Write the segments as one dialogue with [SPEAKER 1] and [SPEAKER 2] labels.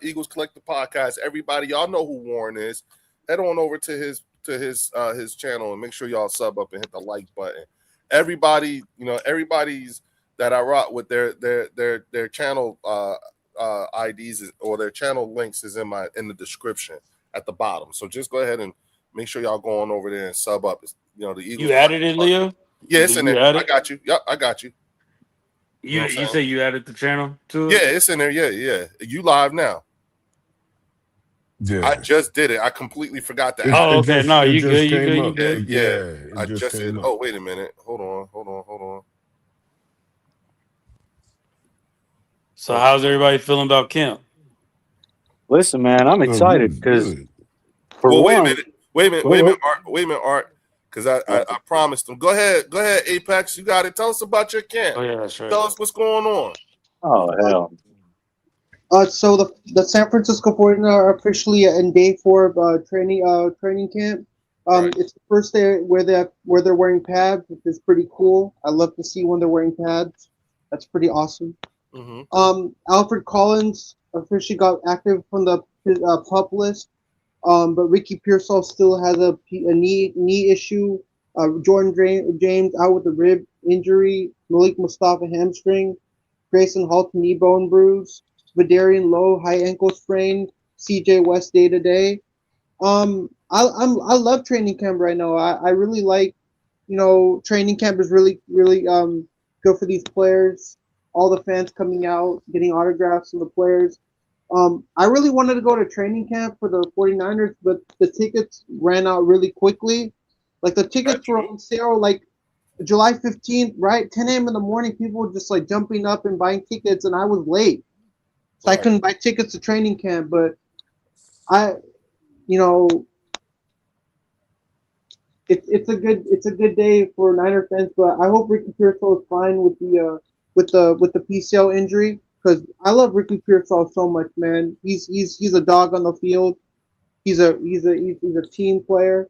[SPEAKER 1] Eagles Collective Podcast. Everybody, y'all know who Warren is. Head on over to his channel and make sure y'all sub up and hit the like button. Everybody, everybody's that I rock with their channel IDs or their channel links is in the description at the bottom. So just go ahead and make sure y'all go on over there and sub up. The Eagles.
[SPEAKER 2] You added it, Leo?
[SPEAKER 1] Yeah, it's in there. I got you. Yep, I got you.
[SPEAKER 2] You say you added the channel too?
[SPEAKER 1] Yeah, it's in there. Yeah. You live now.
[SPEAKER 3] Yeah.
[SPEAKER 1] I just did it. I completely forgot that.
[SPEAKER 2] Okay. No, you good.
[SPEAKER 1] Yeah. I just did. Oh, wait a minute. Hold on.
[SPEAKER 2] So how's everybody feeling about camp?
[SPEAKER 4] Listen, man, I'm excited because
[SPEAKER 1] wait a minute, Art. Because I promised them. Go ahead, Apex. You got it. Tell us about your camp.
[SPEAKER 2] Oh yeah, that's right.
[SPEAKER 1] Tell us what's going on.
[SPEAKER 4] Oh hell.
[SPEAKER 5] So the San Francisco 49ers are officially in day 4 of training camp.
[SPEAKER 1] Right.
[SPEAKER 5] It's the first day where they're wearing pads, which is pretty cool. I love to see when they're wearing pads. That's pretty awesome.
[SPEAKER 1] Mm-hmm.
[SPEAKER 5] Alfred Collins officially got active from the PUP list. But Ricky Pearsall still has a knee issue. Jordan James out with a rib injury. Malik Mustafa hamstring. Grayson Holt knee bone bruise. Vidarian Lowe high ankle sprain. CJ West day to day. I love training camp right now. I really like, training camp is really good for these players. All the fans coming out, getting autographs from the players. I really wanted to go to training camp for the 49ers, but the tickets ran out really quickly. Like the tickets were on sale like July 15th, right? 10 a.m. in the morning, people were just like jumping up and buying tickets, and I was late. So I couldn't buy tickets to training camp, but it's a good day for Niner fans, but I hope Ricky Pearsall is fine with the PCL injury. Because I love Ricky Pearsall so much, man. He's a dog on the field. He's a team player.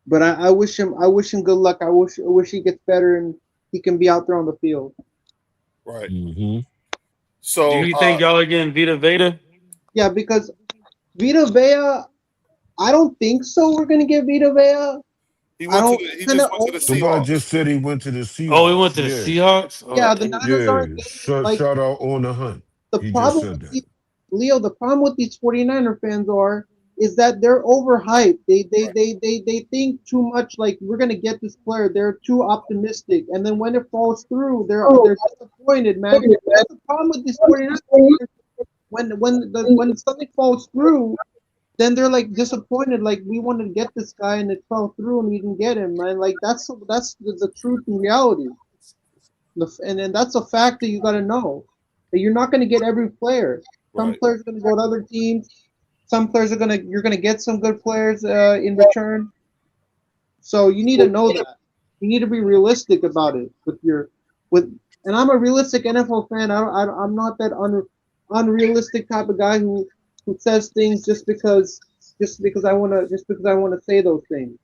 [SPEAKER 5] But I wish him good luck. I wish he gets better and he can be out there on the field.
[SPEAKER 1] Right.
[SPEAKER 3] Mm-hmm.
[SPEAKER 1] So
[SPEAKER 2] do you think y'all are getting Vita Vea?
[SPEAKER 5] Yeah, because Vita Vea, I don't think so. We're gonna get Vita Vea.
[SPEAKER 1] He just went to the Seahawks.
[SPEAKER 3] Somebody just said he went to the Seahawks.
[SPEAKER 2] Oh, he went to the Seahawks? Oh,
[SPEAKER 5] yeah, the Niners aren't getting,
[SPEAKER 3] shout out on the hunt.
[SPEAKER 5] The problem with these 49er fans is that they're overhyped. They think too much, like we're gonna get this player. They're too optimistic, and then when it falls through, they're disappointed, man. That's the problem with these 49ers. When something falls through, then they're like disappointed. Like we wanted to get this guy and it fell through and we didn't get him, man. Like that's the truth and reality. And that's a fact that you got to know. That you're not going to get every player. Some players are going to go to other teams. Some players you're going to get some good players in return. So you need to know that. You need to be realistic about it and I'm a realistic NFL fan. I'm not that unrealistic type of guy who says things just because I want to say those things.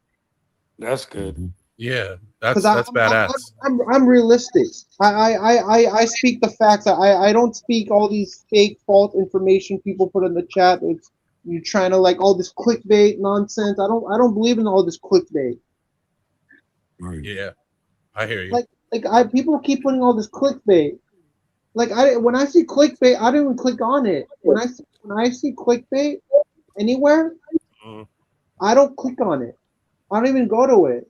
[SPEAKER 2] That's good.
[SPEAKER 6] Yeah, that's badass.
[SPEAKER 5] I'm realistic. I speak the facts. I don't speak all these fake false information people put in the chat. It's you're trying to like all this clickbait nonsense. I don't believe in all this clickbait.
[SPEAKER 6] Yeah, I hear you.
[SPEAKER 5] People keep putting all this clickbait. Like when I see clickbait, I don't even click on it. When I see clickbait anywhere, I don't click on it. I don't even go to it.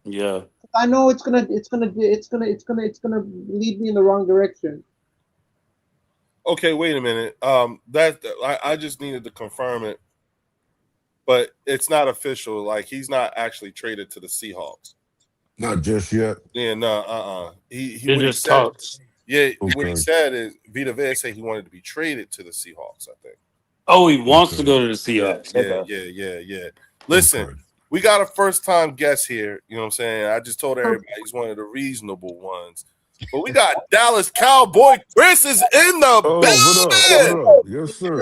[SPEAKER 2] Yeah.
[SPEAKER 5] I know it's gonna lead me in the wrong direction.
[SPEAKER 1] Okay, wait a minute. I just needed to confirm it, but it's not official. Like he's not actually traded to the Seahawks.
[SPEAKER 3] Not just yet.
[SPEAKER 1] Yeah, no, He
[SPEAKER 2] just talks.
[SPEAKER 1] Yeah, what he said is Vita Vea said he wanted to be traded to the Seahawks, I think.
[SPEAKER 2] Oh, he wants to go to the Seahawks.
[SPEAKER 1] Yeah. Listen, we got a first-time guest here. You know what I'm saying? I just told everybody he's one of the reasonable ones. But we got Dallas Cowboy Chris is in the building.
[SPEAKER 3] What up? Yes, sir.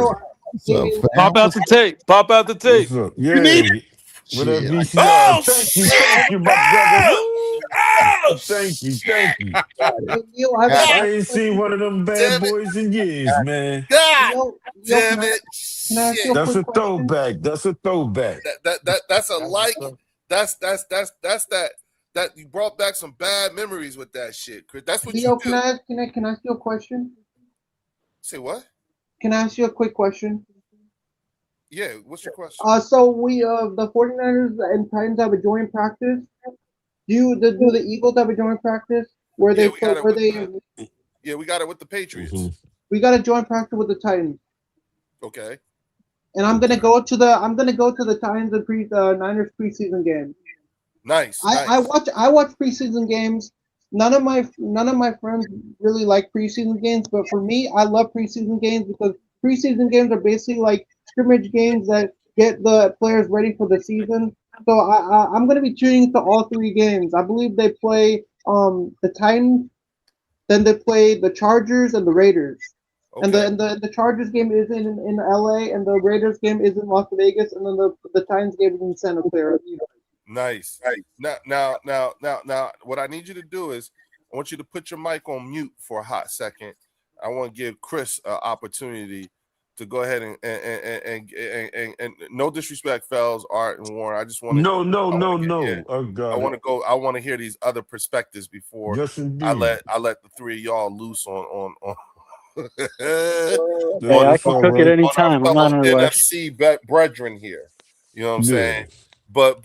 [SPEAKER 2] Pop out the tape. What's up?
[SPEAKER 3] Yeah.
[SPEAKER 1] You need it?
[SPEAKER 3] Thank you, my brother.
[SPEAKER 1] Oh,
[SPEAKER 3] Thank you.
[SPEAKER 5] Leo,
[SPEAKER 3] I ain't seen one of them bad boys in years, man.
[SPEAKER 1] God
[SPEAKER 5] Leo,
[SPEAKER 1] damn it!
[SPEAKER 5] can I ask you a
[SPEAKER 3] That's a
[SPEAKER 5] quick question?
[SPEAKER 3] throwback.
[SPEAKER 1] That's a like. That's that you brought back some bad memories with that shit, Chris. That's what
[SPEAKER 5] Leo,
[SPEAKER 1] you do.
[SPEAKER 5] can I ask you a question?
[SPEAKER 1] Say what?
[SPEAKER 5] Can I ask you a quick question?
[SPEAKER 1] Yeah, what's your question?
[SPEAKER 5] So we the 49ers and Titans have a joint practice. Do the Eagles have a joint practice where
[SPEAKER 1] Yeah,
[SPEAKER 5] they
[SPEAKER 1] we got
[SPEAKER 5] play,
[SPEAKER 1] it. Yeah, we got it with the Patriots.
[SPEAKER 3] Mm-hmm.
[SPEAKER 5] we got a joint practice with the Titans.
[SPEAKER 1] Okay.
[SPEAKER 5] And I'm gonna go to the Titans and Niners preseason game.
[SPEAKER 1] Nice.
[SPEAKER 5] I watch preseason games. None of my friends really like preseason games, but for me, I love preseason games because preseason games are basically like scrimmage games that get the players ready for the season. So I'm gonna be tuning to all three games. I believe they play the Titans, then they play the Chargers and the Raiders.
[SPEAKER 1] Okay.
[SPEAKER 5] And the Chargers game is in LA, and the Raiders game is in Las Vegas, and then the Titans game is in Santa Clara.
[SPEAKER 1] Nice. Now, what I need you to do is I want you to put your mic on mute for a hot second. I want to give Chris an opportunity to go ahead and no disrespect, Fells, Art, and Warren. I just want to
[SPEAKER 3] No.
[SPEAKER 1] I want to hear these other perspectives before
[SPEAKER 3] Yes, indeed.
[SPEAKER 1] I let the three of y'all loose on
[SPEAKER 4] Hey, I can cook at any time. I'm not in a rush.
[SPEAKER 1] NFC brethren here. You know what I'm saying? But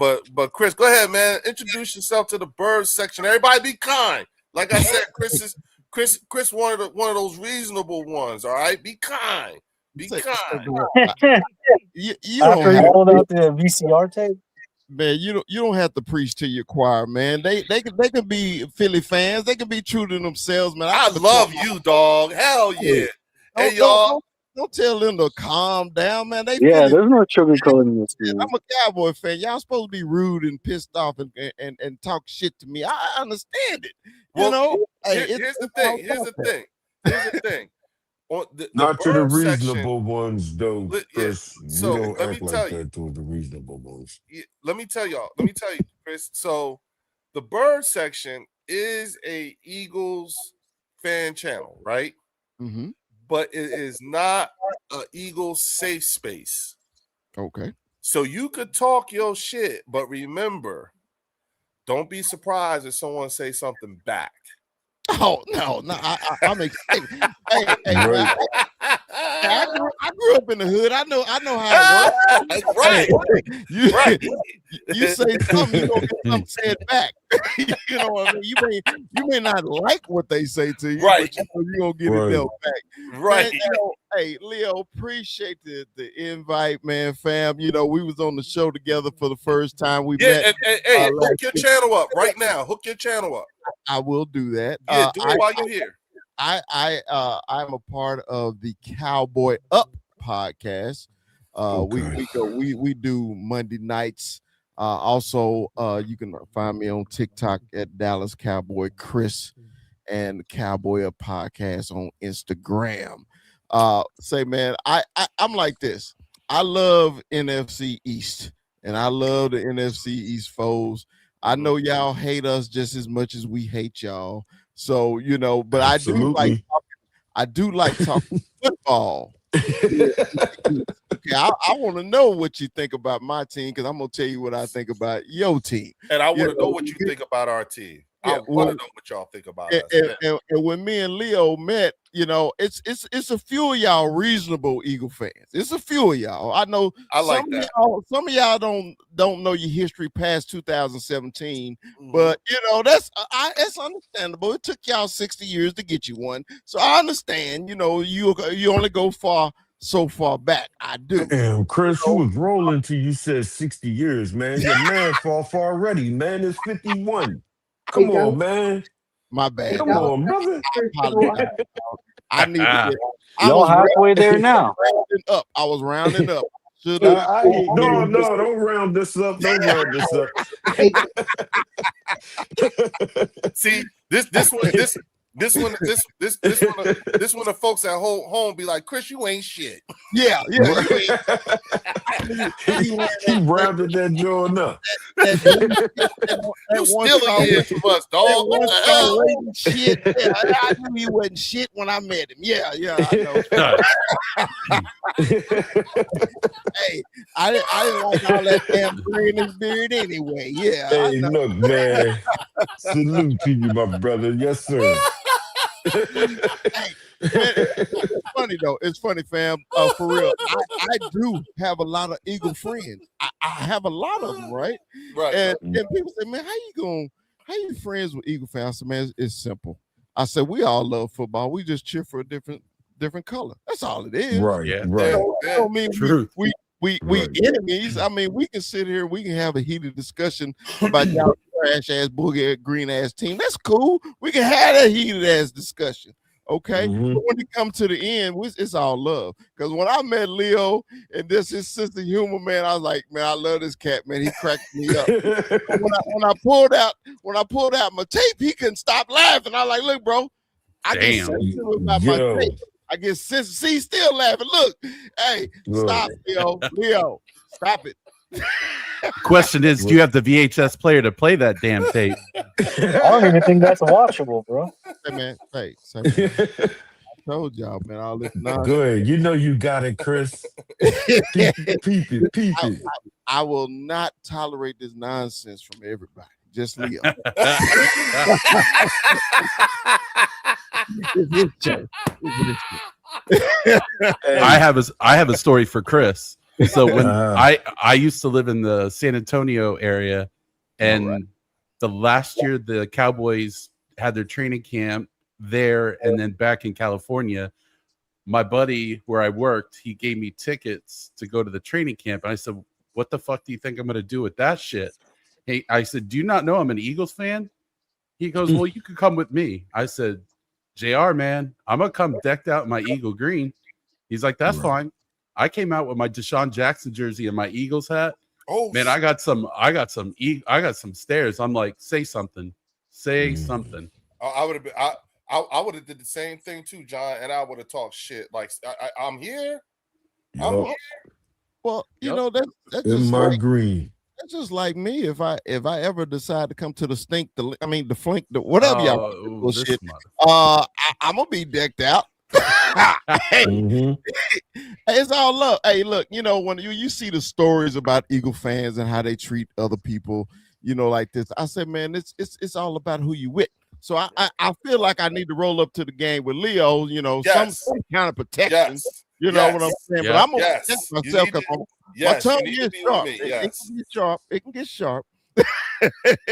[SPEAKER 1] Chris, go ahead, man. Introduce yourself to the birds section. Everybody be kind. Like I said, Chris one of those reasonable ones. All right, be kind. Be kind.
[SPEAKER 7] You
[SPEAKER 4] After he
[SPEAKER 7] don't
[SPEAKER 4] pulled out the VCR tape.
[SPEAKER 7] man, you don't have to preach to your choir, man. They can be Philly fans. They can be true to themselves, man.
[SPEAKER 1] I love you, dog. Hell yeah. Hey, y'all.
[SPEAKER 7] Don't tell them to calm down, man. They
[SPEAKER 4] Yeah,
[SPEAKER 7] Philly.
[SPEAKER 4] there's no sugarcoating this.
[SPEAKER 7] I'm a Cowboy fan. Y'all supposed to be rude and pissed off and talk shit to me. I understand it. You know. Hey,
[SPEAKER 1] here's the thing. On the
[SPEAKER 3] Not to the
[SPEAKER 1] bird
[SPEAKER 3] reasonable
[SPEAKER 1] section,
[SPEAKER 3] ones, though, Chris.
[SPEAKER 1] so
[SPEAKER 3] we don't
[SPEAKER 1] let me
[SPEAKER 3] act
[SPEAKER 1] tell
[SPEAKER 3] like
[SPEAKER 1] you.
[SPEAKER 3] that to the reasonable ones.
[SPEAKER 1] Let me tell you, Chris. So the bird section is a Eagles fan channel, right?
[SPEAKER 7] Mm-hmm.
[SPEAKER 1] But it is not an Eagles safe space.
[SPEAKER 7] Okay.
[SPEAKER 1] So you could talk your shit, but remember, don't be surprised if someone say something back.
[SPEAKER 7] Oh no! I'm excited. Hey,
[SPEAKER 3] Right.
[SPEAKER 7] I grew up in the hood. I know how it works.
[SPEAKER 1] Right.
[SPEAKER 7] You say something, you gonna get something said back. You know what I mean? You may not like what they say to you,
[SPEAKER 1] right?
[SPEAKER 7] But you gonna get it dealt back,
[SPEAKER 1] right?
[SPEAKER 7] Man, hey, Leo, appreciate the invite, man, fam. You know, we was on the show together for the first time. We met.
[SPEAKER 1] Hey, hook your channel up right now. Hook your channel up.
[SPEAKER 7] I will do that.
[SPEAKER 1] Yeah, do it while you're here.
[SPEAKER 7] I'm a part of the Cowboy Up podcast. We do Monday nights. Also, you can find me on TikTok at Dallas Cowboy Chris and Cowboy Up podcast on Instagram. Say, man, I'm like this. I love NFC East, and I love the NFC East foes. I know y'all hate us just as much as we hate y'all. So, you know, but
[SPEAKER 3] Absolutely.
[SPEAKER 7] I do like talking football. Okay, I want to know what you think about my team, because I'm gonna tell you what I think about your team.
[SPEAKER 1] And I want to know what you think about our team. I want to know what y'all think about us.
[SPEAKER 7] And when me and Leo met, you know, it's a few of y'all reasonable Eagle fans. It's a few of y'all. I know some of y'all don't know your history past 2017, but you know that's understandable. It took y'all 60 years to get you one, so I understand. You know, you only go so far back. I do.
[SPEAKER 3] Damn, Chris, you was rolling till you said 60 years, man. Your man far already, man. It's 51. Come on, man.
[SPEAKER 7] My bad.
[SPEAKER 3] Come on, brother.
[SPEAKER 7] I need to get.
[SPEAKER 4] Y'all halfway there now.
[SPEAKER 7] I was rounding up.
[SPEAKER 3] No, don't round this up. Don't round this up.
[SPEAKER 1] See, this This one the folks at home be like, Chris, you ain't shit.
[SPEAKER 7] Yeah.
[SPEAKER 3] he rounded that joint up.
[SPEAKER 1] You stealing it from us, dog. What the hell?
[SPEAKER 7] Shit. Yeah, I knew he wasn't shit when I met him. Yeah, I know. Hey, I didn't like all that damn gray in his beard anyway. Yeah.
[SPEAKER 3] Hey, look, man. Salute to you, my brother. Yes, sir.
[SPEAKER 7] Hey, it's funny though. It's funny, fam. For real, I do have a lot of Eagle friends. I have a lot of them, right?
[SPEAKER 1] Right.
[SPEAKER 7] And people say, man, how you friends with Eagle fans? I said, man, it's simple. I said, we all love football. We just cheer for a different color. That's all it is.
[SPEAKER 3] Right.
[SPEAKER 6] Yeah.
[SPEAKER 3] Right.
[SPEAKER 7] I don't mean we
[SPEAKER 3] Right.
[SPEAKER 7] enemies. I mean, we can sit here, we can have a heated discussion about y'all trash ass boogie green ass team. That's cool. We can have that heated ass discussion. Okay.
[SPEAKER 3] Mhm.
[SPEAKER 7] But when it comes to the end, it's all love. Because when I met Leo and this his sense of humor, man, I was like, man, I love this cat, man. He cracked me up. when I pulled out my tape, he couldn't stop laughing. I was like, look, bro, I get sensitive about my tape. I get sensitive. See, he's still laughing. Look, hey, stop, Leo, stop it.
[SPEAKER 8] Question is, do you have the VHS player to play that damn tape?
[SPEAKER 4] I don't even think that's watchable, bro.
[SPEAKER 7] Hey, man, I told y'all, man, all this nonsense.
[SPEAKER 3] Good. You know you got it, Chris. Peep it.
[SPEAKER 7] I will not tolerate this nonsense from everybody. Just Leo.
[SPEAKER 8] I have a story for Chris. So when I used to live in the San Antonio area, and the last year the Cowboys had their training camp there, and then back in California, my buddy where I worked, he gave me tickets to go to the training camp, and I said, "What the fuck do you think I'm going to do with that shit?" Hey, I said, "Do you not know I'm an Eagles fan?" He goes, "Well, you could come with me." I said, "JR, man, I'm gonna come decked out in my Eagle green." He's like, "That's fine." I came out with my DeSean Jackson jersey and my Eagles hat. Oh man, I got some stares. I'm like, say something.
[SPEAKER 1] I would have I would have did the same thing too, John, and I would have talked shit. Like I'm here. I'm here.
[SPEAKER 7] Well, you know, that's
[SPEAKER 3] in
[SPEAKER 7] just
[SPEAKER 3] my green.
[SPEAKER 7] That's just like me. If I ever decide to come to the flink, whatever y'all bullshit, I'm gonna be decked out. Hey, it's all love. Hey, look, you know, when you see the stories about Eagle fans and how they treat other people, you know, like this, I said, man, it's all about who you with. So I feel like I need to roll up to the game with Leo, you know, some kind of protection. You know what I'm saying? But I'm gonna protect myself because my tongue is sharp. It can get sharp.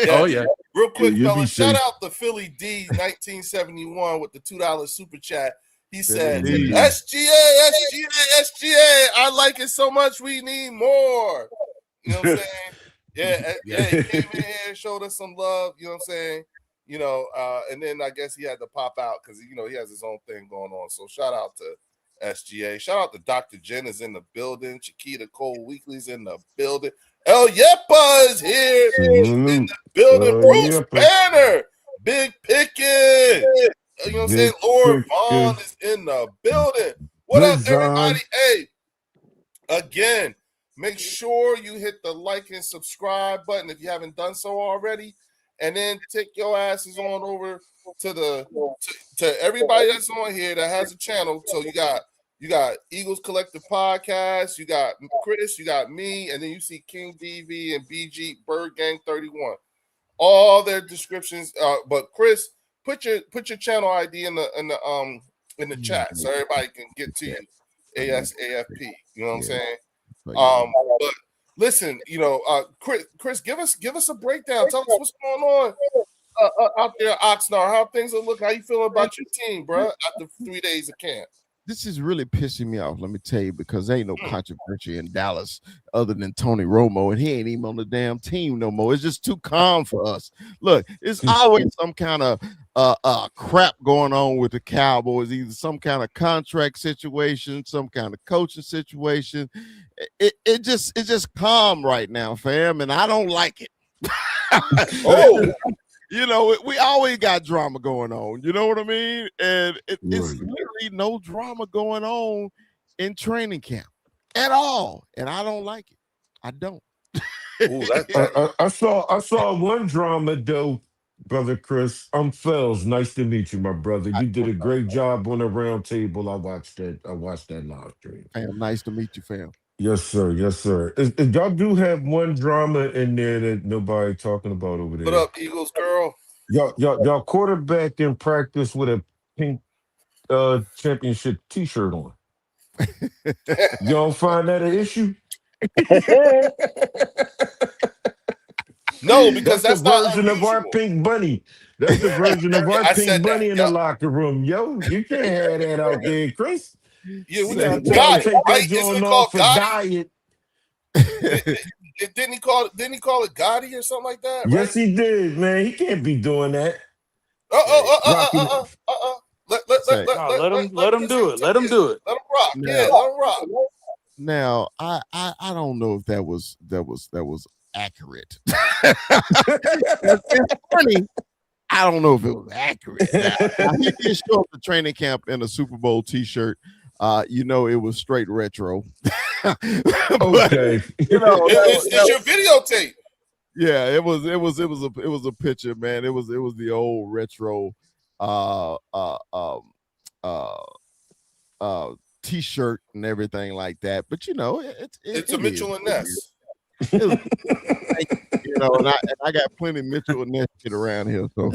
[SPEAKER 8] Oh yeah.
[SPEAKER 1] Real quick, fellas, shout out to Philly D 1971 with the $2 super chat. He said, SGA, I like it so much, we need more. You know what I'm saying? Yeah, he came in here and showed us some love, you know what I'm saying? You know, and then I guess he had to pop out because, you know, he has his own thing going on. So shout out to SGA. Shout out to Dr. Jen is in the building. Chiquita Cole Weekly's in the building. El Yepa is here in the building. Bruce Banner, Big Pickett. You know what I'm saying? Lord Vaughn is in the building. What up, everybody? Hey, again, make sure you hit the like and subscribe button if you haven't done so already. And then take your asses on over to everybody that's on here that has a channel. So you got Eagles Collective Podcast, you got Chris, you got me, and then you see King DV and BG Bird Gang 31. All their descriptions. But Chris, put your channel ID in the chat so everybody can get to you. ASAFP. You know what I'm saying? But listen, you know, Chris, give us a breakdown. Tell us what's going on out there, Oxnard. How things are looking. How you feeling about your team, bro? After 3 days of camp.
[SPEAKER 7] This is really pissing me off, let me tell you, because there ain't no controversy in Dallas other than Tony Romo, and he ain't even on the damn team no more. It's just too calm for us. Look, it's always some kind of crap going on with the Cowboys, either some kind of contract situation, some kind of coaching situation. It's just calm right now, fam, and I don't like it. You know, we always got drama going on. You know what I mean? And it's literally no drama going on in training camp at all. And I don't like it. I don't.
[SPEAKER 1] Ooh,
[SPEAKER 3] I saw one drama though, brother Chris. I'm Fells. Nice to meet you, my brother. You did a great job on the round table. I watched that live stream.
[SPEAKER 7] Fam, nice to meet you, fam.
[SPEAKER 3] Yes, sir. Yes, sir. Y'all do have one drama in there that nobody talking about over there.
[SPEAKER 1] What up, Eagles girl?
[SPEAKER 3] Y'all quarterback in practice with a pink championship T-shirt on. You don't find that an issue?
[SPEAKER 1] No, because that's
[SPEAKER 3] the
[SPEAKER 1] not
[SPEAKER 3] version of our
[SPEAKER 1] unusual.
[SPEAKER 3] pink bunny. That's the version of our pink bunny in the
[SPEAKER 1] Yep.
[SPEAKER 3] locker room. Yo, you can't have that out there, Chris.
[SPEAKER 1] Yeah, we
[SPEAKER 3] Gotta
[SPEAKER 1] got
[SPEAKER 3] take
[SPEAKER 1] it,
[SPEAKER 3] that
[SPEAKER 1] right? Isn't
[SPEAKER 3] joint
[SPEAKER 1] it
[SPEAKER 3] off
[SPEAKER 1] called
[SPEAKER 3] for
[SPEAKER 1] Gotti?
[SPEAKER 3] diet.
[SPEAKER 1] Didn't he call it Gotti or something like that?
[SPEAKER 3] Yes,
[SPEAKER 1] right?
[SPEAKER 3] he did, man. He can't be doing that.
[SPEAKER 2] Let him do it. Let him do it.
[SPEAKER 1] Let him rock.
[SPEAKER 7] Now,
[SPEAKER 1] Yeah, let him rock.
[SPEAKER 7] Now, I don't know if that was accurate. It's funny. I don't know if it was accurate. Now, he did show up to training camp in a Super Bowl T-shirt. You know, it was straight retro.
[SPEAKER 3] Okay,
[SPEAKER 7] you know,
[SPEAKER 1] it's your videotape.
[SPEAKER 7] Yeah, it was a picture, man. It was the old retro T-shirt and everything like that. But you know,
[SPEAKER 1] it's a Mitchell and Ness.
[SPEAKER 7] You know, and I got plenty of Mitchell and Ness shit around here. So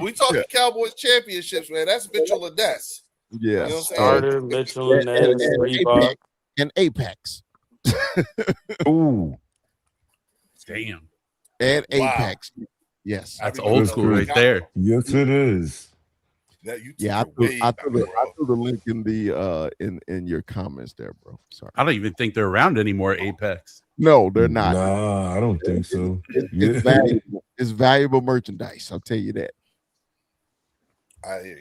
[SPEAKER 1] we talking Cowboys championships, man. That's Mitchell and Ness.
[SPEAKER 7] Yeah,
[SPEAKER 1] you know what I'm
[SPEAKER 2] Carter, Mitchell, and Ness, Reebok,
[SPEAKER 7] and Apex.
[SPEAKER 3] Ooh,
[SPEAKER 8] damn,
[SPEAKER 7] and Apex. Yes,
[SPEAKER 8] that's old school right there.
[SPEAKER 3] Yes, it is.
[SPEAKER 7] Yeah, I threw the link in the in your comments there, bro. Sorry.
[SPEAKER 8] I don't even think they're around anymore. Apex.
[SPEAKER 7] No, they're not.
[SPEAKER 3] Nah, I don't think so.
[SPEAKER 7] It's valuable merchandise. I'll tell you that.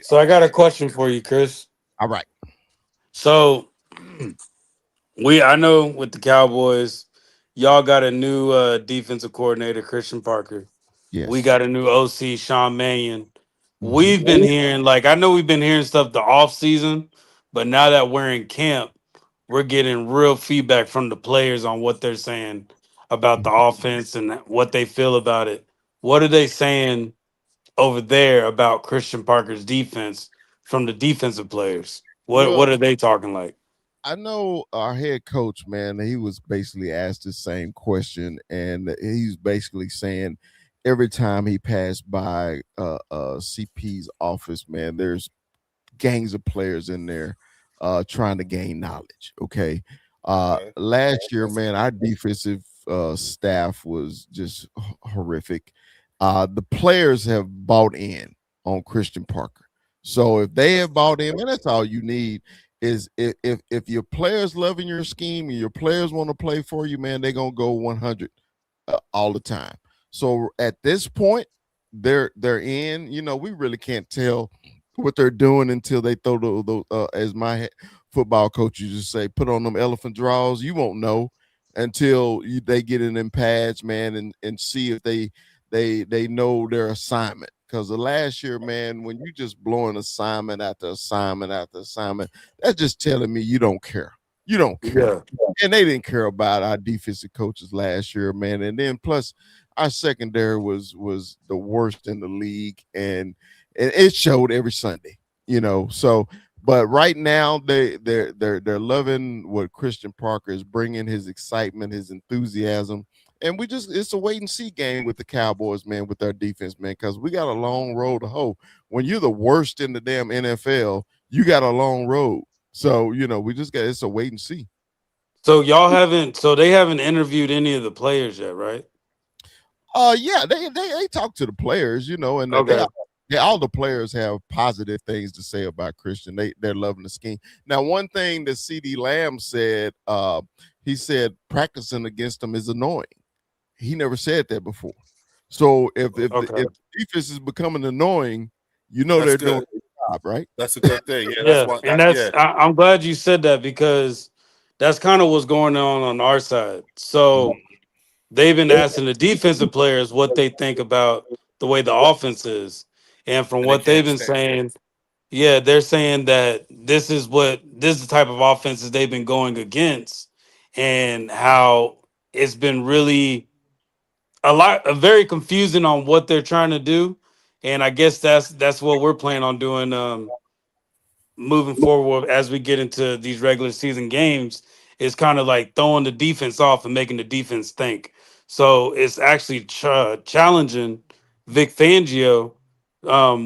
[SPEAKER 2] So I got a question for you, Chris.
[SPEAKER 7] All right.
[SPEAKER 2] So I know with the Cowboys, y'all got a new defensive coordinator, Christian Parker.
[SPEAKER 7] Yes.
[SPEAKER 2] We got a new OC, Sean Mannion. We've been hearing, I know we've been hearing stuff the off season, but now that we're in camp, we're getting real feedback from the players on what they're saying about the offense and what they feel about it. What are they saying over there about Christian Parker's defense from the defensive players? What are they talking like?
[SPEAKER 7] I know our head coach, man, he was basically asked the same question, and he's basically saying every time he passed by CP's office, man, there's gangs of players in there trying to gain knowledge. Okay. Last year, man, our defensive staff was just horrific. The players have bought in on Christian Parker. So if they have bought in, and that's all you need, is if your players loving your scheme and your players want to play for you, man, they're gonna go 100 all the time. So at this point, they're in. You know, we really can't tell what they're doing until they throw the as my football coach used to say, put on them elephant draws. You won't know until they get in them pads, man, and see if they know their assignment. Because the last year, man, when you just blowing assignment after assignment after assignment, that's just telling me you don't care. You don't care. Yeah. And they didn't care about our defensive coaches last year, man. And then plus our secondary was the worst in the league, and it showed every Sunday, you know. So, but right now they're loving what Christian Parker is bringing, his excitement, his enthusiasm. And it's a wait and see game with the Cowboys, man, with our defense, man, because we got a long road to hoe. When you're the worst in the damn NFL, you got a long road. So, you know, it's a wait and see.
[SPEAKER 2] So they haven't interviewed any of the players yet, right?
[SPEAKER 7] Yeah, they talk to the players, you know, and
[SPEAKER 2] okay.
[SPEAKER 7] All the players have positive things to say about Christian. They're loving the scheme. Now, one thing that CD Lamb said, he said practicing against them is annoying. He never said that before. So if the defense is becoming annoying, you know they're doing their job, right?
[SPEAKER 1] That's a good thing. Yeah,
[SPEAKER 2] I'm glad you said that, because that's kind of what's going on our side. So they've been asking the defensive players what they think about the way the offense is. And from
[SPEAKER 1] And they
[SPEAKER 2] what they've
[SPEAKER 1] can't
[SPEAKER 2] been
[SPEAKER 1] stand it.
[SPEAKER 2] saying, yeah, they're saying that this is the type of offenses they've been going against, and how it's been really very confusing on what they're trying to do. And I guess that's what we're planning on doing. Moving forward as we get into these regular season games is kind of like throwing the defense off and making the defense think. So it's actually challenging Vic Fangio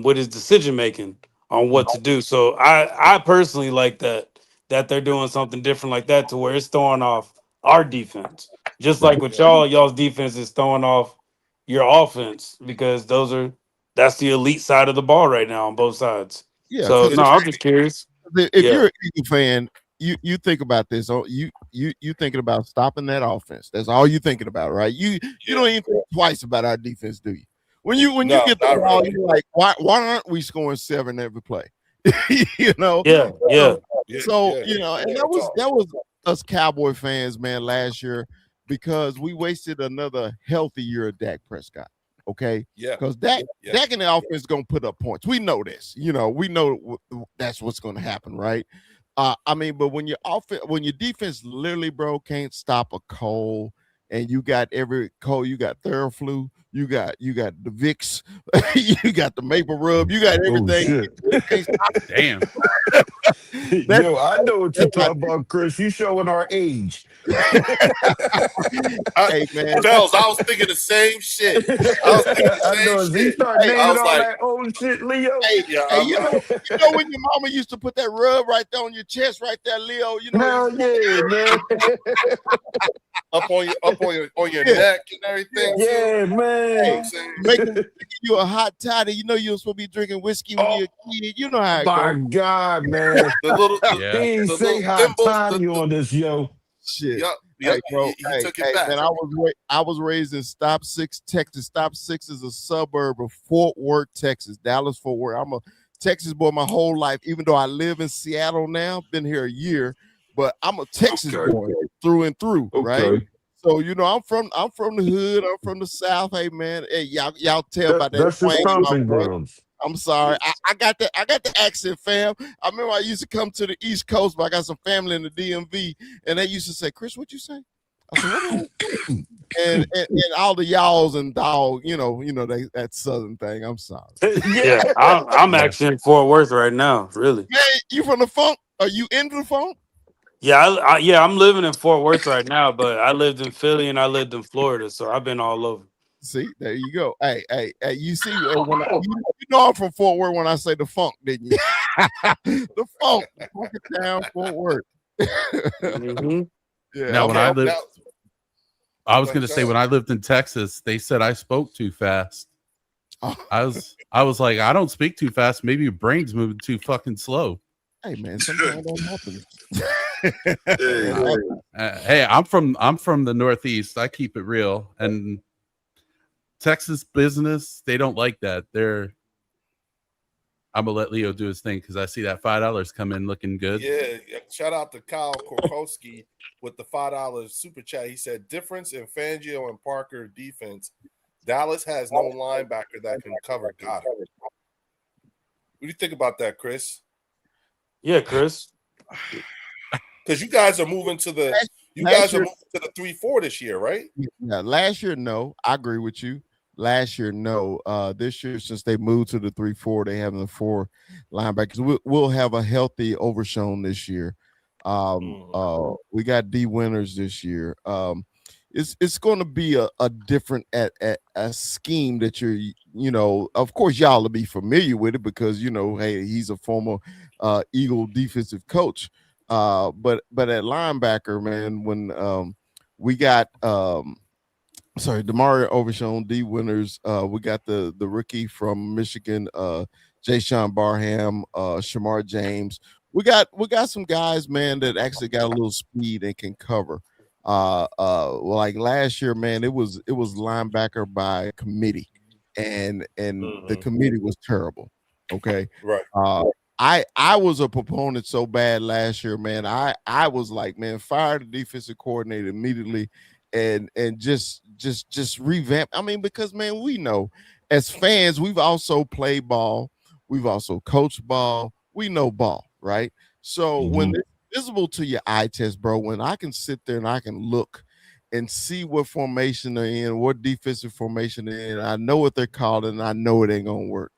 [SPEAKER 2] with his decision making on what to do. So I personally like that they're doing something different like that to where it's throwing off our defense, just like with y'all's defense is throwing off your offense, because that's the elite side of the ball right now on both sides.
[SPEAKER 7] Yeah,
[SPEAKER 2] So
[SPEAKER 7] because
[SPEAKER 2] no, I'm just curious.
[SPEAKER 7] if
[SPEAKER 2] Yeah,
[SPEAKER 7] you're an Eagle fan, you think about this. Oh, you thinking about stopping that offense. That's all you thinking about, right? You don't even think twice about our defense, do you? When you get the ball,
[SPEAKER 1] really.
[SPEAKER 7] you're like, why aren't we scoring 7 every play? You know?
[SPEAKER 2] yeah.
[SPEAKER 7] So you know, and that was us Cowboy fans, man, last year, because we wasted another healthy year of Dak Prescott. Okay, because Dak in the offense is gonna put up points. We know this. You know, we know that's what's gonna happen, right? I mean, but when your defense literally, bro, can't stop a Cole, and you got you got Theraflu, you got the Vicks, you got the Maple Rub, you got everything.
[SPEAKER 8] Damn.
[SPEAKER 3] Yo, I know what you're talking about, Chris. You showing our age.
[SPEAKER 7] Hey, man.
[SPEAKER 1] Bells, I was thinking the same shit. I
[SPEAKER 3] know.
[SPEAKER 1] was
[SPEAKER 3] He
[SPEAKER 1] thinking the same shit.
[SPEAKER 3] start naming
[SPEAKER 1] I was
[SPEAKER 3] all
[SPEAKER 1] like,
[SPEAKER 3] that old shit, Leo.
[SPEAKER 7] Hey,
[SPEAKER 1] yeah,
[SPEAKER 7] you know when your mama used to put that rub right there on your chest, right there, Leo. You know,
[SPEAKER 3] hell yeah, man.
[SPEAKER 1] up on your neck and everything.
[SPEAKER 3] Yeah,
[SPEAKER 1] too.
[SPEAKER 3] man.
[SPEAKER 1] You know what I'm saying?
[SPEAKER 7] making you a hot toddy. You know you're supposed to be drinking whiskey when you're a kid. You know how it
[SPEAKER 3] My
[SPEAKER 7] goes.
[SPEAKER 3] God, man.
[SPEAKER 1] The little,
[SPEAKER 8] Yeah.
[SPEAKER 3] He ain't
[SPEAKER 1] the
[SPEAKER 3] say
[SPEAKER 1] little
[SPEAKER 3] hot
[SPEAKER 1] thimbles,
[SPEAKER 3] toddy on this, yo.
[SPEAKER 7] Shit.
[SPEAKER 1] Yep,
[SPEAKER 7] Hey, bro.
[SPEAKER 1] he took it back.
[SPEAKER 7] Man, I was raised in Stop Six, Texas. Stop Six is a suburb of Fort Worth, Texas. Dallas, Fort Worth. I'm a Texas boy my whole life, even though I live in Seattle now. Been here a year, but I'm a Texas boy through and through, right? So you know, I'm from the hood. I'm from the South. Hey, man. Hey, y'all tell about that.
[SPEAKER 3] That's the stomping grounds.
[SPEAKER 7] I'm sorry. I got the accent, fam. I remember I used to come to the East Coast, but I got some family in the DMV, and they used to say, "Chris, what you say?" I said, "What?" and all the y'alls and dog, you know, that Southern thing. I'm sorry.
[SPEAKER 2] Yeah, I'm actually in Fort Worth right now. Really?
[SPEAKER 7] Man, you from the funk? Are you into the funk?
[SPEAKER 2] Yeah, I'm living in Fort Worth right now, but I lived in Philly and I lived in Florida, so I've been all over.
[SPEAKER 7] See, there you go. Hey, you see, when you know I'm from Fort Worth when I say the funk, didn't you? The funk, down Fort Worth.
[SPEAKER 2] Mm-hmm.
[SPEAKER 7] Yeah.
[SPEAKER 8] Now, when I lived, I was
[SPEAKER 1] Go
[SPEAKER 8] going to say,
[SPEAKER 1] ahead.
[SPEAKER 8] when I lived in Texas, they said I spoke too fast. I was like, I don't speak too fast. Maybe your brain's moving too fucking slow.
[SPEAKER 7] Hey, man, sometimes that happens.
[SPEAKER 8] Hey, I'm from the Northeast. I keep it real, and Texas business, they don't like that. I'm gonna let Leo do his thing because I see that $5 come in looking good.
[SPEAKER 1] Yeah, shout out to Kyle Korkowski with the $5 super chat. He said, difference in Fangio and Parker defense. Dallas has no linebacker that can cover. Got it. What do you think about that, Chris?
[SPEAKER 2] Yeah, Chris.
[SPEAKER 1] Because you guys are moving to the 3-4 this year, right?
[SPEAKER 7] Yeah, last year, no. I agree with you. Last year, no. This year, since they moved to the 3-4, they have the 4 linebackers. We'll have a healthy Overshown this year. We got D winners this year. It's going to be a different a scheme that of course y'all will be familiar with it because hey, he's a former Eagle defensive coach. But at linebacker, man, when we got Demario Overshown, D winners, we got the rookie from Michigan, Jay-Sean Barham, Shamar James. We got some guys, man, that actually got a little speed and can cover. Like last year, man, it was linebacker by committee, and the committee was terrible. Okay,
[SPEAKER 1] right.
[SPEAKER 7] I was a proponent so bad last year, man. I was like, man, fire the defensive coordinator immediately and just revamp. I mean, because man, we know as fans, we've also played ball, we've also coached ball, we know ball, right? So when it's visible to your eye test, bro, when I can sit there and I can look and see what formation they're in, what defensive formation they're in, I know what they're called, and I know it ain't gonna work.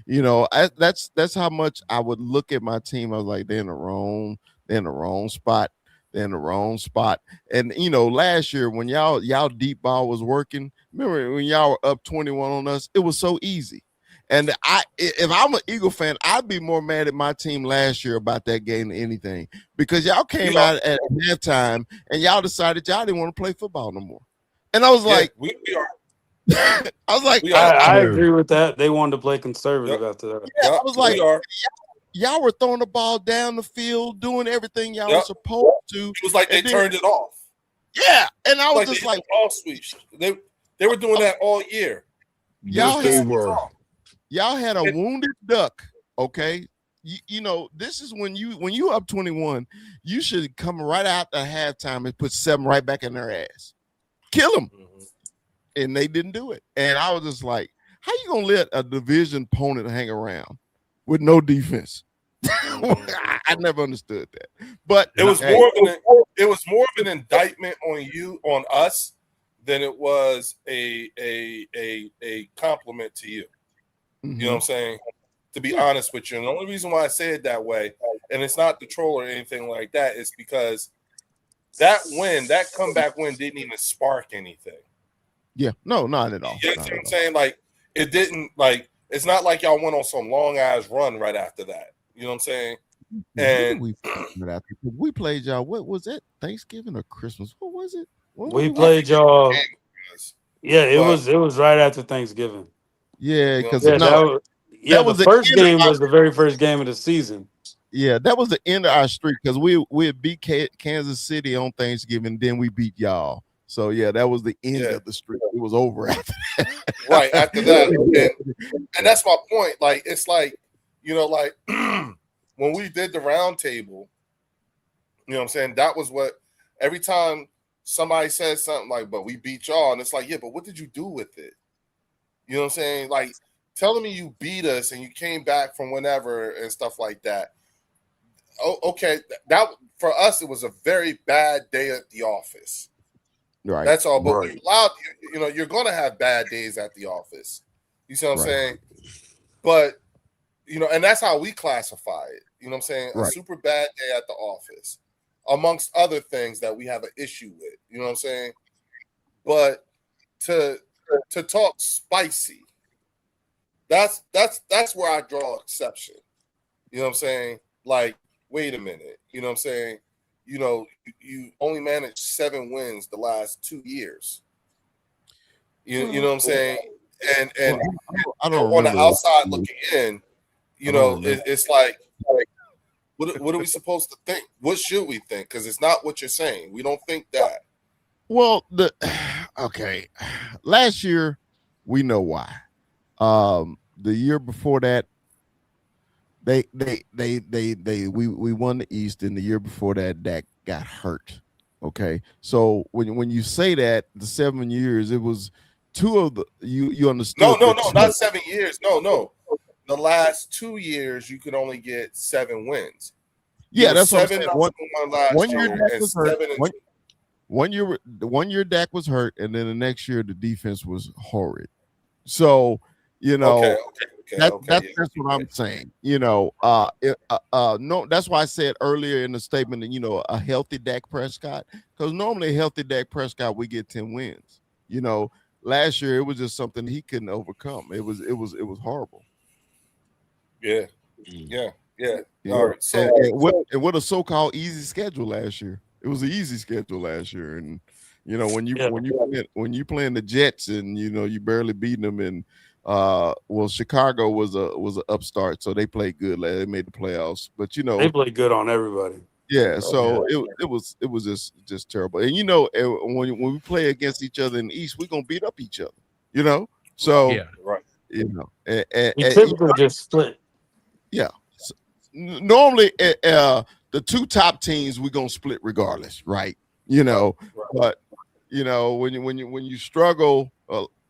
[SPEAKER 7] That's how much I would look at my team. I was like, they're in the wrong spot. They're in the wrong spot. And last year when y'all deep ball was working, remember when y'all were up 21 on us, it was so easy. And if I'm an Eagle fan, I'd be more mad at my team last year about that game than anything, because y'all came out at halftime and y'all decided y'all didn't want to play football no more. And I was like,
[SPEAKER 1] we are.
[SPEAKER 7] I was like,
[SPEAKER 2] I agree with that. They wanted to play conservative after that.
[SPEAKER 7] Yeah, I was like, y'all were throwing the ball down the field, doing everything y'all were supposed to.
[SPEAKER 1] It was like they turned it off.
[SPEAKER 7] Yeah, and I was just like,
[SPEAKER 1] off switch. They were doing that all year.
[SPEAKER 7] Y'all had a wounded duck. Okay, this is when you up 21, you should come right out at halftime and put 7 right back in their ass, kill them. And they didn't do it. And I was just like, how you gonna let a division opponent hang around with no defense? I never understood that. But
[SPEAKER 1] it was more of an indictment on us than it was a compliment to you. You know what I'm saying? To be honest with you. And the only reason why I say it that way, and it's not the troll or anything like that, is because that comeback win didn't even spark anything.
[SPEAKER 7] Yeah, no, not at all.
[SPEAKER 1] You know what I'm saying? Like, it didn't, like, it's not like y'all went on some long ass run right after that. You know what I'm saying? And
[SPEAKER 7] we played y'all. What was it? Thanksgiving or Christmas? What was it?
[SPEAKER 2] We played y'all. Yeah, it was right after Thanksgiving.
[SPEAKER 7] Yeah, because
[SPEAKER 2] the first game was the very first game of the season.
[SPEAKER 7] Yeah, that was the end of our streak, because we had beat Kansas City on Thanksgiving, then we beat y'all. So yeah, that was the end of the streak. It was over after that.
[SPEAKER 1] Right after that, and that's my point. Like, it's like, like when we did the round table, you know what I'm saying? That was what every time somebody says something like, "But we beat y'all," and it's like, yeah, but what did you do with it? You know what I'm saying? Like, telling me you beat us and you came back from whenever and stuff like that. Oh, okay, that for us it was a very bad day at the office.
[SPEAKER 7] Right.
[SPEAKER 1] That's all. But we're allowed, you're going to have bad days at the office. You see what I'm saying? But, and that's how we classify it. You know what I'm saying? A super bad day at the office, amongst other things that we have an issue with. You know what I'm saying? But to talk spicy, that's where I draw exception. You know what I'm saying? Like, wait a minute. You know what I'm saying? You only managed 7 wins the last 2 years. You know what I'm saying? And
[SPEAKER 7] I don't
[SPEAKER 1] on the outside looking in, it's like what are we supposed to think? What should we think? Because it's not what you're saying. We don't think that.
[SPEAKER 7] Well, last year we know why. The year before that, we won the East, and the year before that, Dak got hurt. Okay, so when you say that the 7 years, it was 2 of the you understood.
[SPEAKER 1] No, not 7 years. No. The last 2 years, you could only get 7 wins.
[SPEAKER 7] Yeah, that's
[SPEAKER 1] 7
[SPEAKER 7] what I'm
[SPEAKER 1] one year Dak was hurt.
[SPEAKER 7] One year Dak was hurt, and then the next year the defense was horrid. So okay. That's what I'm saying. No, that's why I said earlier in the statement that a healthy Dak Prescott, because normally a healthy Dak Prescott we get 10 wins. Last year it was just something he couldn't overcome. It was horrible.
[SPEAKER 1] Yeah. All right. So
[SPEAKER 7] and what a so-called easy schedule last year. It was an easy schedule last year, and when you playing the Jets and you barely beating them, and Chicago was an upstart, so they played good. They made the playoffs, but
[SPEAKER 2] they played good on everybody.
[SPEAKER 7] Yeah, so it was just terrible. And when we play against each other in the East, we're gonna beat up each other. So
[SPEAKER 6] yeah,
[SPEAKER 1] right.
[SPEAKER 2] We typically just split.
[SPEAKER 7] Yeah. So, normally, the 2 top teams we're gonna split regardless, right? But you know, when you struggle,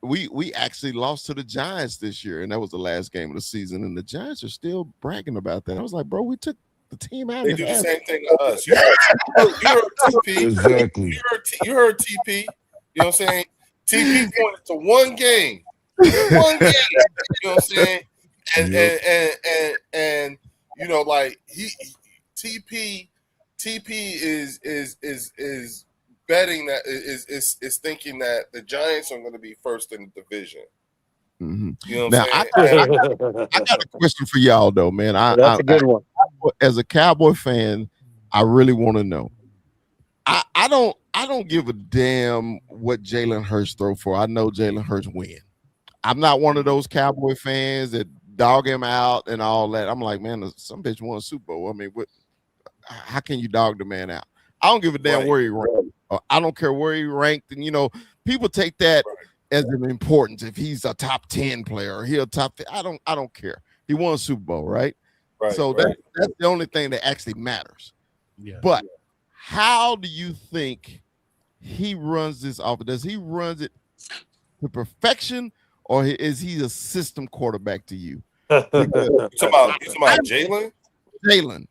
[SPEAKER 7] we actually lost to the Giants this year, and that was the last game of the season, and the Giants are still bragging about that. I was like, bro, we took the team out.
[SPEAKER 1] They do the same thing to us. You heard TP.
[SPEAKER 3] Exactly.
[SPEAKER 1] You heard TP. You know what I'm saying? TP pointed to one game. One game. You know what I'm saying? And you know, like TP is betting that is thinking that the Giants are going to be first in the division.
[SPEAKER 7] Mm-hmm.
[SPEAKER 1] You know
[SPEAKER 7] now,
[SPEAKER 1] what I'm saying?
[SPEAKER 7] I got a question for y'all though, man.
[SPEAKER 4] That's a good one.
[SPEAKER 7] As a Cowboy fan, I really want to know. I don't give a damn what Jalen Hurts throw for. I know Jalen Hurts win. I'm not one of those Cowboy fans that dog him out and all that. I'm like, man, some bitch won a Super Bowl. I mean, how can you dog the man out? I don't give a damn where he ranked. I don't care where he ranked. And, you know, people take that as an importance. If he's a top 10 player or he'll top 10, I don't care. He won a Super Bowl, right? So that's the only thing that actually matters.
[SPEAKER 8] Yeah.
[SPEAKER 7] But how do you think he runs this offense? Does he run it to perfection, or is he a system quarterback to you?
[SPEAKER 1] You talking about Jalen?
[SPEAKER 7] Jalen,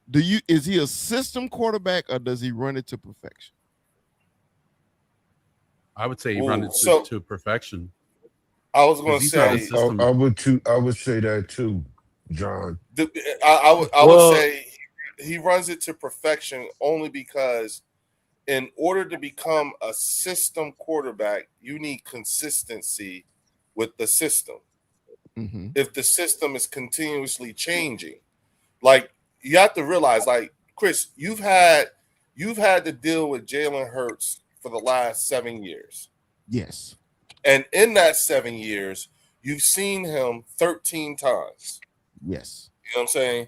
[SPEAKER 7] is he a system quarterback, or does he run it to perfection?
[SPEAKER 8] I would say he runs it to perfection.
[SPEAKER 1] I was going to say
[SPEAKER 3] I would say that too, John.
[SPEAKER 1] I would say he runs it to perfection only because in order to become a system quarterback, you need consistency with the system.
[SPEAKER 7] Mm-hmm.
[SPEAKER 1] If the system is continuously changing, like you have to realize, like Chris, you've had to deal with Jalen Hurts for the last 7 years.
[SPEAKER 7] Yes.
[SPEAKER 1] And in that 7 years, you've seen him 13 times.
[SPEAKER 7] Yes.
[SPEAKER 1] You know what I'm saying?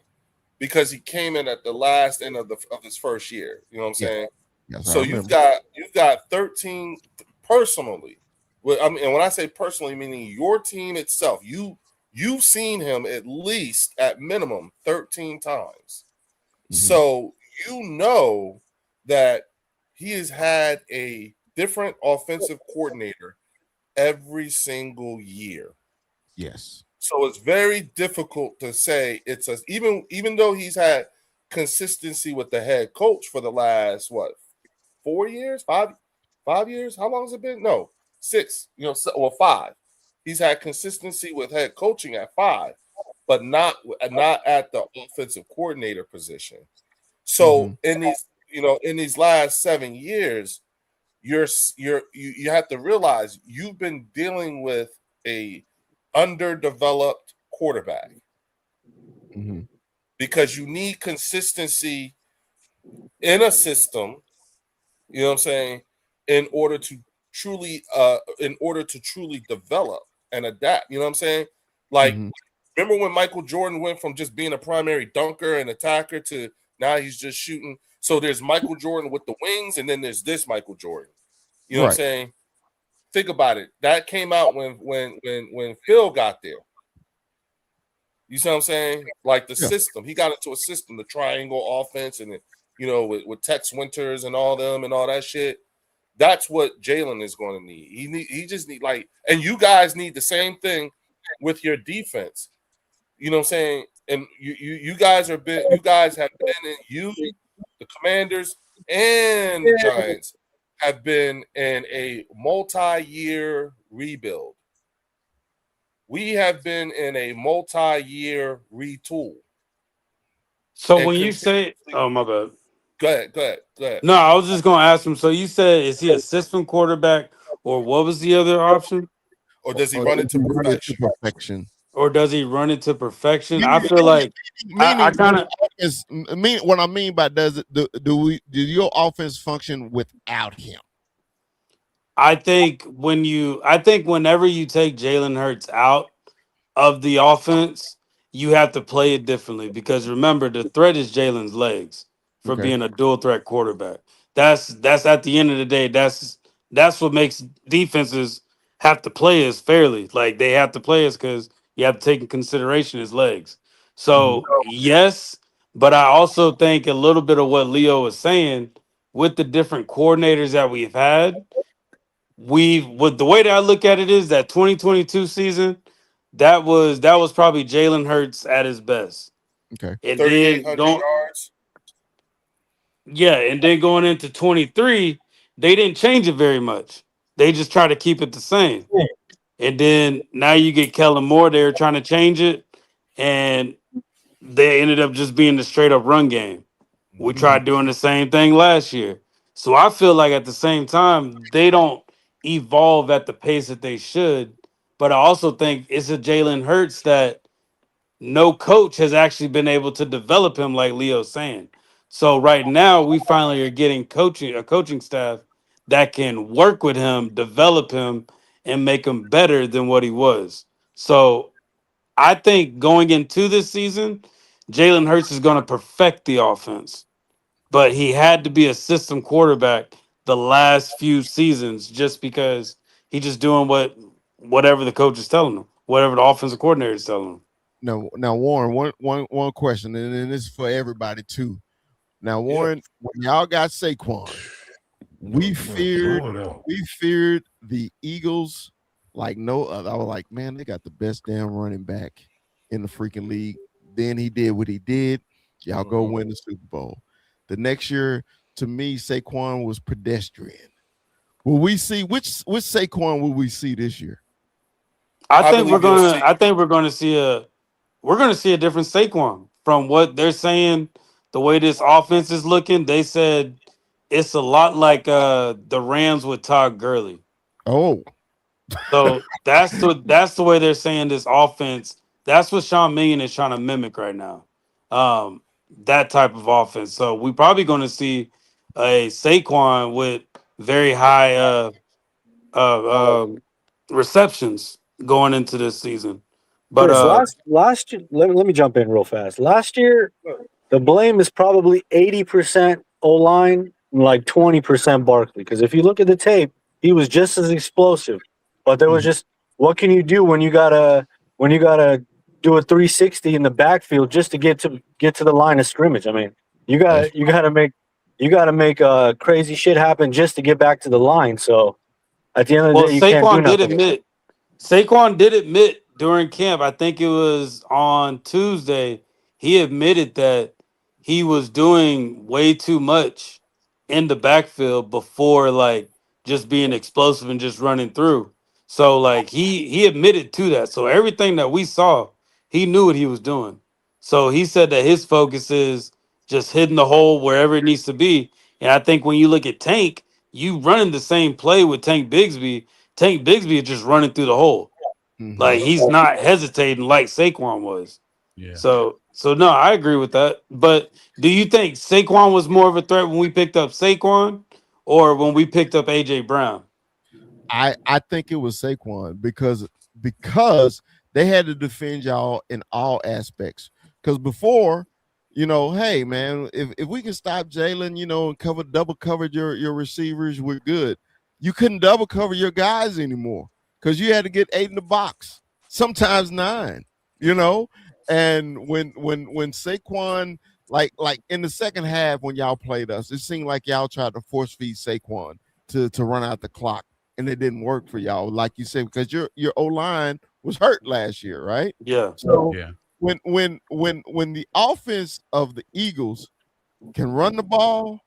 [SPEAKER 1] Because he came in at the last end of his first year. You know what I'm saying?
[SPEAKER 7] Yes,
[SPEAKER 1] so you've got 13 personally. I mean, and when I say personally, meaning your team itself, you've seen him at least at minimum 13 times. Mm-hmm. So you know that he has had a different offensive coordinator every single year.
[SPEAKER 7] Yes.
[SPEAKER 1] So it's very difficult to say even though he's had consistency with the head coach for the last 4 years, 5 years. How long has it been? No, 6. 5. He's had consistency with head coaching at 5, but not at the offensive coordinator position. So in these last 7 years, you have to realize you've been dealing with a underdeveloped quarterback because you need consistency in a system, you know what I'm saying, in order to truly develop and adapt, you know what I'm saying? Like remember when Michael Jordan went from just being a primary dunker and attacker to now he's just shooting. So there's Michael Jordan with the wings, and then there's this Michael Jordan. You know what I'm saying? Think about it. That came out when Phil got there. You see what I'm saying? Like the system. He got into a system, the triangle offense, and with Tex Winters and all them and all that shit. That's what Jalen is going to need. He just need and you guys need the same thing with your defense. You know what I'm saying? And you guys have been the Commanders and the Giants have been in a multi-year rebuild. We have been in a multi-year retool.
[SPEAKER 2] So when you say, oh my bad.
[SPEAKER 1] Go ahead.
[SPEAKER 2] No, I was just gonna ask him. So you said, is he a system quarterback, or what was the other option?
[SPEAKER 1] Or does he run it to perfection?
[SPEAKER 2] Or does he run it to perfection? I feel like I kind of
[SPEAKER 7] what I mean by do your offense function without him?
[SPEAKER 2] I think whenever you take Jalen Hurts out of the offense, you have to play it differently because remember the threat is Jalen's legs for being a dual threat quarterback. That's at the end of the day, that's what makes defenses have to play us fairly. Like they have to play us because you have to take in consideration his legs. So yes, but I also think a little bit of what Leo was saying with the different coordinators that we've had, with the way that I look at it is that 2022 season, that was probably Jalen Hurts at his best.
[SPEAKER 7] Okay.
[SPEAKER 2] And then
[SPEAKER 1] 3,800 yards.
[SPEAKER 2] and then going into 23, they didn't change it very much. They just try to keep it the same. And then now you get Kellen Moore there trying to change it, and they ended up just being the straight up run game. We tried doing the same thing last year. So I feel like at the same time, they don't evolve at the pace that they should. But I also think it's a Jalen Hurts that no coach has actually been able to develop him like Leo's saying. So right now we finally are getting a coaching staff that can work with him, develop him, and make him better than what he was. So I think going into this season, Jalen Hurts is going to perfect the offense, but he had to be a system quarterback the last few seasons just because he's just doing whatever the coach is telling him, whatever the offensive coordinator is telling him.
[SPEAKER 7] Now, Warren, one question, and then this is for everybody too. Now, Warren, when y'all got Saquon, we feared the Eagles like no other. I was like, man, they got the best damn running back in the freaking league. Then he did what he did. Y'all go win the Super Bowl. The next year, to me, Saquon was pedestrian. Will we see which Saquon will we see this year?
[SPEAKER 2] I think we're gonna see a different Saquon from what they're saying. The way this offense is looking, they said it's a lot like the Rams with Todd Gurley.
[SPEAKER 7] Oh,
[SPEAKER 2] so that's the way they're saying this offense. That's what Sean Mannion is trying to mimic right now. That type of offense. So we're probably going to see a Saquon with very high receptions going into this season. But
[SPEAKER 4] Chris, last year, let me jump in real fast. Last year, the blame is probably 80% O-line and like 20% Barkley. Because if you look at the tape, he was just as explosive. But there was just, what can you do when you gotta do a 360 in the backfield just to get to the line of scrimmage? I mean, you gotta make crazy shit happen just to get back to the line. So at the end of the day, you can't do nothing.
[SPEAKER 2] Saquon did admit during camp, I think it was on Tuesday, he admitted that he was doing way too much in the backfield before like just being explosive and just running through. So like he admitted to that. So everything that we saw, he knew what he was doing. So he said that his focus is just hitting the hole wherever it needs to be. And I think when you look at Tank, you running the same play with Tank Bigsby. Tank Bigsby is just running through the hole. Like he's not hesitating like Saquon was.
[SPEAKER 8] Yeah.
[SPEAKER 2] So no, I agree with that. But do you think Saquon was more of a threat when we picked up Saquon or when we picked up AJ Brown?
[SPEAKER 7] I think it was Saquon because they had to defend y'all in all aspects. Because before, hey man, if we can stop Jalen, and double cover your receivers, we're good. You couldn't double cover your guys anymore because you had to get 8 in the box, sometimes 9. And when Saquon, like in the second half when y'all played us, it seemed like y'all tried to force feed Saquon to run out the clock, and it didn't work for y'all, like you said, because your O-line was hurt last year, right?
[SPEAKER 2] Yeah.
[SPEAKER 7] So when the offense of the Eagles can run the ball,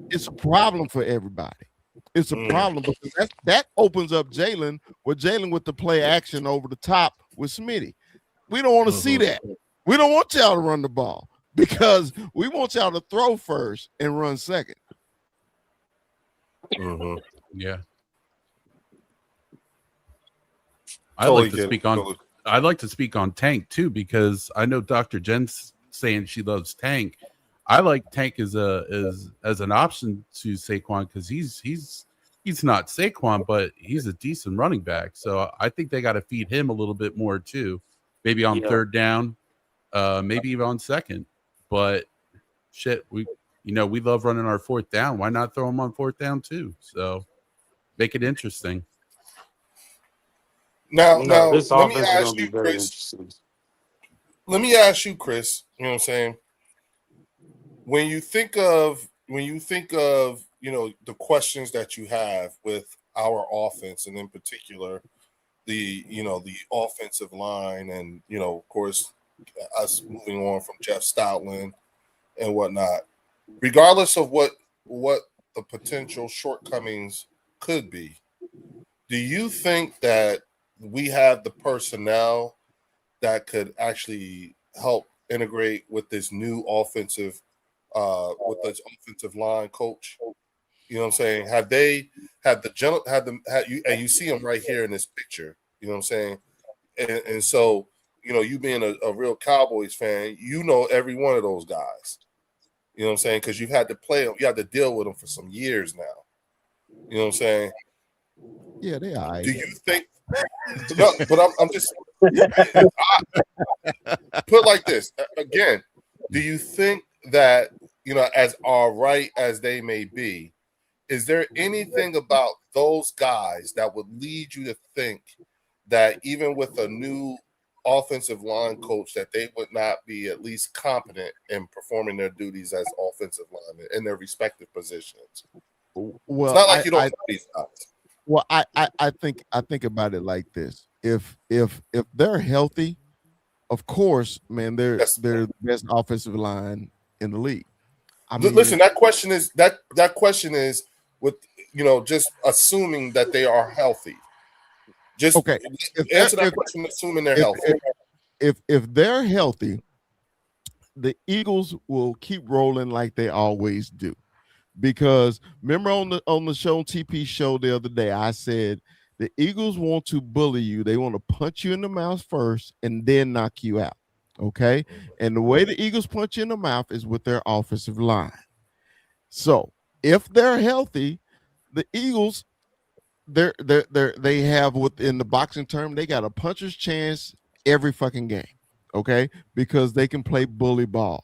[SPEAKER 7] it's a problem for everybody. It's a problem because that opens up Jalen with the play action over the top with Smitty. We don't want to see that. We don't want y'all to run the ball because we want y'all to throw first and run second.
[SPEAKER 8] Yeah. I'd like to speak on Tank too, because I know Dr. Jen's saying she loves Tank. I like Tank as an option to Saquon because he's not Saquon, but he's a decent running back. So I think they got to feed him a little bit more too. Maybe on third down, maybe even on second. But shit, we love running our fourth down. Why not throw him on fourth down too? So make it interesting.
[SPEAKER 1] Now,
[SPEAKER 2] this
[SPEAKER 1] let me
[SPEAKER 2] offense is
[SPEAKER 1] ask
[SPEAKER 2] going to
[SPEAKER 1] you,
[SPEAKER 2] be very
[SPEAKER 1] Chris.
[SPEAKER 2] interesting.
[SPEAKER 1] Let me ask you, Chris. You know what I'm saying? When you think of the questions that you have with our offense, and in particular the offensive line, and of course us moving on from Jeff Stoutland and whatnot, regardless of what the potential shortcomings could be, do you think that we have the personnel that could actually help integrate with this new offensive line coach? You know what I'm saying? Have they had you, and you see them right here in this picture, you know what I'm saying? And so, you being a real Cowboys fan, every one of those guys. You know what I'm saying? Because you've had to play them, you had to deal with them for some years now. You know what I'm saying?
[SPEAKER 7] Yeah, they are.
[SPEAKER 1] Do you think? No, but I'm just put like this again. Do you think that as all right as they may be, is there anything about those guys that would lead you to think that even with a new offensive line coach, that they would not be at least competent in performing their duties as offensive linemen in their respective positions?
[SPEAKER 7] Well,
[SPEAKER 1] it's not like you don't know these guys.
[SPEAKER 7] Well, I think about it like this: if they're healthy, of course, man, they're the best offensive line in the league. I mean,
[SPEAKER 1] listen, that question is with just assuming that they are healthy. Just
[SPEAKER 7] okay.
[SPEAKER 1] Answer that question, assuming they're healthy.
[SPEAKER 7] If they're healthy, the Eagles will keep rolling like they always do. Because remember on the show, TP show the other day, I said the Eagles want to bully you. They want to punch you in the mouth first and then knock you out. Okay. And the way the Eagles punch you in the mouth is with their offensive line. So if they're healthy, the Eagles, they have, within the boxing term, they got a puncher's chance every fucking game. Okay. Because they can play bully ball.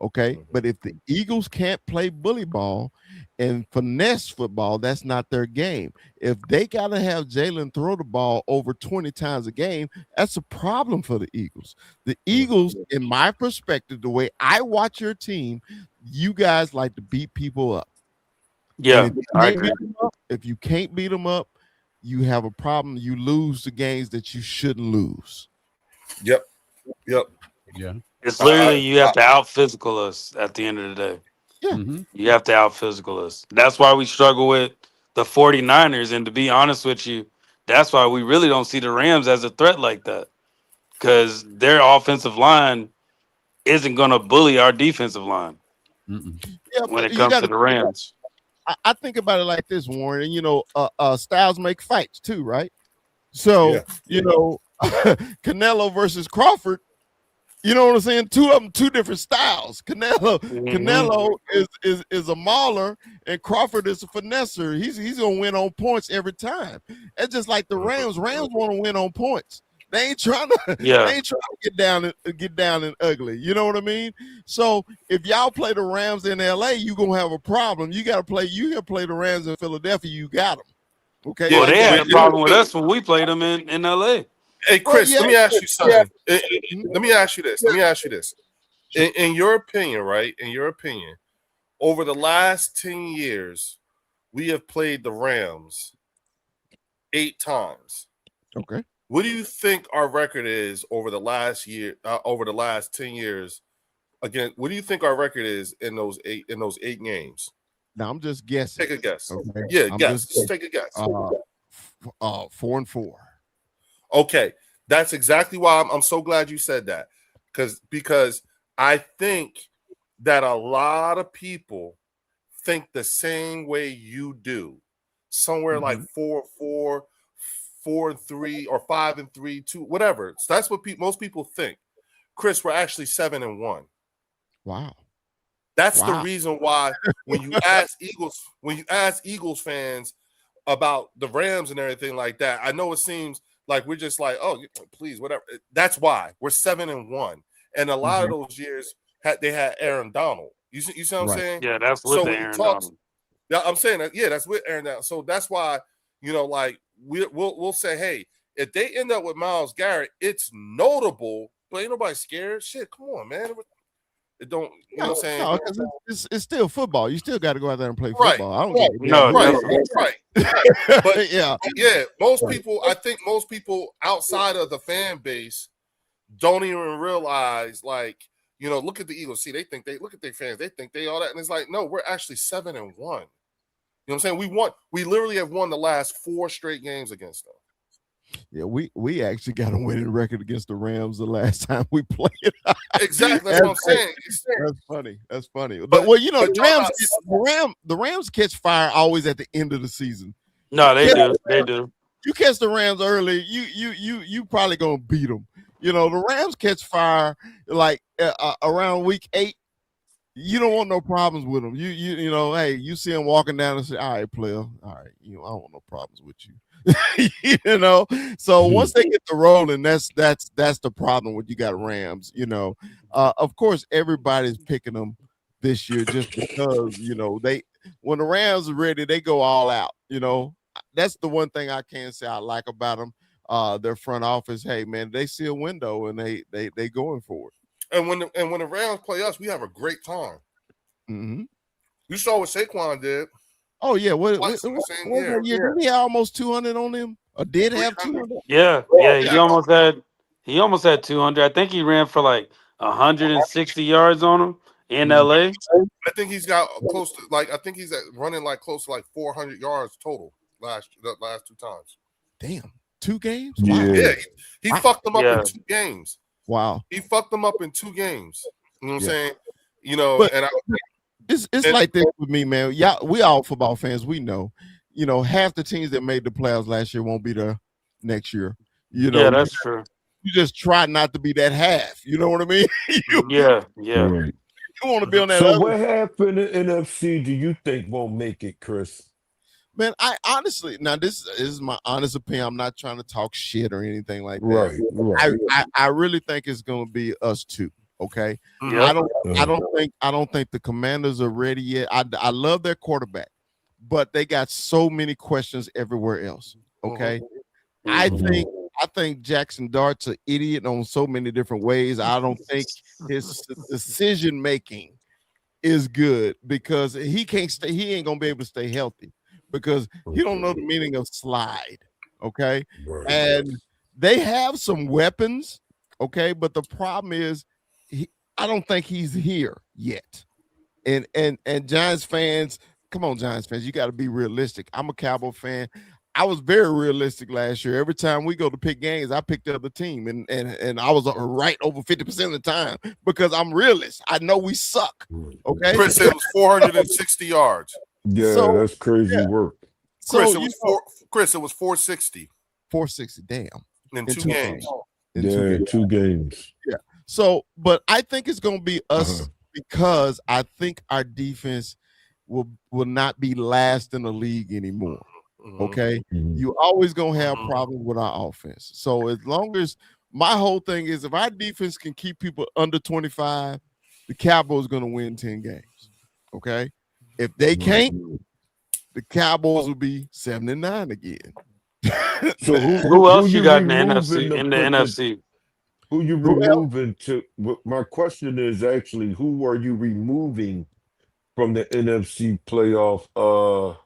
[SPEAKER 7] Okay, but if the Eagles can't play bully ball and finesse football, that's not their game. If they got to have Jalen throw the ball over 20 times a game, that's a problem for the Eagles. The Eagles, in my perspective, the way I watch your team, you guys like to beat people up.
[SPEAKER 2] Yeah, I agree.
[SPEAKER 7] If you can't beat them up, you have a problem. You lose the games that you shouldn't lose.
[SPEAKER 1] Yep.
[SPEAKER 8] Yeah.
[SPEAKER 2] It's literally you have to out physical us at the end of the day.
[SPEAKER 7] Yeah.
[SPEAKER 2] You have to out physical us. That's why we struggle with the 49ers. And to be honest with you, that's why we really don't see the Rams as a threat like that. Because their offensive line isn't going to bully our defensive line when it comes to the Rams.
[SPEAKER 7] I think about it like this, Warren. And styles make fights too, right? So, Canelo versus Crawford. You know what I'm saying? Two of them, two different styles. Canelo is a mauler, and Crawford is a finesser. He's gonna win on points every time. It's just like the Rams. Rams want to win on points. They ain't trying to.
[SPEAKER 2] Yeah.
[SPEAKER 7] They ain't trying to get down and ugly. You know what I mean? So if y'all play the Rams in LA, you gonna have a problem. You gotta play the Rams in Philadelphia. You got them. Okay.
[SPEAKER 2] Well, they had a problem with us when we played them in LA.
[SPEAKER 1] Hey, Chris, let me ask you something. Let me ask you this. In your opinion, right? In your opinion, over the last 10 years, we have played the Rams 8 times.
[SPEAKER 7] Okay.
[SPEAKER 1] What do you think our record is over the last 10 years? Again, what do you think our record is in those eight games?
[SPEAKER 7] Now I'm just guessing.
[SPEAKER 1] Take a guess.
[SPEAKER 7] Okay.
[SPEAKER 1] Yeah, guess. Just take a guess.
[SPEAKER 7] 4-4.
[SPEAKER 1] Okay, that's exactly why I'm so glad you said that, because I think that a lot of people think the same way you do, somewhere like 4-4, 4-3, or 5-3, 2, whatever. So that's what most people think. Chris, we're actually 7-1.
[SPEAKER 7] Wow.
[SPEAKER 1] That's the reason why when you ask Eagles fans about the Rams and everything like that, I know it seems like we're just like, oh, please, whatever. That's why we're 7-1, and a lot of those years they had Aaron Donald. You see what I'm saying?
[SPEAKER 2] Yeah, that's with Aaron Donald.
[SPEAKER 1] Yeah, I'm saying that. Yeah, that's with Aaron Donald. So that's why like we'll say, hey, if they end up with Myles Garrett, it's notable, but ain't nobody scared. Shit, come on, man. It don't, you know what I'm saying?
[SPEAKER 7] No, because it's still football. You still got to go out there and play
[SPEAKER 1] Right.
[SPEAKER 7] football. I don't get
[SPEAKER 2] No,
[SPEAKER 1] Right,
[SPEAKER 2] definitely.
[SPEAKER 1] right. But
[SPEAKER 7] yeah,
[SPEAKER 1] most people, I think most people outside of the fan base don't even realize, like, you know, look at the Eagles. See, look at their fans. They think they all that. And it's like, no, we're actually 7-1. You know what I'm saying? We literally have won the last 4 straight games against them.
[SPEAKER 7] Yeah, we actually got a winning record against the Rams the last time we played.
[SPEAKER 1] Exactly, that's what I'm saying.
[SPEAKER 7] That's funny. That's funny. But well, you know, the Rams catch fire always at the end of the season.
[SPEAKER 2] No, they do. They do.
[SPEAKER 7] You catch the Rams early, you probably gonna beat them. You know, the Rams catch fire like around week 8. You don't want no problems with them. You know, hey, you see them walking down and say, "All right, player, all right, you know, I don't want no problems with you." You know, so once they get the rolling, that's the problem when you got Rams. You know, of course everybody's picking them this year just because, you know, when the Rams are ready, they go all out. You know, that's the one thing I can say I like about them. Their front office, hey man, they see a window and they going for it.
[SPEAKER 1] And when the Rams play us, we have a great time.
[SPEAKER 7] Mm-hmm.
[SPEAKER 1] You saw what Saquon did.
[SPEAKER 7] Oh yeah, what
[SPEAKER 1] year.
[SPEAKER 7] did he have almost 200 on him? Or did have 200?
[SPEAKER 2] Yeah. He almost had 200. I think he ran for like 160 yards on him in LA.
[SPEAKER 1] I think he's got close to running like close to like 400 yards total the last 2 times.
[SPEAKER 7] Damn, 2 games?
[SPEAKER 3] Yeah.
[SPEAKER 7] Wow.
[SPEAKER 1] Yeah, he fucked them up in 2 games.
[SPEAKER 7] Wow.
[SPEAKER 1] He fucked them up in 2 games. You know what I'm saying? You know,
[SPEAKER 7] But
[SPEAKER 1] and
[SPEAKER 7] it's like this with me, man. Yeah, we all football fans. We know, you know, half the teams that made the playoffs last year won't be there next year. You know,
[SPEAKER 2] Yeah, that's true.
[SPEAKER 7] You just try not to be that half. You know what I mean?
[SPEAKER 2] Yeah.
[SPEAKER 3] Right.
[SPEAKER 7] You want to be on that.
[SPEAKER 3] So what happened in the NFC do you think won't make it, Chris?
[SPEAKER 7] Man, I honestly, now this is my honest opinion. I'm not trying to talk shit or anything like that.
[SPEAKER 3] Right.
[SPEAKER 7] I really think it's going to be us 2. Okay.
[SPEAKER 2] Yep.
[SPEAKER 7] I don't think the Commanders are ready yet. I love their quarterback, but they got so many questions everywhere else. Okay. I think Jackson Dart's an idiot on so many different ways. I don't think his decision making is good because he can't stay. He ain't gonna be able to stay healthy because he don't know the meaning of slide. Okay, and they have some weapons. Okay, but the problem is, I don't think he's here yet. And Giants fans, come on, Giants fans, you got to be realistic. I'm a Cowboy fan. I was very realistic last year. Every time we go to pick games, I picked the other team, and I was right over 50% of the time because I'm realist. I know we suck. Okay,
[SPEAKER 1] Chris, it was 460 yards.
[SPEAKER 3] Yeah, that's crazy work.
[SPEAKER 1] Chris, it was 460.
[SPEAKER 7] 460, damn.
[SPEAKER 1] In 2 games.
[SPEAKER 3] In 2 games.
[SPEAKER 7] Yeah. So, but I think it's going to be us because I think our defense will not be last in the league anymore. Okay, you always gonna have problems with our offense. So as long as my whole thing is, if our defense can keep people under 25, the Cowboys gonna win 10 games. Okay, if they can't, the Cowboys will be 7-9 again.
[SPEAKER 2] So who else you got in the NFC?
[SPEAKER 3] Who you removing to? My question is actually, who are you removing from the NFC playoff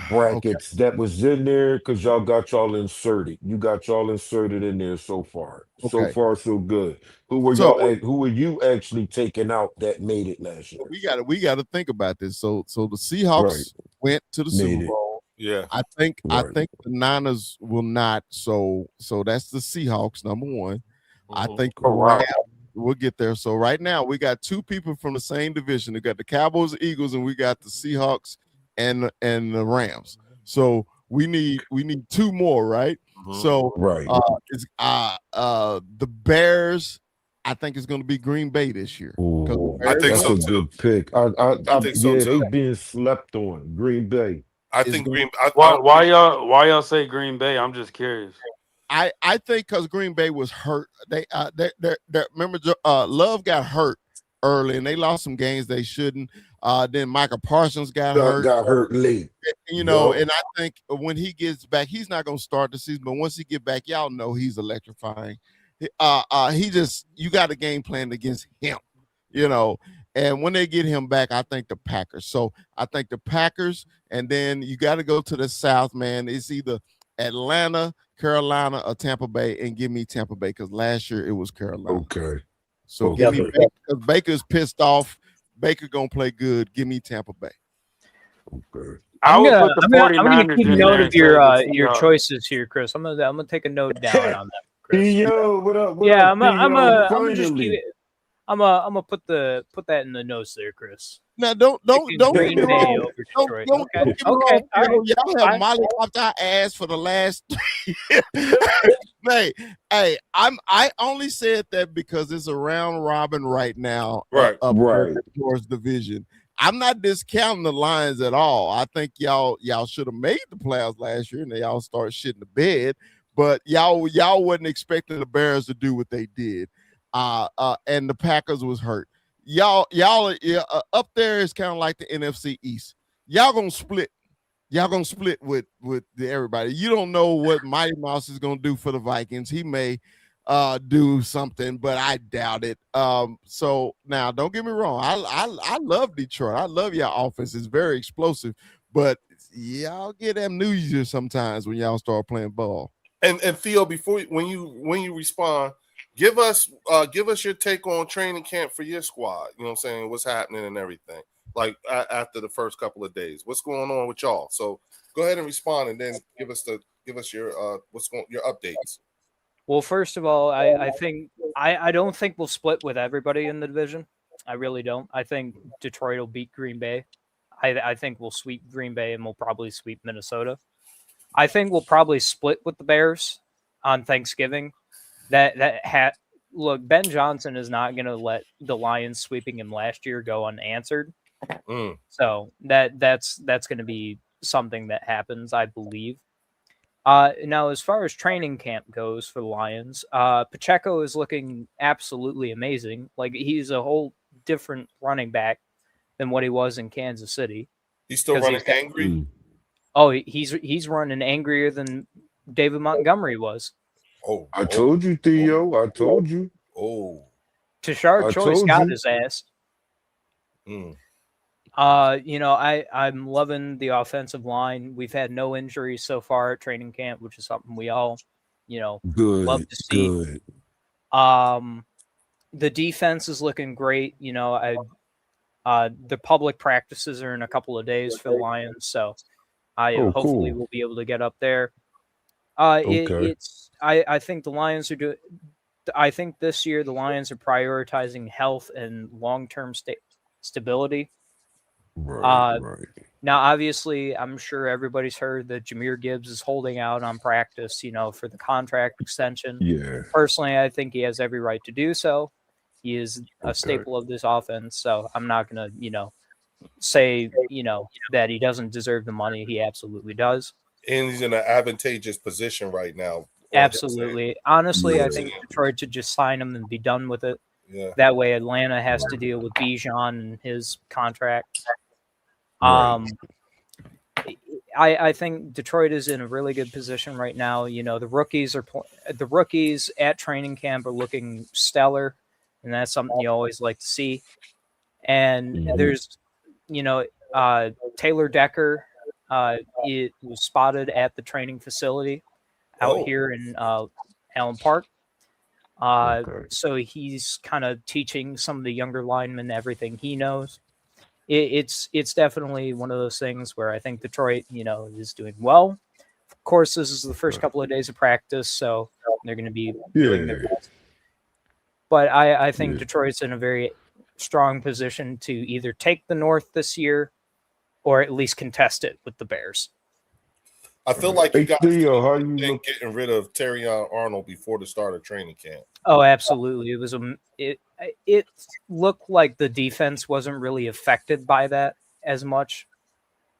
[SPEAKER 3] brackets that was in there? Because y'all got y'all inserted. You got y'all inserted in there so far. So far, so good. Who were you actually taking out that made it last year?
[SPEAKER 7] We got to think about this. So the Seahawks went to the Super Bowl.
[SPEAKER 1] Yeah,
[SPEAKER 7] I think the Niners will not. So that's the Seahawks, number 1. I think we'll get there. So right now we got 2 people from the same division. We got the Cowboys, Eagles, and we got the Seahawks and the Rams. So we need 2 more, right? So it's the Bears. I think it's going to be Green Bay this year.
[SPEAKER 1] I think
[SPEAKER 3] that's
[SPEAKER 1] so
[SPEAKER 3] a
[SPEAKER 1] too.
[SPEAKER 3] good pick. I think so too. They being slept on. Green Bay.
[SPEAKER 1] I think
[SPEAKER 2] why y'all say Green Bay? I'm just curious.
[SPEAKER 7] I think because Green Bay was hurt. They remember Love got hurt early and they lost some games they shouldn't. Then Michael Parsons got hurt
[SPEAKER 3] late.
[SPEAKER 7] You know, and I think when he gets back, he's not going to start the season. But once he get back, y'all know he's electrifying. You got a game plan against him. you know. And when they get him back, I think the Packers. So I think the Packers, and then you got to go to the South, man. It's either Atlanta, Carolina, or Tampa Bay, and give me Tampa Bay because last year it was Carolina.
[SPEAKER 3] Okay.
[SPEAKER 7] So give me Baker because Baker's pissed off. Baker gonna play good. Give me Tampa Bay.
[SPEAKER 3] Okay.
[SPEAKER 2] I would put the
[SPEAKER 9] I'm gonna
[SPEAKER 2] 49ers
[SPEAKER 9] keep
[SPEAKER 2] in
[SPEAKER 9] note
[SPEAKER 2] there
[SPEAKER 9] of your
[SPEAKER 2] and say the
[SPEAKER 9] your
[SPEAKER 2] Seahawks.
[SPEAKER 9] choices here, Chris. I'm gonna take a note down on that, Chris.
[SPEAKER 3] Yo, what up? What
[SPEAKER 9] Yeah,
[SPEAKER 3] up,
[SPEAKER 9] I'm
[SPEAKER 3] Theo?
[SPEAKER 9] just keep it. I'm gonna put that in the notes there, Chris.
[SPEAKER 7] Now don't
[SPEAKER 9] Picking
[SPEAKER 7] get
[SPEAKER 9] Green
[SPEAKER 7] me
[SPEAKER 9] Bay
[SPEAKER 7] wrong.
[SPEAKER 9] over Detroit.
[SPEAKER 7] Don't
[SPEAKER 9] Okay,
[SPEAKER 7] get me
[SPEAKER 9] okay,
[SPEAKER 7] wrong.
[SPEAKER 9] all right.
[SPEAKER 7] Y'all have
[SPEAKER 9] Fine.
[SPEAKER 7] Molly popped our ass for the last 3 years. Hey, I only said that because it's a round robin right now.
[SPEAKER 1] Right.
[SPEAKER 3] Right.
[SPEAKER 7] Towards division. I'm not discounting the Lions at all. I think y'all should have made the playoffs last year and they all started shitting the bed. But y'all wasn't expecting the Bears to do what they did. And the Packers was hurt. Y'all up there is kind of like the NFC East. Y'all gonna split. Y'all gonna split with everybody. You don't know what Mighty Mouse is gonna do for the Vikings. He may do something, but I doubt it. So now don't get me wrong. I love Detroit. I love y'all offense. It's very explosive, but y'all get amnesia sometimes when y'all start playing ball.
[SPEAKER 1] And Theo, when you respond, give us your take on training camp for your squad. You know what I'm saying? What's happening and everything. Like after the first couple of days, what's going on with y'all? So go ahead and respond, and then give us your your updates.
[SPEAKER 9] Well, first of all, I think I don't think we'll split with everybody in the division. I really don't. I think Detroit will beat Green Bay. I think we'll sweep Green Bay and we'll probably sweep Minnesota. I think we'll probably split with the Bears on Thanksgiving. Look, Ben Johnson is not going to let the Lions sweeping him last year go unanswered. So that's going to be something that happens, I believe. Now, as far as training camp goes for the Lions, Pacheco is looking absolutely amazing. Like he's a whole different running back than what he was in Kansas City.
[SPEAKER 1] He's still running angry.
[SPEAKER 9] Oh, he's running angrier than David Montgomery was.
[SPEAKER 3] Oh, I told you, Theo. I told you.
[SPEAKER 1] Oh,
[SPEAKER 9] Tashard Choice got his ass. I'm loving the offensive line. We've had no injuries so far at training camp, which is something we all,
[SPEAKER 3] good,
[SPEAKER 9] love to see.
[SPEAKER 3] Good.
[SPEAKER 9] The defense is looking great. The public practices are in a couple of days for the Lions, so hopefully we'll be able to get up there.
[SPEAKER 3] Okay.
[SPEAKER 9] I think the Lions are doing. I think this year the Lions are prioritizing health and long-term stability.
[SPEAKER 3] Right.
[SPEAKER 9] Now, obviously, I'm sure everybody's heard that Jahmyr Gibbs is holding out on practice, for the contract extension.
[SPEAKER 3] Yeah.
[SPEAKER 9] Personally, I think he has every right to do so. He is a staple of this offense, so I'm not going to, say, that he doesn't deserve the money. He absolutely does.
[SPEAKER 1] And he's in an advantageous position right now.
[SPEAKER 9] Absolutely. Honestly, I think Detroit should just sign him and be done with it.
[SPEAKER 1] Yeah.
[SPEAKER 9] That way Atlanta has to deal with DeJean and his contract.
[SPEAKER 3] Right.
[SPEAKER 9] I think Detroit is in a really good position right now. The rookies at training camp are looking stellar, and that's something you always like to see. And there's, Taylor Decker. It was spotted at the training facility out here in Allen Park. So he's kind of teaching some of the younger linemen everything he knows. It's definitely one of those things where I think Detroit, is doing well. Of course, this is the first couple of days of practice, so they're going to be doing their best. But I think Detroit's in a very strong position to either take the North this year or at least contest it with the Bears.
[SPEAKER 1] I feel like you guys
[SPEAKER 3] Theo,
[SPEAKER 1] getting rid of Terrion Arnold before the start of training camp.
[SPEAKER 9] Oh, absolutely. It was it looked like the defense wasn't really affected by that as much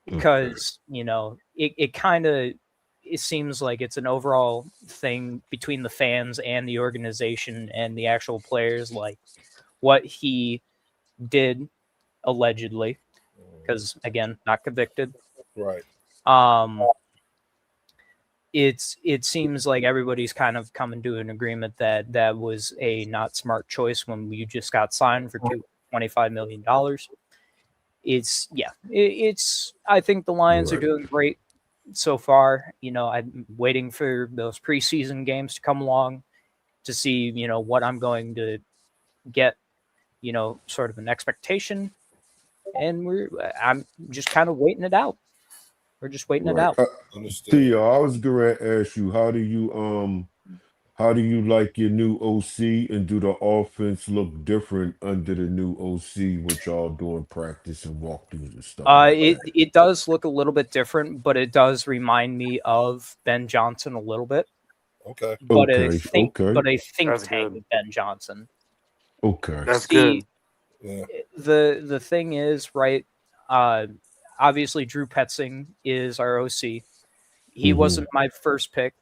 [SPEAKER 9] because, it seems like it's an overall thing between the fans and the organization and the actual players, like what he did allegedly, because again, not convicted.
[SPEAKER 1] Right.
[SPEAKER 9] It seems like everybody's kind of coming to an agreement that was a not smart choice when you just got signed for $25 million. It's I think the Lions are doing great so far. I'm waiting for those preseason games to come along to see, what I'm going to get, sort of an expectation. And I'm just kind of waiting it out. We're just waiting it out.
[SPEAKER 3] Theo, I was going to ask you, how do you like your new OC, and do the offense look different under the new OC, with y'all doing practice and walkthroughs and stuff?
[SPEAKER 9] It does look a little bit different, but it does remind me of Ben Johnson a little bit.
[SPEAKER 1] Okay.
[SPEAKER 9] But a think
[SPEAKER 2] That's
[SPEAKER 9] tank
[SPEAKER 2] good.
[SPEAKER 9] Ben Johnson.
[SPEAKER 3] Okay.
[SPEAKER 2] That's good.
[SPEAKER 1] Yeah.
[SPEAKER 9] The thing is, right, obviously Drew Petzing is our OC. He wasn't my first pick.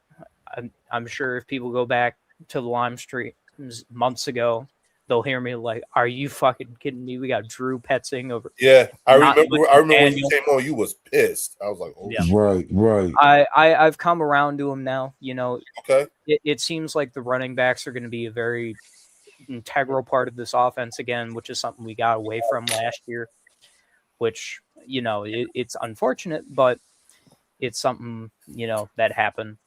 [SPEAKER 9] I'm sure if people go back to the Lime Street months ago, they'll hear me like, "Are you fucking kidding me? We got Drew Petzing over."
[SPEAKER 1] Yeah, I
[SPEAKER 9] Not
[SPEAKER 1] remember. I remember when you
[SPEAKER 9] Daniel.
[SPEAKER 1] came on, you was pissed. I was like, "Oh,
[SPEAKER 9] Yeah.
[SPEAKER 1] shit."
[SPEAKER 3] Right.
[SPEAKER 9] I've come around to him now.
[SPEAKER 1] Okay.
[SPEAKER 9] It seems like the running backs are going to be a very integral part of this offense again, which is something we got away from last year. Which it's unfortunate, but it's something that happened.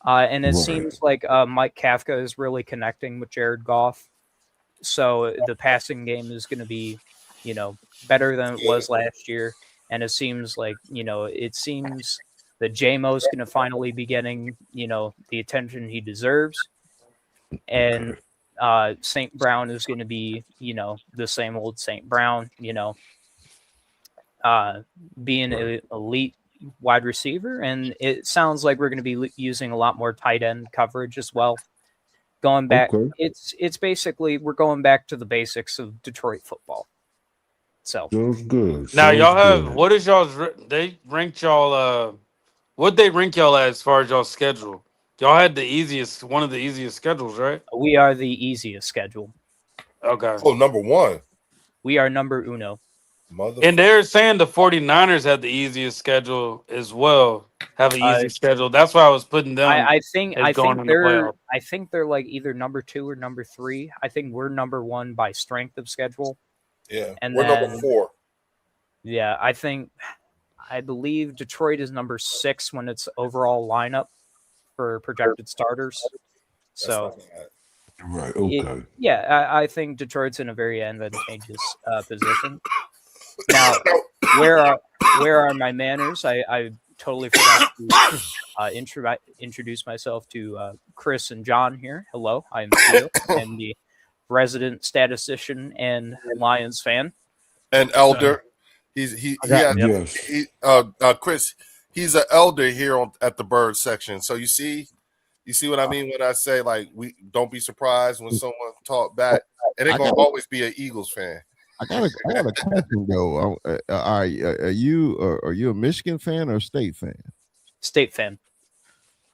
[SPEAKER 9] And it seems like Mike Kafka is really connecting with Jared Goff. So the passing game is going to be, better than it was last year. And it seems like, that J-Mo's going to finally be getting, the attention he deserves. And St. Brown is going to be, the same old St. Brown, being an elite wide receiver, and it sounds like we're going to be using a lot more tight end coverage as well. Going back, it's basically we're going back to the basics of Detroit football. So
[SPEAKER 3] sounds good.
[SPEAKER 2] Now y'all have what is y'all's? They ranked y'all. What they rank y'all as far as y'all's schedule? Y'all had one of the easiest schedules, right?
[SPEAKER 9] We are the easiest schedule.
[SPEAKER 2] Okay.
[SPEAKER 1] Oh, number one.
[SPEAKER 9] We are number uno.
[SPEAKER 2] And they're saying the 49ers have the easiest schedule as well. Have an easy schedule. That's why I was putting them.
[SPEAKER 9] I think
[SPEAKER 2] they're
[SPEAKER 9] like either number 2 or number 3. I think we're number 1 by strength of schedule.
[SPEAKER 1] Yeah,
[SPEAKER 9] and
[SPEAKER 1] we're number 4.
[SPEAKER 9] Yeah, I believe Detroit is number 6 when it's overall lineup for projected starters. So,
[SPEAKER 3] right, okay.
[SPEAKER 9] I think Detroit's in a very advantageous position. Now, where are my manners? I totally forgot to introduce myself to Chris and John here. Hello, I'm Theo. I'm the resident statistician and Lions fan.
[SPEAKER 1] And elder. Chris, he's an elder here at the bird section. So you see what I mean when I say, like, we don't be surprised when someone talk back. And they're gonna always be an Eagles fan.
[SPEAKER 7] I got a question though. Are you a Michigan fan or a State fan?
[SPEAKER 9] State fan.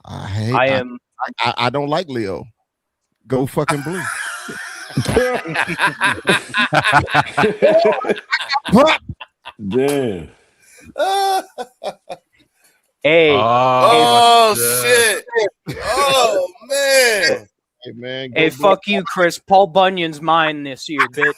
[SPEAKER 7] I don't like Leo. Go fucking blue.
[SPEAKER 3] Damn.
[SPEAKER 9] Hey.
[SPEAKER 1] Shit. Oh man.
[SPEAKER 7] Hey man.
[SPEAKER 9] Hey, fuck you, Chris. Paul Bunyan's mine this year, bitch.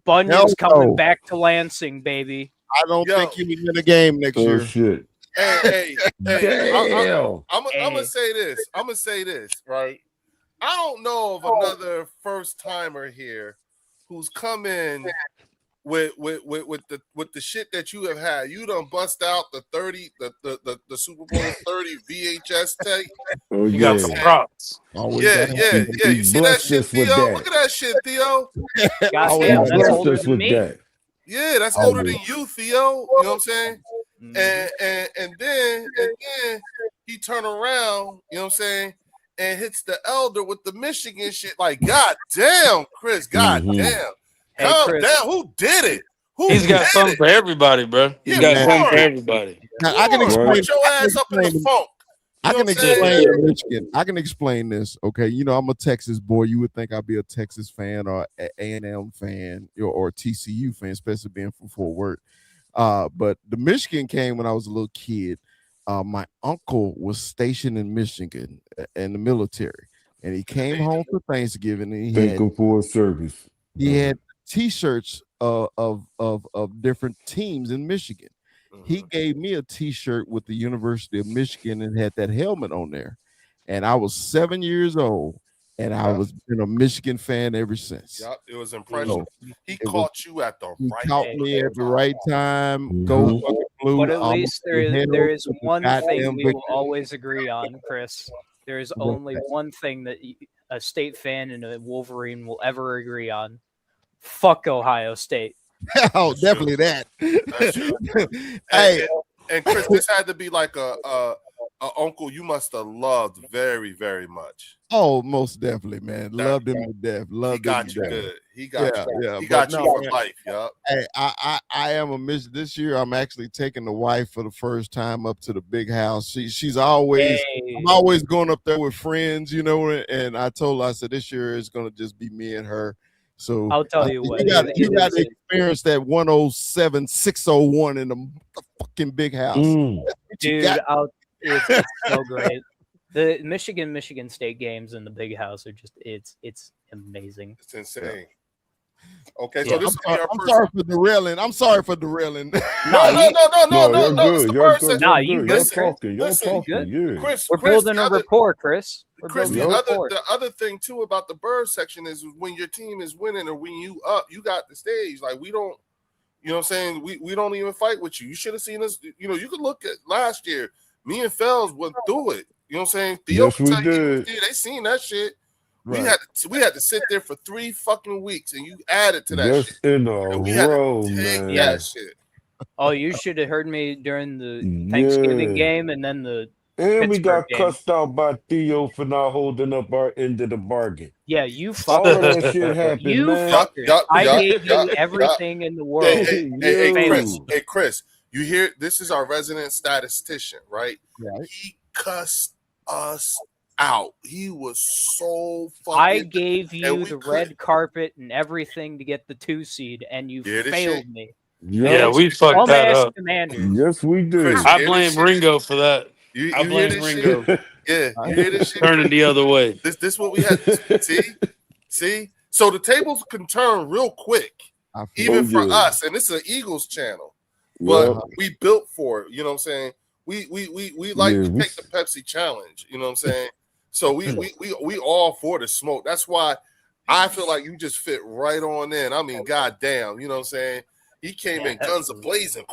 [SPEAKER 9] Bunyan's coming back to Lansing, baby.
[SPEAKER 7] I don't think you win a game next year.
[SPEAKER 3] Shit.
[SPEAKER 1] Hey,
[SPEAKER 3] Damn.
[SPEAKER 1] I'm gonna say this. Right? I don't know of another first timer here who's come in with the shit that you have had. You done bust out the 30, the Super Bowl 30 VHS tape.
[SPEAKER 3] Oh,
[SPEAKER 2] you got some props.
[SPEAKER 1] Yeah. You see that shit, Theo? Look at that shit, Theo.
[SPEAKER 9] Goddamn, that's older than me.
[SPEAKER 1] Yeah, that's older than you, Theo. You know what I'm saying? And then he turn around, you know what I'm saying, and hits the elder with the Michigan shit. Like, god damn, Chris, god damn.
[SPEAKER 9] Hey,
[SPEAKER 1] Calm
[SPEAKER 9] Chris.
[SPEAKER 1] down. Who did it?
[SPEAKER 2] He's got something for everybody, bro. He's got something for everybody.
[SPEAKER 7] Now, I can explain.
[SPEAKER 1] Put your ass up in the funk.
[SPEAKER 7] I can explain Michigan. I can explain this. Okay, I'm a Texas boy. You would think I'd be a Texas fan or A&M fan or TCU fan, especially being from Fort Worth. But the Michigan came when I was a little kid. My uncle was stationed in Michigan in the military. and he came home for Thanksgiving, and
[SPEAKER 3] Thank him for his service.
[SPEAKER 7] he had T-shirts of different teams in Michigan. He gave me a T-shirt with the University of Michigan and had that helmet on there, and I was 7 years old. And I was been a Michigan fan ever since.
[SPEAKER 1] Yep, it was impressive. He
[SPEAKER 7] caught
[SPEAKER 1] you at the right
[SPEAKER 7] caught me at the right time. Go fucking blue.
[SPEAKER 9] But at least there is one thing we will always agree on, Chris. There is only one thing that a State fan and a Wolverine will ever agree on. Fuck Ohio State.
[SPEAKER 7] Oh, definitely that.
[SPEAKER 1] Hey, and Chris, this had to be like a uncle you must have loved very, very much.
[SPEAKER 7] Oh, most definitely, man. Loved him to death. Loved him to death.
[SPEAKER 1] Good. He got you.
[SPEAKER 7] Yeah.
[SPEAKER 1] He got you for life. Yep.
[SPEAKER 7] Hey, I am a miss. This year, I'm actually taking the wife for the first time up to the big house. She's always, I'm always going up there with friends, you know. And I told her, I said, this year it's gonna just be me and her. So
[SPEAKER 9] I'll tell you what,
[SPEAKER 7] you got to experience that 107 601 in the fucking big house,
[SPEAKER 9] dude. It's so great. The Michigan State games in the big house are just it's amazing.
[SPEAKER 1] It's insane. Okay,
[SPEAKER 7] so
[SPEAKER 1] this
[SPEAKER 7] I'm sorry for derailing. I'm sorry for derailing.
[SPEAKER 1] No.
[SPEAKER 3] You're good.
[SPEAKER 9] Nah, you
[SPEAKER 3] You're talking.
[SPEAKER 9] Good.
[SPEAKER 3] Yeah.
[SPEAKER 1] Chris,
[SPEAKER 9] we're building a rapport, Chris.
[SPEAKER 1] The other thing too about the bird section is when your team is winning or when you up, you got the stage. Like we don't, you know what I'm saying? We don't even fight with you. You should have seen us. You know, you could look at last year. Me and Fells went through it. You know what I'm saying? Theo
[SPEAKER 3] yes, we did.
[SPEAKER 1] They seen that shit.
[SPEAKER 7] Right.
[SPEAKER 1] We had to sit there for 3 fucking weeks, and you added to that shit.
[SPEAKER 3] In a row, man.
[SPEAKER 1] That shit.
[SPEAKER 9] Oh, you should have heard me during the Thanksgiving game and then the
[SPEAKER 3] And we got
[SPEAKER 9] game.
[SPEAKER 3] cussed out by Theo for not holding up our end of the bargain.
[SPEAKER 9] Yeah, you
[SPEAKER 3] all of that shit happened,
[SPEAKER 9] you
[SPEAKER 3] man.
[SPEAKER 9] fuckers. I gave you everything in the world.
[SPEAKER 1] Hey, Chris, you hear? This is our resident statistician, right? He cussed us out. He was so fucking.
[SPEAKER 9] I gave you the red carpet and everything to get the 2 seed, and you failed me.
[SPEAKER 2] Yeah, we fucked that up.
[SPEAKER 3] Yes, we did.
[SPEAKER 2] I blame Ringo for that. I blame Ringo.
[SPEAKER 1] Yeah, you hear this shit?
[SPEAKER 2] Turning the other way.
[SPEAKER 1] This what we had. See. So the tables can turn real quick, even for us. And this is an Eagles channel, but we built for it. You know what I'm saying? We like to take the Pepsi challenge. You know what I'm saying? So we all for the smoke. That's why I feel like you just fit right on in. I mean, goddamn, you know what I'm saying? He came in guns a blazing.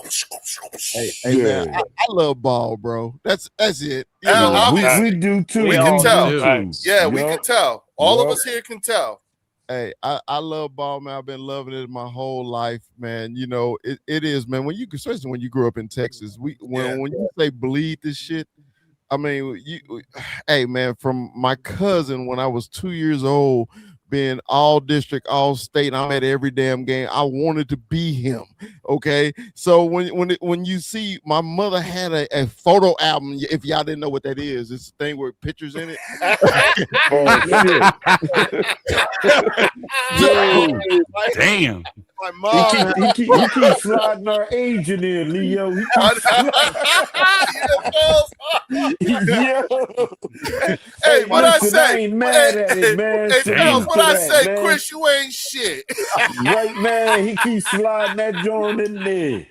[SPEAKER 7] Hey man, I love ball, bro. That's it.
[SPEAKER 3] We do too.
[SPEAKER 1] We can tell. Yeah, we can tell. All of us here can tell.
[SPEAKER 7] Hey, I love ball, man. I've been loving it my whole life, man. You know, it is, man. When you, especially when you grew up in Texas, when you say bleed this shit, I mean, hey man, from my cousin when I was 2 years old, being all district, all state, I'm at every damn game. I wanted to be him. Okay, so when you see, my mother had a photo album. If y'all didn't know what that is, it's a thing with pictures in it.
[SPEAKER 8] Damn.
[SPEAKER 7] My mom,
[SPEAKER 3] he keeps sliding our age in there, Leo. He keeps
[SPEAKER 1] Hey, what I say?
[SPEAKER 3] I ain't mad at it, man.
[SPEAKER 1] Hey, what I say, man. Chris, you ain't shit.
[SPEAKER 3] Right, man. He keeps sliding that joint in there.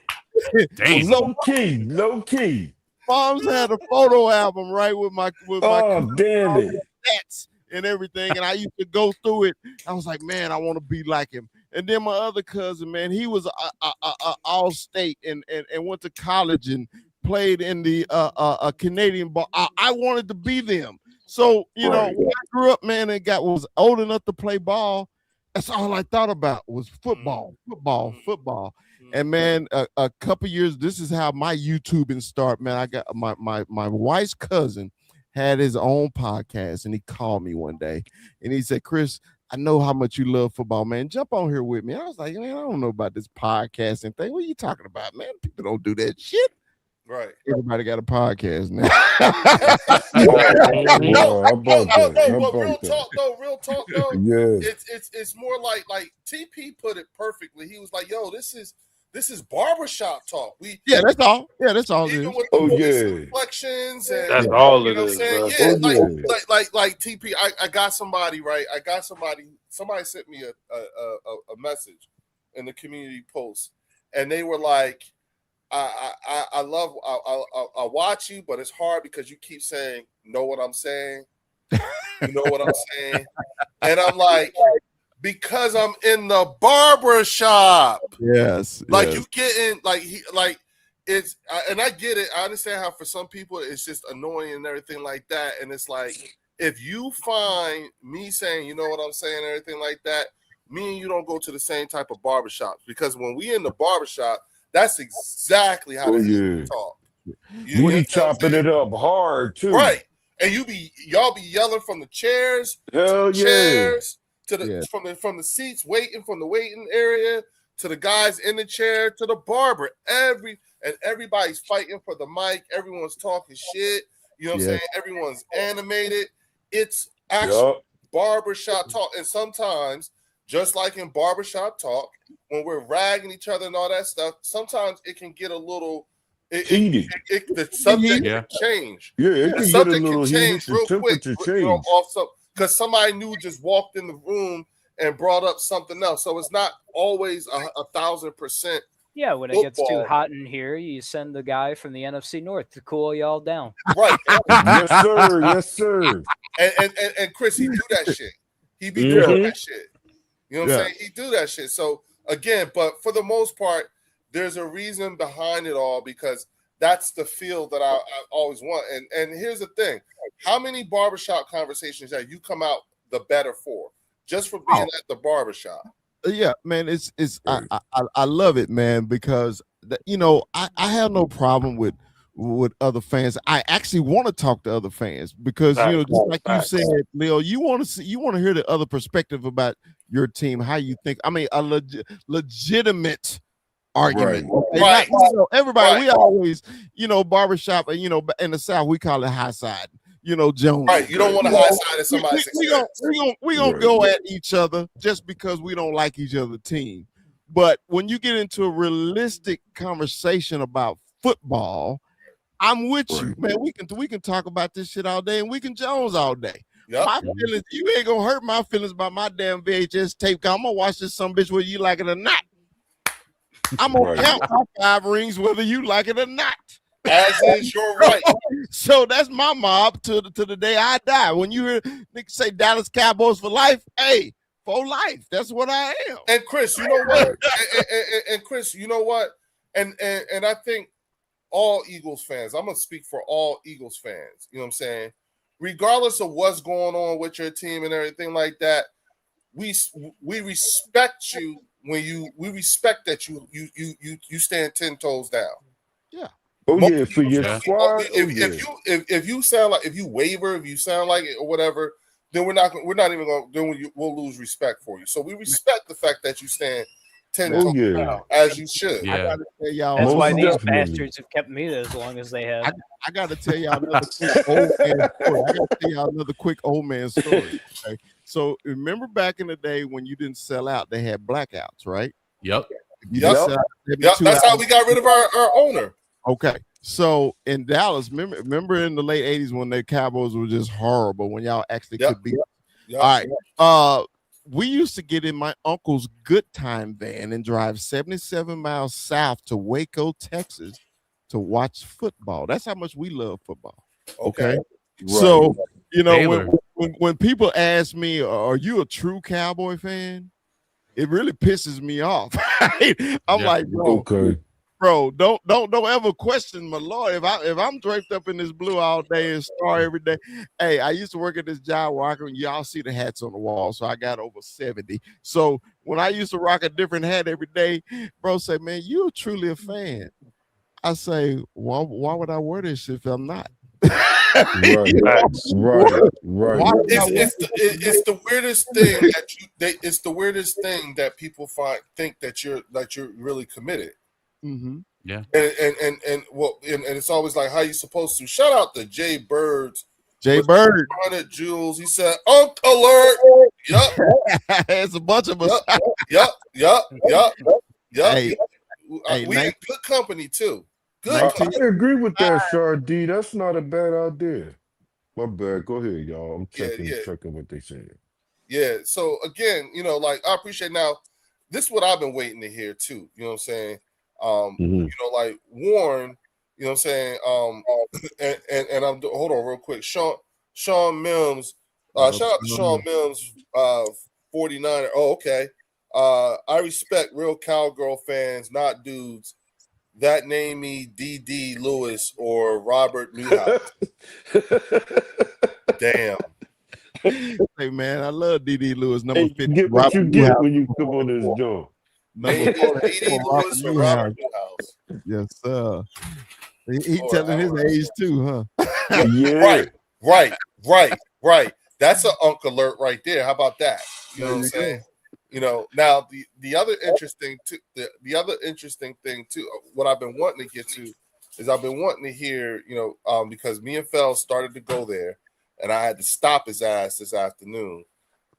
[SPEAKER 8] Damn.
[SPEAKER 3] Low key.
[SPEAKER 7] Mom's had a photo album, right, with my
[SPEAKER 3] damn it.
[SPEAKER 7] Stats and everything, and I used to go through it. I was like, man, I want to be like him. And then my other cousin, man, he was all state and went to college and played in the Canadian ball. I wanted to be them. So, you know, when I grew up, man, and was old enough to play ball, that's all I thought about was football. And man, a couple years, this is how my YouTubing started, man. I got my wife's cousin had his own podcast, and he called me one day and he said, Chris, I know how much you love football, man. Jump on here with me. I was like, man, I don't know about this podcasting thing. What are you talking about, man? People don't do that shit.
[SPEAKER 1] Right.
[SPEAKER 7] Everybody got a podcast now.
[SPEAKER 1] Real talk though.
[SPEAKER 3] Yeah.
[SPEAKER 1] It's more like TP put it perfectly. He was like, yo, this is this is barbershop talk.
[SPEAKER 7] That's all. Yeah, that's all.
[SPEAKER 1] Even
[SPEAKER 7] it is.
[SPEAKER 1] with the voice inflections and
[SPEAKER 2] That's all
[SPEAKER 1] you
[SPEAKER 2] it
[SPEAKER 1] know what I'm
[SPEAKER 2] is,
[SPEAKER 1] saying?
[SPEAKER 2] bro.
[SPEAKER 1] Yeah, like TP. I got somebody right. Somebody sent me a message in the community post, and they were like, I watch you, but it's hard because you keep saying, know what I'm saying? You know what I'm saying? And I'm like, because I'm in the barber shop.
[SPEAKER 7] Yes.
[SPEAKER 1] Like you getting it's and I get it. I understand how for some people it's just annoying and everything like that. And it's like if you find me saying, you know what I'm saying, and everything like that, me and you don't go to the same type of barbershops because when we in the barbershop, that's exactly how the talk.
[SPEAKER 3] We chopping it up hard too.
[SPEAKER 1] Right. And y'all be yelling from the chairs,
[SPEAKER 3] to
[SPEAKER 1] the from the seats, waiting from the waiting area to the guys in the chair to the barber. Everybody's fighting for the mic. Everyone's talking shit. You know what I'm saying? Everyone's animated. It's actual barbershop talk. And sometimes, just like in barbershop talk, when we're ragging each other and all that stuff, sometimes it can get a little
[SPEAKER 3] heated.
[SPEAKER 1] The subject can change.
[SPEAKER 3] Yeah, it
[SPEAKER 1] the
[SPEAKER 3] can
[SPEAKER 1] subject
[SPEAKER 3] get a little
[SPEAKER 1] can change
[SPEAKER 3] heated.
[SPEAKER 1] real
[SPEAKER 3] The
[SPEAKER 1] quick.
[SPEAKER 3] temperature change.
[SPEAKER 1] Because somebody new just walked in the room and brought up something else. So it's not always 1,000%.
[SPEAKER 9] Yeah, when it gets too hot in here, you send the guy from the NFC North to cool y'all down.
[SPEAKER 1] Right.
[SPEAKER 3] Yes, sir. Yes, sir.
[SPEAKER 1] And Chris, he do that shit. He be doing that shit. You know what I'm saying? He do that shit. So again, but for the most part, there's a reason behind it all because that's the feel that I always want. And here's the thing. How many barbershop conversations have you come out the better for? Just for being at the barbershop.
[SPEAKER 7] Yeah, man, it's I love it, man, because I have no problem with other fans. I actually want to talk to other fans because just like you said, Leo, you want to hear the other perspective about your team, how you think. I mean, a legitimate argument.
[SPEAKER 1] Right.
[SPEAKER 7] Everybody, we always, barbershop, and in the South we call it high side. Jones.
[SPEAKER 1] Right. You don't want to high side at somebody's
[SPEAKER 7] we gonna go at each other just because we don't like each other's team. But when you get into a realistic conversation about football, I'm with you, man. We can talk about this shit all day and we can Jones all day. Yep. My feelings, you ain't gonna hurt my feelings about my damn VHS tape. I'm gonna watch this some bitch whether you like it or not. I'm gonna count my 5 rings whether you like it or not.
[SPEAKER 1] As is your right.
[SPEAKER 7] So that's my mob to the day I die. When you hear niggas say Dallas Cowboys for life, hey, for life. That's what I am.
[SPEAKER 1] And Chris, you know what? and Chris, you know what? And I think all Eagles fans, I'm gonna speak for all Eagles fans, you know what I'm saying? Regardless of what's going on with your team and everything like that, we respect you we respect that you stand 10 toes down.
[SPEAKER 7] Yeah.
[SPEAKER 3] For your squad.
[SPEAKER 1] If you sound like, if you waver, if you sound like it or whatever, then we're not even going. Then we'll lose respect for you. So we respect the fact that you stand 10 toes down as you should.
[SPEAKER 7] Yeah. I gotta tell y'all,
[SPEAKER 9] that's why these bastards have kept me as long as they have.
[SPEAKER 7] I got to tell y'all another quick old man story. Okay? So remember back in the day when you didn't sell out, they had blackouts, right?
[SPEAKER 8] Yep.
[SPEAKER 1] That's how we got rid of our owner.
[SPEAKER 7] Okay, so in Dallas, remember in the late 80s when the Cowboys were just horrible when y'all actually could beat us. All right, we used to get in my uncle's good time van and drive 77 miles south to Waco, Texas to watch football. That's how much we love football. Okay. Right. So, when people ask me, are you a true Cowboy fan? It really pisses me off. I'm like, bro, don't ever question my Lord. If I'm draped up in this blue all day and star every day. Hey, I used to work at this job where y'all see the hats on the wall, so I got over 70. So when I used to rock a different hat every day, bro say, man, you're truly a fan. I say, why would I wear this shit if I'm not?
[SPEAKER 3] Right.
[SPEAKER 1] It's the weirdest thing it's the weirdest thing that people think that you're really committed.
[SPEAKER 7] Mm-hmm.
[SPEAKER 8] Yeah.
[SPEAKER 1] And it's always like, how you supposed to? Shout out to Jay Bird.
[SPEAKER 7] 100
[SPEAKER 1] Jules. He said, "Unk alert." Yup.
[SPEAKER 7] It's a bunch of us.
[SPEAKER 1] Yup.
[SPEAKER 7] Hey. Hey,
[SPEAKER 1] we in good company too.
[SPEAKER 3] I agree with that, Shardy. That's not a bad idea. My bad. Go ahead, y'all. I'm checking what they saying.
[SPEAKER 1] Yeah. So again, like I appreciate now. This is what I've been waiting to hear too. You know what I'm saying? Like Warren. You know what I'm saying? And I'm hold on real quick. Sean Mims. Shout out to Sean Mims. 49er. Oh, okay. I respect real cowgirl fans, not dudes that name me D.D. Lewis or Robert Newhouse. Damn.
[SPEAKER 7] Hey man, I love D.D. Lewis. Number 50.
[SPEAKER 3] Get what you get when you come on this joint.
[SPEAKER 1] D.D. Lewis or Robert Newhouse.
[SPEAKER 7] Yes, sir. He telling his age too, huh?
[SPEAKER 3] Yeah.
[SPEAKER 1] Right. That's an unk alert right there. How about that? You know what I'm saying? Now the other interesting thing too, what I've been wanting to get to is I've been wanting to hear, because me and Fel started to go there, and I had to stop his ass this afternoon,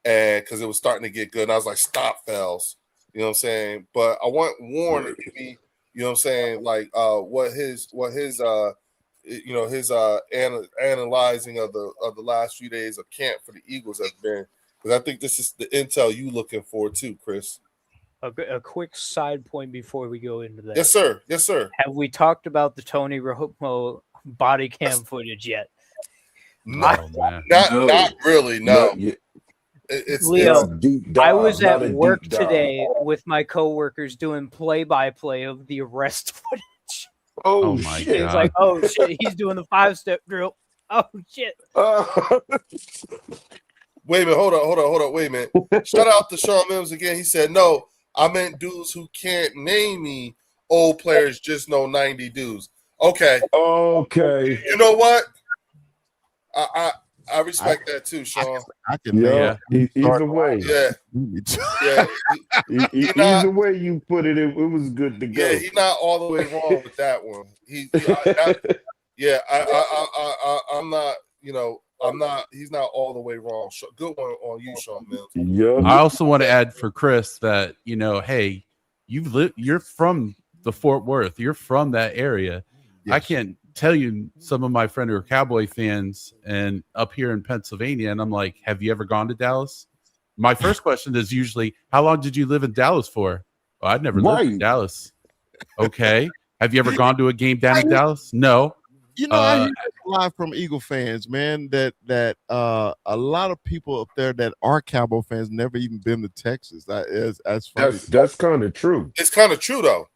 [SPEAKER 1] and because it was starting to get good, and I was like, "Stop, Fels," you know what I'm saying? But I want Warren to give me, you know what I'm saying, like what his analyzing of the last few days of camp for the Eagles has been. Because I think this is the intel you looking for too, Chris.
[SPEAKER 9] A quick side point before we go into that.
[SPEAKER 1] Yes, sir. Yes, sir.
[SPEAKER 9] Have we talked about the Tony Romo body cam footage yet?
[SPEAKER 1] Not really. No.
[SPEAKER 9] Leo, I was at work today with my coworkers doing play-by-play of the arrest footage.
[SPEAKER 3] Oh my
[SPEAKER 9] God! It's like, oh shit, he's doing the 5-step drill. Oh shit.
[SPEAKER 1] Wait a minute, hold on. Wait a minute. Shout out to Sean Mims again. He said, no, I meant dudes who can't name me old players, just know 90 dudes. Okay. You know what? I respect that too, Sean.
[SPEAKER 7] I can
[SPEAKER 3] either way.
[SPEAKER 1] Yeah.
[SPEAKER 3] Either way you put it, it was good to go.
[SPEAKER 1] Yeah, he's not all the way wrong with that one. I'm not. He's not all the way wrong. Good one on you, Sean Mills.
[SPEAKER 3] Yeah.
[SPEAKER 8] I also want to add for Chris that hey, you're from the Fort Worth. You're from that area. Yes. I can't tell you some of my friends who are Cowboy fans and up here in Pennsylvania, and I'm like, have you ever gone to Dallas? My first question is usually, how long did you live in Dallas for? Well, I'd never lived in Dallas. Okay. Have you ever gone to a game down in Dallas? No.
[SPEAKER 7] I hear a lot from Eagle fans, man, that a lot of people up there that are Cowboy fans never even been to Texas. That's funny.
[SPEAKER 3] That's kind of true.
[SPEAKER 1] It's kind of true though.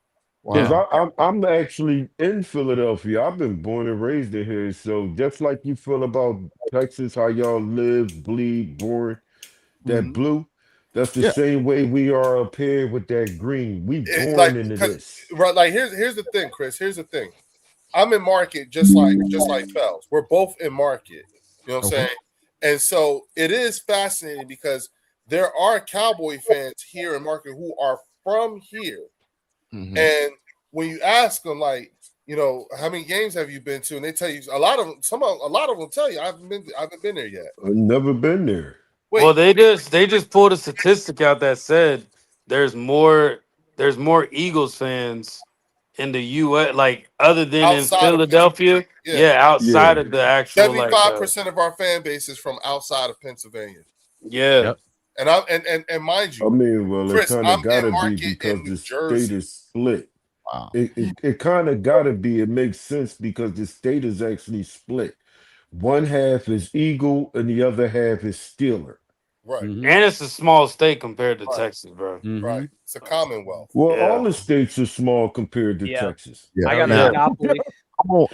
[SPEAKER 3] Because I'm actually in Philadelphia. I've been born and raised here. So just like you feel about Texas, how y'all live, bleed, born, that blue, that's the same way we are up here with that green. We born into this.
[SPEAKER 1] Right. Like here's the thing, Chris. Here's the thing. I'm in market just like Fells. We're both in market. You know what I'm saying? And so it is fascinating because there are Cowboy fans here in market who are from here. Mm-hmm. And when you ask them, like, how many games have you been to? And they tell you a lot of them tell you I haven't been there yet.
[SPEAKER 3] I've never been there.
[SPEAKER 2] Wait. Well, they just pulled a statistic out that said there's more Eagles fans in the U.S., like other than outside in Philadelphia, outside of the actual
[SPEAKER 1] 75% of our fan base is from outside of Pennsylvania.
[SPEAKER 2] Yeah,
[SPEAKER 1] and and mind you,
[SPEAKER 3] I mean, well,
[SPEAKER 1] Chris,
[SPEAKER 3] it kind of got to be because the state is split. Wow, it kind of got to be. It makes sense because the state is actually split. One half is Eagle and the other half is Steeler.
[SPEAKER 1] Right.
[SPEAKER 2] Mm-hmm. And it's a small state compared to Texas, bro.
[SPEAKER 1] Mm-hmm. Right. It's a commonwealth.
[SPEAKER 3] Well, all the states are small compared to Texas.
[SPEAKER 9] Yeah. I got a monopoly.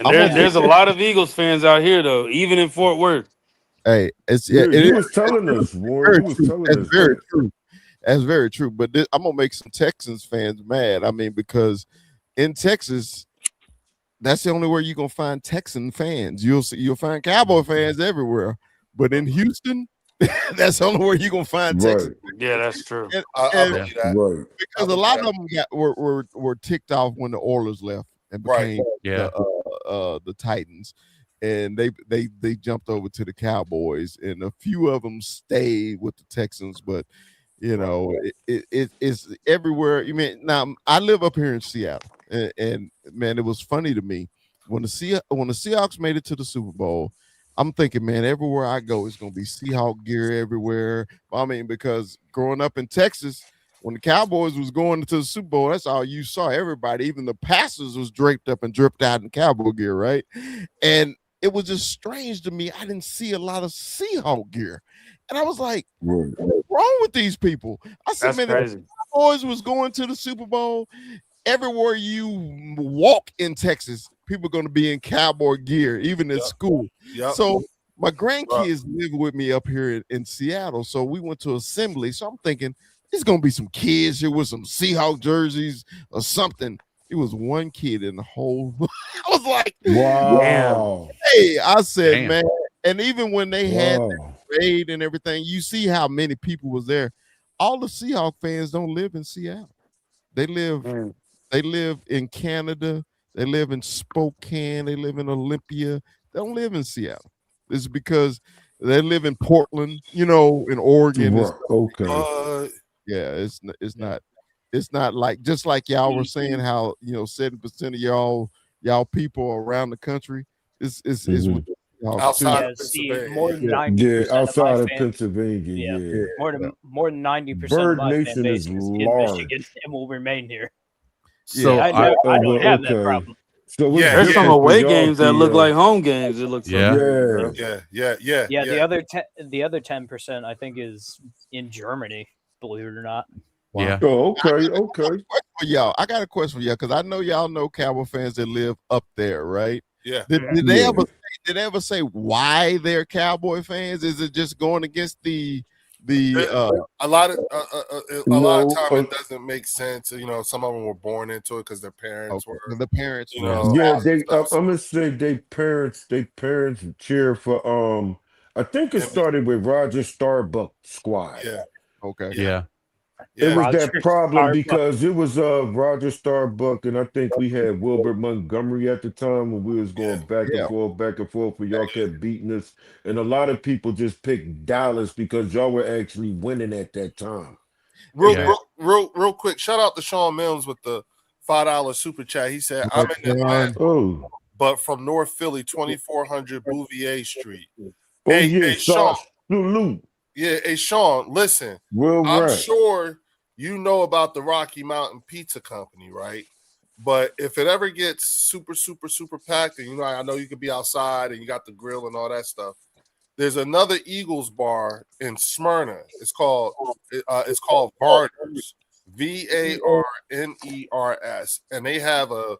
[SPEAKER 2] There's a lot of Eagles fans out here, though, even in Fort Worth.
[SPEAKER 7] Hey,
[SPEAKER 3] he was telling us, Warren.
[SPEAKER 7] That's very true. That's very true. But I'm gonna make some Texans fans mad. I mean, because in Texas, that's the only where you're gonna find Texan fans. You'll find Cowboy fans everywhere, but in Houston, that's the only way you're gonna find Texas.
[SPEAKER 2] Yeah, that's true.
[SPEAKER 7] Because a lot of them were ticked off when the Oilers left and became the Titans, and they jumped over to the Cowboys, and a few of them stayed with the Texans. But You know, it's everywhere. You mean now? I live up here in Seattle, and man, it was funny to me when the Seahawks made it to the Super Bowl. I'm thinking, man, everywhere I go, it's gonna be Seahawk gear everywhere. I mean, because growing up in Texas, when the Cowboys was going to the Super Bowl, that's all you saw. Everybody, even the passers, was draped up and dripped out in cowboy gear, right? And it was just strange to me. I didn't see a lot of Seahawk gear, and I was like,
[SPEAKER 3] Right.
[SPEAKER 7] "What's wrong with these people?" I said,
[SPEAKER 2] That's
[SPEAKER 7] "Man,
[SPEAKER 2] crazy.
[SPEAKER 7] the Cowboys was going to the Super Bowl. Everywhere you walk in Texas, people are going to be in cowboy gear, even at school."
[SPEAKER 1] Yep.
[SPEAKER 7] So my grandkids live with me up here in Seattle, so we went to assembly. So I'm thinking there's going to be some kids here with some Seahawk jerseys or something. It was one kid in the whole. I was like,
[SPEAKER 3] Wow.
[SPEAKER 7] "Hey," I said,
[SPEAKER 8] Damn.
[SPEAKER 7] "Man." And even when they had the
[SPEAKER 3] Wow.
[SPEAKER 7] parade and everything, you see how many people was there. All the Seahawk fans don't live in Seattle. They live
[SPEAKER 2] Mm.
[SPEAKER 7] they live in Canada. They live in Spokane. They live in Olympia. They don't live in Seattle. It's because they live in Portland, you know, in Oregon.
[SPEAKER 3] Right. Okay.
[SPEAKER 7] Yeah, it's not like just like y'all were saying how 70% of y'all people around the country is
[SPEAKER 3] Mhm.
[SPEAKER 7] with Seahawks
[SPEAKER 1] Outside
[SPEAKER 7] too.
[SPEAKER 1] of Pennsylvania.
[SPEAKER 9] more than
[SPEAKER 7] Yeah.
[SPEAKER 9] 90%
[SPEAKER 3] Yeah,
[SPEAKER 9] of my
[SPEAKER 3] outside of
[SPEAKER 9] fans.
[SPEAKER 3] Pennsylvania.
[SPEAKER 9] Yeah,
[SPEAKER 3] Yeah.
[SPEAKER 9] more than 90% of
[SPEAKER 3] Bird
[SPEAKER 9] my fan
[SPEAKER 3] Nation
[SPEAKER 9] base
[SPEAKER 3] is
[SPEAKER 9] is in Michigan
[SPEAKER 3] large.
[SPEAKER 9] and will remain here.
[SPEAKER 8] So
[SPEAKER 7] Yeah.
[SPEAKER 9] I don't
[SPEAKER 3] Well,
[SPEAKER 9] have that
[SPEAKER 3] okay.
[SPEAKER 9] problem.
[SPEAKER 3] So it's
[SPEAKER 1] Yeah,
[SPEAKER 2] There's some
[SPEAKER 3] different for
[SPEAKER 2] away
[SPEAKER 3] y'all.
[SPEAKER 2] games that look like home games. It looks like.
[SPEAKER 8] Yeah.
[SPEAKER 2] bro.
[SPEAKER 3] Yeah.
[SPEAKER 9] Yeah, the other 10% I think is in Germany, believe it or not.
[SPEAKER 8] Yeah.
[SPEAKER 3] Oh, okay.
[SPEAKER 7] I got a
[SPEAKER 3] Okay.
[SPEAKER 7] question for y'all. I got a question for y'all because I know y'all know Cowboy fans that live up there, right?
[SPEAKER 1] Yeah.
[SPEAKER 7] Did they
[SPEAKER 3] Yeah.
[SPEAKER 7] ever say why they're Cowboy fans? Is it just going against the
[SPEAKER 1] A lot of a lot of
[SPEAKER 3] No.
[SPEAKER 1] time it doesn't make sense. You know, some of them were born into it because their parents were.
[SPEAKER 7] the parents?
[SPEAKER 1] You
[SPEAKER 7] were
[SPEAKER 1] know,
[SPEAKER 3] Yeah,
[SPEAKER 1] all that
[SPEAKER 3] I'm
[SPEAKER 1] stuff.
[SPEAKER 3] gonna say they parents cheer for I think it started with Roger Starbuck squad.
[SPEAKER 1] Yeah.
[SPEAKER 7] Okay.
[SPEAKER 8] Yeah.
[SPEAKER 3] It
[SPEAKER 1] Yeah.
[SPEAKER 3] was
[SPEAKER 9] Roger
[SPEAKER 3] that problem
[SPEAKER 9] Starbuck.
[SPEAKER 3] because it was Roger Starbuck, and I think we had Wilbert Montgomery at the time when we was going back and
[SPEAKER 7] Yeah.
[SPEAKER 3] forth, where y'all kept beating us. And a lot of people just picked Dallas because y'all were actually winning at that time.
[SPEAKER 1] Real quick. Shout out to Sean Mills with the $5 super chat. He said, "I'm in Atlanta,
[SPEAKER 3] Oh,
[SPEAKER 1] but from North Philly, 2400 Bouvier Street."
[SPEAKER 3] oh
[SPEAKER 1] Hey,
[SPEAKER 3] yeah,
[SPEAKER 1] Sean.
[SPEAKER 3] Salute.
[SPEAKER 1] Yeah, hey Sean. Listen,
[SPEAKER 3] Real
[SPEAKER 1] I'm
[SPEAKER 3] rap.
[SPEAKER 1] sure you know about the Rocky Mountain Pizza Company, right? But if it ever gets super, super, super packed, and I know you could be outside and you got the grill and all that stuff. There's another Eagles bar in Smyrna. It's called Varners, Varners, and they have a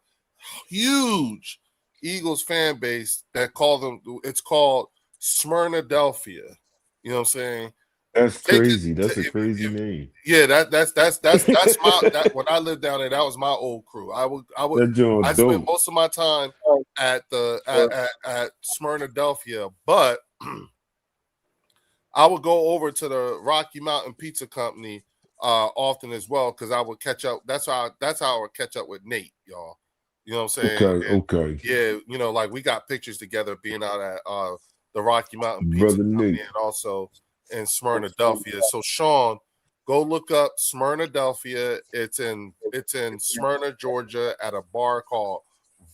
[SPEAKER 1] huge Eagles fan base that call them. It's called Smyrnadelphia. You know what I'm saying?
[SPEAKER 3] That's
[SPEAKER 1] Take
[SPEAKER 3] crazy. That's a
[SPEAKER 1] it,
[SPEAKER 3] crazy name.
[SPEAKER 1] yeah, that's my when I lived down there, that was my old crew. I
[SPEAKER 3] That
[SPEAKER 1] spent
[SPEAKER 3] dope.
[SPEAKER 1] most of my time at the at Smyrnadelphia, but I would go over to the Rocky Mountain Pizza Company often as well because I would catch up. That's how I would catch up with Nate, y'all. You know what I'm saying?
[SPEAKER 3] Okay.
[SPEAKER 1] Yeah, like we got pictures together being out at the Rocky Mountain Pizza
[SPEAKER 3] Brother
[SPEAKER 1] Company
[SPEAKER 3] Nate.
[SPEAKER 1] and also in Smyrnadelphia. So Sean, go look up Smyrnadelphia. It's in Smyrna, Georgia, at a bar called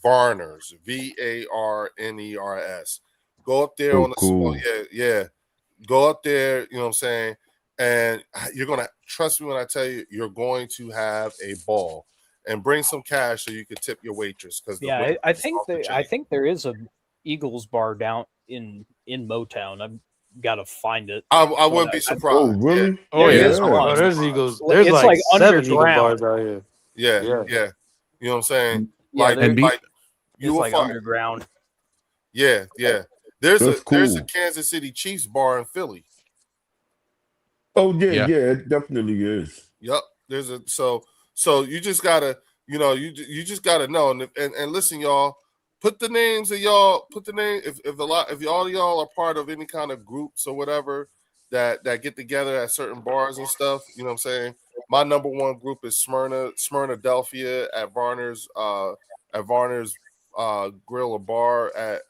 [SPEAKER 1] Varners, Varners. Go up there on the
[SPEAKER 3] Cool.
[SPEAKER 1] yeah. Go up there, you know what I'm saying? And you're gonna trust me when I tell you, you're going to have a ball. And bring some cash so you can tip your waitress because
[SPEAKER 9] I think there is a Eagles bar down in Motown. I've got to find it.
[SPEAKER 1] I wouldn't be surprised.
[SPEAKER 3] Oh, really?
[SPEAKER 8] Oh,
[SPEAKER 9] There
[SPEAKER 8] yeah.
[SPEAKER 9] is one.
[SPEAKER 2] Oh, there's Eagles. There's
[SPEAKER 9] It's
[SPEAKER 2] like
[SPEAKER 9] like
[SPEAKER 2] 7 Eagle
[SPEAKER 9] underground.
[SPEAKER 2] bars out here.
[SPEAKER 1] Yeah.
[SPEAKER 2] Yeah.
[SPEAKER 1] You know what I'm saying?
[SPEAKER 9] Yeah,
[SPEAKER 8] And
[SPEAKER 1] like you
[SPEAKER 9] it's
[SPEAKER 1] will
[SPEAKER 9] like
[SPEAKER 1] find.
[SPEAKER 9] underground.
[SPEAKER 1] Yeah.
[SPEAKER 3] That's
[SPEAKER 1] There's
[SPEAKER 3] cool.
[SPEAKER 1] a Kansas City Chiefs bar in Philly.
[SPEAKER 3] Oh yeah,
[SPEAKER 8] Yeah.
[SPEAKER 3] it definitely is.
[SPEAKER 1] Yep. There's a so you just gotta you just gotta know and listen, y'all. Put the names of y'all. Put the name if all y'all are part of any kind of groups or whatever that get together at certain bars and stuff. You know what I'm saying? My number one group is Smyrnadelphia at Varner's Grill or Bar at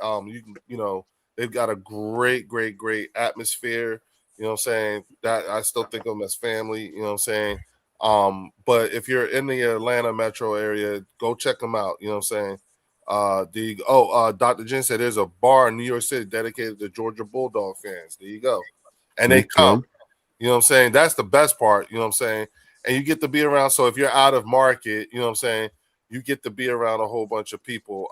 [SPEAKER 1] they've got a great atmosphere. You know what I'm saying? That I still think of them as family. You know what I'm saying? But if you're in the Atlanta metro area, go check them out. You know what I'm saying? Dr. Jen said there's a bar in New York City dedicated to Georgia Bulldog fans. There you go. And they come. You know what I'm saying? That's the best part. You know what I'm saying? And you get to be around. So if you're out of market, you know what I'm saying, you get to be around a whole bunch of people.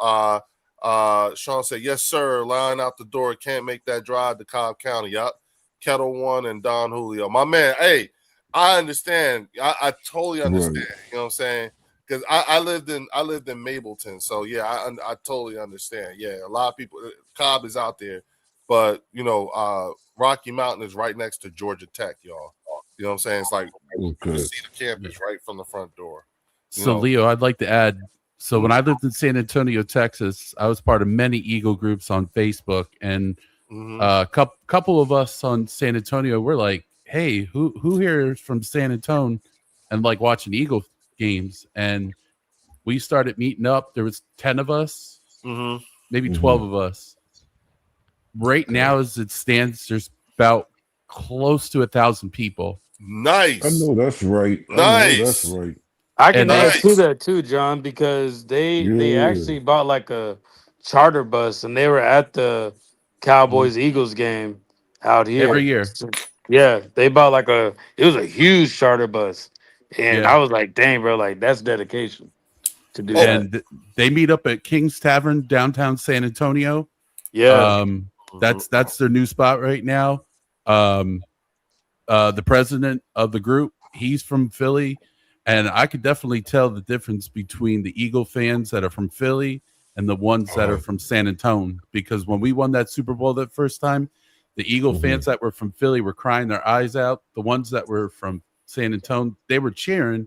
[SPEAKER 1] Sean said, yes, sir. Line out the door. Can't make that drive to Cobb County. Yup. Kettle One and Don Julio. My man, hey, I understand. I totally understand.
[SPEAKER 3] Right.
[SPEAKER 1] You know what I'm saying? Because I lived in Mableton. So yeah, I totally understand. Yeah, a lot of people, Cobb is out there, but you know, Rocky Mountain is right next to Georgia Tech, y'all. You know what I'm saying? It's like you see the campus right from the front door.
[SPEAKER 8] So Leo, I'd like to add. So when I lived in San Antonio, Texas, I was part of many Eagle groups on Facebook, and a couple of us on San Antonio were like, "Hey, who here is from San Antonio and like watching Eagle games?" And we started meeting up. There was 10 of us, maybe 12 of us. Right now, as it stands, there's about close to 1,000 people.
[SPEAKER 1] Nice.
[SPEAKER 3] I know that's right.
[SPEAKER 1] Nice.
[SPEAKER 2] I can add to that too, John, because they actually bought like a charter bus and they were at the Cowboys Eagles game out here
[SPEAKER 8] every year.
[SPEAKER 2] Yeah, they bought it was a huge charter bus, and I was like, dang, bro, like that's dedication to do that.
[SPEAKER 8] And they meet up at King's Tavern downtown San Antonio.
[SPEAKER 2] Yeah,
[SPEAKER 8] that's their new spot right now. The president of the group, he's from Philly, and I could definitely tell the difference between the Eagle fans that are from Philly and the ones that are from San Antonio. Because when we won that Super Bowl that first time, the Eagle fans that were from Philly were crying their eyes out. The ones that were from San Antonio, they were cheering,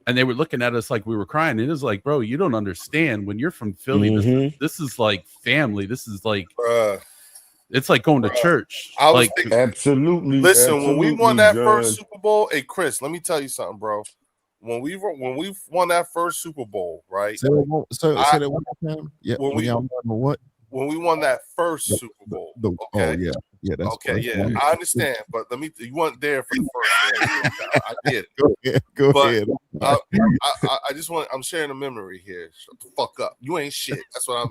[SPEAKER 8] and they were looking at us like we were crying. It was like, bro, you don't understand. When you're from Philly, this is like family. This is like it's like going to church.
[SPEAKER 1] I was
[SPEAKER 8] like
[SPEAKER 1] thinking,
[SPEAKER 3] absolutely.
[SPEAKER 1] Listen, when we won that
[SPEAKER 3] John.
[SPEAKER 1] first Super Bowl, hey Chris, let me tell you something, bro. When we won that first Super Bowl, right?
[SPEAKER 7] Say that one more time. Yeah.
[SPEAKER 1] When we won that first Super Bowl.
[SPEAKER 7] Okay. Oh yeah. That's
[SPEAKER 1] okay. Yeah, I understand, but you weren't there for the first one. I get
[SPEAKER 7] it. Go ahead.
[SPEAKER 1] I just I'm sharing a memory here. Shut the fuck up. You ain't shit. That's what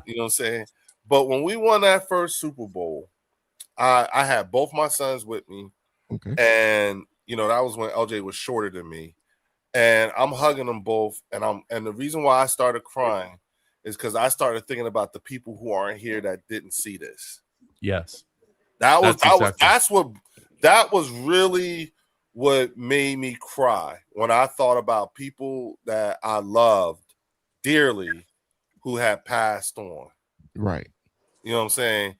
[SPEAKER 1] you know what I'm saying? But when we won that first Super Bowl, I had both my sons with me.
[SPEAKER 7] Okay.
[SPEAKER 1] And you know, that was when LJ was shorter than me. And I'm hugging them both. And the reason why I started crying is because I started thinking about the people who aren't here that didn't see this.
[SPEAKER 8] Yes.
[SPEAKER 1] That was really what made me cry when I thought about people that I loved dearly who had passed on.
[SPEAKER 7] Right.
[SPEAKER 1] You know what I'm saying?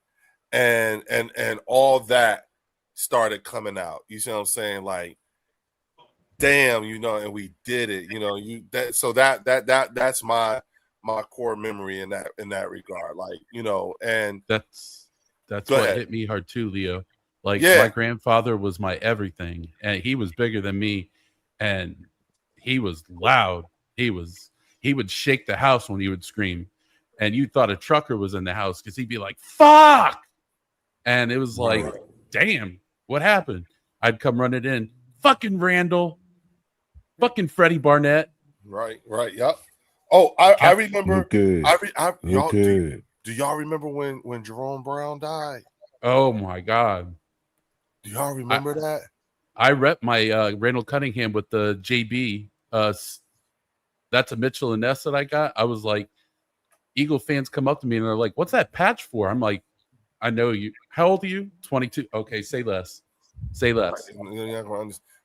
[SPEAKER 1] And all that started coming out. You see what I'm saying? Like, damn, you know, and we did it. You know, that's my core memory in that regard. Like, you know, and
[SPEAKER 8] that's what hit me hard too, Leo. Like my grandfather was my everything, and he was bigger than me, and he was loud. He would shake the house when he would scream, and you thought a trucker was in the house because he'd be like, "Fuck!" And it was like, "Damn, what happened?" I'd come running in, fucking Randall, fucking Freddie Barnett.
[SPEAKER 1] Right. Yep. Oh, I remember. Do y'all remember when Jerome Brown died?
[SPEAKER 8] Oh my God.
[SPEAKER 1] Do y'all remember that?
[SPEAKER 8] I rep my Randall Cunningham with the JB. That's a Mitchell and Ness that I got. I was like, Eagle fans come up to me and they're like, "What's that patch for?" I'm like, "I know you. How old are you? 22. Okay, say less. Say less."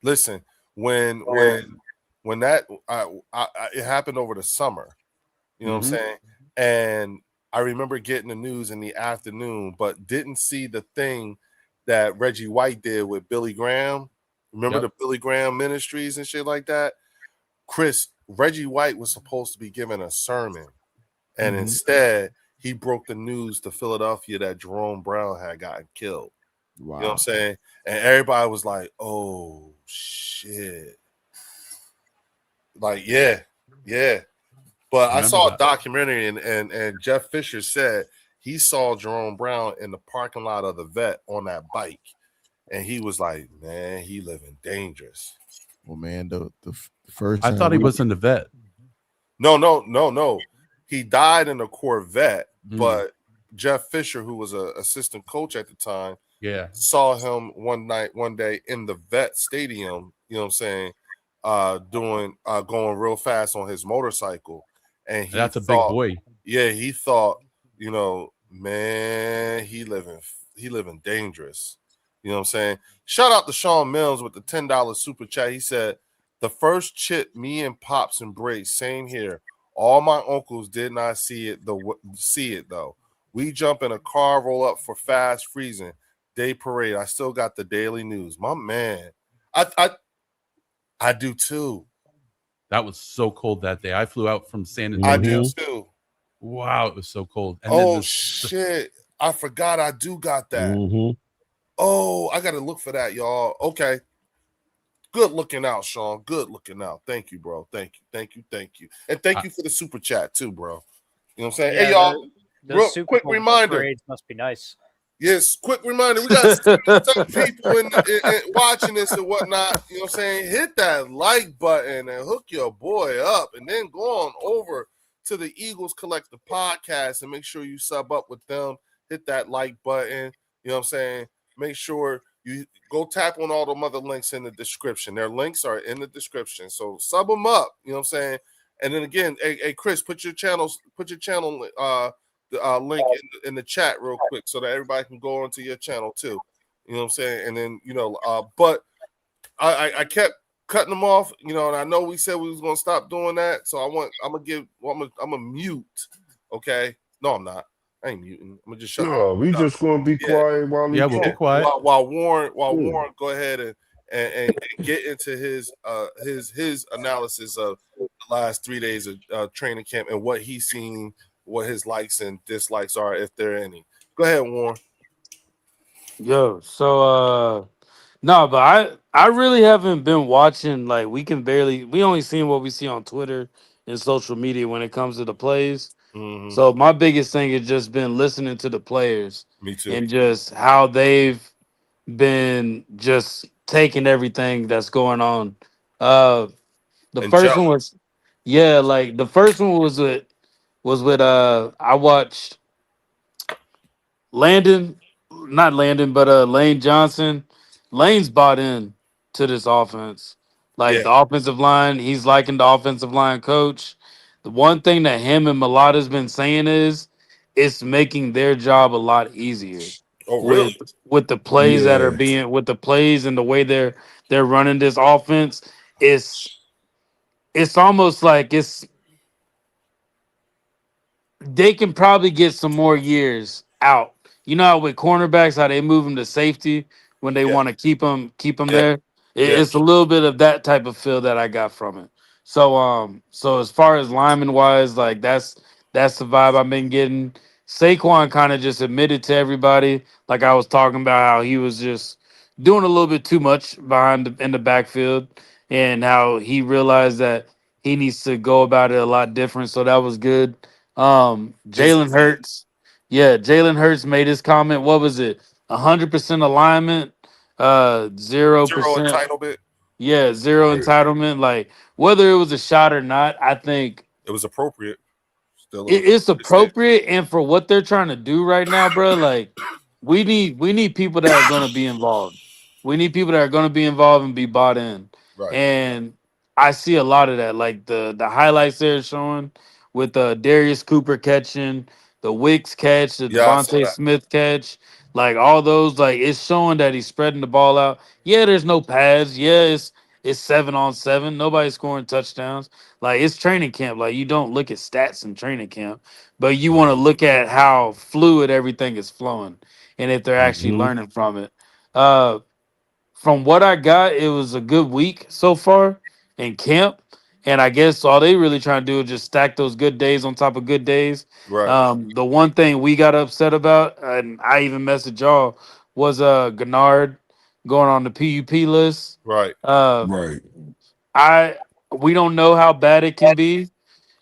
[SPEAKER 1] Listen, when that it happened over the summer, you know what I'm saying? And I remember getting the news in the afternoon, but didn't see the thing that Reggie White did with Billy Graham. Remember the Billy Graham Ministries and shit like that? Chris, Reggie White was supposed to be giving a sermon, and instead he broke the news to Philadelphia that Jerome Brown had gotten killed. Wow. You know what I'm saying? And everybody was like, "Oh shit." Like, yeah. But I saw a documentary and Jeff Fisher said he saw Jerome Brown in the parking lot of the vet on that bike. and he was like, man, he living dangerous.
[SPEAKER 7] Well, man, the first
[SPEAKER 8] I
[SPEAKER 7] time
[SPEAKER 8] thought he was in the vet.
[SPEAKER 1] No. He died in a Corvette,
[SPEAKER 8] Mm.
[SPEAKER 1] but Jeff Fisher, who was an assistant coach at the time,
[SPEAKER 8] Yeah.
[SPEAKER 1] saw him one day in the vet stadium, you know what I'm saying, going real fast on his motorcycle. And
[SPEAKER 8] that's a big boy.
[SPEAKER 1] Yeah, he thought, you know, man, he living dangerous. You know what I'm saying? Shout out to Sean Mills with the $10 super chat. He said, the first chip me and Pops embraced, same here. All my uncles did not see it though. We jump in a car, roll up for fast freezing. Day parade. I still got the daily news. My man. I do too.
[SPEAKER 8] That was so cold that day. I flew out from San
[SPEAKER 1] I
[SPEAKER 8] Antonio.
[SPEAKER 1] do too.
[SPEAKER 8] Wow, it was so cold.
[SPEAKER 1] And shit. I forgot I do got that. Oh, I gotta look for that, y'all. Okay. Good looking out, Sean. Good looking out. Thank you, bro. Thank you. And thank you for the super chat too, bro. You know what I'm saying?
[SPEAKER 9] Yeah,
[SPEAKER 1] hey, y'all.
[SPEAKER 9] Those
[SPEAKER 1] Real quick reminder.
[SPEAKER 9] Parades must be nice.
[SPEAKER 1] Yes, quick reminder. We got some people in watching this and whatnot. You know what I'm saying? Hit that like button and hook your boy up, and then go on over to the Eagles Collective podcast and make sure you sub up with them. Hit that like button. You know what I'm saying? Make sure you go tap on all the other links in the description. Their links are in the description. So sub them up. You know what I'm saying? And then again, hey Chris, put your channel link in the chat real quick so that everybody can go onto your channel too. You know what I'm saying? And then, but I kept cutting them off, and I know we said we was gonna stop doing that. So I'm gonna mute. Okay. No, I'm not. I ain't muting. I'm gonna just shut up.
[SPEAKER 3] We just gonna be quiet while
[SPEAKER 8] we'll be quiet.
[SPEAKER 1] While Warren go ahead and get into his analysis of the last 3 days of training camp and what he's seen, what his likes and dislikes are, if there are any. Go ahead, Warren.
[SPEAKER 2] Yo, so no, but I really haven't been watching. Like, we only seen what we see on Twitter and social media when it comes to the plays.
[SPEAKER 1] Mm-hmm.
[SPEAKER 2] So my biggest thing has just been listening to the players.
[SPEAKER 1] Me too.
[SPEAKER 2] And just how they've been just taking everything that's going on. The
[SPEAKER 1] And
[SPEAKER 2] first one was, like the first one was with I watched Lane Johnson. Lane's bought in to this offense. Like, the offensive line, he's liking the offensive line coach. The one thing that him and Mulata's been saying is it's making their job a lot easier.
[SPEAKER 1] Oh, really?
[SPEAKER 2] With the plays that are being, with the plays and the way they're running this offense, it's almost like they can probably get some more years out. You know how with cornerbacks, how they move them to safety when they want to keep them there. It's a little bit of that type of feel that I got from it. So as far as lineman wise, like that's the vibe I've been getting. Saquon kind of just admitted to everybody, like I was talking about, how he was just doing a little bit too much in the backfield, and how he realized that he needs to go about it a lot different. So that was good. Jalen Hurts. Yeah, Jalen Hurts made his comment. What was it? 100% alignment, 0%
[SPEAKER 1] entitlement.
[SPEAKER 2] Yeah, zero entitlement. Like, whether it was a shot or not, I think
[SPEAKER 1] it was appropriate.
[SPEAKER 2] It's appropriate, and for what they're trying to do right now, bro. Like, we need people that are going to be involved. We need people that are going to be involved and be bought in.
[SPEAKER 1] Right.
[SPEAKER 2] And I see a lot of that. Like the highlights they're showing with Darius Cooper catching, the Wicks catch, the Devontae Smith catch, like all those. Like, it's showing that he's spreading the ball out. Yeah, there's no pads. Yeah, it's 7-on-7. Nobody's scoring touchdowns. Like, it's training camp. Like, you don't look at stats in training camp, but you want to look at how fluid everything is flowing and if they're actually learning from it. From what I got, it was a good week so far in camp. And I guess all they really trying to do is just stack those good days on top of good days.
[SPEAKER 1] Right.
[SPEAKER 2] The one thing we got upset about, and I even messaged y'all, was Gennard going on the PUP list.
[SPEAKER 1] Right.
[SPEAKER 3] Right.
[SPEAKER 2] We don't know how bad it can be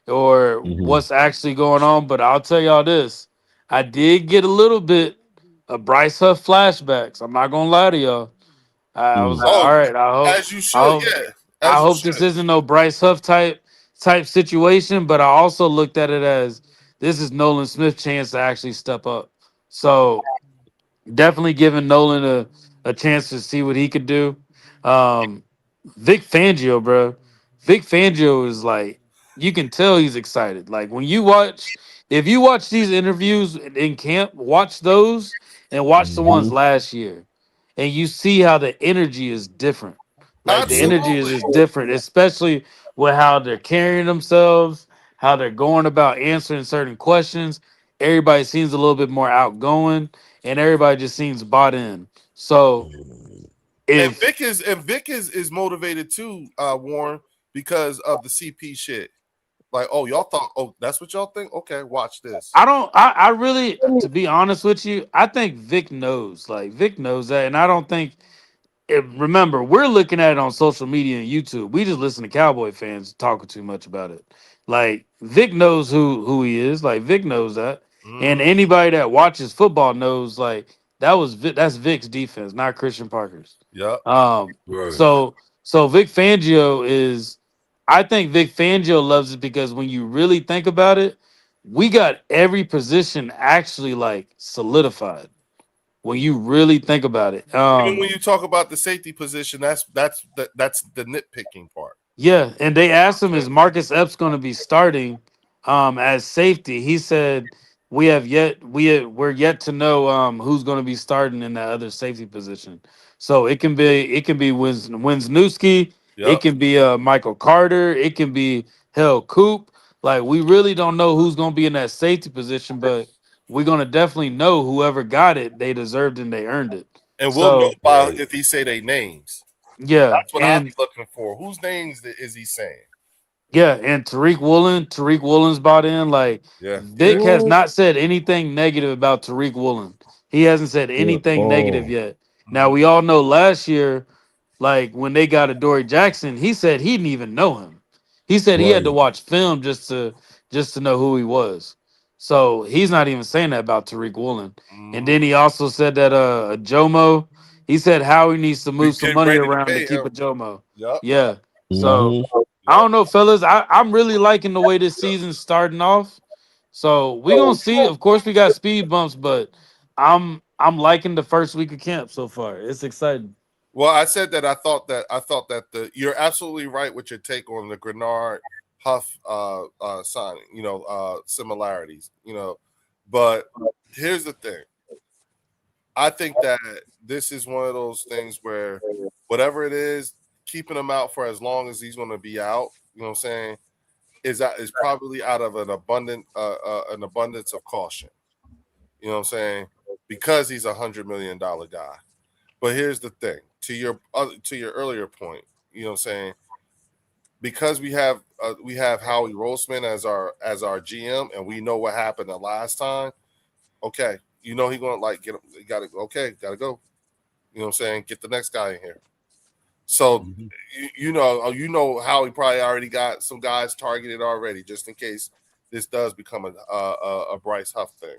[SPEAKER 2] or what's actually going on, but I'll tell y'all this. I did get a little bit a Bryce Huff flashbacks. I'm not gonna lie to y'all. I was like,
[SPEAKER 1] Oh,
[SPEAKER 2] all right.
[SPEAKER 1] as you
[SPEAKER 2] I
[SPEAKER 1] should,
[SPEAKER 2] hope,
[SPEAKER 1] yeah,
[SPEAKER 2] I
[SPEAKER 1] as you
[SPEAKER 2] hope this
[SPEAKER 1] should.
[SPEAKER 2] isn't no Bryce Huff type situation. But I also looked at it as this is Nolan Smith's chance to actually step up. So definitely giving Nolan a chance to see what he could do. Um, Vic Fangio, bro. Vic Fangio is like, you can tell he's excited. Like when you watch, if you watch these interviews in camp, watch those and watch the ones last year, and you see how the energy is different. Like the energy is
[SPEAKER 1] Absolutely.
[SPEAKER 2] just different, especially with how they're carrying themselves, how they're going about answering certain questions. Everybody seems a little bit more outgoing, and everybody just seems bought in. So
[SPEAKER 1] And
[SPEAKER 2] if
[SPEAKER 1] Vic is motivated too, Warren, because of the CP shit. Like, oh, y'all thought, oh, that's what y'all think? Okay, watch this.
[SPEAKER 2] I really, to be honest with you, I think Vic knows. Like Vic knows that, and I don't think. Remember, we're looking at it on social media and YouTube. We just listen to Cowboy fans talking too much about it. Like Vic knows who he is. Like Vic knows that, and
[SPEAKER 1] Mm,
[SPEAKER 2] anybody that watches football knows like that's Vic's defense, not Christian Parker's.
[SPEAKER 1] yep.
[SPEAKER 2] Um,
[SPEAKER 3] Right.
[SPEAKER 2] so Vic Fangio is. I think Vic Fangio loves it because when you really think about it, we got every position actually like solidified. When you really think about it,
[SPEAKER 1] Even when you talk about the safety position, that's the nitpicking part.
[SPEAKER 2] yeah, and they asked him, "Is Marcus Epps going to be starting as safety?" He said, we're yet to know who's going to be starting in that other safety position. So it can be Wisniewski, it
[SPEAKER 1] Yep.
[SPEAKER 2] can be Michael Carter, it can be Hell Coop. Like we really don't know who's going to be in that safety position, but we're going to definitely know whoever got it, they deserved and they earned it.
[SPEAKER 1] And we'll know
[SPEAKER 2] So
[SPEAKER 1] by
[SPEAKER 3] Right.
[SPEAKER 1] if he say their names.
[SPEAKER 2] yeah,
[SPEAKER 1] That's what I'll be
[SPEAKER 2] and
[SPEAKER 1] looking for. Whose names is he saying?
[SPEAKER 2] yeah, and Tariq Woolen's bought in. Like
[SPEAKER 1] Yeah, yeah.
[SPEAKER 2] Vic has not said anything negative about Tariq Woolen. He hasn't said
[SPEAKER 3] At
[SPEAKER 2] anything negative
[SPEAKER 3] all.
[SPEAKER 2] yet. Now
[SPEAKER 1] Mhm.
[SPEAKER 2] we all know last year, like when they got Adoree Jackson, he said he didn't even know him. He said he had to
[SPEAKER 3] Right.
[SPEAKER 2] watch film just to know who he was. So he's not even saying that about Tariq Woolen. And
[SPEAKER 1] Mhm.
[SPEAKER 2] then he also said that Jomo, he said Howie needs to
[SPEAKER 1] We
[SPEAKER 2] move some
[SPEAKER 1] getting
[SPEAKER 2] money
[SPEAKER 1] ready to
[SPEAKER 2] around to
[SPEAKER 1] pay
[SPEAKER 2] keep
[SPEAKER 1] him.
[SPEAKER 2] a Jomo.
[SPEAKER 1] Yep.
[SPEAKER 2] Yeah. So
[SPEAKER 3] Mm-hmm.
[SPEAKER 2] I
[SPEAKER 1] Yep.
[SPEAKER 2] don't know, fellas. I'm really liking the way this season's starting off. So we gonna see. Of course, we got speed bumps, but I'm liking the first week of camp so far. It's exciting.
[SPEAKER 1] Well, I thought that you're absolutely right with your take on the Grenard Huff signing, similarities, but here's the thing. I think that this is one of those things where whatever it is, keeping him out for as long as he's going to be out, you know what I'm saying, is probably out of an abundance of caution. You know what I'm saying? Because he's $100 million guy. But here's the thing: to your earlier point, you know what I'm saying? Because we have Howie Roseman as our GM, and we know what happened the last time. Okay, he's gonna like get him. Gotta go. You know what I'm saying? Get the next guy in here. So
[SPEAKER 8] Mhm.
[SPEAKER 1] you know how he probably already got some guys targeted already, just in case this does become a Bryce Huff thing.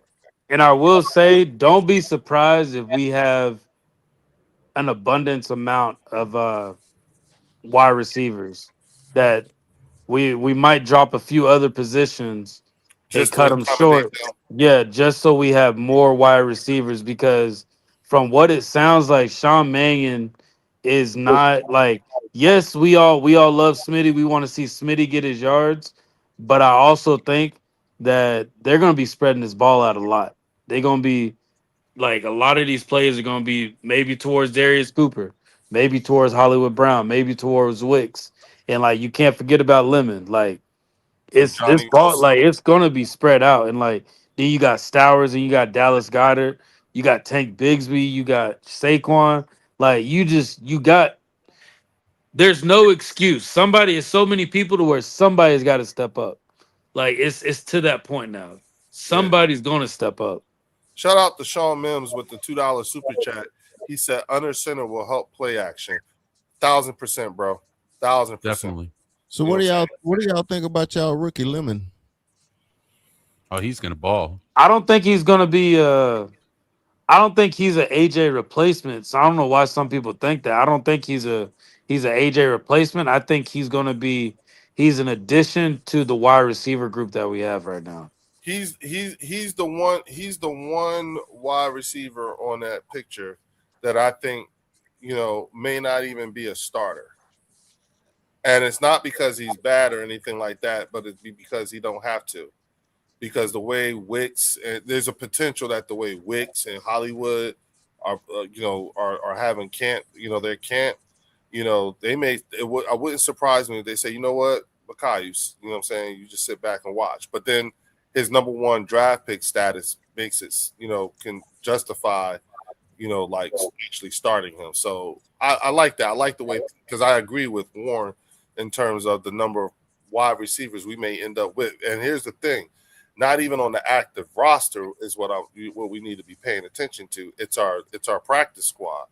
[SPEAKER 2] And I will say, don't be surprised if we have an abundance amount of wide receivers that we might drop a few other positions and
[SPEAKER 1] Just to
[SPEAKER 2] cut them
[SPEAKER 1] accommodate
[SPEAKER 2] short.
[SPEAKER 1] them.
[SPEAKER 2] Yeah, just so we have more wide receivers because from what it sounds like, Sean Mannion is not like. Yes, we all love Smitty. We want to see Smitty get his yards, but I also think that they're going to be spreading this ball out a lot. They're going to be like a lot of these players are going to be maybe towards Darius Cooper, maybe towards Hollywood Brown, maybe towards Wicks, and like you can't forget about Lemon. Like
[SPEAKER 1] And
[SPEAKER 2] it's this
[SPEAKER 1] Johnny
[SPEAKER 2] ball,
[SPEAKER 1] Wilson.
[SPEAKER 2] like it's gonna be spread out, and like then you got Stowers and you got Dallas Goddard, you got Tank Bigsby, you got Saquon. Like you got. There's no excuse. Somebody is so many people to where somebody's got to step up. Like it's to that point now.
[SPEAKER 1] Yeah.
[SPEAKER 2] Somebody's gonna step up.
[SPEAKER 1] Shout out to Sean Mims with the $2 super chat. He said under center will help play action. 1,000%, bro. 1,000%.
[SPEAKER 8] Definitely.
[SPEAKER 7] So
[SPEAKER 1] You know what I'm saying?
[SPEAKER 7] what do y'all think about y'all rookie Lemon?
[SPEAKER 8] Oh, he's gonna ball.
[SPEAKER 2] I don't think he's gonna be. I don't think he's an AJ replacement. So I don't know why some people think that. I don't think he's an AJ replacement. I think he's an addition to the wide receiver group that we have right now.
[SPEAKER 1] He's the one wide receiver on that picture that I think, may not even be a starter. And it's not because he's bad or anything like that, but it's because he don't have to. Because the way Wicks, there's a potential that the way Wicks and Hollywood are, are having camp, their camp, they may. I wouldn't surprise me if they say, you know what, Makai, you know what I'm saying, you just sit back and watch. But then his number one draft pick status makes it, can justify, like actually starting him. So I like that. I like the way, because I agree with Warren in terms of the number of wide receivers we may end up with. And here's the thing. Not even on the active roster is what we need to be paying attention to. It's our practice squad.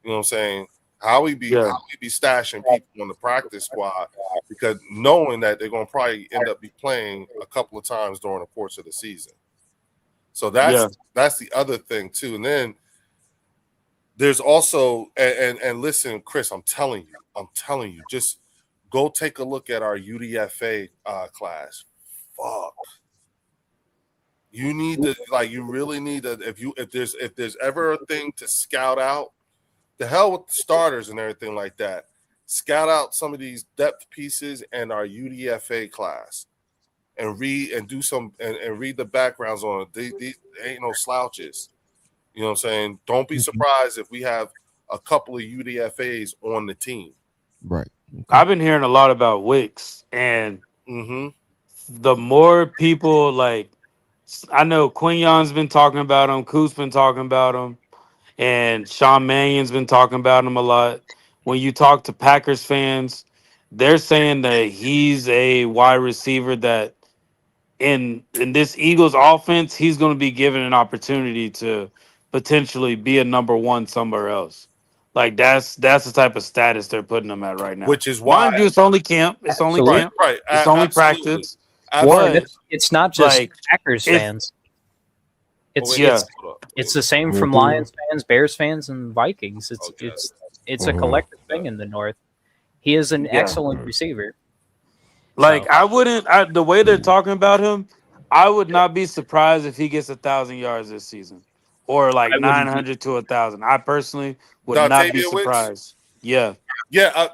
[SPEAKER 1] You know what I'm saying? How we be stashing people on the practice squad, because knowing that they're going to probably end up be playing a couple of times during the course of the season. So that's the other thing too. And then there's also and listen, Chris, I'm telling you, just go take a look at our UDFA class. Fuck. You need to, you really need to, if there's ever a thing to scout out, the hell with the starters and everything like that. Scout out some of these depth pieces and our UDFA class, and read the backgrounds on it. They ain't no slouches. You know what I'm saying? Don't be surprised if we have a couple of UDFAs on the team.
[SPEAKER 7] Right.
[SPEAKER 2] Okay. I've been hearing a lot about Wicks, and the more people I know Quinyon's been talking about him, Coop's been talking about him, and Sean Mannion's been talking about him a lot. When you talk to Packers fans, they're saying that he's a wide receiver that in this Eagles offense, he's going to be given an opportunity to potentially be a number one somewhere else. Like that's the type of status they're putting him at right now.
[SPEAKER 1] Which is why,
[SPEAKER 2] mind you, it's only camp. It's only camp.
[SPEAKER 1] Right.
[SPEAKER 2] It's only practice.
[SPEAKER 9] Well, it's not just Packers fans. It's the same from Lions fans, Bears fans, and Vikings. It's a collective thing in the North. He is an excellent receiver.
[SPEAKER 2] The way they're talking about him, I would not be surprised if he gets 1,000 yards this season, or 900 to 1,000. I personally would not be surprised.
[SPEAKER 1] Wicks? Yeah.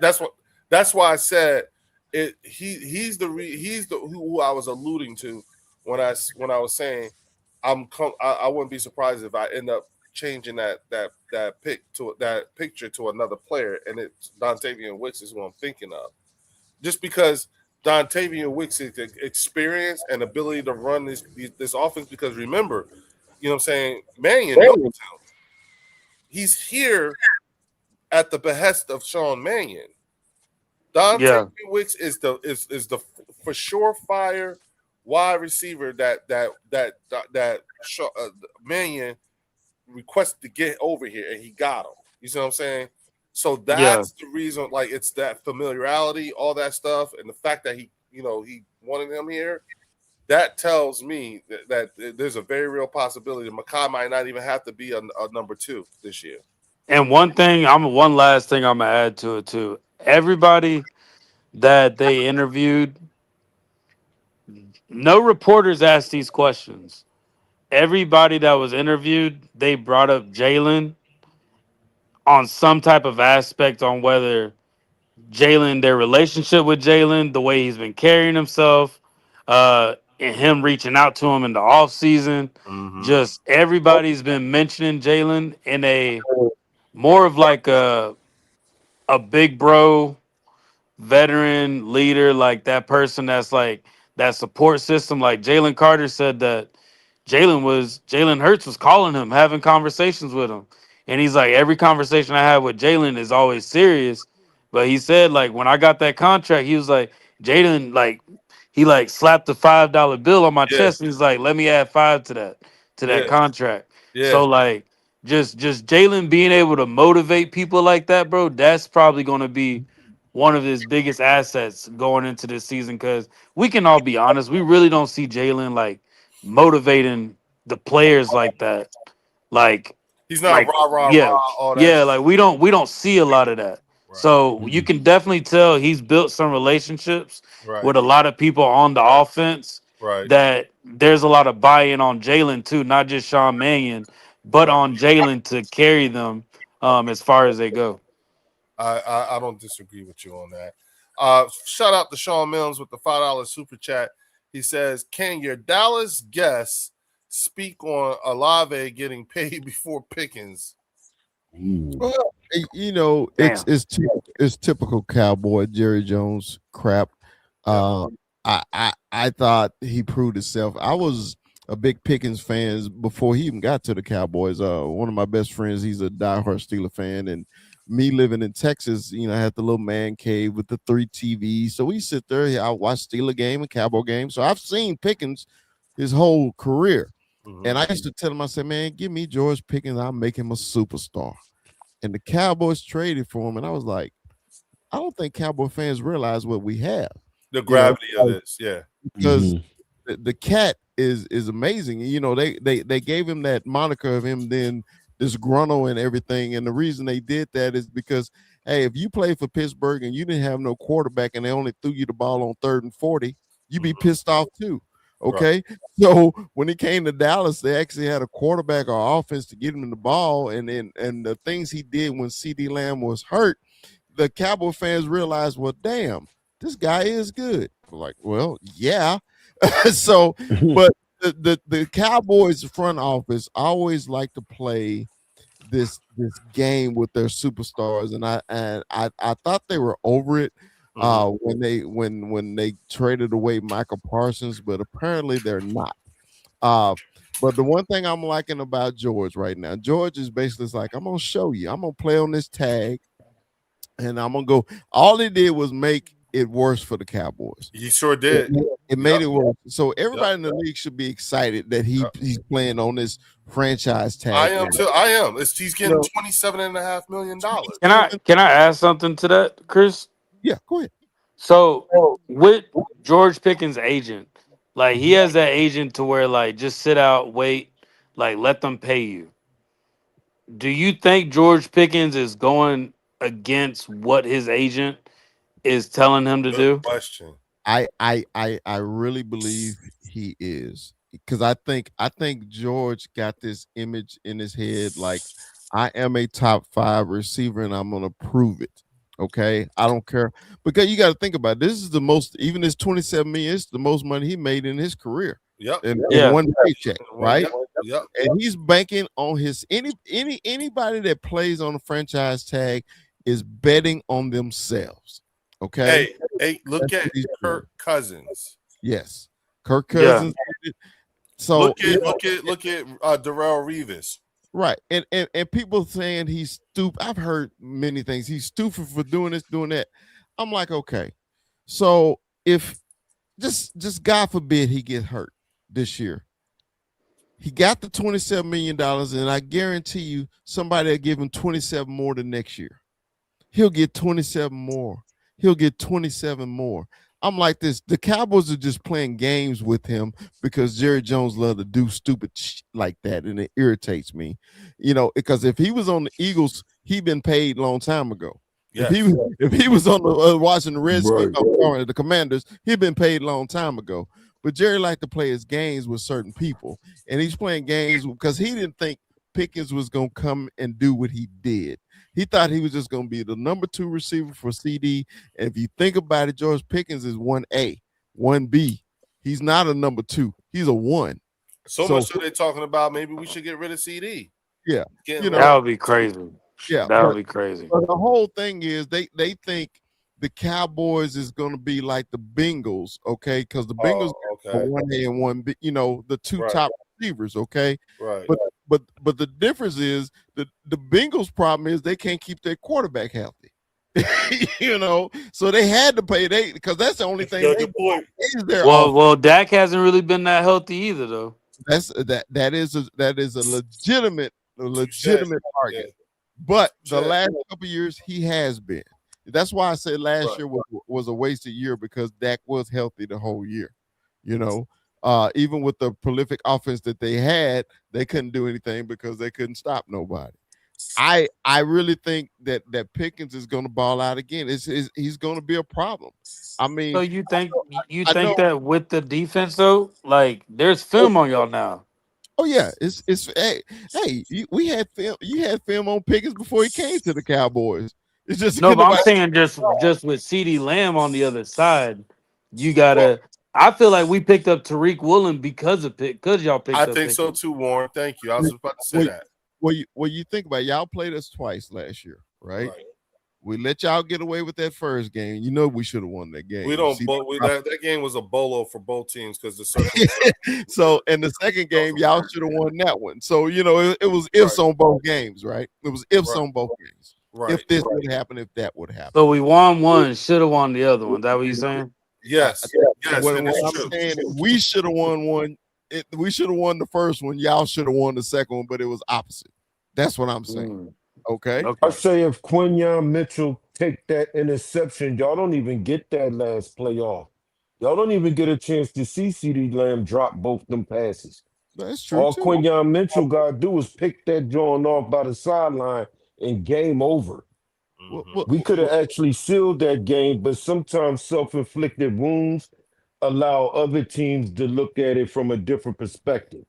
[SPEAKER 1] That's why I said it. He's who I was alluding to when I was saying I wouldn't be surprised if I end up changing that picture to another player, and it's Dontavian Wicks is who I'm thinking of, just because Dontavian Wicks' experience and ability to run this offense. Because remember, you know what I'm saying, Mannion knows him. He's here at the behest of Sean Mannion. Dontavian Wicks is the for sure fire wide receiver that Mannion requested to get over here, and he got him. You see what I'm saying? So that's the reason, it's that familiarity, all that stuff, and the fact that he wanted him here. That tells me that there's a very real possibility that Makai might not even have to be a number 2 this year.
[SPEAKER 2] And one last thing I'm gonna add to it too. Everybody that they interviewed, no reporters asked these questions. Everybody that was interviewed, they brought up Jalen on some type of aspect on whether their relationship with Jalen, the way he's been carrying himself, and him reaching out to him in the offseason. Just everybody's been mentioning Jalen in a more of a big bro, veteran leader, like that person that's that support system. Like Jalen Carter said that Jalen Hurts was calling him, having conversations with him. And he's like, every conversation I have with Jalen is always serious. But he said, when I got that contract, he was like, Jalen, he slapped a $5 bill on my chest, and he's like, let me add 5 to that contract. So just Jalen being able to motivate people like that, bro, that's probably gonna be one of his biggest assets going into this season, because we can all be honest, we really don't see Jalen motivating the players like that. Like,
[SPEAKER 1] he's not rah,
[SPEAKER 2] yeah,
[SPEAKER 1] all that.
[SPEAKER 2] yeah, like we don't see a lot of that.
[SPEAKER 1] Right.
[SPEAKER 2] So you can definitely tell he's built some relationships
[SPEAKER 1] Right.
[SPEAKER 2] with a lot of people on the offense.
[SPEAKER 1] Right.
[SPEAKER 2] That there's a lot of buy-in on Jalen too, not just Sean Mannion, but on Jalen to carry them as far as they go.
[SPEAKER 1] I don't disagree with you on that. Shout out to Sean Mills with the $5 super chat. He says, "Can your Dallas guests speak on Olave getting paid before Pickens?"
[SPEAKER 7] Well, it's typical Cowboy Jerry Jones crap. I thought he proved himself. I was a big Pickens fan before he even got to the Cowboys. One of my best friends, he's a diehard Steeler fan, and me living in Texas, I had the little man cave with the 3 TVs. So we sit there, I watch Steeler game and Cowboy game. So I've seen Pickens his whole career. And I used to tell him, I said, man, give me George Pickens, I'll make him a superstar. And the Cowboys traded for him, and I was like, I don't think Cowboy fans realize what we have.
[SPEAKER 1] The gravity of this, yeah.
[SPEAKER 7] Because the cat is amazing. They gave him that moniker of him then disgruntled and everything. And the reason they did that is because, hey, if you play for Pittsburgh and you didn't have no quarterback and they only threw you the ball on 3rd and 40, you'd be pissed off too. Okay. Right. So when he came to Dallas, they actually had a quarterback or offense to get him the ball. And the things he did when CD Lamb was hurt, the Cowboy fans realized, well, damn, this guy is good. Like, well, yeah. So, but the Cowboys front office always like to play this game with their superstars, and I thought they were over it when they traded away Michael Parsons, but apparently they're not. But the one thing I'm liking about George right now, George is basically like, I'm gonna show you, I'm gonna play on this tag, and I'm gonna go. All he did was make it worse for the Cowboys.
[SPEAKER 1] He sure did.
[SPEAKER 7] It made it worse. So everybody in the league should be excited that he's playing on this franchise tag.
[SPEAKER 1] I am too. I am. He's getting $27.5 million.
[SPEAKER 2] Can I add something to that, Chris?
[SPEAKER 7] Yeah, go ahead.
[SPEAKER 2] So with George Pickens' agent, like he has that agent to where like just sit out, wait, like let them pay you. Do you think George Pickens is going against what his agent is telling him to do?
[SPEAKER 1] Question.
[SPEAKER 7] I really believe he is, because I think George got this image in his head like, I am a top 5 receiver and I'm gonna prove it. Okay, I don't care, because you got to think about it. This is the most, even this 27 million, it's the most money he made in his career.
[SPEAKER 1] Yep.
[SPEAKER 7] In one paycheck, right?
[SPEAKER 1] Yep.
[SPEAKER 7] And he's banking on his anybody that plays on the franchise tag is betting on themselves. Okay.
[SPEAKER 1] Hey, look at Kirk Cousins.
[SPEAKER 7] Yes, Kirk Cousins.
[SPEAKER 1] Yeah.
[SPEAKER 7] So
[SPEAKER 1] look at Darrell Revis.
[SPEAKER 7] Right, and people saying he's stupid. I've heard many things. He's stupid for doing this, doing that. I'm like, okay, so if just God forbid he get hurt this year, he got the $27 million, and I guarantee you somebody will give him 27 more the next year. He'll get 27 more. He'll get 27 more. I'm like this. The Cowboys are just playing games with him because Jerry Jones loves to do stupid shit like that, and it irritates me. Because if he was on the Eagles, he'd been paid a long time ago. Yes. If he was on the watching the Redskins or the Commanders, he'd been paid a long time ago. But Jerry liked to play his games with certain people, and he's playing games because he didn't think Pickens was going to come and do what he did. He thought he was just going to be the number 2 receiver for CD. And if you think about it, George Pickens is 1A, 1B. He's not a number 2. He's a 1.
[SPEAKER 1] So much so they're talking about maybe we should get rid of CD.
[SPEAKER 7] Yeah.
[SPEAKER 2] That would be crazy. Yeah. That would be crazy.
[SPEAKER 7] But the whole thing is they think the Cowboys is going to be like the Bengals, okay? Because the Bengals are 1A and 1B, the 2 top receivers, okay?
[SPEAKER 1] Right.
[SPEAKER 7] But the difference is the Bengals' problem is they can't keep their quarterback healthy. So they had to pay because that's the only thing.
[SPEAKER 2] Well, Dak hasn't really been that healthy either, though.
[SPEAKER 7] That is a legitimate target. Yeah. But the last couple of years he has been. That's why I said last year was a wasted year, because Dak was healthy the whole year. even with the prolific offense that they had, they couldn't do anything because they couldn't stop nobody. I really think that Pickens is going to ball out again. He's going to be a problem. I mean,
[SPEAKER 2] So you think
[SPEAKER 7] I know.
[SPEAKER 2] that with the defense though, like there's film on y'all now.
[SPEAKER 7] Oh yeah, it's we had film. You had film on Pickens before he came to the Cowboys. It's just
[SPEAKER 2] no, but I'm saying just with CeeDee Lamb on the other side, you gotta. I feel like we picked up Tariq Woolen because y'all picked up.
[SPEAKER 1] I think so too, Warren. Thank you. I was about to say that.
[SPEAKER 7] Well, you think about it, y'all played us twice last year, right? We let y'all get away with that first game. You know we should have won that game.
[SPEAKER 1] We don't. That game was a bolo for both teams because the
[SPEAKER 7] so in the second game, y'all should have won that one. So it was ifs on both games, right? It was ifs on both games. Right. If this would happen, if that would happen.
[SPEAKER 2] So we won one, should have won the other one. Is that what you're saying?
[SPEAKER 1] Yes.
[SPEAKER 7] What I'm saying is we should have won one. We should have won the first one. Y'all should have won the second one, but it was opposite. That's what I'm saying. Okay.
[SPEAKER 3] I say if Quinyon Mitchell take that interception, y'all don't even get that last playoff. Y'all don't even get a chance to see CeeDee Lamb drop both them passes.
[SPEAKER 7] That's true.
[SPEAKER 3] All Quinyon Mitchell got to do is pick that joint off by the sideline and game over. We could have actually sealed that game, but sometimes self-inflicted wounds allow other teams to look at it from a different perspective.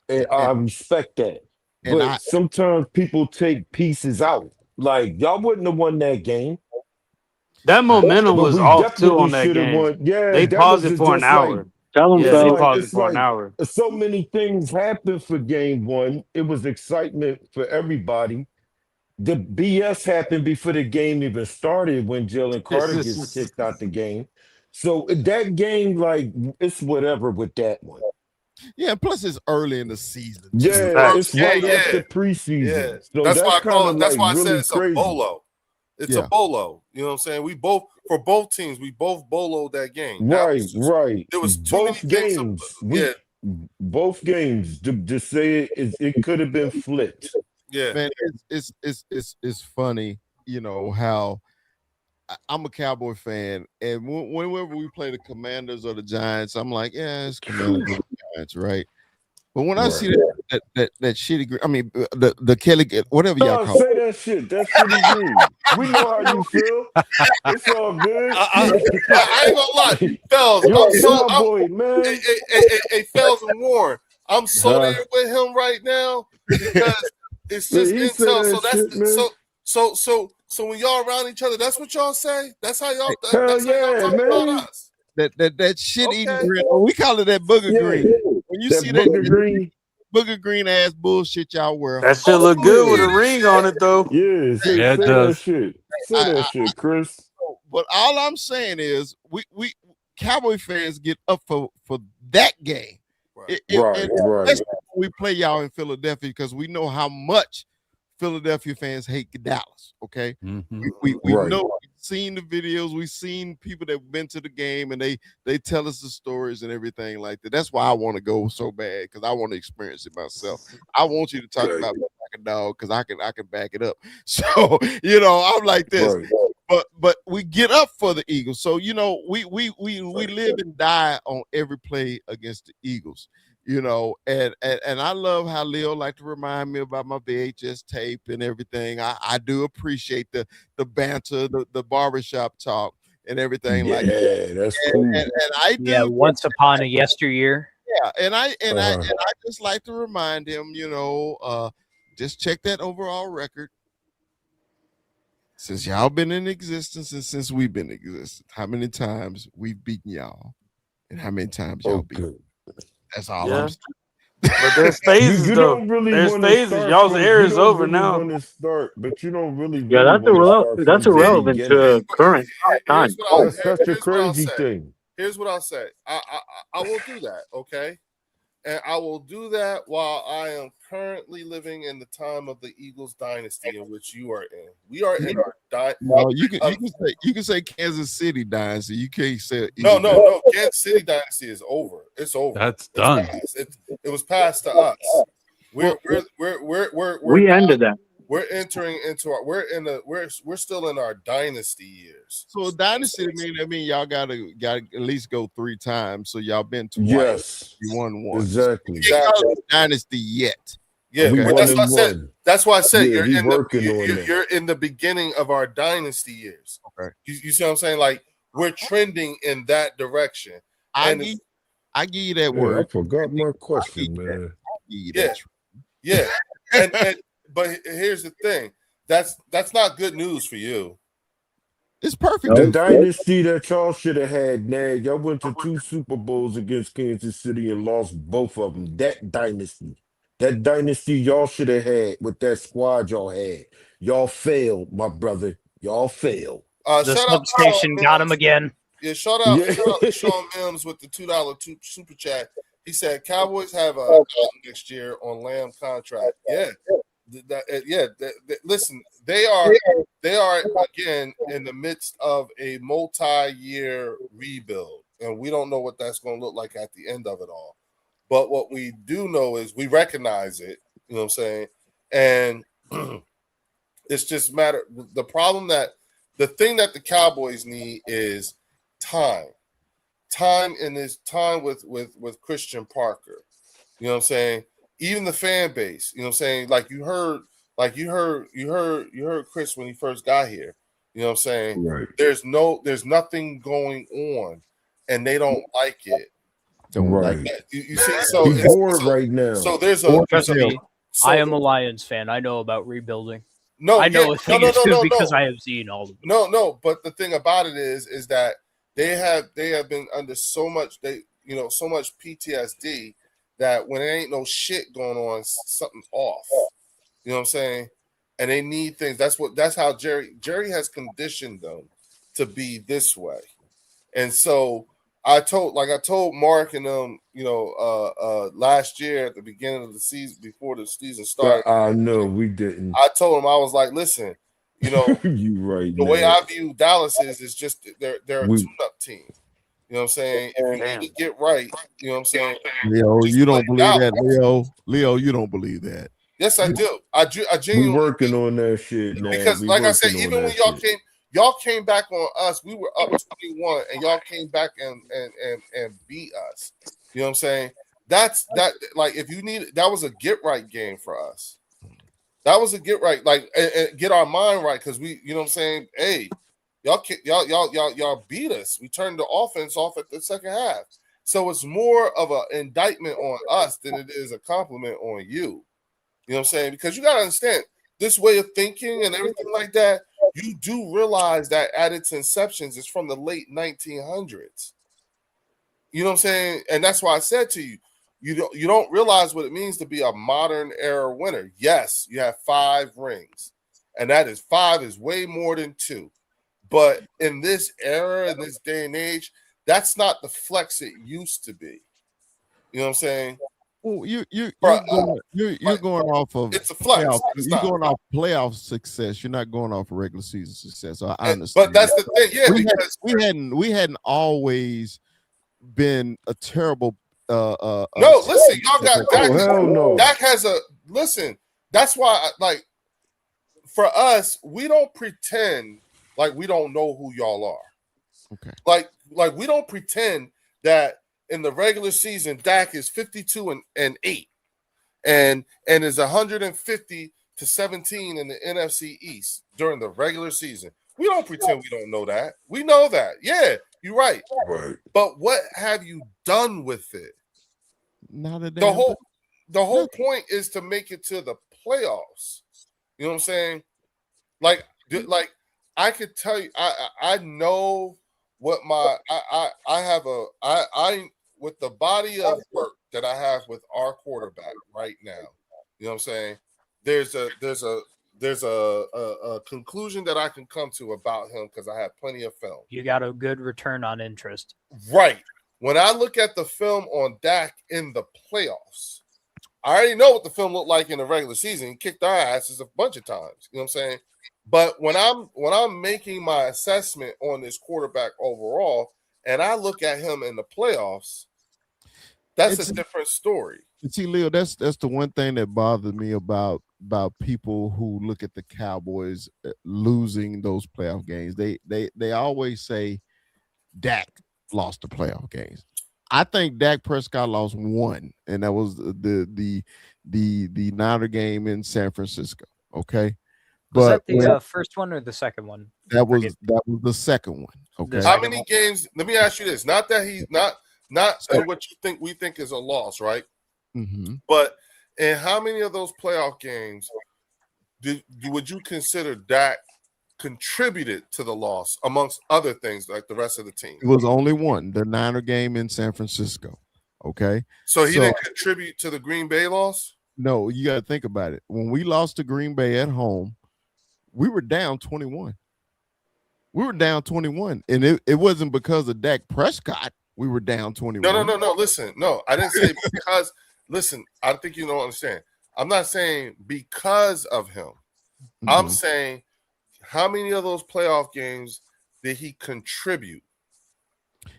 [SPEAKER 3] And I respect that. But sometimes people take pieces out. Like, y'all wouldn't have won that game.
[SPEAKER 2] That momentum was off too on that game.
[SPEAKER 3] Yeah,
[SPEAKER 2] they paused it for an hour.
[SPEAKER 3] They paused it for an hour. So many things happened for game one. It was excitement for everybody. The BS happened before the game even started when Jalen Carter gets kicked out the game. So that game, like, it's whatever with that one.
[SPEAKER 7] Yeah, plus it's early in the season.
[SPEAKER 3] Yeah, it's right after preseason.
[SPEAKER 1] Yeah.
[SPEAKER 3] So
[SPEAKER 1] that's why I call it. That's why I said it's
[SPEAKER 3] crazy.
[SPEAKER 1] A bolo. It's a bolo. You know what I'm saying? We both, for both teams, we both boloed that game.
[SPEAKER 3] Right.
[SPEAKER 1] There was
[SPEAKER 3] both games. Both games. To say it could have been flipped.
[SPEAKER 1] Yeah,
[SPEAKER 7] man, it's funny, how I'm a Cowboy fan, and whenever we play the Commanders or the Giants, I'm like, yeah, it's Commanders or the Giants, right? But when I see that shitty green, I mean the Kelly, whatever y'all call
[SPEAKER 3] it. That shit. That's shitty green. We know how you feel. It's all good.
[SPEAKER 1] I ain't gonna lie, Fells.
[SPEAKER 3] Man.
[SPEAKER 1] Hey, Fells and Warren, I'm so there with him right now because it's just intel. So that's so when y'all around each other, that's what y'all say. That's how y'all. That's how y'all talk about us.
[SPEAKER 7] That shit eating green. We call it that booger green. When you see that booger green ass bullshit y'all wear,
[SPEAKER 2] that shit look good with a ring on it though.
[SPEAKER 3] Yeah, it does. Say that shit, Chris.
[SPEAKER 7] But all I'm saying is, we Cowboy fans get up for that game. Right. We play y'all in Philadelphia because we know how much Philadelphia fans hate Dallas. Okay, we know. We've seen the videos. We've seen people that've been to the game, and they tell us the stories and everything like that. That's why I want to go so bad, because I want to experience it myself. I want you to talk about me like a dog, because I can back it up. So I'm like this. Right. But we get up for the Eagles. So we live and die on every play against the Eagles. And I love how Leo like to remind me about my VHS tape and everything. I do appreciate the banter, the barbershop talk and everything like that.
[SPEAKER 3] Yeah, that's cool.
[SPEAKER 7] And I do.
[SPEAKER 9] Yeah, once upon a yesteryear.
[SPEAKER 7] Yeah, and I just like to remind him, just check that overall record. Since y'all been in existence and since we've been in existence, how many times we've beaten y'all and how many times y'all beat. That's all I'm saying.
[SPEAKER 2] But there's phases, though. There's phases. Y'all's era is over now.
[SPEAKER 3] Want to start, but you don't really.
[SPEAKER 4] Yeah, that's irrelevant to current time.
[SPEAKER 3] That's such a crazy thing.
[SPEAKER 1] Here's what I'll say. I will do that, okay? And I will do that while I am currently living in the time of the Eagles dynasty in which you are in. We are in our dynasty.
[SPEAKER 7] No, you can say Kansas City dynasty. You can't say
[SPEAKER 1] no. Kansas City dynasty is over. It's over.
[SPEAKER 8] That's done.
[SPEAKER 1] It was passed to us. We ended that. we're entering into our we're still in our dynasty years.
[SPEAKER 7] So dynasty I mean y'all gotta at least go 3 times. So y'all been twice.
[SPEAKER 3] Yes.
[SPEAKER 7] You won once.
[SPEAKER 3] Exactly.
[SPEAKER 7] Dynasty yet.
[SPEAKER 1] Yeah,
[SPEAKER 3] we
[SPEAKER 1] but
[SPEAKER 3] won
[SPEAKER 1] that's what I said.
[SPEAKER 3] one.
[SPEAKER 1] That's why I said
[SPEAKER 3] Yeah,
[SPEAKER 1] you're in the beginning of our dynasty years.
[SPEAKER 7] Okay.
[SPEAKER 1] You see what I'm saying? Like we're trending in that direction.
[SPEAKER 7] I give you that word.
[SPEAKER 3] I forgot my question, man.
[SPEAKER 1] Yeah. and but here's the thing. That's not good news for you.
[SPEAKER 7] It's perfect.
[SPEAKER 3] The dynasty that y'all should have had, man. Y'all went to 2 Super Bowls against Kansas City and lost both of them. That dynasty y'all should have had with that squad y'all had. Y'all failed, my brother. Y'all failed.
[SPEAKER 9] The substation got him again.
[SPEAKER 1] Yeah, shout out to Sean Mims with the $2 super chat. He said Cowboys have a next year on Lamb contract. Yeah. Listen, they are again in the midst of a multi-year rebuild, and we don't know what that's going to look like at the end of it all. But what we do know is we recognize it. You know what I'm saying? And it's just matter. The thing that the Cowboys need is time in this time with Christian Parker. You know what I'm saying? Even the fan base, you know what I'm saying? Like you heard Chris when he first got here. You know what I'm saying?
[SPEAKER 3] Right.
[SPEAKER 1] There's nothing going on, and they don't like it.
[SPEAKER 3] Right.
[SPEAKER 1] Like you see, so
[SPEAKER 3] he's bored right now.
[SPEAKER 1] So there's
[SPEAKER 9] I am a Lions fan. I know about rebuilding.
[SPEAKER 1] No,
[SPEAKER 9] I know a thing or two because I have seen all of them.
[SPEAKER 1] No. But the thing about it is that they have been under so much so much PTSD that when there ain't no shit going on, something's off. You know what I'm saying? And they need things. That's how Jerry has conditioned them to be this way. And so I told Mark and them, last year at the beginning of the season, before the season started.
[SPEAKER 3] I know we didn't.
[SPEAKER 1] I told him, I was like, listen,
[SPEAKER 3] you right.
[SPEAKER 1] The way I view Dallas is just they're a tune-up team. You know what I'm saying? If you need to get right, you know what I'm saying?
[SPEAKER 7] Leo, you don't believe that, Leo, you don't believe that.
[SPEAKER 1] Yes, I do. I genuinely
[SPEAKER 3] we're working on that shit, man.
[SPEAKER 1] Because like I said, even when y'all came back on us, we were up 21, and y'all came back and beat us. You know what I'm saying? That if you need that was a get right game for us. That was a get right, and get our mind right, because we, you know what I'm saying? Hey, y'all beat us. We turned the offense off at the second half. So it's more of an indictment on us than it is a compliment on you. You know what I'm saying? Because you gotta understand this way of thinking and everything like that. You do realize that at its inceptions is from the late 1900s. You know what I'm saying? And that's why I said to you, you don't realize what it means to be a modern era winner. Yes, you have 5 rings, and that is 5 is way more than 2. But in this era, in this day and age, that's not the flex it used to be. You know what I'm saying?
[SPEAKER 7] Well, you're going off of
[SPEAKER 1] it's a flex.
[SPEAKER 7] You're going off playoff success. You're not going off regular season success. So I understand.
[SPEAKER 1] But that's the thing, yeah. Because
[SPEAKER 7] we hadn't always been a terrible.
[SPEAKER 1] No, listen, y'all got Dak.
[SPEAKER 3] Hell no.
[SPEAKER 1] Dak has a listen. That's why, for us, we don't pretend like we don't know who y'all are.
[SPEAKER 7] Okay.
[SPEAKER 1] Like we don't pretend that in the regular season, Dak is 52-8 and is 150 to 17 in the NFC East during the regular season. We don't pretend we don't know that. We know that. Yeah, you're right.
[SPEAKER 3] Right.
[SPEAKER 1] But what have you done with it?
[SPEAKER 7] Not a
[SPEAKER 1] the whole point is to make it to the playoffs. You know what I'm saying? Like I could tell you, I know what I with the body of work that I have with our quarterback right now. You know what I'm saying? There's a conclusion that I can come to about him because I have plenty of film.
[SPEAKER 9] You got a good return on interest.
[SPEAKER 1] Right. When I look at the film on Dak in the playoffs, I already know what the film looked like in the regular season. He kicked our asses a bunch of times. You know what I'm saying? But when I'm making my assessment on this quarterback overall, and I look at him in the playoffs, That's a different story.
[SPEAKER 7] See, Leo, that's the one thing that bothers me about people who look at the Cowboys losing those playoff games. They always say Dak lost the playoff games. I think Dak Prescott lost one, and that was the Niner game in San Francisco. Okay,
[SPEAKER 9] was that the first one or the second one?
[SPEAKER 7] That was the second one. Okay,
[SPEAKER 1] how many games? Let me ask you this: not that he's not what we think is a loss, right?
[SPEAKER 7] Mm-hmm.
[SPEAKER 1] But in how many of those playoff games would you consider Dak contributed to the loss, amongst other things like the rest of the team?
[SPEAKER 7] It was only one, the Niner game in San Francisco. Okay,
[SPEAKER 1] so he didn't contribute to the Green Bay loss.
[SPEAKER 7] No, you got to think about it. When we lost to Green Bay at home, we were down 21. We were down 21, and it wasn't because of Dak Prescott. We were down 21.
[SPEAKER 1] No. Listen, no, I didn't say because. Listen, I think you don't understand. I'm not saying because of him. Mm-hmm. I'm saying how many of those playoff games did he contribute?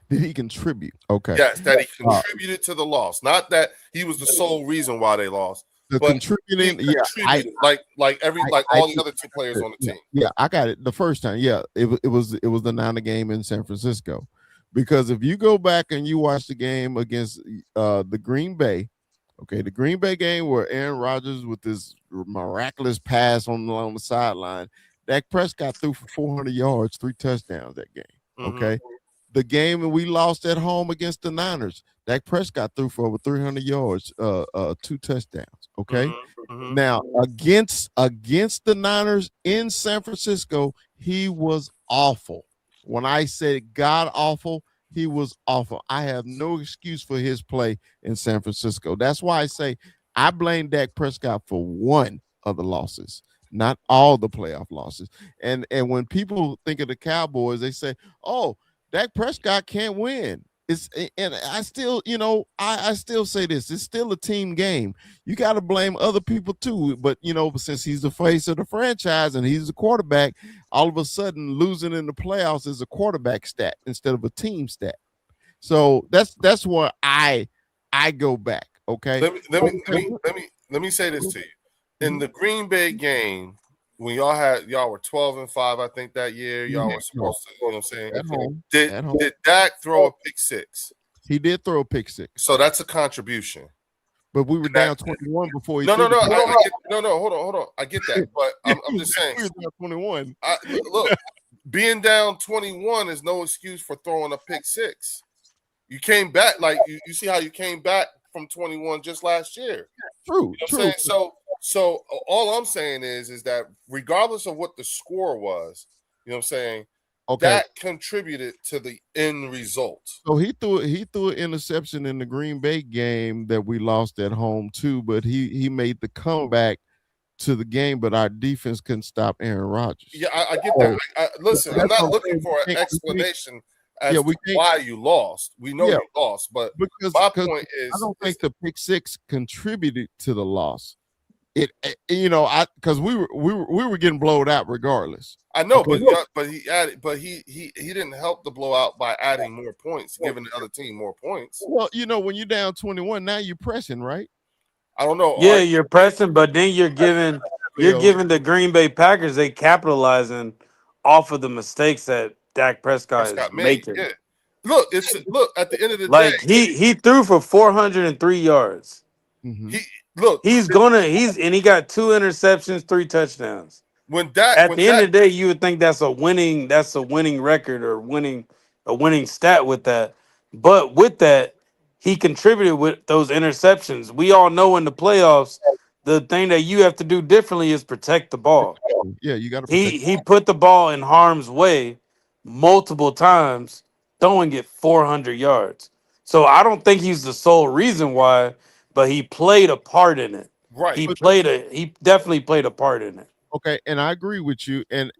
[SPEAKER 7] Did he contribute? Okay.
[SPEAKER 1] Yes, that he contributed to the loss. Not that he was the sole reason why they lost.
[SPEAKER 7] But contributing,
[SPEAKER 1] like all the other two players on the team.
[SPEAKER 7] Yeah, I got it. The first time, it was the Niner game in San Francisco. Because if you go back and you watch the game against the Green Bay, okay, the Green Bay game where Aaron Rodgers with this miraculous pass on the sideline, Dak Prescott threw for 400 yards, 3 touchdowns that game. Okay, the game we lost at home against the Niners, Dak Prescott threw for over 300 yards, 2 touchdowns. Okay, now against the Niners in San Francisco, he was awful. When I said god awful, he was awful. I have no excuse for his play in San Francisco. That's why I say I blame Dak Prescott for one of the losses, not all the playoff losses. And when people think of the Cowboys, they say, "Oh, Dak Prescott can't win." And I still, I still say this: it's still a team game. You got to blame other people too. But since he's the face of the franchise and he's the quarterback, all of a sudden losing in the playoffs is a quarterback stat instead of a team stat. So that's where I go back. Okay.
[SPEAKER 1] Let me say this to you. In the Green Bay game, when y'all were 12-5, I think that year, y'all were supposed to, you know what I'm saying?
[SPEAKER 7] At home.
[SPEAKER 1] Did Dak throw a pick six?
[SPEAKER 7] He did throw a pick six.
[SPEAKER 1] So that's a contribution.
[SPEAKER 7] But we were down 21 before he
[SPEAKER 1] No, hold on. I get that. But I'm just saying.
[SPEAKER 7] We were down 21.
[SPEAKER 1] Look, being down 21 is no excuse for throwing a pick six. You came back, like you see how you came back from 21 just last year.
[SPEAKER 7] True.
[SPEAKER 1] You know what I'm saying? So all I'm saying is that regardless of what the score was, you know what I'm saying, that contributed to the end result.
[SPEAKER 7] So he threw an interception in the Green Bay game that we lost at home too, but he made the comeback to the game, but our defense couldn't stop Aaron Rodgers.
[SPEAKER 1] Yeah, I get that. Listen, I'm not looking for an explanation as to why you lost. We know you lost, but my point is,
[SPEAKER 7] I don't think the pick six contributed to the loss. Because we were getting blown out regardless.
[SPEAKER 1] I know, but he added, but he didn't help the blowout by adding more points, giving the other team more points.
[SPEAKER 7] Well, when you're down 21, now you're pressing, right?
[SPEAKER 1] I don't know.
[SPEAKER 2] Yeah, you're pressing, but then you're giving the Green Bay Packers, they capitalizing off of the mistakes that Dak Prescott is making.
[SPEAKER 1] Yeah. Look, at the end of the
[SPEAKER 2] day, he threw for 403 yards.
[SPEAKER 7] Mm-hmm.
[SPEAKER 2] He got 2 interceptions, 3 touchdowns. At the end of the day, you would think that's a winning record or a winning stat with that. But with that, he contributed with those interceptions. We all know in the playoffs, the thing that you have to do differently is protect the ball.
[SPEAKER 7] Yeah, you got to.
[SPEAKER 2] He put the ball in harm's way multiple times, throwing it 400 yards. So I don't think he's the sole reason why, but he played a part in it.
[SPEAKER 1] Right.
[SPEAKER 2] He definitely played a part in it.
[SPEAKER 7] Okay, and I agree with you. And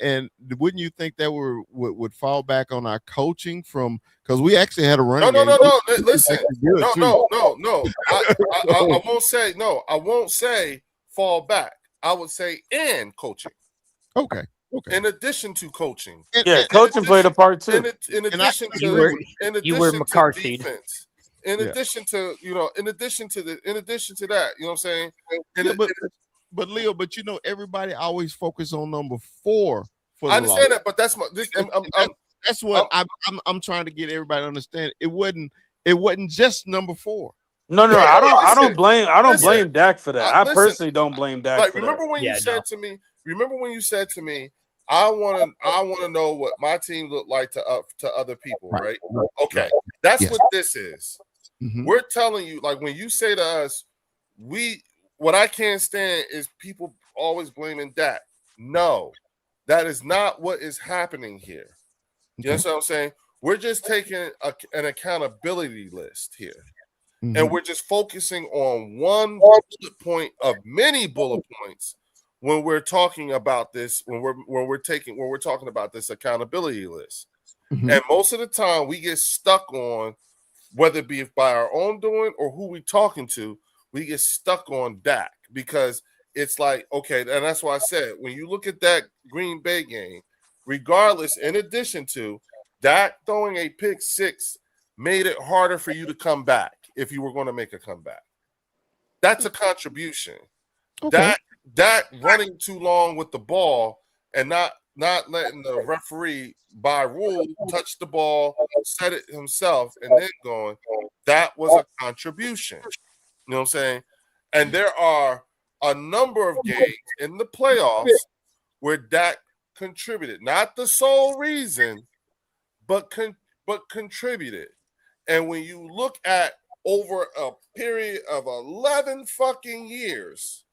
[SPEAKER 7] wouldn't you think that would fall back on our coaching because we actually had a running game.
[SPEAKER 1] No. Listen, no. I won't say no. I won't say fall back. I would say and coaching.
[SPEAKER 7] Okay.
[SPEAKER 1] In addition to coaching,
[SPEAKER 2] coaching played a part too.
[SPEAKER 1] In addition to
[SPEAKER 9] you were McCarthy.
[SPEAKER 1] defense, in addition to that, you know what I'm saying?
[SPEAKER 7] But Leo, but you know, everybody always focus on number 4 for the
[SPEAKER 1] I understand
[SPEAKER 7] loss.
[SPEAKER 1] that, but that's
[SPEAKER 7] that's what I'm trying to get everybody to understand. It wasn't just number 4.
[SPEAKER 2] No, I don't blame Dak for that. I
[SPEAKER 1] listen,
[SPEAKER 2] personally don't blame Dak
[SPEAKER 1] like,
[SPEAKER 2] for
[SPEAKER 1] remember
[SPEAKER 2] that.
[SPEAKER 1] when you said to me, I want to know what my team looked like to other people, right? Okay. That's what this is.
[SPEAKER 7] Mm-hmm.
[SPEAKER 1] We're telling you, like, when you say to us, what I can't stand is people always blaming Dak. No, that is not what is happening here. You know what I'm saying? We're just taking an accountability list here.
[SPEAKER 7] Mm-hmm.
[SPEAKER 1] And we're just focusing on one bullet point of many bullet points when we're talking about this, when we're talking about this accountability list.
[SPEAKER 7] Mm-hmm.
[SPEAKER 1] And most of the time we get stuck on, whether it be by our own doing or who we talking to, we get stuck on Dak because it's like, okay, and that's why I said, when you look at that Green Bay game, regardless, in addition to Dak throwing a pick 6 made it harder for you to come back if you were going to make a comeback. That's a contribution.
[SPEAKER 7] Okay.
[SPEAKER 1] Dak running too long with the ball and not letting the referee by rule touch the ball, set it himself, and then going, that was a contribution. You know what I'm saying? And there are a number of games in the playoffs where Dak contributed. Not the sole reason, but contributed. And when you look at over a period of 11 fucking years,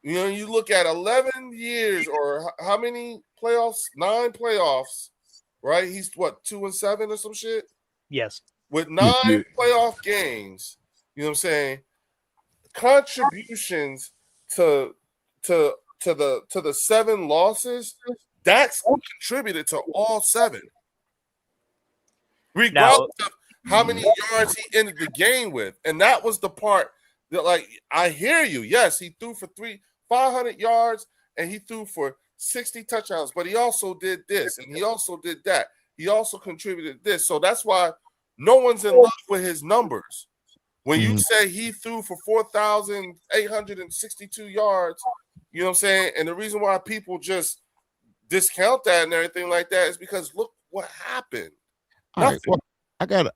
[SPEAKER 1] you know, you look at 11 years or how many playoffs? 9 playoffs, right? He's what, 2-7 or some shit?
[SPEAKER 9] Yes.
[SPEAKER 1] With 9 playoff games, you know what I'm saying? Contributions to the 7 losses, that's contributed to all 7. Regardless of how many yards he ended the game with. And that was the part that, like, I hear you. Yes, he threw for 500 yards and he threw for 60 touchdowns, but he also did this and he also did that. He also contributed this. So that's why no one's in love with his numbers. When you say he threw for 4,862 yards, you know what I'm saying? And the reason why people just discount that and everything like that is because look what happened.
[SPEAKER 7] All right, well, I got a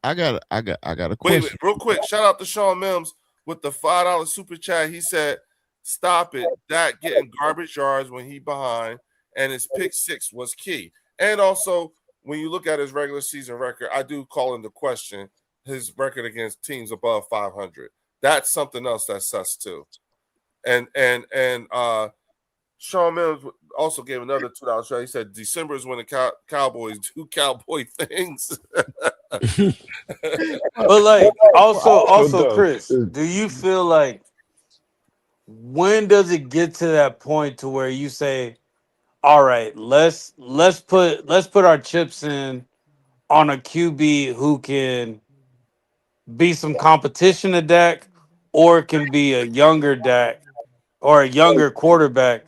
[SPEAKER 7] question.
[SPEAKER 1] Wait, real quick. Shout out to Sean Mims with the $5 super chat. He said, "Stop it. Dak getting garbage yards when he behind, and his pick 6 was key." And also, when you look at his regular season record, I do call into question his record against teams above 500. That's something else that's sus too. And Sean Mims also gave another $2 shot. He said December is when the Cowboys do cowboy things.
[SPEAKER 2] But like also Chris, do you feel like when does it get to that point to where you say, all right, let's put our chips in on a QB who can be some competition to Dak, or it can be a younger Dak or a younger quarterback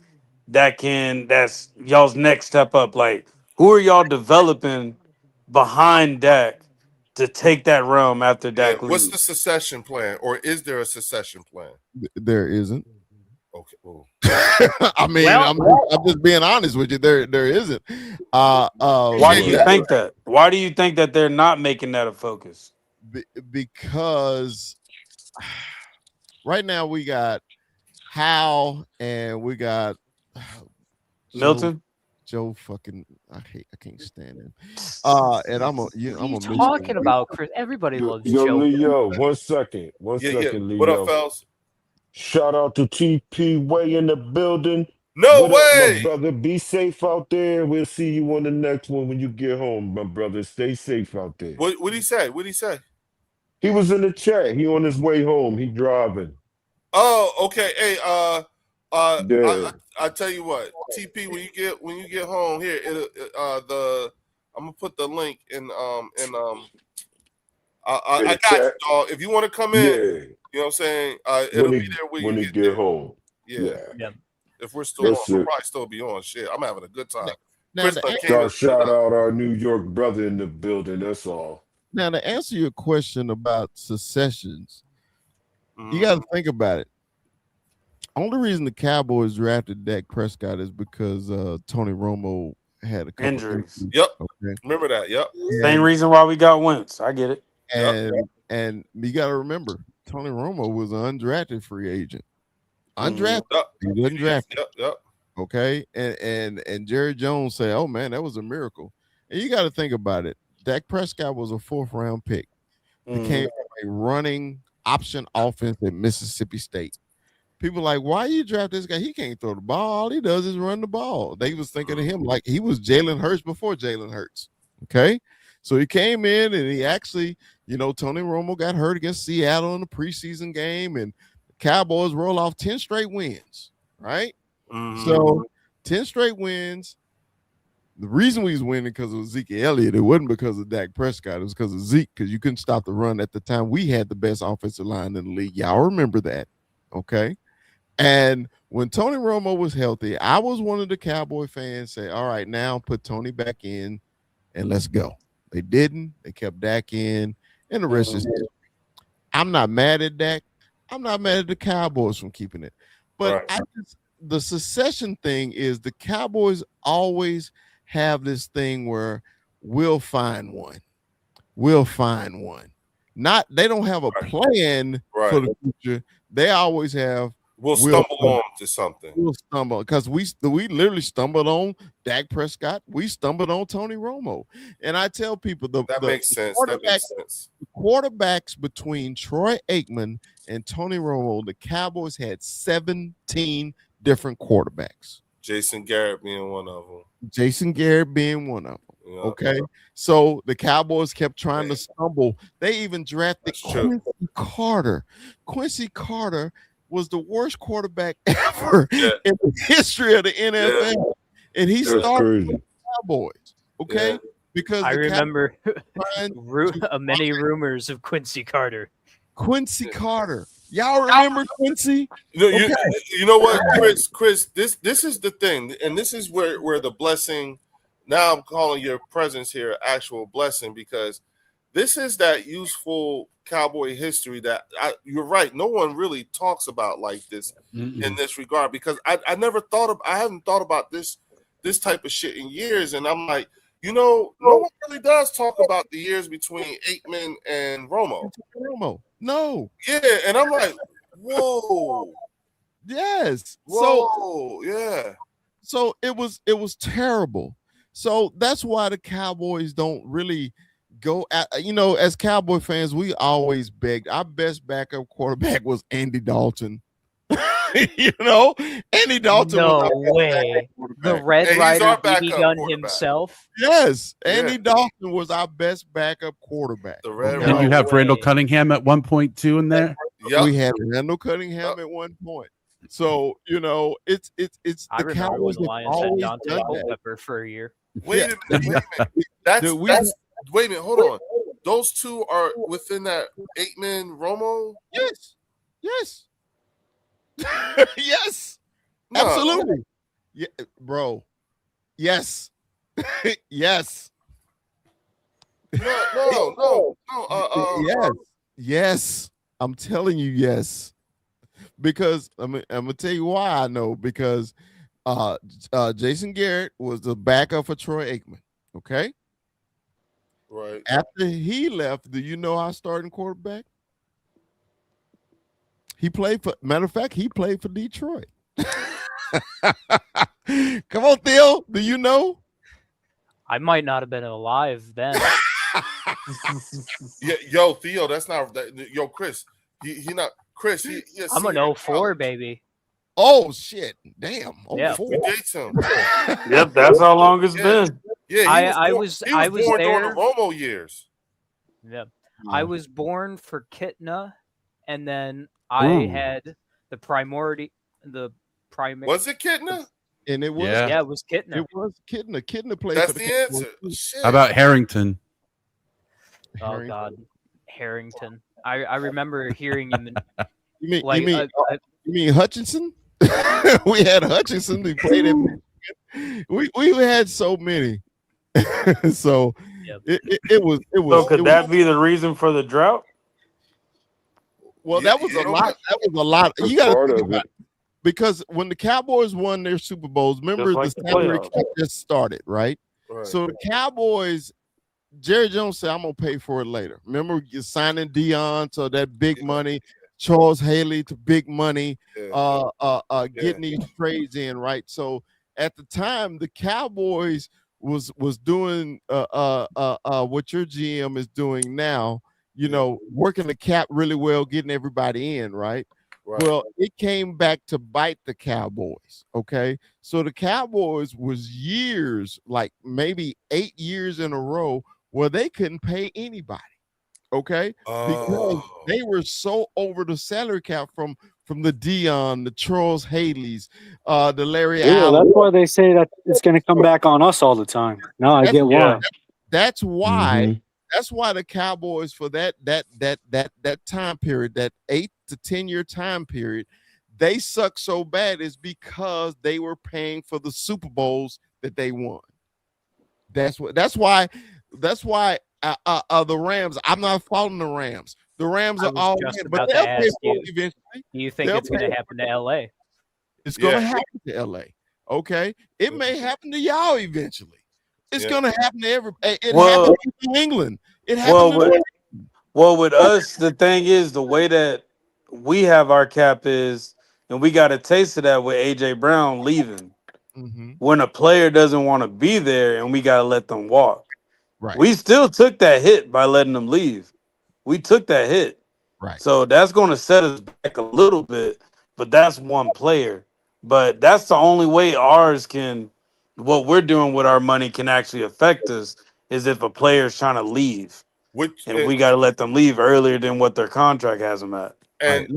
[SPEAKER 2] that's y'all's next step up? Like, who are y'all developing behind Dak to take that realm after Dak leaves?
[SPEAKER 1] What's the succession plan, or is there a succession plan?
[SPEAKER 7] There isn't.
[SPEAKER 1] Okay. Well,
[SPEAKER 7] I mean, I'm just being honest with you. There isn't.
[SPEAKER 2] Why do you think that? Why do you think that they're not making that a focus?
[SPEAKER 7] Because right now we got Hal and we got
[SPEAKER 2] Milton.
[SPEAKER 7] Joe fucking I can't stand him. And I'm
[SPEAKER 9] talking about Chris. Everybody loves Joe.
[SPEAKER 3] Leo, one second, Leo.
[SPEAKER 1] What up, fellas?
[SPEAKER 3] Shout out to TP Way in the building.
[SPEAKER 1] No
[SPEAKER 3] what
[SPEAKER 1] way,
[SPEAKER 3] up, my brother. Be safe out there. We'll see you on the next one when you get home, my brother. Stay safe out there.
[SPEAKER 1] What'd he say? What'd he say?
[SPEAKER 3] He was in the chat. He on his way home. He driving.
[SPEAKER 1] Oh, okay. Hey,
[SPEAKER 3] Yeah.
[SPEAKER 1] I tell you what, TP, when you get home here, I'm gonna put the link in I got you, dog. If you want to come in, you know what I'm saying? It'll be there when you get home. Yeah. If we're still on, we'll probably still be on. Shit, I'm having a good time.
[SPEAKER 3] Shout out our New York brother in the building. That's all.
[SPEAKER 7] Now, to answer your question about secessions,
[SPEAKER 1] Mm.
[SPEAKER 7] you got to think about it. Only reason the Cowboys drafted Dak Prescott is because Tony Romo had a couple
[SPEAKER 2] Injuries.
[SPEAKER 1] Yep.
[SPEAKER 7] Okay.
[SPEAKER 1] Remember that. Yep.
[SPEAKER 2] Same reason why we got Wentz. I get it.
[SPEAKER 7] And you got to remember, Tony Romo was an undrafted free agent. Undrafted.
[SPEAKER 1] Yep.
[SPEAKER 7] He wasn't drafted.
[SPEAKER 1] Yep.
[SPEAKER 7] Okay. And Jerry Jones said, "Oh man, that was a miracle." And you got to think about it. Dak Prescott was a 4th round pick. He came from a running option offense at Mississippi State. People like, why you draft this guy? He can't throw the ball. All he does is run the ball. They was thinking of him like he was Jalen Hurts before Jalen Hurts. Okay. So he came in and he actually, Tony Romo got hurt against Seattle in the preseason game, and the Cowboys roll off 10 straight wins. Right. So 10 straight wins. The reason we was winning because of Zeke Elliott, it wasn't because of Dak Prescott. It was because of Zeke, because you couldn't stop the run at the time. We had the best offensive line in the league. Y'all remember that. Okay. And when Tony Romo was healthy, I was one of the Cowboy fans say, all right, now put Tony back in and let's go. They didn't. They kept Dak in, and the rest is history. I'm not mad at Dak. I'm not mad at the Cowboys from keeping it. But the secession thing is the Cowboys always have this thing where we'll find one. We'll find one. They don't have a plan for the future. They always have.
[SPEAKER 1] We'll stumble on to something.
[SPEAKER 7] We'll stumble because we literally stumbled on Dak Prescott. We stumbled on Tony Romo. And I tell people
[SPEAKER 1] that makes sense. That makes sense.
[SPEAKER 7] Quarterbacks between Troy Aikman and Tony Romo, the Cowboys had 17 different quarterbacks.
[SPEAKER 1] Jason Garrett being one of them.
[SPEAKER 7] Yeah. Okay. So the Cowboys kept trying to stumble. They even drafted Quincy Carter. Quincy Carter was the worst quarterback ever in the history of the NFL. And he started with the Cowboys. Okay. Because
[SPEAKER 9] I remember many rumors of Quincy Carter.
[SPEAKER 7] Quincy Carter. Y'all remember Quincy?
[SPEAKER 1] You know what, Chris, this is the thing, and this is where the blessing, now I'm calling your presence here actual blessing, because this is that useful Cowboy history that you're right, no one really talks about like this in this regard, because I haven't thought about this type of shit in years, and I'm like, no one really does talk about the years between Aikman and Romo.
[SPEAKER 7] No.
[SPEAKER 1] Yeah, and I'm like, whoa.
[SPEAKER 7] Yes.
[SPEAKER 1] Whoa, yeah.
[SPEAKER 7] So it was terrible. So that's why the Cowboys don't really go at, as Cowboy fans, we always begged. Our best backup quarterback was Andy Dalton. Andy Dalton.
[SPEAKER 9] No way. The Red Rider BB gun himself.
[SPEAKER 7] Yes, Andy Dalton was our best backup quarterback.
[SPEAKER 8] Did you have Randall Cunningham at 1.2 in there?
[SPEAKER 7] Yep. We had Randall Cunningham at one point. So it's
[SPEAKER 9] I
[SPEAKER 7] the Cowboys
[SPEAKER 9] the Lions had Dante Culpepper for a year.
[SPEAKER 1] Wait a minute. Wait a minute. Hold on. Those two are within that Aikman Romo.
[SPEAKER 7] Yes. Yes, absolutely. Yeah, bro. Yes. Yes.
[SPEAKER 1] No.
[SPEAKER 7] Yes. I'm telling you, yes. Because I'm gonna tell you why I know. Because Jason Garrett was the backup for Troy Aikman. Okay.
[SPEAKER 1] Right.
[SPEAKER 7] After he left, do you know our starting quarterback? Matter of fact, he played for Detroit. Come on, Theo. Do you know?
[SPEAKER 9] I might not have been alive then.
[SPEAKER 1] Yo, Theo, that's not. Yo, Chris, he not. Chris,
[SPEAKER 9] I'm an 04, baby.
[SPEAKER 7] Oh shit! Damn.
[SPEAKER 9] Yeah.
[SPEAKER 1] We dates him.
[SPEAKER 2] Yep, that's how long it's been.
[SPEAKER 1] Yeah,
[SPEAKER 9] I was
[SPEAKER 1] born
[SPEAKER 9] there
[SPEAKER 1] during the Romo years.
[SPEAKER 9] Yeah, I was born for Kitna, and then I had the primary.
[SPEAKER 1] Was it Kitna?
[SPEAKER 7] And it was.
[SPEAKER 9] Yeah, it was Kitna.
[SPEAKER 7] It was Kitna. Kitna played.
[SPEAKER 1] That's
[SPEAKER 7] for
[SPEAKER 1] the answer. Shit.
[SPEAKER 8] How about Harrington?
[SPEAKER 9] Oh God, Harrington. I remember hearing him.
[SPEAKER 7] You mean Hutchinson? We had Hutchinson. He played it. We had so many. So
[SPEAKER 9] Yep.
[SPEAKER 7] It was.
[SPEAKER 2] So could that be the reason for the drought?
[SPEAKER 7] Well, that was a lot. That was a lot. You got to think about it. Because when the Cowboys won their Super Bowls, remember
[SPEAKER 2] like
[SPEAKER 7] the
[SPEAKER 2] the
[SPEAKER 7] salary
[SPEAKER 2] playoffs.
[SPEAKER 7] cap just started, right? So the Cowboys, Jerry Jones said, "I'm gonna pay for it later." Remember, you signing DeJean to that big money, Charles Haley to big money, getting these trades in, right? So at the time, the Cowboys was doing what your GM is doing now. You know, working the cap really well, getting everybody in, right? Well, it came back to bite the Cowboys. Okay, so the Cowboys was years, like maybe 8 years in a row, where they couldn't pay anybody. Okay, because they were so over the salary cap from the DeJean, the Charles Haley's, the Larry Allen.
[SPEAKER 4] That's why they say that it's going to come back on us all the time. Now I get why.
[SPEAKER 7] That's why. That's why the Cowboys for that time period, that 8 to 10 year time period, they suck so bad is because they were paying for the Super Bowls that they won. That's why the Rams. I'm not following the Rams. The Rams are all in, but they'll pay for it eventually.
[SPEAKER 9] Do you think it's going to happen to LA?
[SPEAKER 7] It's going to happen to LA. Okay, it may happen to y'all eventually. It's going to happen to everybody. It happened to New England. It happened
[SPEAKER 2] well, with us, the thing is the way that we have our cap is, and we got a taste of that with AJ Brown leaving. When a player doesn't want to be there and we got to let them walk.
[SPEAKER 7] Right.
[SPEAKER 2] We still took that hit by letting them leave. We took that hit.
[SPEAKER 7] Right.
[SPEAKER 2] So that's going to set us back a little bit, but that's one player. But that's the only way what we're doing with our money can actually affect us is if a player is trying to leave. And we got to let them leave earlier than what their contract has them at.
[SPEAKER 1] And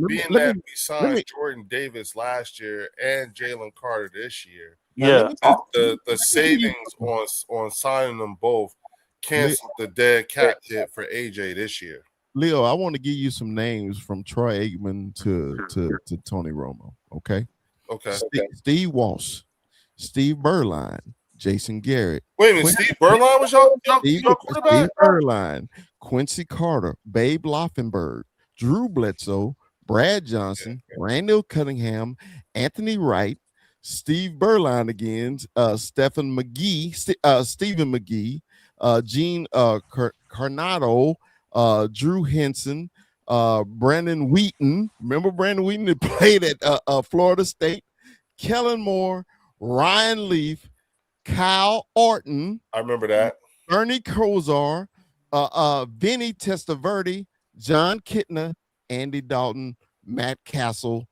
[SPEAKER 1] being that we signed Jordan Davis last year and Jalen Carter this year, the savings on signing them both canceled the dead cap hit for AJ this year.
[SPEAKER 7] Leo, I want to give you some names from Troy Aikman to Tony Romo. Okay. Steve Walsh, Steve Berline, Jason Garrett.
[SPEAKER 1] Wait a minute, Steve Berline was y'all quarterback?
[SPEAKER 7] Steve Berline, Quincy Carter, Babe Laufenberg, Drew Bledsoe, Brad Johnson, Randall Cunningham, Anthony Wright, Steve Berline again, Stephen McGee, Stephen McGee, Gene Carnado, Drew Henson, Brandon Wheaton. Remember Brandon Wheaton that played at Florida State? Kellen Moore, Ryan Leaf, Kyle Orton.
[SPEAKER 1] I remember that.
[SPEAKER 7] Ernie Kosar, Vinny Testaverde, John Kitna, Andy Dalton, Matt Castle,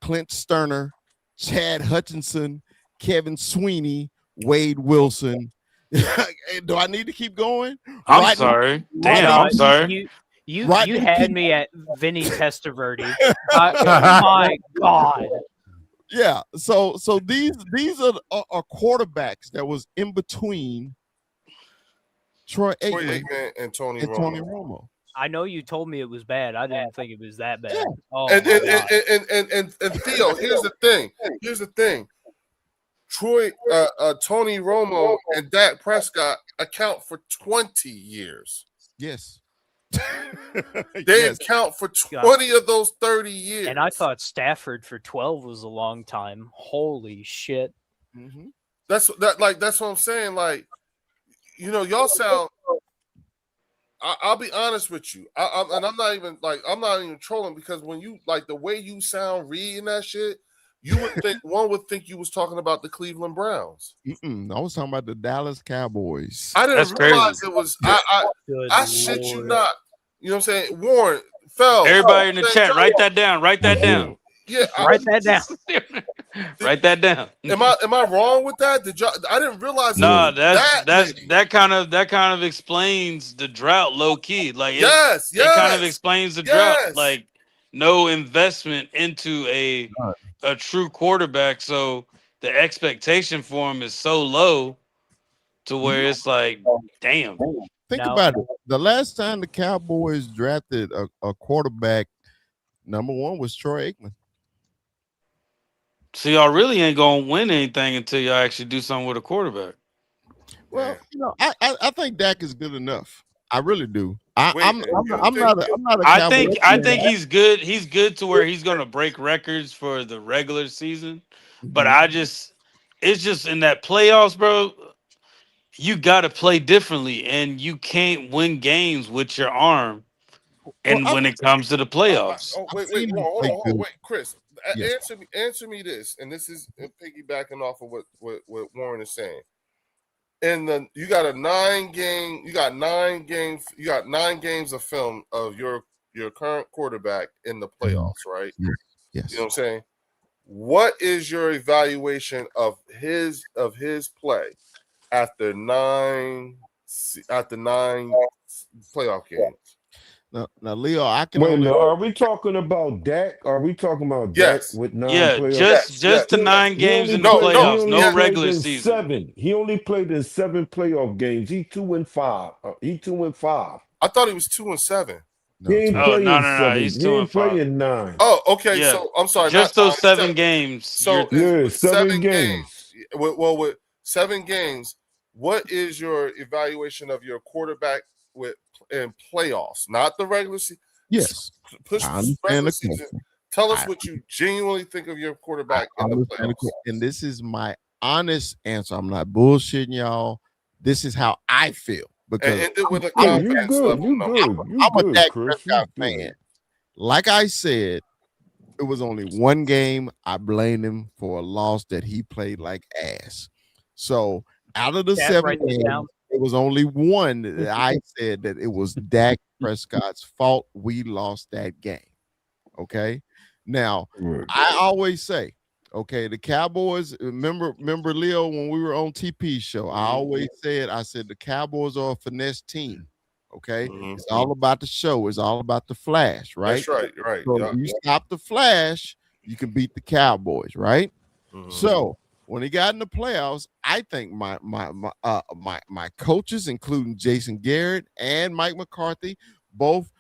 [SPEAKER 7] Clint Sterner, Chad Hutchinson, Kevin Sweeney, Wade Wilson. Do I need to keep going?
[SPEAKER 2] I'm sorry. I'm sorry.
[SPEAKER 9] You had me at Vinny Testaverde. My God.
[SPEAKER 7] Yeah. So these are quarterbacks that was in between Troy Aikman
[SPEAKER 1] and Tony
[SPEAKER 7] Romo.
[SPEAKER 9] I know you told me it was bad. I didn't think it was that bad.
[SPEAKER 7] Yeah.
[SPEAKER 9] Oh,
[SPEAKER 1] and Theo, here's the thing. Troy, Tony Romo and Dak Prescott account for 20 years.
[SPEAKER 7] Yes.
[SPEAKER 1] They account for 20 of those 30 years.
[SPEAKER 9] And I thought Stafford for 12 was a long time. Holy shit.
[SPEAKER 7] Mm-hmm.
[SPEAKER 1] That's what I'm saying. Like, you know, y'all sound. I'll be honest with you. I'm not even trolling, because when you like the way you sound reading that shit, one would think you was talking about the Cleveland Browns.
[SPEAKER 7] I was talking about the Dallas Cowboys.
[SPEAKER 1] I didn't realize it was. I shit you not. You know what I'm saying? Warren, Fel.
[SPEAKER 2] Everybody in the chat, write that down. Write that down.
[SPEAKER 1] Yeah,
[SPEAKER 9] write that down.
[SPEAKER 2] Write that down.
[SPEAKER 1] Am I wrong with that? I didn't realize.
[SPEAKER 2] No, that kind of explains the drought, low key. Like it kind of explains the drought. Like no investment into a true quarterback, so the expectation for him is so low to where it's like, damn.
[SPEAKER 7] Think about it. The last time the Cowboys drafted a quarterback, number one was Troy Aikman.
[SPEAKER 2] So y'all really ain't gonna win anything until y'all actually do something with a quarterback.
[SPEAKER 7] Well, I think Dak is good enough. I really do. I'm not a
[SPEAKER 2] I
[SPEAKER 7] Cowboys
[SPEAKER 2] think he's good. He's good to where he's going to break records for the regular season. But it's just in that playoffs, bro. You got to play differently, and you can't win games with your arm. And when it comes to the playoffs,
[SPEAKER 1] wait, Chris, answer me this, and this is piggybacking off of what Warren is saying. And you got 9 games of film of your current quarterback in the playoffs, right?
[SPEAKER 7] Yes.
[SPEAKER 1] You know what I'm saying? What is your evaluation of his play after 9 playoff games?
[SPEAKER 7] Now, Leo, I can
[SPEAKER 3] Wait a
[SPEAKER 7] only.
[SPEAKER 3] minute. Are we talking about Dak? Are we talking about Dak with 9 playoffs?
[SPEAKER 2] just the 9 games in the playoffs, no regular season.
[SPEAKER 3] 7. He only played in 7 playoff games. He 2-5. He 2-5.
[SPEAKER 1] I thought he was 2-7.
[SPEAKER 3] He ain't playing
[SPEAKER 2] no.
[SPEAKER 3] 7.
[SPEAKER 2] He's
[SPEAKER 3] He ain't
[SPEAKER 2] 2-5.
[SPEAKER 3] playing 9.
[SPEAKER 1] Oh, okay.
[SPEAKER 2] Yeah.
[SPEAKER 1] So I'm sorry.
[SPEAKER 2] Just those 7 games.
[SPEAKER 1] So
[SPEAKER 3] yeah,
[SPEAKER 1] 7 games. With 7 games, what is your evaluation of your quarterback in playoffs? Not the regular season.
[SPEAKER 7] Yes.
[SPEAKER 1] Push the regular season. Tell us what you genuinely think of your quarterback in the playoffs.
[SPEAKER 7] And this is my honest answer. I'm not bullshitting y'all. This is how I feel. Because
[SPEAKER 1] and end it with a confidence level.
[SPEAKER 7] I'm a Dak Prescott fan. Like I said, it was only 1 game. I blame him for a loss that he played like ass. So out of the 7 games, it was only 1 that I said that it was Dak Prescott's fault. We lost that game. Okay. Now, I always say, okay, the Cowboys, remember Leo, when we were on TP's show, I always said, the Cowboys are a finesse team. Okay. It's all about the show. It's all about the flash, right?
[SPEAKER 1] That's right.
[SPEAKER 7] So if you stop the flash, you can beat the Cowboys, right? So when he got in the playoffs, I think my coaches, including Jason Garrett and Mike McCarthy, both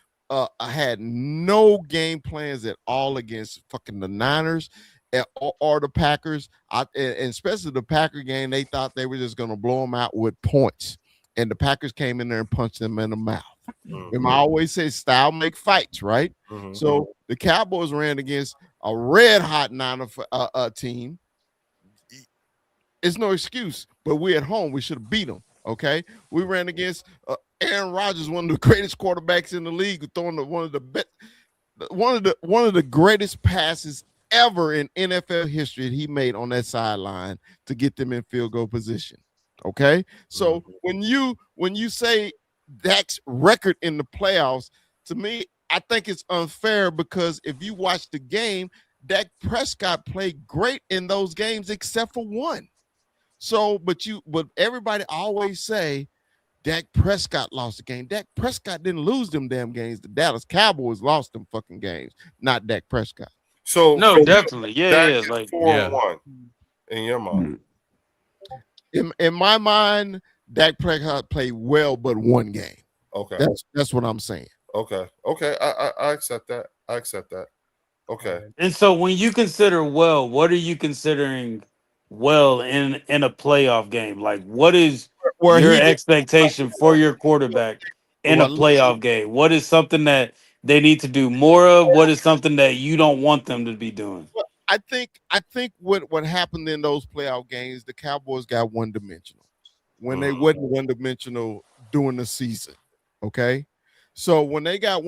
[SPEAKER 7] had no game plans at all against fucking the Niners or the Packers. And especially the Packer game, they thought they were just going to blow them out with points. And the Packers came in there and punched them in the mouth. And I always say style make fights, right? So the Cowboys ran against a red hot Niner team. It's no excuse, but we're at home. We should have beat them. Okay, we ran against Aaron Rodgers, one of the greatest quarterbacks in the league, throwing one of the greatest passes ever in NFL history that he made on that sideline to get them in field goal position. Okay, so when you say Dak's record in the playoffs, to me, I think it's unfair because if you watch the game, Dak Prescott played great in those games except for 1. So, but everybody always say Dak Prescott lost the game. Dak Prescott didn't lose them damn games. The Dallas Cowboys lost them fucking games, not Dak Prescott.
[SPEAKER 1] So
[SPEAKER 2] no, definitely, yeah,
[SPEAKER 1] like 4-1 in your mind.
[SPEAKER 7] In my mind, Dak Prescott played well, but 1 game.
[SPEAKER 1] Okay,
[SPEAKER 7] that's what I'm saying.
[SPEAKER 1] Okay, I accept that. Okay.
[SPEAKER 2] And so when you consider well, what are you considering well in a playoff game? Like, what is your expectation for your quarterback in a playoff game? What is something that they need to do more of? What is something that you don't want them to be doing?
[SPEAKER 7] Well, I think what happened in those playoff games, the Cowboys got one-dimensional when they wasn't one-dimensional during the season. Okay. So when they got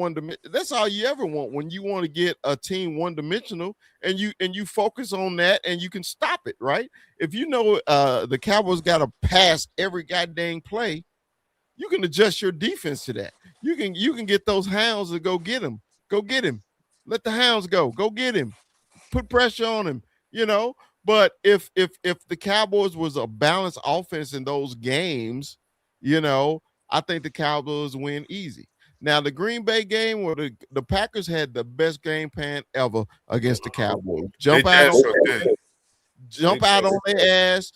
[SPEAKER 7] that's all you ever want when you want to get a team one-dimensional, and you focus on that and you can stop it, right? If you know the Cowboys got to pass every goddamn play, you can adjust your defense to that. You can get those hounds to go get him. Go get him. Let the hounds go. Go get him. Put pressure on him, But if the Cowboys was a balanced offense in those games, I think the Cowboys win easy. Now, the Green Bay game where the Packers had the best game plan ever against the Cowboys. Jump out on their ass.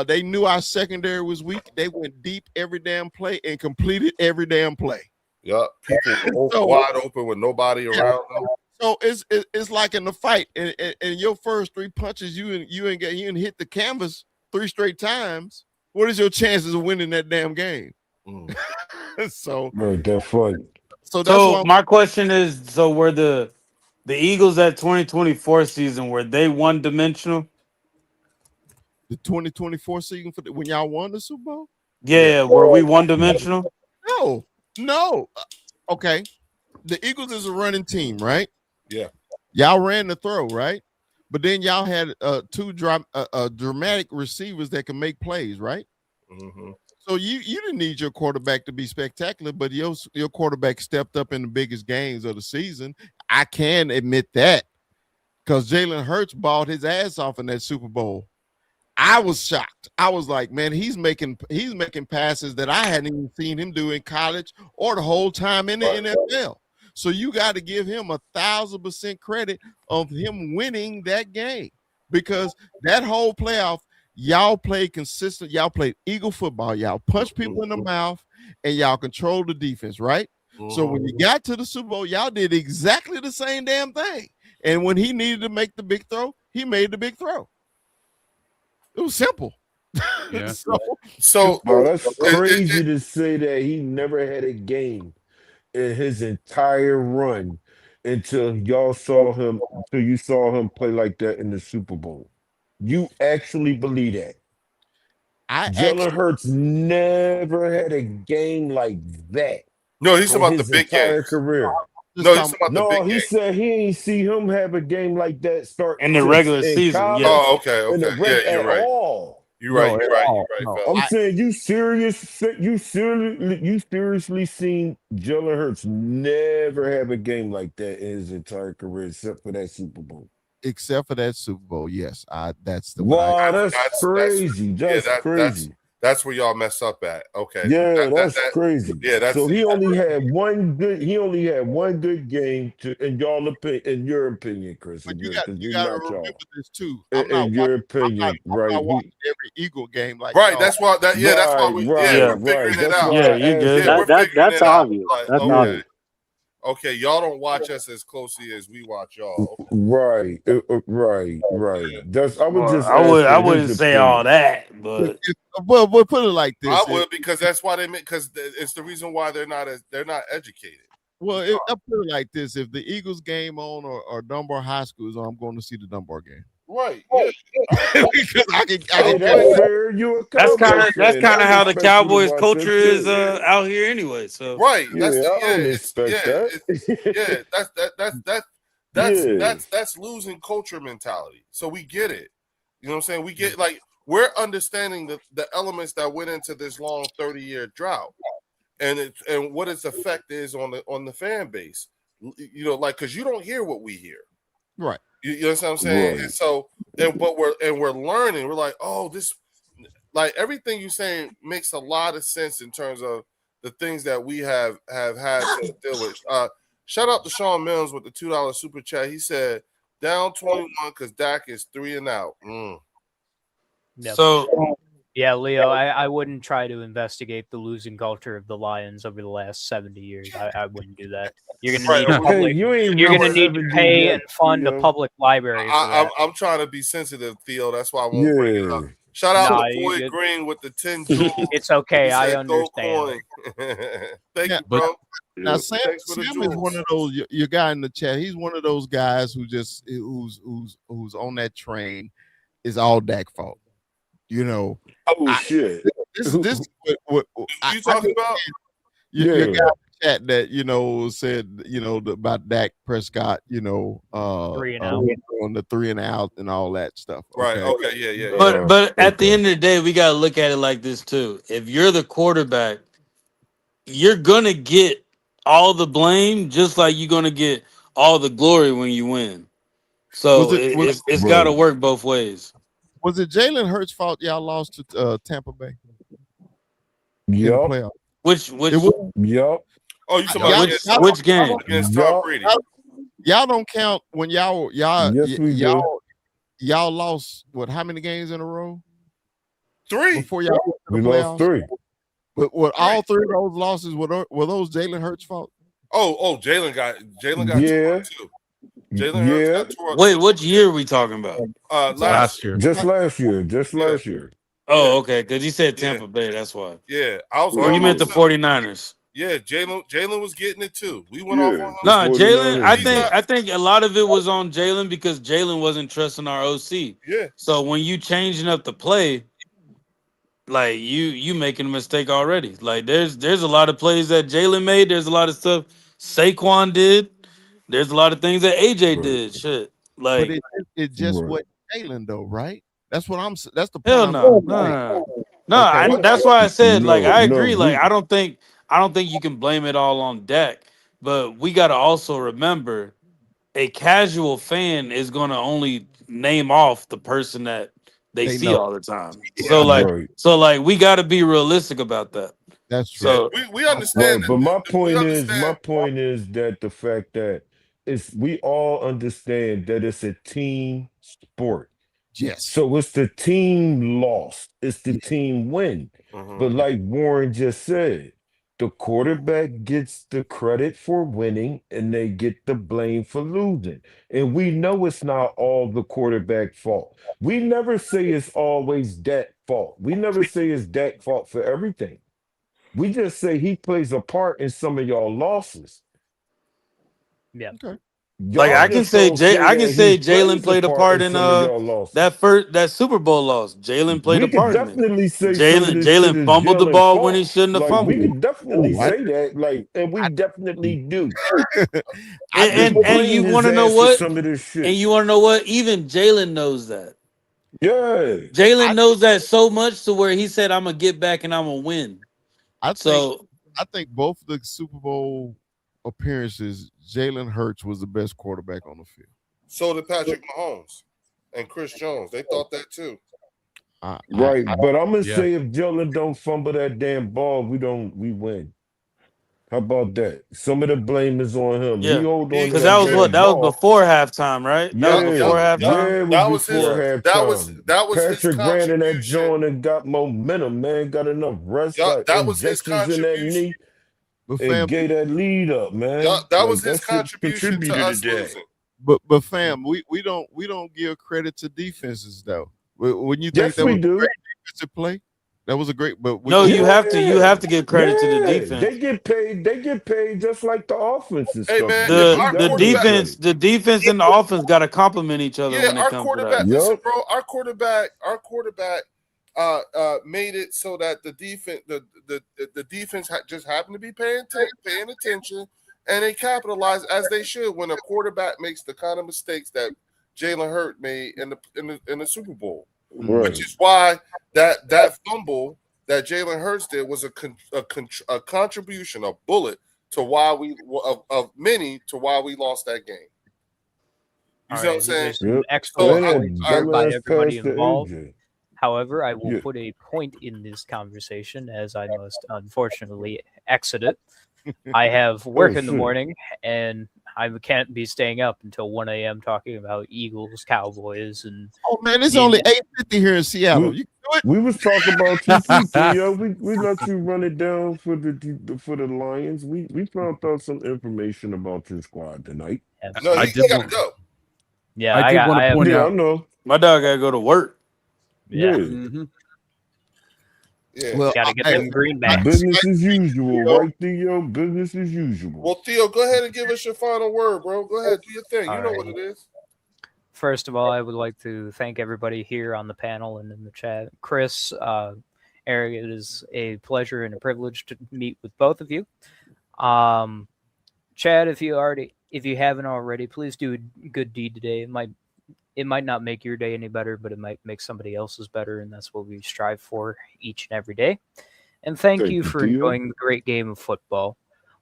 [SPEAKER 7] They knew our secondary was weak. They went deep every damn play and completed every damn play.
[SPEAKER 1] Yeah, people wide open with nobody around them.
[SPEAKER 7] So it's like in the fight, and your first 3 punches, you hit the canvas 3 straight times. what is your chances of winning that damn game? So
[SPEAKER 3] Right, that's funny.
[SPEAKER 7] So that's why
[SPEAKER 2] my question is: so were the Eagles at 2024 season, were they one dimensional?
[SPEAKER 7] The 2024 season when y'all won the Super Bowl?
[SPEAKER 2] Yeah, were we one dimensional?
[SPEAKER 7] No. Okay. The Eagles is a running team, right?
[SPEAKER 1] Yeah.
[SPEAKER 7] Y'all ran the throw, right? But then y'all had two dramatic receivers that can make plays, right?
[SPEAKER 1] Mm-hmm.
[SPEAKER 7] So you didn't need your quarterback to be spectacular, but your quarterback stepped up in the biggest games of the season. I can admit that because Jalen Hurts balled his ass off in that Super Bowl. I was shocked. I was like, man, he's making passes that I hadn't even seen him do in college or the whole time in the NFL. So you got to give him 1,000% credit of him winning that game because that whole playoff, y'all played consistent. Y'all played Eagle football. Y'all punched people in the mouth and y'all controlled the defense, right? So when you got to the Super Bowl, y'all did exactly the same damn thing. And when he needed to make the big throw, he made the big throw. It was simple.
[SPEAKER 8] Yeah.
[SPEAKER 1] So
[SPEAKER 3] that's crazy to say that he never had a game in his entire run until you saw him play like that in the Super Bowl. You actually believe that? Jalen Hurts never had a game like that.
[SPEAKER 1] No, he's talking about the big
[SPEAKER 3] entire
[SPEAKER 1] games.
[SPEAKER 3] career.
[SPEAKER 1] No, he's talking about the big
[SPEAKER 3] he
[SPEAKER 1] games.
[SPEAKER 3] said he ain't see him have a game like that start
[SPEAKER 2] In the regular season.
[SPEAKER 3] college,
[SPEAKER 2] Yeah.
[SPEAKER 1] Oh, okay.
[SPEAKER 3] in the
[SPEAKER 1] Yeah, you're right.
[SPEAKER 3] all.
[SPEAKER 1] You're right. Phil.
[SPEAKER 3] I'm saying you seriously seen Jalen Hurts never have a game like that in his entire career except for that Super Bowl.
[SPEAKER 7] Except for that Super Bowl, yes. That's the
[SPEAKER 3] wow. That's crazy. That's crazy.
[SPEAKER 1] That's where y'all mess up at. Okay.
[SPEAKER 3] Yeah, that's crazy.
[SPEAKER 1] Yeah, that's
[SPEAKER 3] so he only had one good game in your opinion, Chris.
[SPEAKER 7] But you got to remember this too.
[SPEAKER 3] In your opinion, right?
[SPEAKER 7] I'm not watching every Eagle game like
[SPEAKER 1] right. That's why we're figuring it out.
[SPEAKER 2] Yeah, you good.
[SPEAKER 4] That's obvious. That's obvious.
[SPEAKER 1] Okay, y'all don't watch us as closely as we watch y'all. Okay.
[SPEAKER 3] Right.
[SPEAKER 2] I wouldn't say all that, but
[SPEAKER 7] well, we'll put it like this.
[SPEAKER 1] I would because that's why because it's the reason why they're not educated.
[SPEAKER 7] Well, I'll put it like this: if the Eagles game on or Dunbar High School is on, I'm going to see the Dunbar game.
[SPEAKER 1] Right. Yeah.
[SPEAKER 7] Because I can
[SPEAKER 2] that's kind of how the Cowboys culture is out here anyway. So
[SPEAKER 1] right. That's that's losing culture mentality. So we get it. You know what I'm saying? We get we're understanding the elements that went into this long 30-year drought and what its effect is on the fan base. You know, because you don't hear what we hear.
[SPEAKER 7] Right.
[SPEAKER 1] You know what I'm saying?
[SPEAKER 3] Right.
[SPEAKER 1] And so, we're learning. We're like, oh, this, everything you're saying makes a lot of sense in terms of the things that we have had to deal with. Shout out to Sean Mills with the $2 super chat. He said down 21 because Dak is 3 and out.
[SPEAKER 9] Yep.
[SPEAKER 2] So
[SPEAKER 9] yeah, Leo, I wouldn't try to investigate the losing culture of the Lions over the last 70 years. I wouldn't do that. You're gonna need to pay and fund a public library.
[SPEAKER 1] I'm trying to be sensitive, Theo. That's why I won't bring it up. Shout out to Floyd Green with the 10 jewels.
[SPEAKER 9] It's okay. I understand.
[SPEAKER 1] Thank you, bro.
[SPEAKER 7] Now Sam is one of those. Your guy in the chat. He's one of those guys who's on that train. Is all Dak fault. You know.
[SPEAKER 3] Oh shit!
[SPEAKER 7] This what
[SPEAKER 1] you talking about?
[SPEAKER 7] Your guy in the chat that said about Dak Prescott. 3 and out on the 3 and out and all that stuff.
[SPEAKER 1] Right. Okay. Yeah.
[SPEAKER 2] But at the end of the day, we gotta look at it like this too. If you're the quarterback, you're gonna get all the blame, just like you're gonna get all the glory when you win. So it's got to work both ways.
[SPEAKER 7] Was it Jalen Hurts' fault y'all lost to Tampa Bay?
[SPEAKER 3] Yep.
[SPEAKER 2] Which?
[SPEAKER 3] Yep.
[SPEAKER 1] Oh, you talking about
[SPEAKER 2] which game?
[SPEAKER 1] Against Tom Brady.
[SPEAKER 7] Y'all don't count when y'all lost how many games in a row?
[SPEAKER 1] 3.
[SPEAKER 7] Before y'all
[SPEAKER 3] we lost 3.
[SPEAKER 7] But all 3 of those losses were those Jalen Hurts' fault?
[SPEAKER 1] Oh, Jalen got too. Jalen Hurts got
[SPEAKER 2] Wait, what year are we talking about?
[SPEAKER 1] Last year.
[SPEAKER 3] Just last year.
[SPEAKER 2] Oh, okay, because you said Tampa Bay. That's why.
[SPEAKER 1] Yeah, I was.
[SPEAKER 2] Or you meant the 49ers.
[SPEAKER 1] Yeah, Jalen was getting it too. We went off on him.
[SPEAKER 2] No, Jalen. I think a lot of it was on Jalen because Jalen wasn't trusting our OC.
[SPEAKER 1] Yeah.
[SPEAKER 2] So when you changing up the play, like you making a mistake already. Like there's a lot of plays that Jalen made. There's a lot of stuff Saquon did. There's a lot of things that AJ did. Shit. Like,
[SPEAKER 7] but it just what Jalen though, right? That's what I'm. That's the point.
[SPEAKER 2] Hell no. That's why I said like I agree. Like I don't think you can blame it all on Dak. But we got to also remember, a casual fan is going to only name off the person that they see all the time.
[SPEAKER 3] Yeah.
[SPEAKER 2] So we got to be realistic about that.
[SPEAKER 7] That's
[SPEAKER 2] true. So
[SPEAKER 1] we understand.
[SPEAKER 3] But my point is that the fact that we all understand that it's a team sport.
[SPEAKER 7] Yes.
[SPEAKER 3] So it's the team loss. It's the team win. But like Warren just said, the quarterback gets the credit for winning and they get the blame for losing. And we know it's not all the quarterback fault. We never say it's always Dak's fault. We never say it's Dak's fault for everything. We just say he plays a part in some of y'all losses.
[SPEAKER 9] Yeah.
[SPEAKER 7] Okay.
[SPEAKER 2] Like I can say Jalen played a part in that Super Bowl loss. Jalen played a part in it.
[SPEAKER 3] Definitely say
[SPEAKER 2] Jalen fumbled the ball when he shouldn't have fumbled.
[SPEAKER 3] We could definitely say that, and we definitely do.
[SPEAKER 2] and you want to know what? And you want to know what? Even Jalen knows that.
[SPEAKER 3] Yeah.
[SPEAKER 2] Jalen knows that so much to where he said, "I'm gonna get back and I'm gonna win."
[SPEAKER 7] I think both the Super Bowl appearances, Jalen Hurts was the best quarterback on the field.
[SPEAKER 1] So did Patrick Mahomes and Chris Jones. They thought that too.
[SPEAKER 3] Right, but I'm gonna say if Jalen don't fumble that damn ball, we win. How about that? Some of the blame is on him.
[SPEAKER 2] Yeah,
[SPEAKER 3] he hold on
[SPEAKER 2] because that was before halftime, right?
[SPEAKER 3] That was before
[SPEAKER 2] halftime.
[SPEAKER 3] That was Patrick ran in that joint and got momentum. Man, got enough rest.
[SPEAKER 1] That was his contribution.
[SPEAKER 3] And gave that lead up, man.
[SPEAKER 1] That was his contribution to us losing.
[SPEAKER 7] But fam, we don't give credit to defenses though. When you think
[SPEAKER 3] that was a
[SPEAKER 7] great defensive play, that was a great. But
[SPEAKER 2] you have to give credit to the defense.
[SPEAKER 3] They get paid just like the offenses.
[SPEAKER 1] Hey man,
[SPEAKER 2] the defense and the offense got to complement each other.
[SPEAKER 1] Yeah,
[SPEAKER 2] when it comes to that.
[SPEAKER 1] Listen, bro, our quarterback made it so that the defense just happened to be paying attention, and they capitalized as they should when a quarterback makes the kind of mistakes that Jalen Hurts made in the Super Bowl, which is why that fumble that Jalen Hurts did was a contribution, a bullet to why we lost that game. You see what I'm saying?
[SPEAKER 9] Excellent by everybody involved. However, I will put a point in this conversation as I must unfortunately exit it. I have work in the morning, and I can't be staying up until 1 a.m. talking about Eagles, Cowboys, and
[SPEAKER 7] man, it's only 8:50 here in Seattle. You can do it.
[SPEAKER 3] We was talking about you too, Theo. We let you run it down for the Lions. We found out some information about your squad tonight.
[SPEAKER 1] No, I did gotta go.
[SPEAKER 9] Yeah,
[SPEAKER 2] I did want to point out.
[SPEAKER 3] I know.
[SPEAKER 2] My dog gotta go to work.
[SPEAKER 9] Yeah.
[SPEAKER 1] Yeah.
[SPEAKER 9] Well, gotta get them greenbacks.
[SPEAKER 3] Business as usual, right, Theo? Business as usual.
[SPEAKER 1] Well, Theo, go ahead and give us your final word, bro. Go ahead, do your thing. You know what it is.
[SPEAKER 9] First of all, I would like to thank everybody here on the panel and in the chat. Chris, Eric, it is a pleasure and a privilege to meet with both of you. Chad, if you haven't already, please do a good deed today. It might not make your day any better, but it might make somebody else's better, and that's what we strive for each and every day. And thank you for enjoying the great game of football.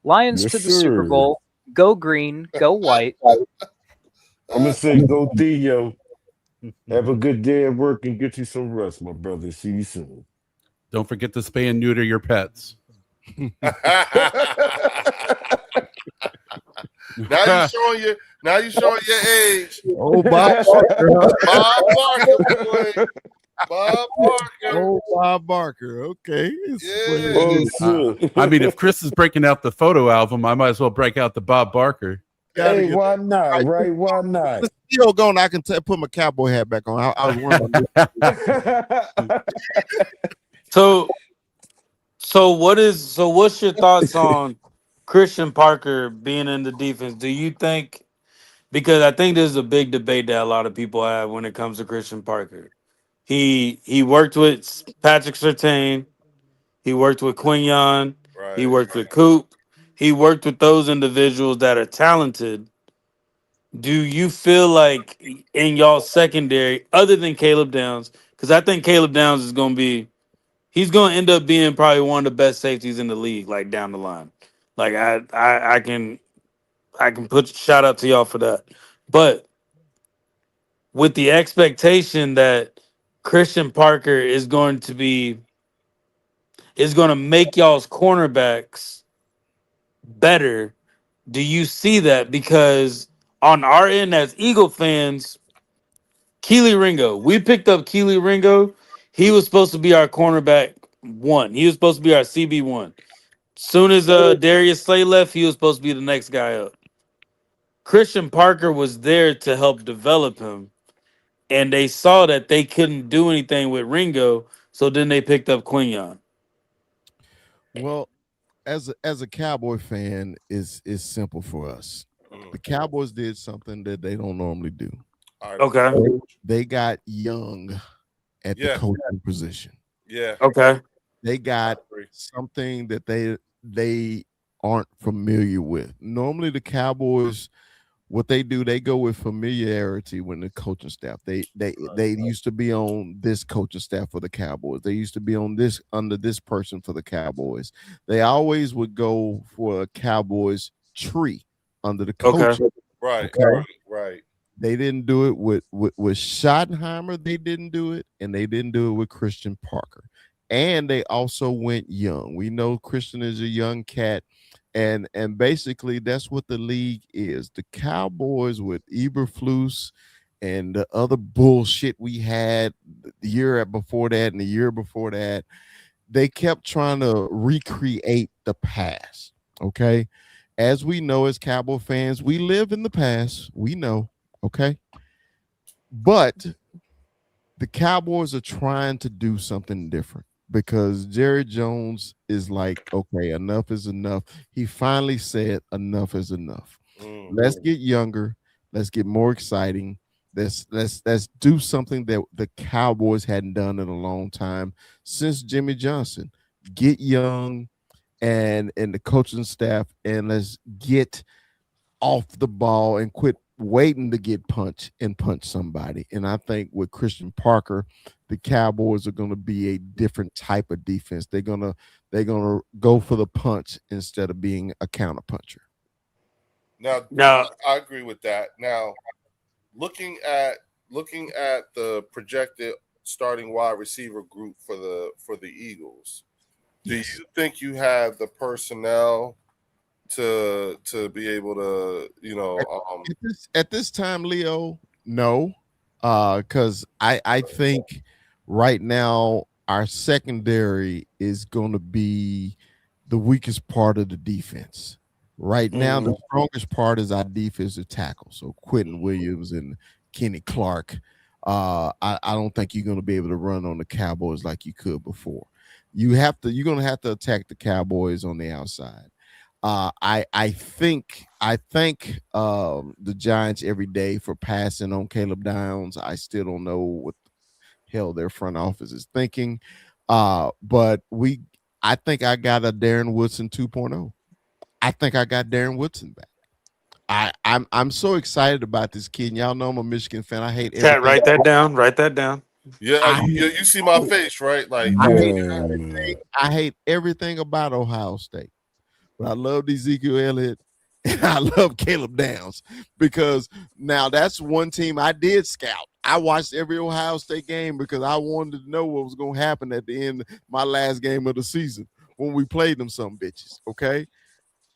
[SPEAKER 9] Lions to the Super Bowl. Go green, go white.
[SPEAKER 3] I'm going to say go Theo. Have a good day at work and get you some rest, my brother. See you soon.
[SPEAKER 8] Don't forget to spay and neuter your pets.
[SPEAKER 1] Now you showing your age.
[SPEAKER 7] Oh, Bob Barker.
[SPEAKER 1] Bob Barker, boy. Bob Barker.
[SPEAKER 7] Oh, Bob Barker. Okay.
[SPEAKER 3] Yeah.
[SPEAKER 8] I mean, if Chris is breaking out the photo album, I might as well break out the Bob Barker.
[SPEAKER 3] Hey, why not? Right? Why not?
[SPEAKER 7] Still going. I can put my cowboy hat back on. I was wondering.
[SPEAKER 2] So what's your thoughts on Christian Parker being in the defense? Do you think, because I think this is a big debate that a lot of people have when it comes to Christian Parker. He worked with Patrick Surtain, he worked with Quinyon, he worked with Coop, he worked with those individuals that are talented. Do you feel like in y'all secondary, other than Caleb Downs, because I think Caleb Downs is going to be, he's going to end up being probably one of the best safeties in the league, like down the line. Like I can put shout out to y'all for that. But with the expectation that Christian Parker is going to make y'all's cornerbacks better, do you see that? Because on our end as Eagle fans, Keely Ringo, we picked up Keely Ringo. He was supposed to be our cornerback one. He was supposed to be our CB one. Soon as Darius Slay left, he was supposed to be the next guy up. Christian Parker was there to help develop him, and they saw that they couldn't do anything with Ringo, so then they picked up Quinyon.
[SPEAKER 7] Well, as a Cowboy fan, is simple for us. The Cowboys did something that they don't normally do.
[SPEAKER 2] Okay.
[SPEAKER 7] They got young at the coaching position.
[SPEAKER 1] Yeah.
[SPEAKER 2] Okay.
[SPEAKER 7] They got something that they aren't familiar with. Normally the Cowboys, what they do, they go with familiarity when the coaching staff. They used to be on this coaching staff for the Cowboys. They used to be on this under this person for the Cowboys. They always would go for a Cowboys tree under the coach.
[SPEAKER 1] Okay. Right.
[SPEAKER 7] They didn't do it with Schottenheimer. They didn't do it, and they didn't do it with Christian Parker. And they also went young. We know Christian is a young cat. And basically that's what the league is. The Cowboys with Eberflus and the other bullshit we had the year before that and the year before that, they kept trying to recreate the past. Okay. As we know, as Cowboy fans, we live in the past. We know. Okay. But the Cowboys are trying to do something different, because Jerry Jones is like, okay, enough is enough. He finally said enough is enough. Let's get younger. Let's get more exciting. Let's do something that the Cowboys hadn't done in a long time since Jimmy Johnson. Get young and the coaching staff, and let's get off the ball and quit waiting to get punched and punch somebody. And I think with Christian Parker, the Cowboys are going to be a different type of defense. They're gonna go for the punch instead of being a counter puncher.
[SPEAKER 1] Now, I agree with that. Now, looking at the projected starting wide receiver group for the Eagles, do you think you have the personnel to be able to,
[SPEAKER 7] at this time, Leo? No, because I think right now our secondary is going to be the weakest part of the defense. Right now, the strongest part is our defensive tackle. So Quentin Williams and Kenny Clark. I don't think you're going to be able to run on the Cowboys like you could before. You're going to have to attack the Cowboys on the outside. I thank the Giants every day for passing on Caleb Downs. I still don't know what the hell their front office is thinking. But I think I got a Darren Woodson 2.0. I think I got Darren Woodson back. I'm so excited about this kid. And y'all know I'm a Michigan fan. I hate everything.
[SPEAKER 2] Write that down. Write that down.
[SPEAKER 1] Yeah, you see my face, right? Like
[SPEAKER 7] I hate everything about Ohio State. But I love Ezekiel Elliott and I love Caleb Downs, because now that's one team I did scout. I watched every Ohio State game because I wanted to know what was going to happen at the end of my last game of the season when we played them some bitches, okay?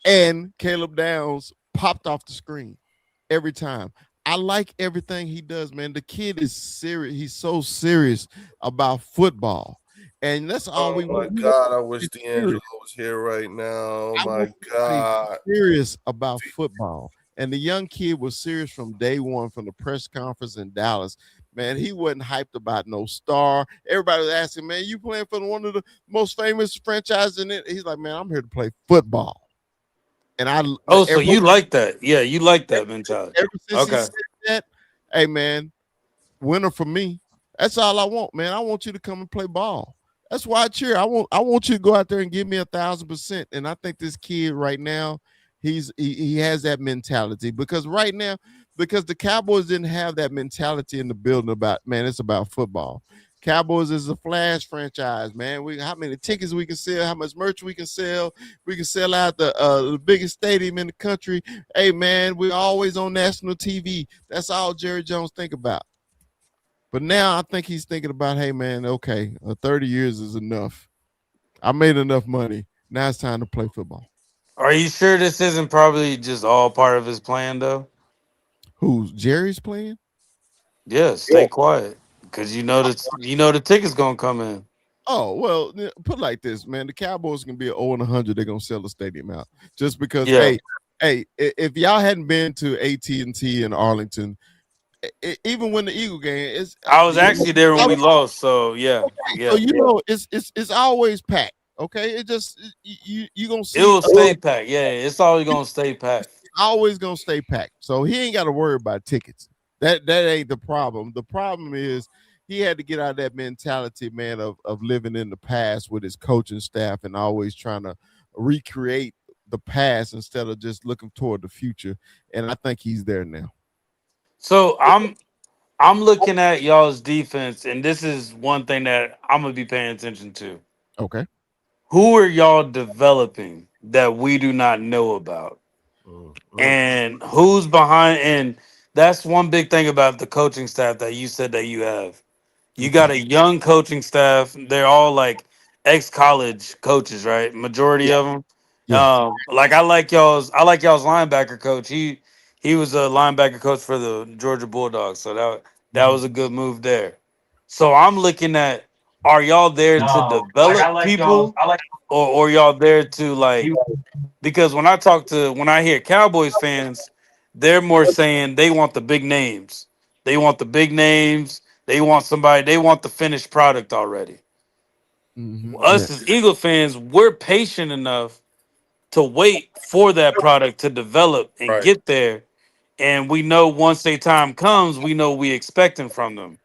[SPEAKER 7] And Caleb Downs popped off the screen every time. I like everything he does, man. The kid is serious. He's so serious about football. And that's all we want.
[SPEAKER 1] Oh my God, I wish D'Angelo was here right now. Oh my God.
[SPEAKER 7] Serious about football. And the young kid was serious from day one, from the press conference in Dallas. Man, he wasn't hyped about no star. Everybody was asking, man, you playing for one of the most famous franchises in it? He's like, man, I'm here to play football. And
[SPEAKER 2] so you like that? Yeah, you like that mentality.
[SPEAKER 7] Ever since he said that, hey man, winner for me. That's all I want, man. I want you to come and play ball. That's why I cheer. I want you to go out there and give me 1,000%. And I think this kid right now, he has that mentality because right now, because the Cowboys didn't have that mentality in the building about, man, it's about football. Cowboys is a flash franchise, man. How many tickets we can sell, how much merch we can sell. We can sell out the biggest stadium in the country. Hey, man, we're always on national TV. That's all Jerry Jones think about. But now I think he's thinking about, hey, man, okay, 30 years is enough. I made enough money. Now it's time to play football.
[SPEAKER 2] Are you sure this isn't probably just all part of his plan, though?
[SPEAKER 7] Who's Jerry's plan?
[SPEAKER 2] Yeah, stay quiet because you know the ticket's gonna come in.
[SPEAKER 7] Oh, well, put it like this, man. The Cowboys can be 0-100. They're gonna sell the stadium out just because.
[SPEAKER 2] Yeah.
[SPEAKER 7] Hey, if y'all hadn't been to AT&T in Arlington, even when the Eagle game,
[SPEAKER 2] I was actually there when we lost. So yeah.
[SPEAKER 7] So you know, it's always packed. Okay, it just you gonna see
[SPEAKER 2] it will stay packed. Yeah, it's always gonna stay packed.
[SPEAKER 7] Always gonna stay packed. So he ain't got to worry about tickets. That ain't the problem. The problem is he had to get out of that mentality, man, of living in the past with his coaching staff and always trying to recreate the past instead of just looking toward the future. And I think he's there now.
[SPEAKER 2] So I'm looking at y'all's defense, and this is one thing that I'm gonna be paying attention to.
[SPEAKER 7] Okay.
[SPEAKER 2] Who are y'all developing that we do not know about? And who's behind? And that's one big thing about the coaching staff that you said that you have. You got a young coaching staff. They're all like ex-college coaches, right? Majority of them.
[SPEAKER 7] Yeah.
[SPEAKER 2] I like y'all's linebacker coach. He was a linebacker coach for the Georgia Bulldogs. So that was a good move there. So I'm looking at, are y'all there to develop people or y'all there to because when I hear Cowboys fans, they're more saying they want the big names. They want the big names. They want the finished product already. Us as Eagle fans, we're patient enough to wait for that product to develop and get there. And we know once their time comes, we know we expecting from them.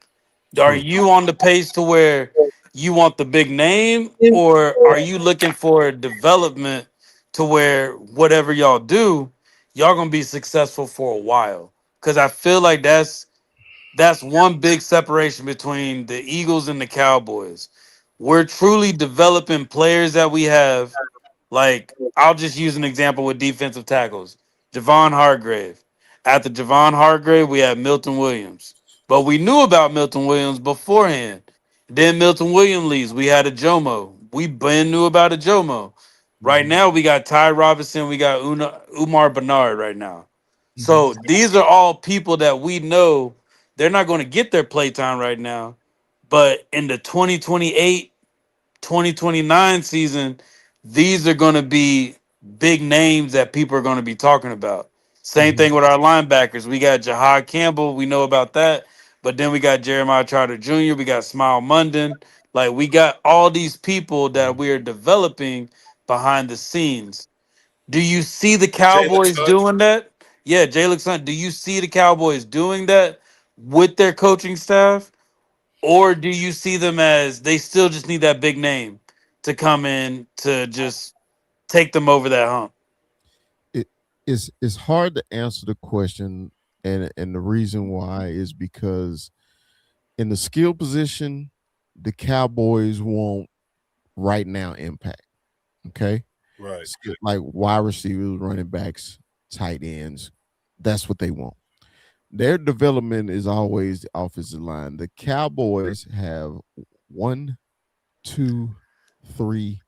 [SPEAKER 2] Are you on the pace to where you want the big name, or are you looking for development to where whatever y'all do, y'all gonna be successful for a while? Because I feel like that's one big separation between the Eagles and the Cowboys. We're truly developing players that we have. Like, I'll just use an example with defensive tackles. Javon Hargrave. After Javon Hargrave, we had Milton Williams. But we knew about Milton Williams beforehand. Then Milton Williams leaves. We had a Jomo. We been knew about a Jomo. Right now, we got Ty Robinson. We got Umar Bernard right now. So these are all people that we know they're not going to get their playtime right now. But in the 2028, 2029 season, these are going to be big names that people are going to be talking about. Same thing with our linebackers. We got Jahad Campbell. We know about that. But then we got Jeremiah Trotter Jr. We got Smile Munden. Like, we got all these people that we are developing behind the scenes. Do you see the Cowboys doing that? Yeah, Jalen Son. Do you see the Cowboys doing that with their coaching staff? Or do you see them as they still just need that big name to come in to just take them over that hump?
[SPEAKER 7] It's hard to answer the question, and the reason why is because in the skill position, the Cowboys want right now impact. Okay.
[SPEAKER 1] Right.
[SPEAKER 7] Like wide receivers, running backs, tight ends. That's what they want. Their development is always the offensive line. The Cowboys have 1, 2, 3,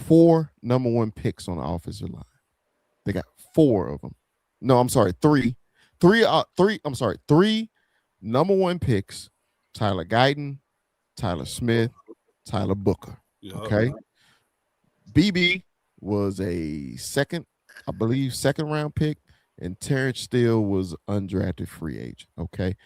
[SPEAKER 7] 4 number one picks on the offensive line. They got 4 of them. No, I'm sorry, 3. 3 number one picks: Tyler Guyton, Tyler Smith, Tyler Booker. Okay. BB was a second round pick. and Terrence Steele was undrafted free agent. Okay,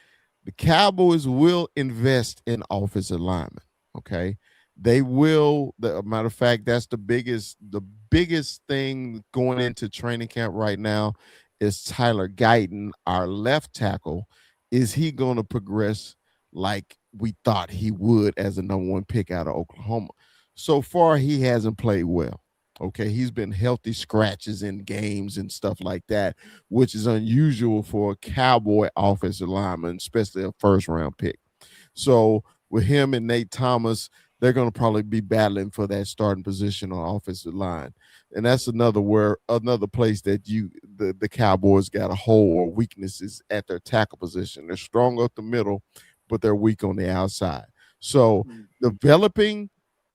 [SPEAKER 7] the Cowboys will invest in offensive linemen. Okay, they will. The matter of fact, that's the biggest thing going into training camp right now is Tyler Guyton, our left tackle. Is he going to progress like we thought he would as a number one pick out of Oklahoma? So far, he hasn't played well. Okay, he's been healthy scratches in games and stuff like that, which is unusual for a Cowboy offensive lineman, especially a first round pick. So with him and Nate Thomas, they're going to probably be battling for that starting position on offensive line. And that's another place that the Cowboys got a hole or weaknesses at their tackle position. They're strong up the middle, but they're weak on the outside. So developing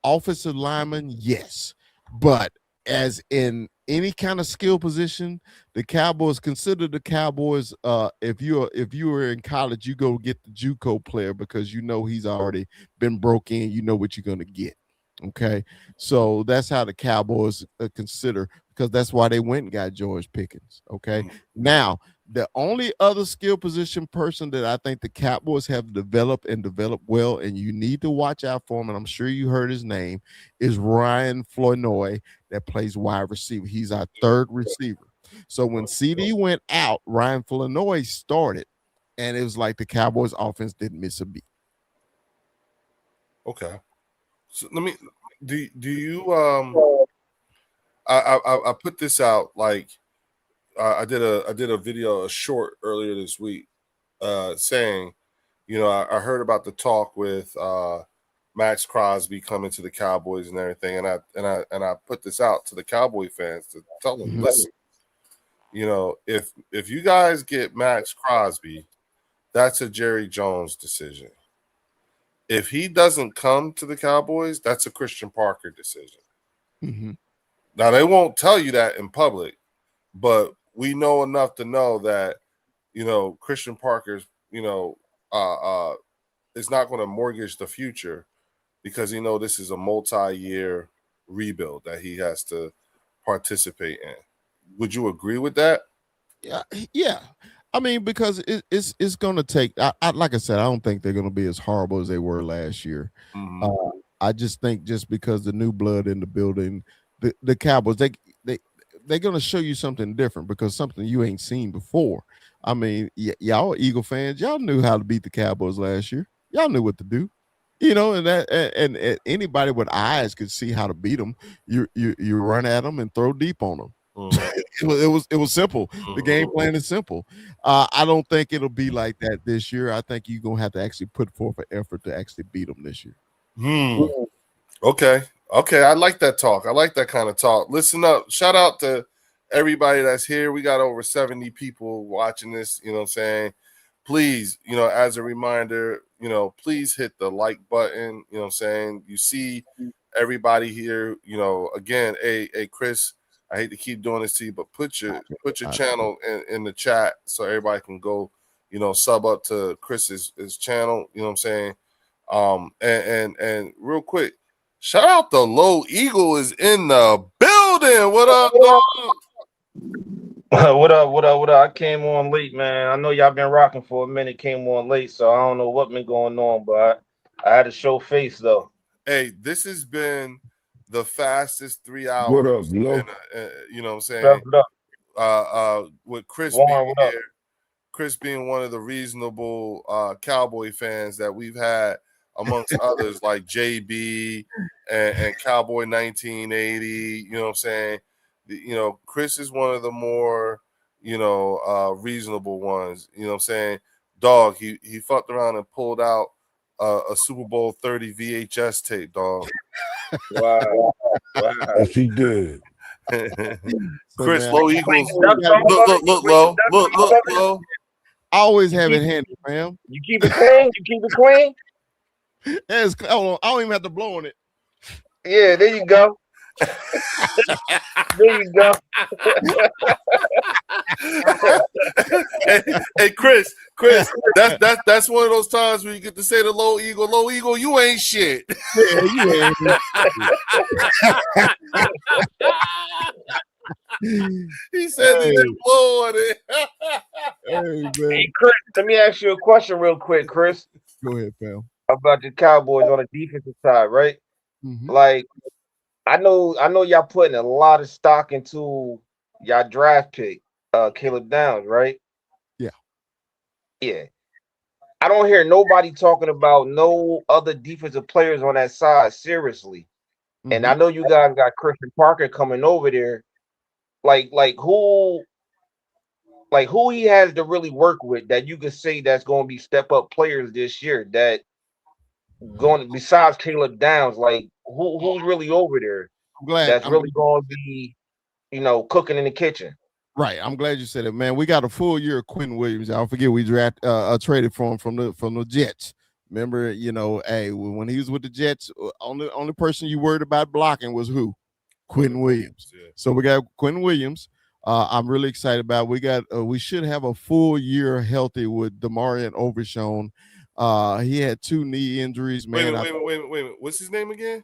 [SPEAKER 7] offensive linemen, yes. But as in any kind of skill position, the Cowboys consider the Cowboys. If you were in college, you go get the JUCO player because you know he's already been broke in. You know what you're going to get. Okay, so that's how the Cowboys consider, because that's why they went and got George Pickens. Okay, now the only other skill position person that I think the Cowboys have developed well, and you need to watch out for him, and I'm sure you heard his name, is Ryan Flournoy, that plays wide receiver. He's our third receiver. So when CD went out, Ryan Flournoy started, and it was like the Cowboys offense didn't miss a beat.
[SPEAKER 1] Okay. So let me do you I put this out like I did a video, a short earlier this week, saying, you know, I heard about the talk with Max Crosby coming to the Cowboys and everything, and I put this out to the Cowboy fans to tell them, listen, you know, if you guys get Max Crosby, that's a Jerry Jones decision. If he doesn't come to the Cowboys, that's a Christian Parker decision.
[SPEAKER 7] Mm-hmm.
[SPEAKER 1] Now, they won't tell you that in public, but we know enough to know that, you know, Christian Parker's, you know, is not going to mortgage the future, because he know this is a multi-year rebuild that he has to participate in. Would you agree with that?
[SPEAKER 7] Yeah. I mean, because it's going to take. I like I said, I don't think they're going to be as horrible as they were last year.
[SPEAKER 1] Mm-hmm.
[SPEAKER 7] I just think just because the new blood in the building, the Cowboys, they're going to show you something different, because something you ain't seen before. I mean, y'all Eagle fans, y'all knew how to beat the Cowboys last year. Y'all knew what to do, you know, and anybody with eyes could see how to beat them. You run at them and throw deep on them.
[SPEAKER 1] Mm-hmm.
[SPEAKER 7] It was simple. The game plan is simple. I don't think it'll be like that this year. I think you're gonna have to actually put forth an effort to actually beat them this year.
[SPEAKER 1] Okay. I like that talk. I like that kind of talk. Listen up. Shout out to everybody that's here. We got over 70 people watching this. You know what I'm saying? Please, you know, as a reminder, you know, please hit the like button. You know what I'm saying? You see everybody here. You know, again, hey, Chris, I hate to keep doing this to you, but put your channel in the chat so everybody can go, you know, sub up to Chris's channel. You know what I'm saying? And real quick, shout out to Low Eagle is in the building. What up, dog?
[SPEAKER 10] What up? I came on late, man. I know y'all been rocking for a minute. Came on late, so I don't know what been going on, but I had to show face though.
[SPEAKER 1] Hey, this has been the fastest 3 hours.
[SPEAKER 3] What up, Lo?
[SPEAKER 1] You know what I'm saying?
[SPEAKER 10] What up?
[SPEAKER 1] With Chris
[SPEAKER 10] Warren,
[SPEAKER 1] being here, Chris being one of the reasonable Cowboy fans that we've had, amongst others like JB and Cowboy 1980. You know what I'm saying? You know, Chris is one of the more, you know, reasonable ones. You know what I'm saying? Dog, he fucked around and pulled out a Super Bowl 30 VHS tape, dog.
[SPEAKER 10] Wow.
[SPEAKER 3] Yes, he did.
[SPEAKER 1] Chris, Low Eagles. Look, Low.
[SPEAKER 7] I always have it handy, fam.
[SPEAKER 10] You keep it clean? You keep it clean?
[SPEAKER 7] Hold on. I don't even have to blow on it.
[SPEAKER 10] Yeah, there you go. There you go.
[SPEAKER 1] hey, Chris, that's one of those times where you get to say to Low Eagle, you ain't shit.
[SPEAKER 7] Yeah, you ain't.
[SPEAKER 1] He said he didn't blow on it.
[SPEAKER 10] Hey, Chris, let me ask you a question real quick, Chris.
[SPEAKER 7] Go ahead, pal.
[SPEAKER 10] About the Cowboys on the defensive side, right?
[SPEAKER 7] Mhm.
[SPEAKER 10] Like, I know y'all putting a lot of stock into y'all draft pick, Caleb Downs, right?
[SPEAKER 7] Yeah.
[SPEAKER 10] Yeah. I don't hear nobody talking about no other defensive players on that side seriously. And I know you guys got Christian Parker coming over there. Like who he has to really work with that you could say that's going to be step up players this year that going besides Caleb Downs, like who's really over there that's really going to be, cooking in the kitchen.
[SPEAKER 7] Right. I'm glad you said it, man. We got a full year of Quinn Williams. Y'all forget we traded for him from the Jets. Remember, hey, when he was with the Jets, only person you worried about blocking was who? Quinn Williams. Yeah. So we got Quinn Williams. I'm really excited about. We should have a full year healthy with Demarion Overshown. He had 2 knee injuries, man.
[SPEAKER 1] Wait a minute. What's his name again?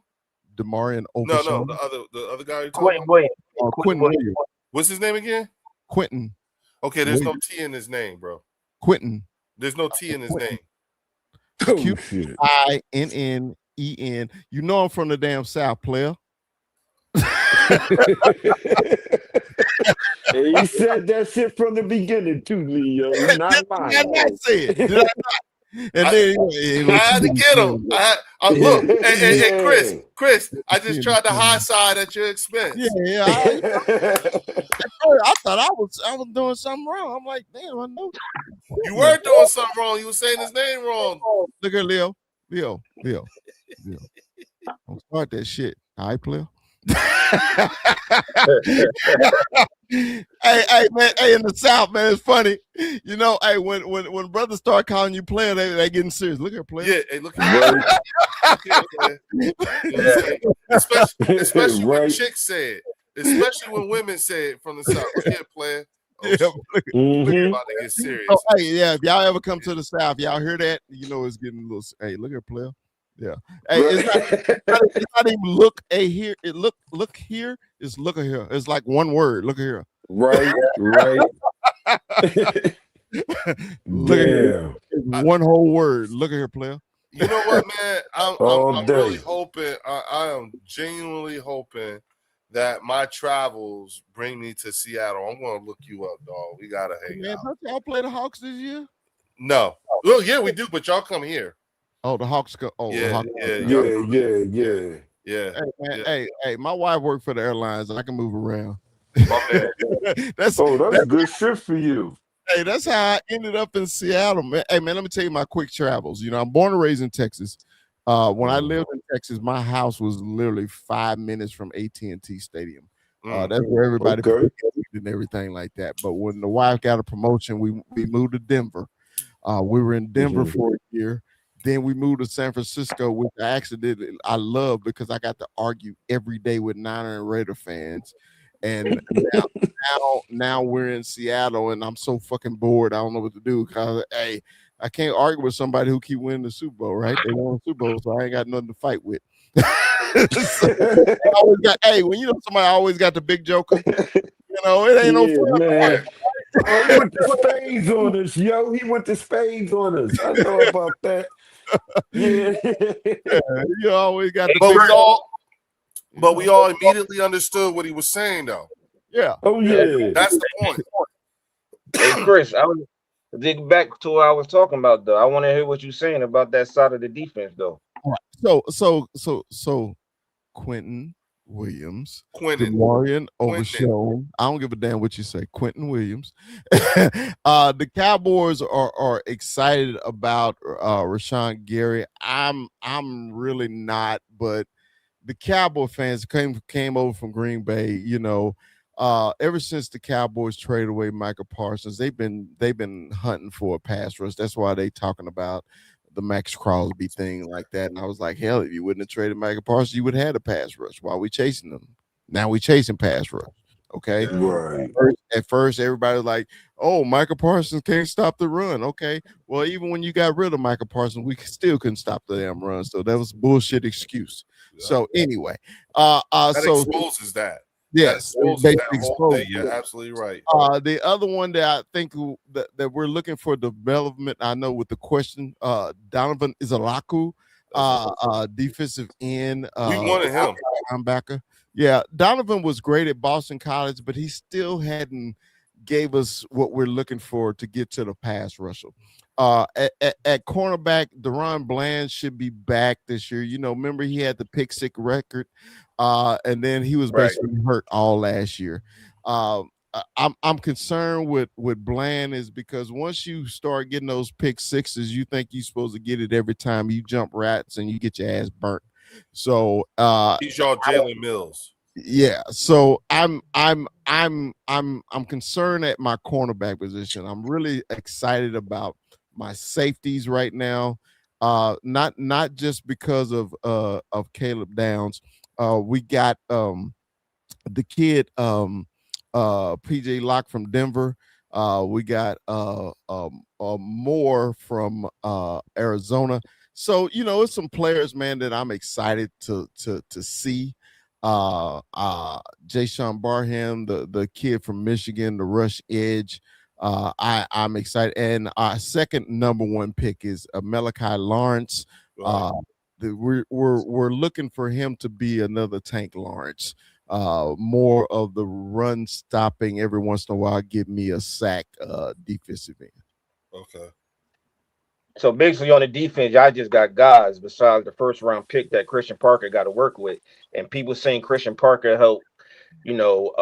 [SPEAKER 7] Demarion Overshown.
[SPEAKER 1] No, the other guy you're talking about?
[SPEAKER 7] Quinn Williams.
[SPEAKER 1] What's his name again?
[SPEAKER 7] Quentin.
[SPEAKER 1] Okay, there's no T in his name, bro.
[SPEAKER 7] Quentin.
[SPEAKER 1] There's no T in his name.
[SPEAKER 7] Quinnen. You know I'm from the damn South, player.
[SPEAKER 3] He said that shit from the beginning too, Leo. Not mine.
[SPEAKER 7] Did I not say it? Did I not? And then
[SPEAKER 1] I had to get him. Look, hey, Chris, I just tried the high side at your expense.
[SPEAKER 7] Yeah. I thought I was doing something wrong. I'm like, damn, I know.
[SPEAKER 1] You weren't doing something wrong. You were saying his name wrong.
[SPEAKER 7] Look at Leo. Don't start that shit. All right, player. hey man, in the South, man, it's funny. Hey, when brothers start calling you player, they getting serious. Look at player.
[SPEAKER 1] Yeah, hey, look at especially when chicks say it. Especially when women say it from the South. Look at player.
[SPEAKER 7] Yeah,
[SPEAKER 1] about to get serious.
[SPEAKER 7] Hey, yeah, if y'all ever come to the South, y'all hear that, it's getting a little. Hey, look at player. Yeah. Hey, it's not even look here. It look here. It's look at here. It's like one word. Look at here.
[SPEAKER 3] Right.
[SPEAKER 7] Look at here. It's one whole word. Look at here, player.
[SPEAKER 1] You know what, man? I'm really hoping. I am genuinely hoping that my travels bring me to Seattle. I'm going to look you up, dog. We gotta hang out.
[SPEAKER 7] Don't y'all play the Hawks this year?
[SPEAKER 1] No. Well, yeah, we do, but y'all come here.
[SPEAKER 7] Oh, the Hawks go. Oh,
[SPEAKER 1] yeah,
[SPEAKER 7] the Hawks.
[SPEAKER 3] Yeah.
[SPEAKER 7] Hey, man, hey, my wife worked for the airlines. I can move around.
[SPEAKER 3] That's good shit for you.
[SPEAKER 7] Hey, that's how I ended up in Seattle, man. Hey, man, let me tell you my quick travels. I'm born and raised in Texas. When I lived in Texas, my house was literally 5 minutes from AT&T Stadium. That's where everybody played and everything like that. But when the wife got a promotion, we moved to Denver. We were in Denver for a year. Then we moved to San Francisco, which I love because I got to argue every day with Niner and Raider fans. And now we're in Seattle, and I'm so fucking bored. I don't know what to do because hey, I can't argue with somebody who keep winning the Super Bowl, right? They won the Super Bowl, so I ain't got nothing to fight with. When somebody always got the big joker, it ain't no fun.
[SPEAKER 3] Man. Oh, he went to spades on us, yo. He went to spades on us. I know about that. Yeah.
[SPEAKER 7] You always got
[SPEAKER 1] but we all immediately understood what he was saying, though.
[SPEAKER 7] Yeah.
[SPEAKER 3] Oh, yeah.
[SPEAKER 1] That's the point.
[SPEAKER 10] Hey, Chris, I was dig back to what I was talking about, though. I want to hear what you're saying about that side of the defense, though.
[SPEAKER 7] All right. So Quentin Williams, Demarion Overshown. I don't give a damn what you say. Quentin Williams. The Cowboys are excited about Rashawn Gary. I'm really not, but the Cowboy fans came over from Green Bay. Ever since the Cowboys traded away Michael Parsons, they've been hunting for a pass rush. That's why they talking about the Max Crosby thing like that. And I was like, hell, if you wouldn't have traded Michael Parsons, you would have had a pass rush. Why are we chasing them? Now we chasing pass rush. Okay.
[SPEAKER 3] Right.
[SPEAKER 7] At first, everybody was like, oh, Michael Parsons can't stop the run. Okay. Well, even when you got rid of Michael Parsons, we still couldn't stop the damn run. So that was a bullshit excuse. So anyway,
[SPEAKER 1] that exposes that.
[SPEAKER 7] Yes,
[SPEAKER 1] That whole thing. Yeah, absolutely right.
[SPEAKER 7] The other one that I think that we're looking for development, I know with the question, Donovan Izalaku, defensive end.
[SPEAKER 1] We wanted him.
[SPEAKER 7] Linebacker. Yeah, Donovan was great at Boston College, but he still hadn't gave us what we're looking for to get to the pass rusher. At cornerback, Deron Bland should be back this year. You know, remember he had the pick six record, and then he was basically hurt all last year. I'm concerned with Bland is because once you start getting those pick sixes, you think you're supposed to get it every time you jump rats and you get your ass burnt. So
[SPEAKER 1] he's y'all Jalen Mills.
[SPEAKER 7] Yeah, so I'm concerned at my cornerback position. I'm really excited about my safeties right now. Not just because of Caleb Downs. We got the kid PJ Locke from Denver. We got Moore from Arizona. So you know, it's some players, man, that I'm excited to see. Jay-Sean Barham, the kid from Michigan, the rush edge. I'm excited. And our second number one pick is Malachi Lawrence. We're looking for him to be another Tank Lawrence. More of the run stopping every once in a while, give me a sack defensive end.
[SPEAKER 1] Okay.
[SPEAKER 10] So basically on the defense, I just got guys besides the first round pick that Christian Parker got to work with. And people saying Christian Parker helped, you know,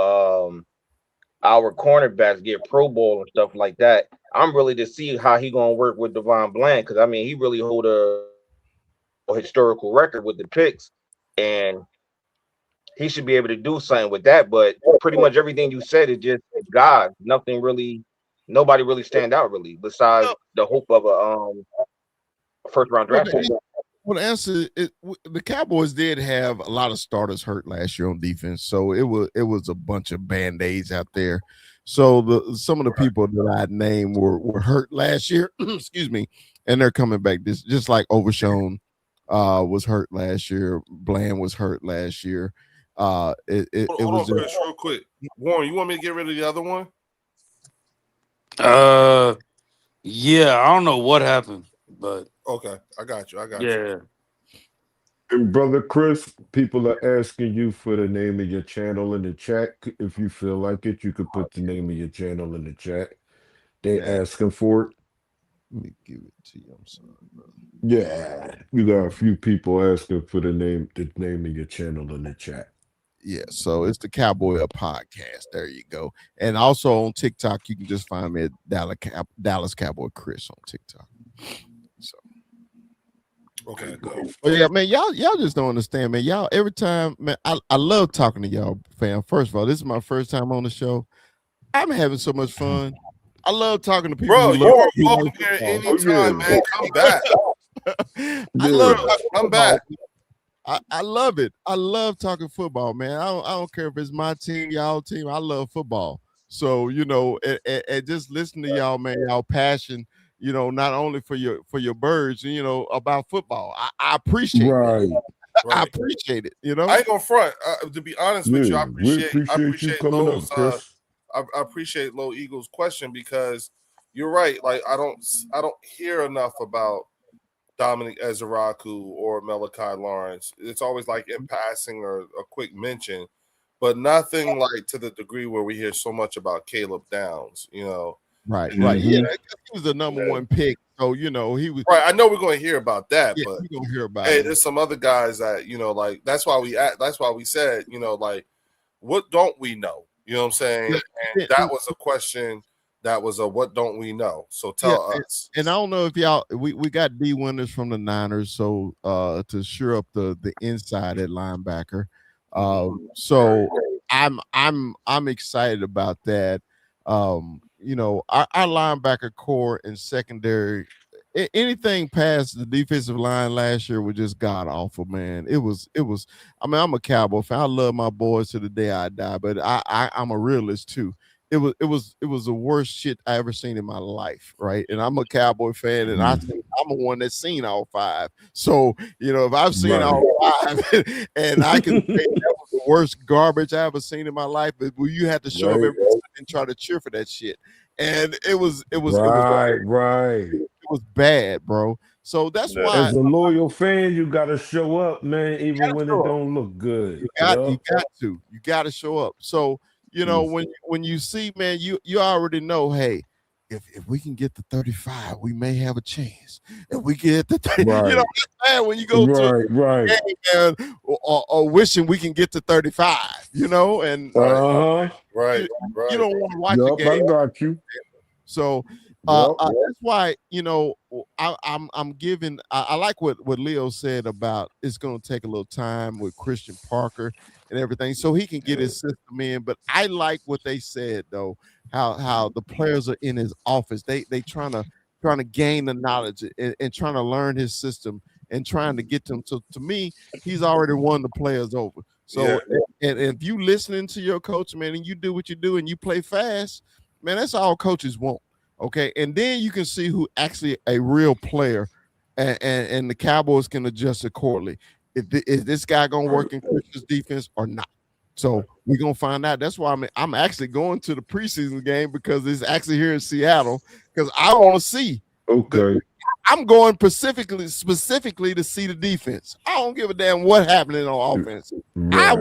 [SPEAKER 10] our cornerbacks get Pro Bowl and stuff like that. I'm really to see how he gonna work with Devon Bland, because I mean he really hold a historical record with the picks, and he should be able to do something with that. But pretty much everything you said is just God. Nobody really stand out really, besides the hope of a first round draft pick.
[SPEAKER 7] Well, the answer is the Cowboys did have a lot of starters hurt last year on defense, so it was a bunch of band-aids out there. So some of the people that I named were hurt last year, excuse me, and they're coming back. Just like Overshown was hurt last year, Bland was hurt last year.
[SPEAKER 1] Hold on, Chris, real quick. Warren, you want me to get rid of the other one?
[SPEAKER 2] Yeah, I don't know what happened, but
[SPEAKER 1] okay, I got you.
[SPEAKER 2] Yeah.
[SPEAKER 3] And brother Chris, people are asking you for the name of your channel in the chat. If you feel like it, you could put the name of your channel in the chat. They asking for it.
[SPEAKER 7] Let me give it to you. I'm sorry, brother.
[SPEAKER 3] Yeah, you got a few people asking for the name of your channel in the chat.
[SPEAKER 7] Yeah, so it's the Cowboy Up Podcast. There you go. And also on TikTok, you can just find me at Dallas Cowboy Chris on TikTok. So
[SPEAKER 1] okay, go.
[SPEAKER 7] But yeah, man, y'all just don't understand, man. Y'all every time, man, I love talking to y'all, fam. First of all, this is my first time on the show. I'm having so much fun. I love talking to people.
[SPEAKER 1] Bro, you're welcome here anytime, man. Come back.
[SPEAKER 7] Come back. I love it. I love talking football, man. I don't care if it's my team, y'all team. I love football. So, you know, and just listen to y'all, man, y'all passion, you know, not only for your birds, you know, about football. I appreciate it. I appreciate it. You know,
[SPEAKER 1] I ain't gonna front. To be honest with you, I appreciate
[SPEAKER 3] you coming
[SPEAKER 1] Lowe's,
[SPEAKER 3] up, Chris.
[SPEAKER 1] I appreciate Low Eagle's question, because you're right. Like I don't hear enough about Dominic Ezeraku or Malachi Lawrence. It's always like in passing or a quick mention, but nothing like to the degree where we hear so much about Caleb Downs, you know.
[SPEAKER 7] Right. Yeah, he was the number one pick. So, you know, he was
[SPEAKER 1] right. I know we're going to hear about that, but
[SPEAKER 7] we're going to hear about
[SPEAKER 1] there's some other guys that, you know, like that's why we said, you know, like, what don't we know? You know what I'm saying? And that was a question. That was a what don't we know? So tell us.
[SPEAKER 7] And I don't know if y'all we got D Winters from the Niners, so to shore up the inside at linebacker. So I'm excited about that. You know, our linebacker core and secondary, anything past the defensive line last year was just god awful, man. It was. I mean, I'm a Cowboy fan. I love my boys to the day I die, but I'm a realist too. It was the worst shit I ever seen in my life, right? And I'm a Cowboy fan, and I think I'm the one that's seen all five. So, you know, if I've seen all five, and I can say that was the worst garbage I ever seen in my life. But you had to show up every Sunday and try to cheer for that shit, and it was bad, bro. So that's why,
[SPEAKER 3] as a loyal fan, you gotta show up, man, even when it don't look good.
[SPEAKER 7] You got to show up. So when you see, man, you already know, hey, if we can get to 35, we may have a chance. If we get to 30, when you go to a game, man, or wishing we can get to 35, and
[SPEAKER 1] right.
[SPEAKER 7] You don't want to watch a game.
[SPEAKER 3] I got you.
[SPEAKER 7] So that's why I'm giving. I like what Leo said about it's going to take a little time with Christian Parker and everything, so he can get his system in. But I like what they said though, how the players are in his office. They trying to gain the knowledge and trying to learn his system and trying to get them. So to me, he's already won the players over. So and if you listening to your coach, man, and you do what you do and you play fast, man, that's all coaches want. Okay, and then you can see who actually a real player, and the Cowboys can adjust accordingly. Is this guy gonna work in Christian's defense or not? So we're gonna find out. That's why I'm actually going to the preseason game because it's actually here in Seattle because I want to see.
[SPEAKER 3] Okay.
[SPEAKER 7] I'm going specifically to see the defense. I don't give a damn what happening on offense. I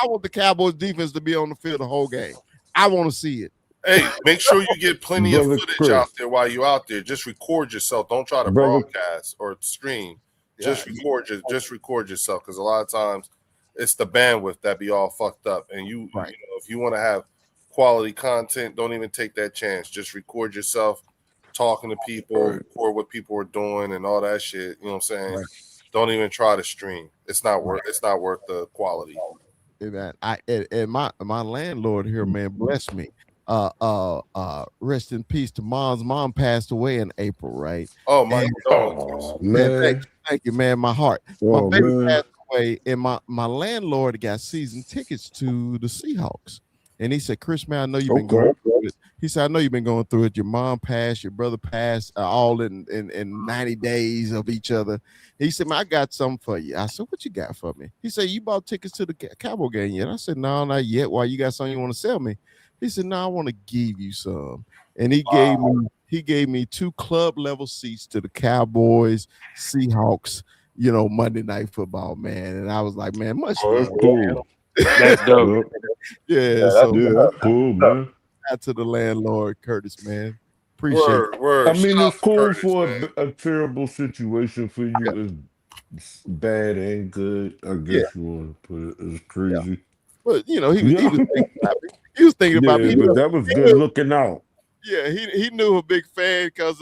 [SPEAKER 7] want the Cowboys defense to be on the field the whole game. I want to see it.
[SPEAKER 1] Hey, make sure you get plenty of footage out there while you're out there. Just record yourself. Don't try to broadcast or stream. Just record yourself because a lot of times it's the bandwidth that be all fucked up. And you know, if you want to have quality content, don't even take that chance. Just record yourself talking to people, record what people are doing and all that shit. You know what I'm saying? Don't even try to stream. It's not worth the quality.
[SPEAKER 7] And my landlord here, man, bless me. Rest in peace to Mom's mom passed away in April, right?
[SPEAKER 1] Oh my God,
[SPEAKER 7] man, thank you, man. My heart. My baby passed away, and my landlord got season tickets to the Seahawks. And he said, Chris, man, I know you've been going through it. He said, I know you've been going through it. Your mom passed, your brother passed, all in 90 days of each other. He said, man, I got something for you. I said, what you got for me? He said, you bought tickets to the Cowboy game yet? I said, no, not yet. Why, you got something you want to sell me? He said, no, I want to give you some. And he gave me 2 club level seats to the Cowboys, Seahawks, Monday Night Football, man. And I was like, man, much
[SPEAKER 3] that's cool.
[SPEAKER 2] That's dope.
[SPEAKER 3] That's cool, man.
[SPEAKER 7] Out to the landlord, Curtis, man. Appreciate it.
[SPEAKER 1] Word.
[SPEAKER 3] I mean, it's cool
[SPEAKER 1] Curtis,
[SPEAKER 3] for a terrible situation for you. It's bad and good. I guess you want to put it. It's crazy.
[SPEAKER 7] Yeah. But he was thinking about me. He was thinking about me.
[SPEAKER 3] But that was good looking out.
[SPEAKER 7] Yeah, he knew a big fan because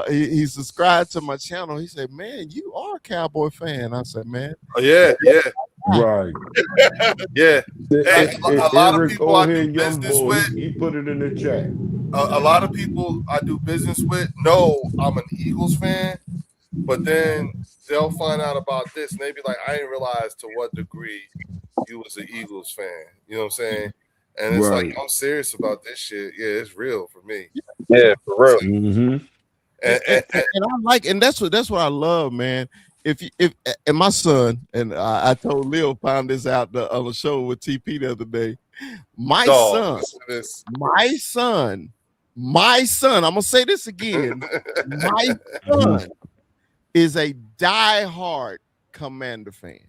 [SPEAKER 7] he subscribed to my channel. He said, man, you are a Cowboy fan. I said, man.
[SPEAKER 1] Oh, yeah.
[SPEAKER 3] Right.
[SPEAKER 1] Yeah. Hey, a lot of people I do
[SPEAKER 3] young
[SPEAKER 1] business
[SPEAKER 3] boy,
[SPEAKER 1] with.
[SPEAKER 3] he put it in the chat.
[SPEAKER 1] A lot of people I do business with know I'm an Eagles fan, but then they'll find out about this and they be like, I didn't realize to what degree you was an Eagles fan. You know what I'm saying? And it's like, I'm serious about this shit. Yeah, it's real for me.
[SPEAKER 10] Yeah, for real.
[SPEAKER 3] Mm-hmm.
[SPEAKER 7] And I like, and that's what I love, man. If and my son, and I told Leo, found this out on the show with TP the other day. My son, I'm gonna say this again. My son is a diehard Commander fan.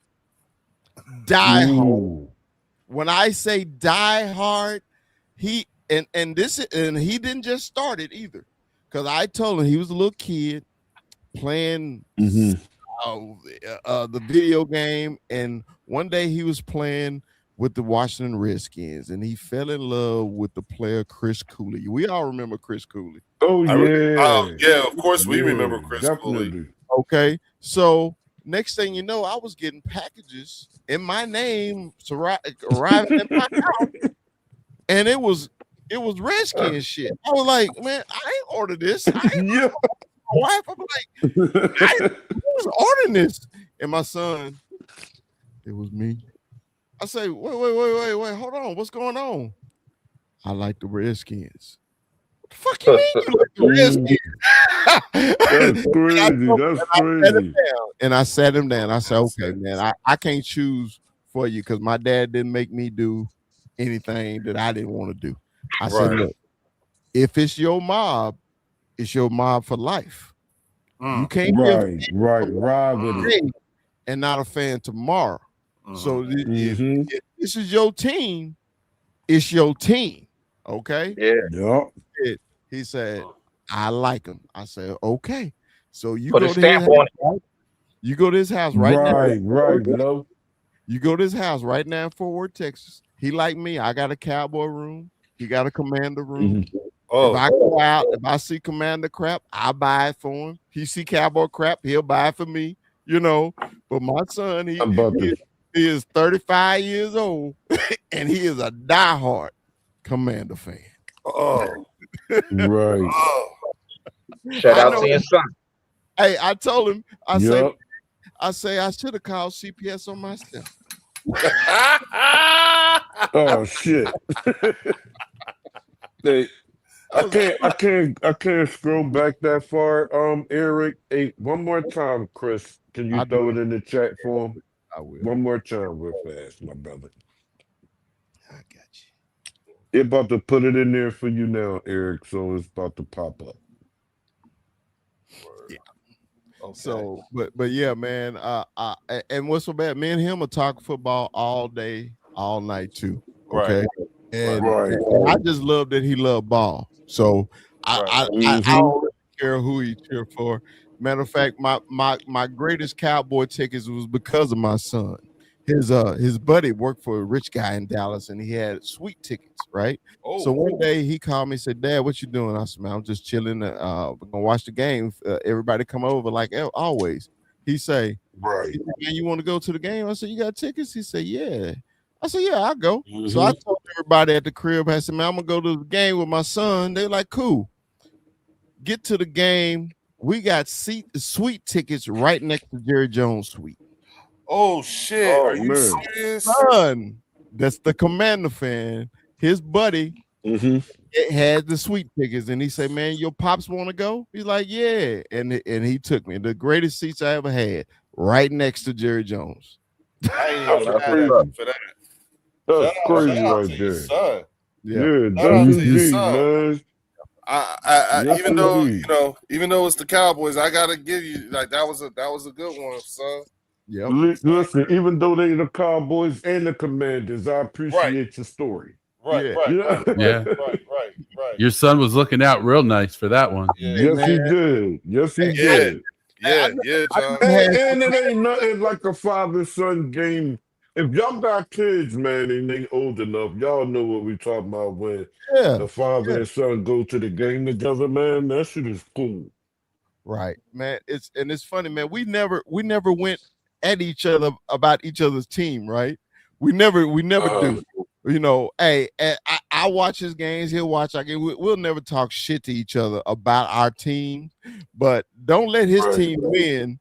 [SPEAKER 7] Diehard. When I say diehard, he didn't just start it either. Because I told him he was a little kid playing the video game, and one day he was playing with the Washington Redskins, and he fell in love with the player Chris Cooley. We all remember Chris Cooley.
[SPEAKER 3] Oh yeah,
[SPEAKER 1] yeah. Of course, we remember Chris Cooley.
[SPEAKER 7] Okay, so next thing you know, I was getting packages in my name arriving at my house, and it was Redskins shit. I was like, man, I ain't ordered this. My wife, I'm like, I was ordering this, and my son, it was me. I say, wait, hold on, what's going on? I like the Redskins. What the fuck you mean you like the Redskins? That's crazy. And I sat him down. I said, okay, man, I can't choose for you because my dad didn't make me do anything that I didn't want to do. I said, look, if it's your mob for life. You can't be a fan
[SPEAKER 3] ride with it,
[SPEAKER 7] and not a fan tomorrow. So if this is your team, it's your team. Okay.
[SPEAKER 10] Yeah.
[SPEAKER 7] He said, I like him. I said, okay. So you
[SPEAKER 10] Put
[SPEAKER 7] go
[SPEAKER 10] a
[SPEAKER 7] to his
[SPEAKER 10] stamp on
[SPEAKER 7] house. You go to his house right now.
[SPEAKER 3] Right.
[SPEAKER 7] You go to his house right now in Fort Worth, Texas. He like me. I got a Cowboy room. He got a Commander room. If I go out, if I see Commander crap, I buy it for him. He see Cowboy crap, he'll buy it for me. You know. But my son, he is 35 years old, and he is a diehard Commander fan.
[SPEAKER 3] Right.
[SPEAKER 10] Shout out to your son.
[SPEAKER 7] Hey, I told him, I say I should have called CPS on myself.
[SPEAKER 3] Oh shit. Hey, I can't scroll back that far. Eric, hey, one more time, Chris. Can you throw it in the chat for him?
[SPEAKER 7] I will.
[SPEAKER 3] One more time, real fast, my brother.
[SPEAKER 7] I got you.
[SPEAKER 3] It's about to put it in there for you now, Eric. So it's about to pop up.
[SPEAKER 7] Yeah. Okay. So, but yeah, man. And what's so bad? Me and him will talk football all day, all night too. Okay. And I just love that he loved ball. So I don't really care who he cheer for. Matter of fact, my greatest Cowboy tickets was because of my son. His buddy worked for a rich guy in Dallas, and he had sweet tickets, right? So one day he called me and said, "Dad, what you doing?" I said, "Man, I'm just chilling. We're gonna watch the game. Everybody come over like always." He say, "Man, you want to go to the game?" I said, "You got tickets?" He said, "Yeah." I said, "Yeah, I'll go." So I told everybody at the crib, I said, "Man, I'm gonna go to the game with my son." They're like, "Cool." Get to the game. We got sweet tickets right next to Jerry Jones' suite.
[SPEAKER 1] Oh shit! Are you serious?
[SPEAKER 7] Son, that's the Commander fan. His buddy had the sweet tickets, and he said, "Man, your pops want to go?" He's like, "Yeah," and he took me. The greatest seats I ever had, right next to Jerry Jones.
[SPEAKER 1] I ain't even mad for that.
[SPEAKER 3] That's crazy right there.
[SPEAKER 1] Son.
[SPEAKER 3] Yeah,
[SPEAKER 1] Shout out
[SPEAKER 3] that's
[SPEAKER 1] to your
[SPEAKER 3] indeed,
[SPEAKER 1] son.
[SPEAKER 3] man.
[SPEAKER 1] I even though even though it's the Cowboys, I gotta give you like that was a good one, son.
[SPEAKER 3] Yeah. Listen, even though they the Cowboys and the Commanders, I appreciate your story.
[SPEAKER 1] Right.
[SPEAKER 8] Your son was looking out real nice for that one.
[SPEAKER 3] Yes, he did. Yes, he did.
[SPEAKER 1] Yeah, John.
[SPEAKER 3] And it ain't nothing like a father-son game. If y'all got kids, man, and they old enough, y'all know what we talking about when the father and son go to the game together, man. That shit is cool.
[SPEAKER 7] Right, man. It's funny, man. We never went at each other about each other's team, right? We never do. You know, hey, I watch his games, he'll watch our game. We'll never talk shit to each other about our team, but don't let his team win.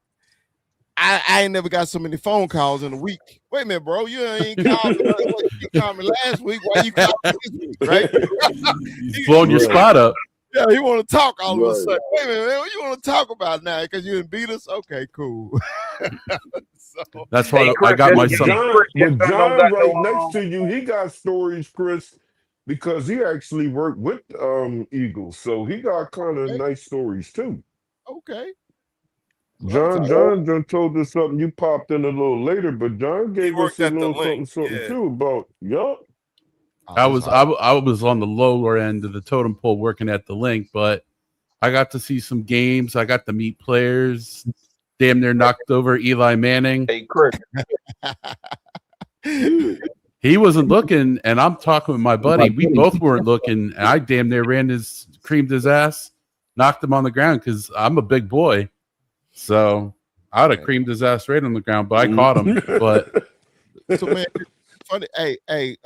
[SPEAKER 7] I ain't never got so many phone calls in a week. Wait a minute, bro. You ain't called me. You called me last week. Why you called me this week? Right?
[SPEAKER 8] He's blowing your spot up.
[SPEAKER 7] Yeah, you want to talk all of a sudden. Wait a minute, man. What you want to talk about now? Because you didn't beat us? Okay, cool.
[SPEAKER 8] That's why I got my son.
[SPEAKER 3] John right next to you, he got stories, Chris, because he actually worked with Eagles. So he got kind of nice stories too.
[SPEAKER 7] Okay.
[SPEAKER 3] John told us something. You popped in a little later, but John gave us a little something too about
[SPEAKER 8] I was on the lower end of the totem pole working at the link, but I got to see some games. I got to meet players. Damn near knocked over Eli Manning.
[SPEAKER 10] Hey, Chris.
[SPEAKER 8] He wasn't looking, and I'm talking with my buddy. We both weren't looking, and I damn near creamed his ass, knocked him on the ground because I'm a big boy. So I'd have creamed his ass right on the ground, but I caught him. But
[SPEAKER 7] so man, funny. Hey,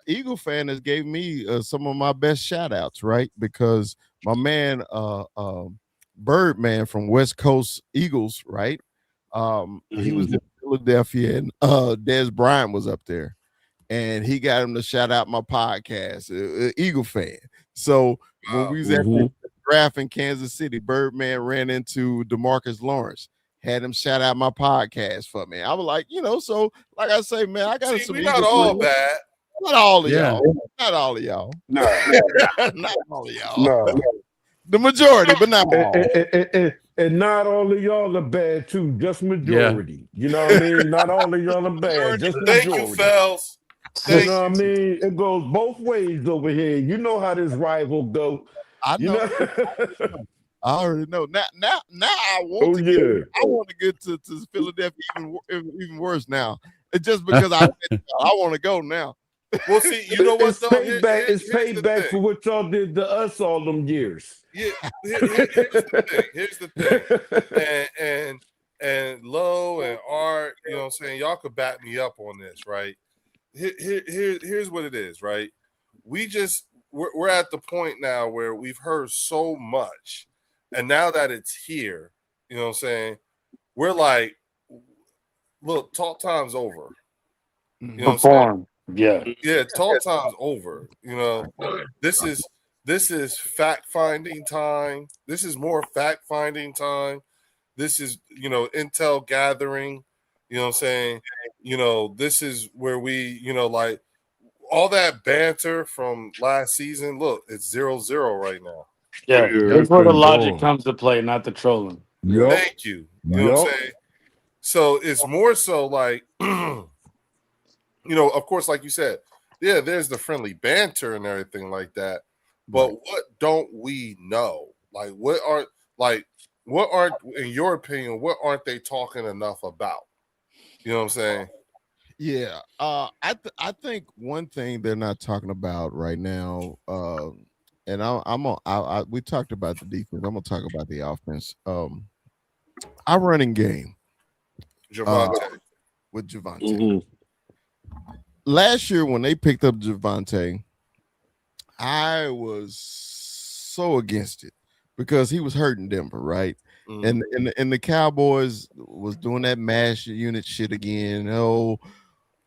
[SPEAKER 7] Eagle fan has gave me some of my best shout outs, right? Because my man, Birdman from West Coast Eagles, right? He was in Philadelphia, and Des Bryant was up there, and he got him to shout out my podcast, Eagle fan. So when we was at the draft in Kansas City, Birdman ran into DeMarcus Lawrence. had him shout out my podcast for me. I was like, so like I say, man, I got some.
[SPEAKER 1] We're not all bad.
[SPEAKER 7] Not all of y'all. Not all of y'all.
[SPEAKER 3] No.
[SPEAKER 7] Not all of y'all. No. The majority, but not all.
[SPEAKER 3] And not all of y'all are bad too. Just majority. You know what I mean? Not all of y'all are bad. Just majority.
[SPEAKER 1] Thank you, Fells.
[SPEAKER 3] You know what I mean? It goes both ways over here. You know how this rival go.
[SPEAKER 7] I know. I already know. Now I want to get. I want to get to Philadelphia even worse now. It's just because I want to go now.
[SPEAKER 1] Well, see, you know what?
[SPEAKER 3] It's payback. It's payback for what y'all did to us all them years.
[SPEAKER 1] Yeah. Here's the thing. And Lo and Art, you know what I'm saying? Y'all could back me up on this, right? Here's what it is, right? We're at the point now where we've heard so much, and now that it's here, you know what I'm saying? We're like, look, talk time's over. You know what I'm saying? Yeah, talk time's over. You know, this is fact-finding time. This is more fact-finding time. This is, intel gathering. You know what I'm saying? This is where we, like all that banter from last season. Look, it's 0-0 right now.
[SPEAKER 2] Yeah, that's where the logic comes to play, not the trolling.
[SPEAKER 3] Yep.
[SPEAKER 1] Thank you. You know what I'm saying? So it's more so like, of course, like you said, yeah, there's the friendly banter and everything like that. But what don't we know? Like, what aren't, in your opinion, what aren't they talking enough about? You know what I'm saying?
[SPEAKER 7] Yeah. I think one thing they're not talking about right now, and we talked about the defense. I'm gonna talk about the offense. Our running game. With Javonte. Mm-hmm. Last year when they picked up Javonte, I was so against it because he was hurting Denver, right? Mm-hmm. And the Cowboys was doing that mash unit shit again.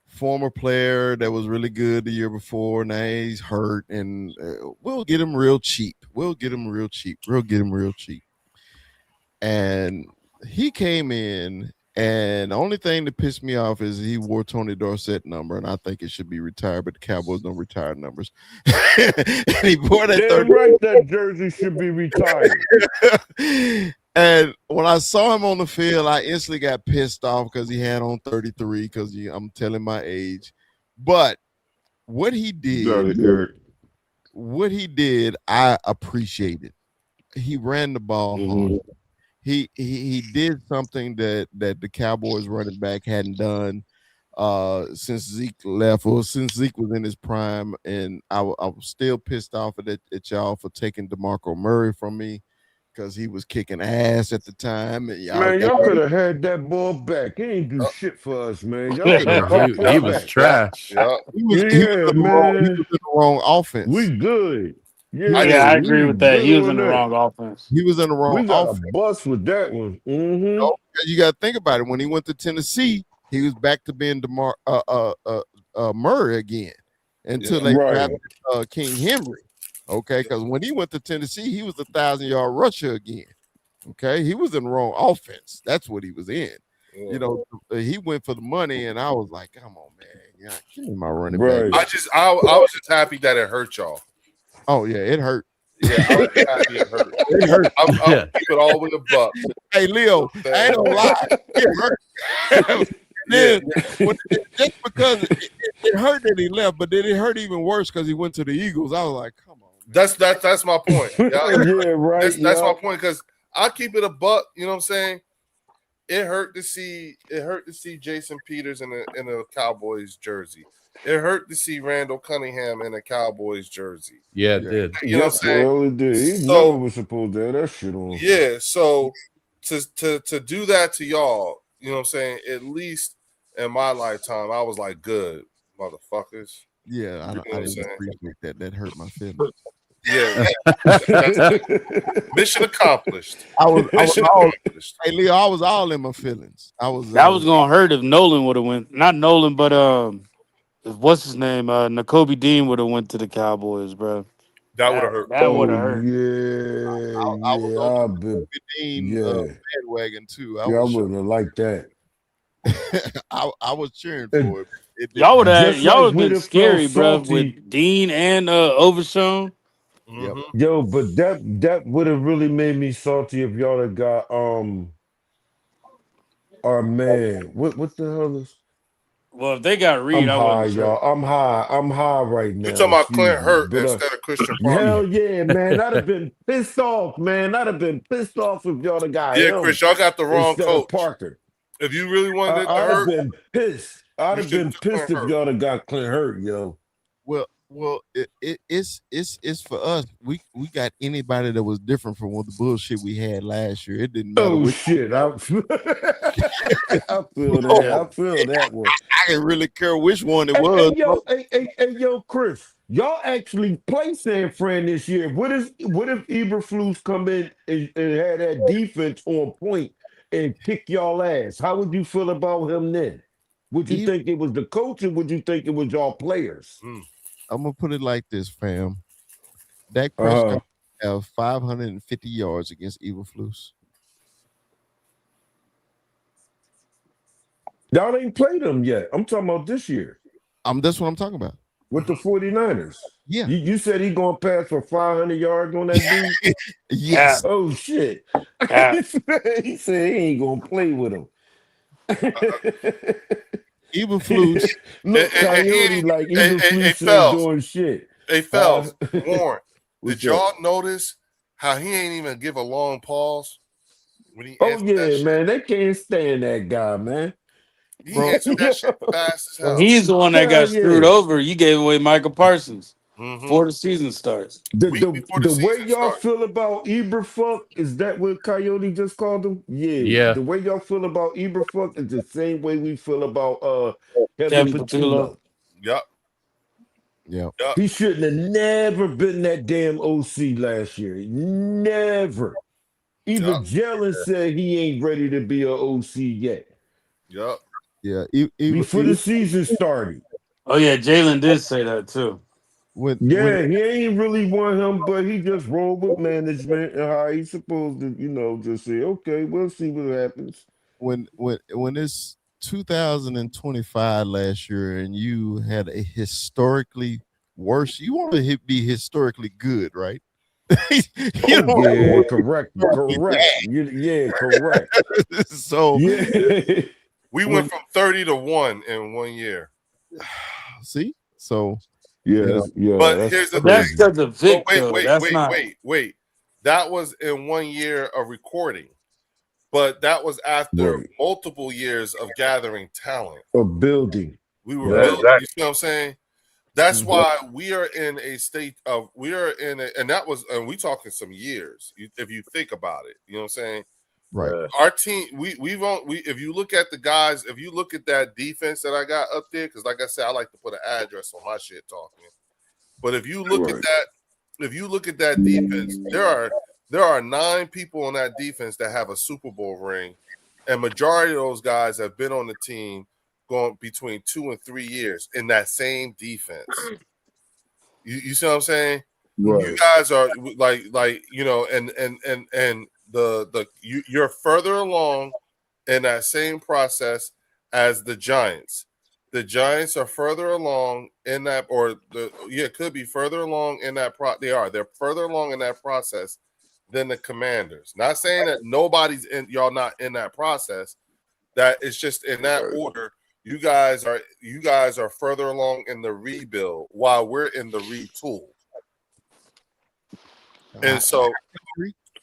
[SPEAKER 7] Former player that was really good the year before, now he's hurt, and we'll get him real cheap. And he came in, and the only thing that pissed me off is he wore Tony Dorsett number, and I think it should be retired, but the Cowboys don't retire numbers. And he wore that.
[SPEAKER 3] Damn right, that jersey should be retired.
[SPEAKER 7] And when I saw him on the field, I instantly got pissed off because he had on 33, because I'm telling my age. But what he did, I appreciated. He ran the ball home. He did something that the Cowboys running back hadn't done since Zeke left, or since Zeke was in his prime. And I was still pissed off at y'all for taking DeMarco Murray from me, because he was kicking ass at the time. And
[SPEAKER 3] y'all could have had that ball back. He ain't do shit for us, man.
[SPEAKER 8] He was trash.
[SPEAKER 7] He was in the wrong offense.
[SPEAKER 3] We good.
[SPEAKER 2] Yeah, I agree with that. He was in the wrong offense.
[SPEAKER 7] He was in the wrong
[SPEAKER 3] offense. We got
[SPEAKER 7] offense.
[SPEAKER 3] a bust with that one. Mm-hmm.
[SPEAKER 7] You got to think about it. When he went to Tennessee, he was back to being Murray again until they drafted King Henry. Okay, because when he went to Tennessee, he was 1,000-yard rusher again. Okay, he was in the wrong offense. That's what he was in. Yeah. He went for the money, and I was like, "Come on, man, give me my running back."
[SPEAKER 1] I was just happy that it hurt y'all.
[SPEAKER 7] Oh yeah, it hurt.
[SPEAKER 1] Yeah, I was happy it hurt. It hurt. I'll keep it all with a buck.
[SPEAKER 7] Hey, Leo, I ain't gonna lie, it hurt. Just because it hurt that he left, but then it hurt even worse because he went to the Eagles. I was like, "Come on."
[SPEAKER 1] That's my point.
[SPEAKER 3] Yeah, right.
[SPEAKER 1] That's my point, because I'll keep it a buck. You know what I'm saying? It hurt to see Jason Peters in a Cowboys jersey. It hurt to see Randall Cunningham in a Cowboys jersey.
[SPEAKER 8] Yeah, it did.
[SPEAKER 1] You know what I'm saying?
[SPEAKER 3] Well, it did. He never was supposed to have that shit on.
[SPEAKER 1] Yeah, so to do that to y'all, you know what I'm saying? At least in my lifetime, I was like, good, motherfuckers.
[SPEAKER 7] Yeah, I didn't appreciate that. That hurt my feelings.
[SPEAKER 1] Yeah, mission accomplished.
[SPEAKER 7] Hey, Leo, I was all in my feelings.
[SPEAKER 2] That was gonna hurt if Nolan would have went. Not Nolan, but what's his name? N'Kobe Dean would have went to the Cowboys, bro.
[SPEAKER 1] That would have hurt.
[SPEAKER 2] That would have
[SPEAKER 3] Oh
[SPEAKER 2] hurt.
[SPEAKER 3] yeah,
[SPEAKER 7] I was
[SPEAKER 3] yeah.
[SPEAKER 7] on
[SPEAKER 3] I've been,
[SPEAKER 7] DeJean
[SPEAKER 3] yeah,
[SPEAKER 7] bandwagon too.
[SPEAKER 3] yeah. I would have liked that.
[SPEAKER 7] I was cheering
[SPEAKER 3] And
[SPEAKER 7] for it. It
[SPEAKER 2] Y'all would
[SPEAKER 7] didn't.
[SPEAKER 2] have
[SPEAKER 3] just like we'd
[SPEAKER 2] been
[SPEAKER 3] have felt
[SPEAKER 2] scary, bro,
[SPEAKER 3] salty.
[SPEAKER 2] with Dean and Overshown.
[SPEAKER 7] Yep.
[SPEAKER 3] Yo, but that would have really made me salty if y'all had got our man. What the hell is?
[SPEAKER 2] Well, if they got Reed,
[SPEAKER 3] I'm
[SPEAKER 2] I
[SPEAKER 3] high,
[SPEAKER 2] wasn't sure.
[SPEAKER 3] y'all. I'm high right
[SPEAKER 1] You
[SPEAKER 3] now.
[SPEAKER 1] talking about
[SPEAKER 3] Excuse
[SPEAKER 1] Clint
[SPEAKER 3] me.
[SPEAKER 1] Hurt
[SPEAKER 3] But
[SPEAKER 1] instead of Christian Parker?
[SPEAKER 3] hell yeah, man. I'd have been pissed off, man. I'd have been pissed off if y'all had got
[SPEAKER 1] Yeah,
[SPEAKER 3] him
[SPEAKER 1] Chris, y'all got the wrong
[SPEAKER 3] instead
[SPEAKER 1] coach.
[SPEAKER 3] of Parker.
[SPEAKER 1] If you really wanted it to
[SPEAKER 3] I'd have
[SPEAKER 1] hurt,
[SPEAKER 3] been pissed. I'd
[SPEAKER 1] you
[SPEAKER 3] have
[SPEAKER 1] should
[SPEAKER 3] been
[SPEAKER 1] took
[SPEAKER 3] pissed
[SPEAKER 1] Clint
[SPEAKER 3] if
[SPEAKER 1] Hurt.
[SPEAKER 3] y'all had got Clint Hurt, yo.
[SPEAKER 7] Well, it's for us. We got anybody that was different from what the bullshit we had last year. It didn't matter.
[SPEAKER 3] Oh
[SPEAKER 7] which
[SPEAKER 3] shit! I feel that. I feel that one.
[SPEAKER 7] I didn't really care which one it
[SPEAKER 3] Hey,
[SPEAKER 7] was.
[SPEAKER 3] yo, Chris, y'all actually play San Fran this year. What if Eberflus come in and had that defense on point and kick y'all ass? How would you feel about him then? Would you think it was the coach or would you think it was y'all players?
[SPEAKER 7] I'm gonna put it like this, fam. Dak Prescott have 550 yards against Eberflus.
[SPEAKER 3] Y'all ain't played them yet. I'm talking about this year.
[SPEAKER 7] That's what I'm talking about.
[SPEAKER 3] With the 49ers.
[SPEAKER 7] Yeah.
[SPEAKER 3] You said he gonna pass for 500 yards on that dude?
[SPEAKER 7] Yes.
[SPEAKER 3] Oh shit. He said he ain't gonna play with him.
[SPEAKER 7] Eberflus.
[SPEAKER 3] Look, Coyote like Eberflus ain't doing shit.
[SPEAKER 1] Hey, Phelps, Warren,
[SPEAKER 3] What's
[SPEAKER 1] did y'all notice how he ain't even give a long pause when he
[SPEAKER 3] Oh
[SPEAKER 1] answered that
[SPEAKER 3] yeah,
[SPEAKER 1] shit?
[SPEAKER 3] man. They can't stand that guy, man.
[SPEAKER 1] He answered that shit fast as hell.
[SPEAKER 2] Well, he's the one that got
[SPEAKER 3] Hell
[SPEAKER 2] screwed
[SPEAKER 3] yeah.
[SPEAKER 2] over. You gave away Michael Parsons before the season starts.
[SPEAKER 3] The way y'all feel about Eberfuck, is that what Coyote just called him?
[SPEAKER 8] Yeah.
[SPEAKER 3] The way y'all feel about Eberfuck is the same way we feel about
[SPEAKER 2] Kevin
[SPEAKER 3] Kevin
[SPEAKER 2] Patullo.
[SPEAKER 3] Patullo.
[SPEAKER 1] Yep.
[SPEAKER 7] Yeah.
[SPEAKER 3] He shouldn't have never been that damn OC last year. Never. Even Jalen said he ain't ready to be an OC yet.
[SPEAKER 1] Yep.
[SPEAKER 7] Yeah.
[SPEAKER 3] Before the season started.
[SPEAKER 2] Oh yeah, Jalen did say that too.
[SPEAKER 3] He ain't really want him, but he just rolled with management and how he's supposed to, just say, okay, we'll see what happens.
[SPEAKER 7] When it's 2025 last year and you had a historically worse, you want to be historically good, right?
[SPEAKER 3] Correct. Correct.
[SPEAKER 7] So
[SPEAKER 1] we went from 30 to 1 in 1 year.
[SPEAKER 7] See? So
[SPEAKER 1] but here's the
[SPEAKER 2] that's
[SPEAKER 1] thing.
[SPEAKER 2] because of Vic, though.
[SPEAKER 1] Wait. That was in 1 year of recording, but that was after multiple years of gathering talent,
[SPEAKER 3] of building.
[SPEAKER 1] We were building. You see what I'm saying? That's why we are in a state of and we talking some years. If you think about it, you know what I'm saying?
[SPEAKER 7] Right.
[SPEAKER 1] Our team, if you look at the guys, if you look at that defense that I got up there, because like I said, I like to put an address on my shit talking. But if you look at that defense, there are 9 people on that defense that have a Super Bowl ring, and majority of those guys have been on the team going between 2 and 3 years in that same defense. You see what I'm saying? Right. You guys are and you're further along in that same process as the Giants. The Giants are further along in that, could be further along in that. They're further along in that process than the Commanders. Not saying that y'all not in that process. That it's just in that order. You guys are further along in the rebuild while we're in the retool. And so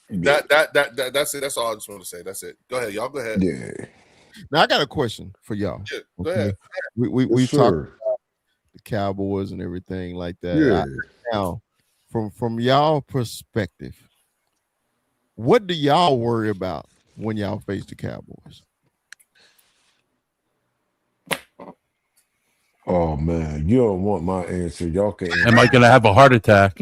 [SPEAKER 1] that's it. That's all I just want to say. That's it. Go ahead, y'all. Go ahead.
[SPEAKER 3] Yeah.
[SPEAKER 7] Now I got a question for y'all.
[SPEAKER 1] Yeah, go ahead.
[SPEAKER 7] We talked about the Cowboys and everything like that.
[SPEAKER 3] Yeah.
[SPEAKER 7] Now, from y'all perspective, what do y'all worry about when y'all face the Cowboys?
[SPEAKER 3] Oh man, you don't want my answer. Y'all can.
[SPEAKER 8] Am I gonna have a heart attack?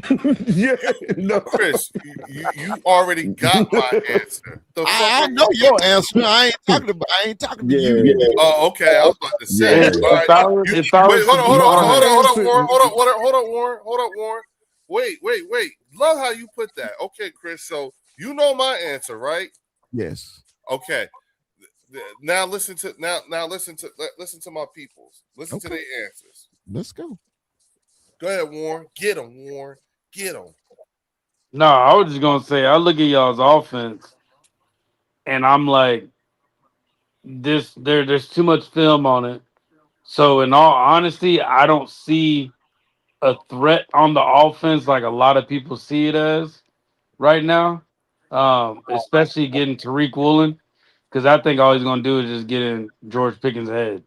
[SPEAKER 3] Yeah, no,
[SPEAKER 1] Chris, you already got my answer.
[SPEAKER 7] I know your answer. I ain't talking to you.
[SPEAKER 3] Yeah.
[SPEAKER 1] Oh, okay. I was about to say.
[SPEAKER 2] Hold on,
[SPEAKER 1] Warren. Wait. Love how you put that. Okay, Chris. So you know my answer, right?
[SPEAKER 7] Yes.
[SPEAKER 1] Okay. Now listen to my peoples. Listen to their answers.
[SPEAKER 7] Let's go.
[SPEAKER 1] Go ahead, Warren. Get them, Warren. Get them.
[SPEAKER 2] No, I was just gonna say I look at y'all's offense, and I'm like, there's too much film on it. So in all honesty, I don't see a threat on the offense like a lot of people see it as right now. Especially getting Tariq Woolen, because I think all he's gonna do is just get in George Pickens' head.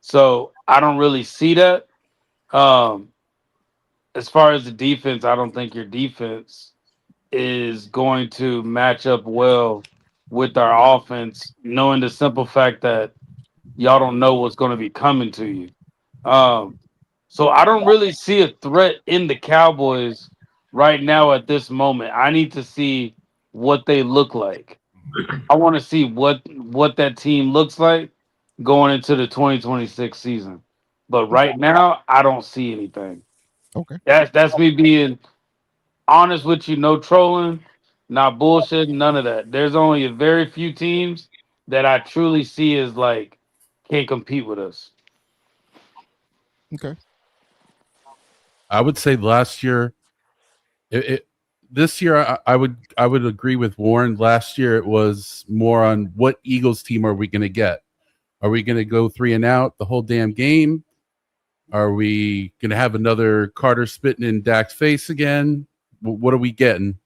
[SPEAKER 2] So I don't really see that. Um, as far as the defense, I don't think your defense is going to match up well with our offense, knowing the simple fact that y'all don't know what's going to be coming to you. So I don't really see a threat in the Cowboys right now at this moment. I need to see what they look like. I want to see what that team looks like going into the 2026 season. But right now, I don't see anything.
[SPEAKER 7] Okay.
[SPEAKER 2] That's me being honest with you, no trolling, not bullshit, none of that. There's only a very few teams that I truly see as like can't compete with us.
[SPEAKER 7] Okay.
[SPEAKER 8] I would say last year, this year I would agree with Warren. Last year it was more on what Eagles team are we going to get? Are we going to go 3 and out the whole damn game? Are we going to have another Carter spitting in Dak's face again? What are we getting?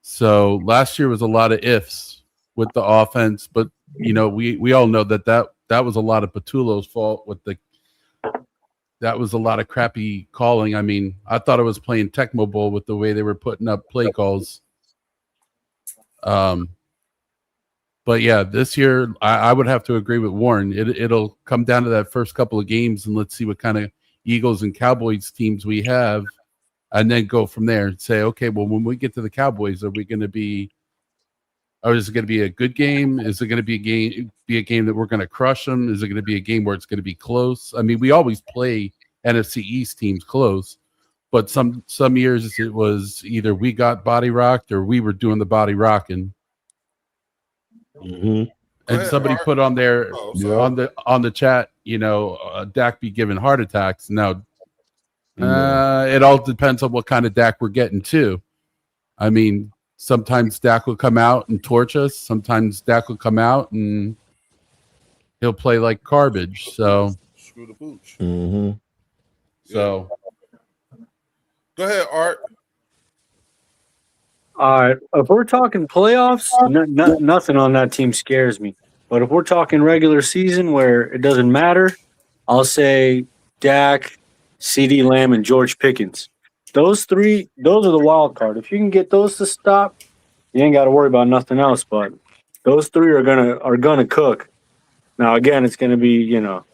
[SPEAKER 8] So last year was a lot of ifs with the offense, but we all know that was a lot of Patullo's fault with that was a lot of crappy calling. I mean, I thought I was playing Tecmo Bowl with the way they were putting up play calls. But yeah, this year I would have to agree with Warren. It'll come down to that first couple of games, and let's see what kind of Eagles and Cowboys teams we have, and then go from there and say, okay, well, when we get to the Cowboys, are we going to be? Or is it going to be a good game? Is it going to be a game that we're going to crush them? Is it going to be a game where it's going to be close? I mean, we always play NFC East teams close, but some years it was either we got body rocked or we were doing the body rocking.
[SPEAKER 3] Mm-hmm.
[SPEAKER 8] And somebody put on there on the chat, Dak be giving heart attacks. Now, it all depends on what kind of Dak we're getting too. I mean, sometimes Dak will come out and torch us. Sometimes Dak will come out and he'll play like garbage. So
[SPEAKER 1] screw the pooch.
[SPEAKER 3] Mm-hmm.
[SPEAKER 8] So
[SPEAKER 1] go ahead, Art.
[SPEAKER 4] All right. If we're talking playoffs, nothing on that team scares me. But if we're talking regular season where it doesn't matter, I'll say Dak, CeeDee Lamb, and George Pickens. Those three, those are the wild card. If you can get those to stop, you ain't got to worry about nothing else. But those three are gonna cook. Now again, it's gonna be no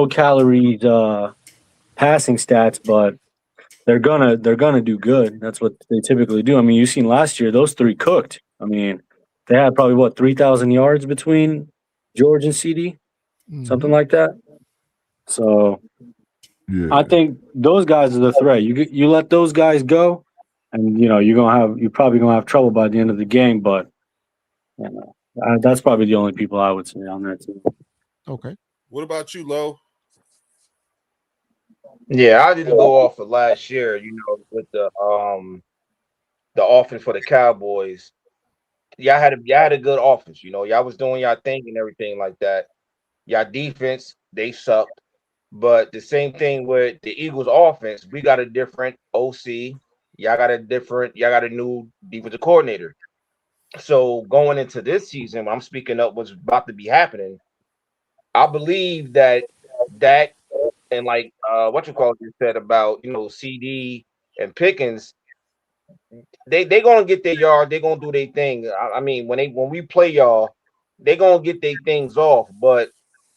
[SPEAKER 4] calories passing stats, but they're gonna do good. That's what they typically do. I mean, you've seen last year; those three cooked. I mean, they had probably 3,000 yards between George and CeeDee, something like that. So.
[SPEAKER 3] Yeah.
[SPEAKER 4] I think those guys are the threat. You let those guys go, and you're probably gonna have trouble by the end of the game. But that's probably the only people I would say on that team.
[SPEAKER 7] Okay.
[SPEAKER 1] What about you, Lo?
[SPEAKER 10] Yeah, I didn't go off of last year. With the offense for the Cowboys. Y'all had a good offense. Y'all was doing y'all thing and everything like that. Y'all defense, they sucked. But the same thing with the Eagles offense, we got a different OC. Y'all got a new defensive coordinator. So going into this season, when I'm speaking up what's about to be happening, I believe that and like what you said about CD and Pickens, they gonna get their yard, they gonna do their thing. I mean, when we play y'all, they gonna get their things off, but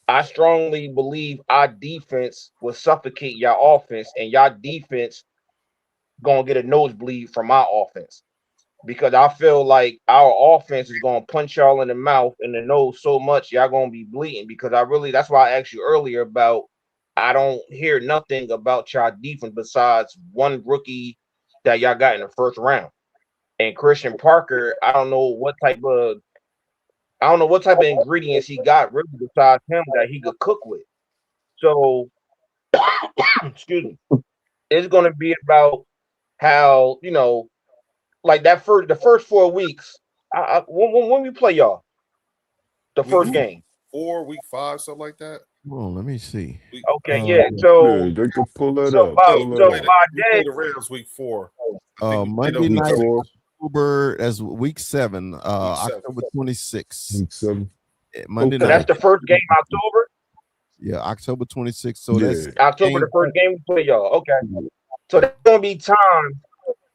[SPEAKER 10] I strongly believe our defense will suffocate y'all offense, and y'all defense gonna get a nosebleed from our offense because I feel like our offense is gonna punch y'all in the mouth and the nose so much y'all gonna be bleeding. Because that's why I asked you earlier about I don't hear nothing about y'all defense besides one rookie that y'all got in the first round. And Christian Parker, I don't know what type of ingredients he got really besides him that he could cook with. So excuse me. It's gonna be about how, like the first 4 weeks. When we play y'all, the first game.
[SPEAKER 1] Week 5, something like that.
[SPEAKER 7] Well, let me see.
[SPEAKER 10] Okay, yeah. So
[SPEAKER 3] yeah, they could pull that
[SPEAKER 10] so
[SPEAKER 3] up.
[SPEAKER 10] by,
[SPEAKER 3] Pull
[SPEAKER 10] so
[SPEAKER 3] that up.
[SPEAKER 10] by
[SPEAKER 1] We
[SPEAKER 10] then,
[SPEAKER 1] play the Rams week 4.
[SPEAKER 7] Monday
[SPEAKER 3] Week
[SPEAKER 7] night,
[SPEAKER 3] 4,
[SPEAKER 7] October, that's week 7,
[SPEAKER 1] seven.
[SPEAKER 7] October 26th.
[SPEAKER 3] week 7.
[SPEAKER 7] Monday
[SPEAKER 10] so
[SPEAKER 3] Okay.
[SPEAKER 10] that's
[SPEAKER 7] night.
[SPEAKER 10] the first game October.
[SPEAKER 7] Yeah, October 26th. So
[SPEAKER 3] Yeah.
[SPEAKER 7] that's
[SPEAKER 10] October the first game we play y'all. Okay. So there's gonna be time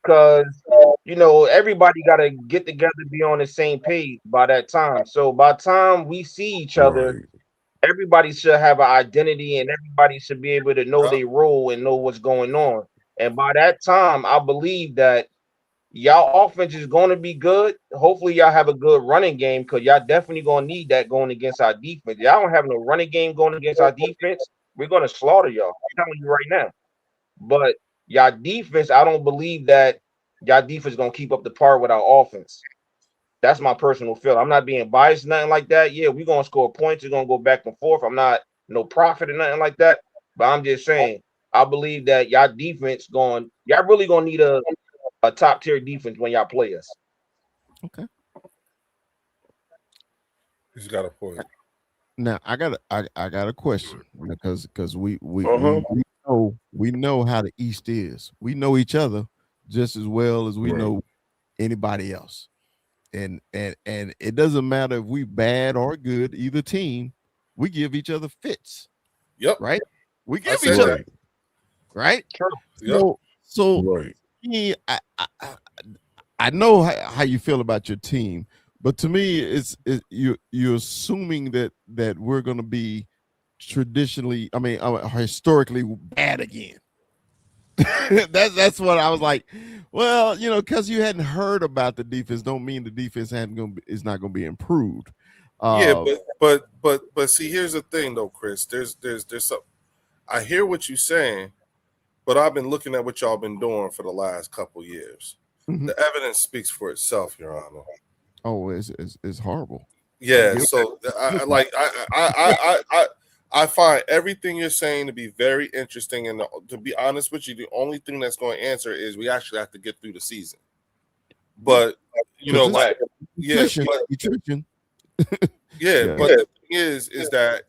[SPEAKER 10] because everybody gotta get together, be on the same page by that time. So by the time we see each other,
[SPEAKER 3] Right.
[SPEAKER 10] everybody should have an identity and everybody should be able to know
[SPEAKER 1] Yup.
[SPEAKER 10] their role and know what's going on. And by that time, I believe that y'all offense is going to be good. Hopefully, y'all have a good running game because y'all definitely going to need that going against our defense. Y'all don't have no running game going against our defense. We're going to slaughter y'all. I'm telling you right now. But y'all defense, I don't believe that y'all defense is going to keep up the par with our offense. That's my personal feeling. I'm not being biased, nothing like that. Yeah, we're going to score points. We're going to go back and forth. I'm not no prophet or nothing like that. But I'm just saying, I believe that y'all defense y'all really going to need a top tier defense when y'all play us.
[SPEAKER 7] okay.
[SPEAKER 1] He's got a point.
[SPEAKER 7] Now I got a question because we know how the East is. We know each other just as well as we
[SPEAKER 3] Right.
[SPEAKER 7] know anybody else. And it doesn't matter if we bad or good, either team, we give each other fits.
[SPEAKER 1] Yep.
[SPEAKER 7] Right? We
[SPEAKER 1] I
[SPEAKER 7] give
[SPEAKER 1] said
[SPEAKER 7] each
[SPEAKER 1] that.
[SPEAKER 7] other right.
[SPEAKER 10] True.
[SPEAKER 1] Yep.
[SPEAKER 7] So
[SPEAKER 3] Right.
[SPEAKER 7] me, I know how you feel about your team, but to me, you're assuming that we're going to be historically bad again. That's what I was like. Well, because you hadn't heard about the defense, don't mean the defense is not going to be improved.
[SPEAKER 1] Yeah, but see, here's the thing though, Chris. There's some. I hear what you're saying, but I've been looking at what y'all been doing for the last couple years.
[SPEAKER 7] Mhm.
[SPEAKER 1] The evidence speaks for itself, Your Honor.
[SPEAKER 7] Oh, it's horrible.
[SPEAKER 1] Yeah, so I find everything you're saying to be very interesting, and to be honest with you, the only thing that's going to answer is we actually have to get through the season. But
[SPEAKER 7] nutrition.
[SPEAKER 1] Yeah,
[SPEAKER 7] Yeah.
[SPEAKER 1] but the thing is that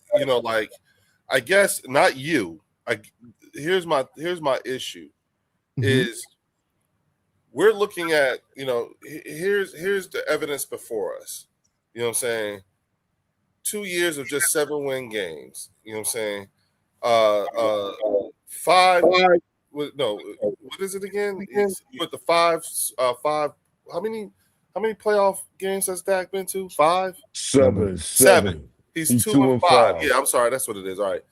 [SPEAKER 1] I guess not you. Here's my issue is we're looking at here's the evidence before us. You know what I'm saying? 2 years of just 7-win games. You know what I'm saying? 5. No, what is it again? It's with the 5. How many playoff games has Dak been to? 5.
[SPEAKER 3] 7.
[SPEAKER 1] He's 2
[SPEAKER 3] 2
[SPEAKER 1] and
[SPEAKER 3] and
[SPEAKER 1] 5.
[SPEAKER 3] 5.
[SPEAKER 1] Yeah, I'm sorry, that's what it is. All right.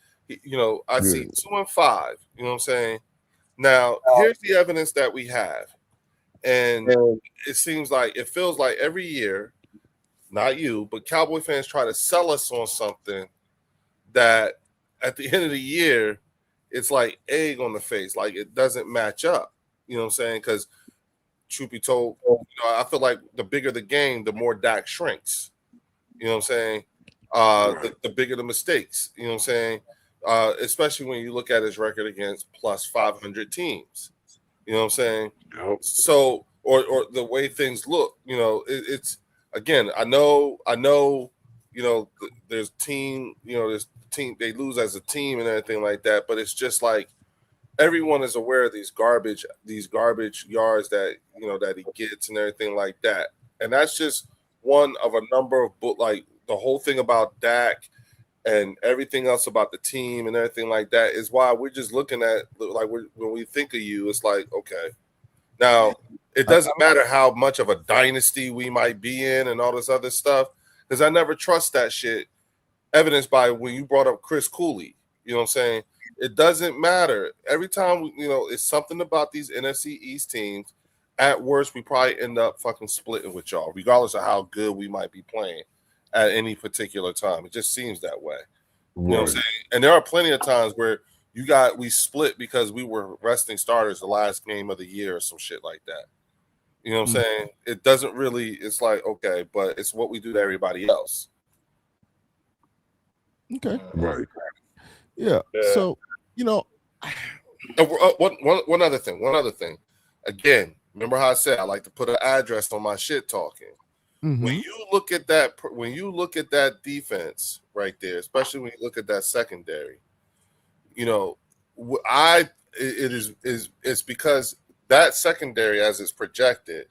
[SPEAKER 1] I see
[SPEAKER 3] Good.
[SPEAKER 1] 2 and 5. You know what I'm saying? Now, here's the evidence that we have. And it feels like every year, not you, but Cowboy fans try to sell us on something that at the end of the year, it's like egg on the face. Like it doesn't match up. You know what I'm saying? Because truth be told, I feel like the bigger the game, the more Dak shrinks. You know what I'm saying? The bigger the mistakes. You know what I'm saying? Especially when you look at his record against plus 500 teams. You know what I'm saying?
[SPEAKER 3] Yep.
[SPEAKER 1] So, or the way things look, it's again. I know. There's team. There's team. They lose as a team and everything like that. But it's just like everyone is aware of these garbage yards that that he gets and everything like that. And that's just one of a number of like the whole thing about Dak and everything else about the team and everything like that is why we're just looking at like when we think of you, it's like, okay, now it doesn't matter how much of a dynasty we might be in and all this other stuff, because I never trust that shit, evidenced by when you brought up Chris Cooley. You know what I'm saying? It doesn't matter. Every time, it's something about these NFC East teams. At worst, we probably end up fucking splitting with y'all, regardless of how good we might be playing at any particular time. It just seems that way. You know what I'm saying? And there are plenty of times where we split because we were resting starters the last game of the year or some shit like that. You know what I'm saying? It doesn't really. It's like, okay, but it's what we do to everybody else.
[SPEAKER 7] Okay.
[SPEAKER 3] Right.
[SPEAKER 7] Yeah. So, you know,
[SPEAKER 1] one other thing. Again, remember how I said I like to put an address on my shit talking. When you look at that defense right there, especially when you look at that secondary, you know, it's because that secondary, as it's projected,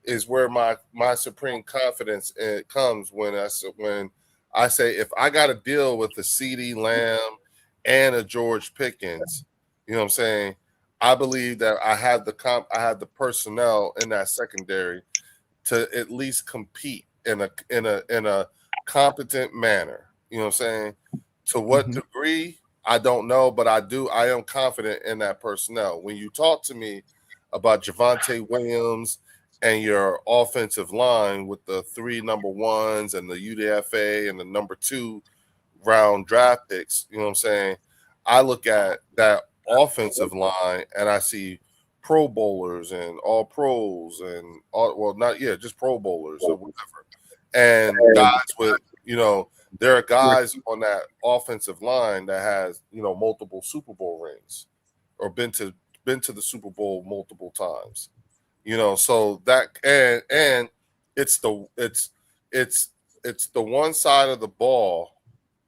[SPEAKER 1] is where my supreme confidence comes when I say if I got to deal with a CeeDee Lamb and a George Pickens, you know what I'm saying? I believe that I have the personnel in that secondary to at least compete in a competent manner. You know what I'm saying? To what degree, I don't know, but I am confident in that personnel. When you talk to me about Javonte Williams and your offensive line with the 3 number ones and the UDFA and the number 2 round draft picks, you know what I'm saying? I look at that offensive line and I see Pro Bowlers and all pros and just Pro Bowlers or whatever. And guys with, you know, there are guys on that offensive line that has, you know, multiple Super Bowl rings or been to the Super Bowl multiple times. You know, so that and it's the one side of the ball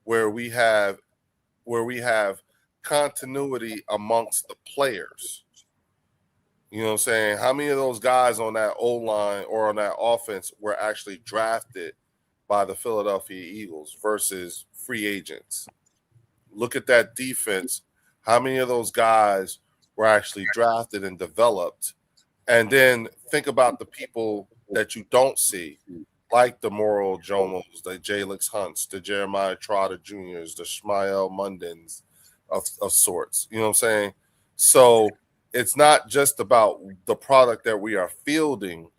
[SPEAKER 1] where we have continuity amongst the players. You know what I'm saying? How many of those guys on that O-line or on that offense were actually drafted by the Philadelphia Eagles versus free agents? Look at that defense. How many of those guys were actually drafted and developed? And then think about the people that you don't see, like the Moral Jomos, the Jalix Hunts, the Jeremiah Trotter Jr.'s, the Shmael Mundins of sorts. You know what I'm saying? So it's not just about the product that we are fielding,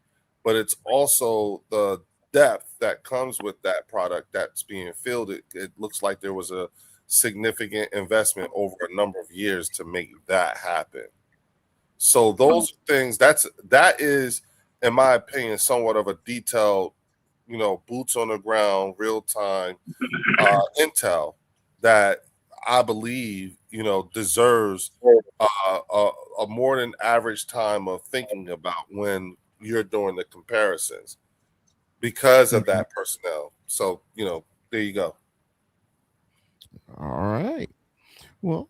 [SPEAKER 1] but it's also the depth that comes with that product that's being fielded. It looks like there was a significant investment over a number of years to make that happen. So those things, that is, in my opinion, somewhat of a detailed, you know, boots on the ground, real time intel that I believe, you know, deserves a more than average time of thinking about when you're doing the comparisons because of that personnel. So, you know, there you go.
[SPEAKER 7] All right. Well,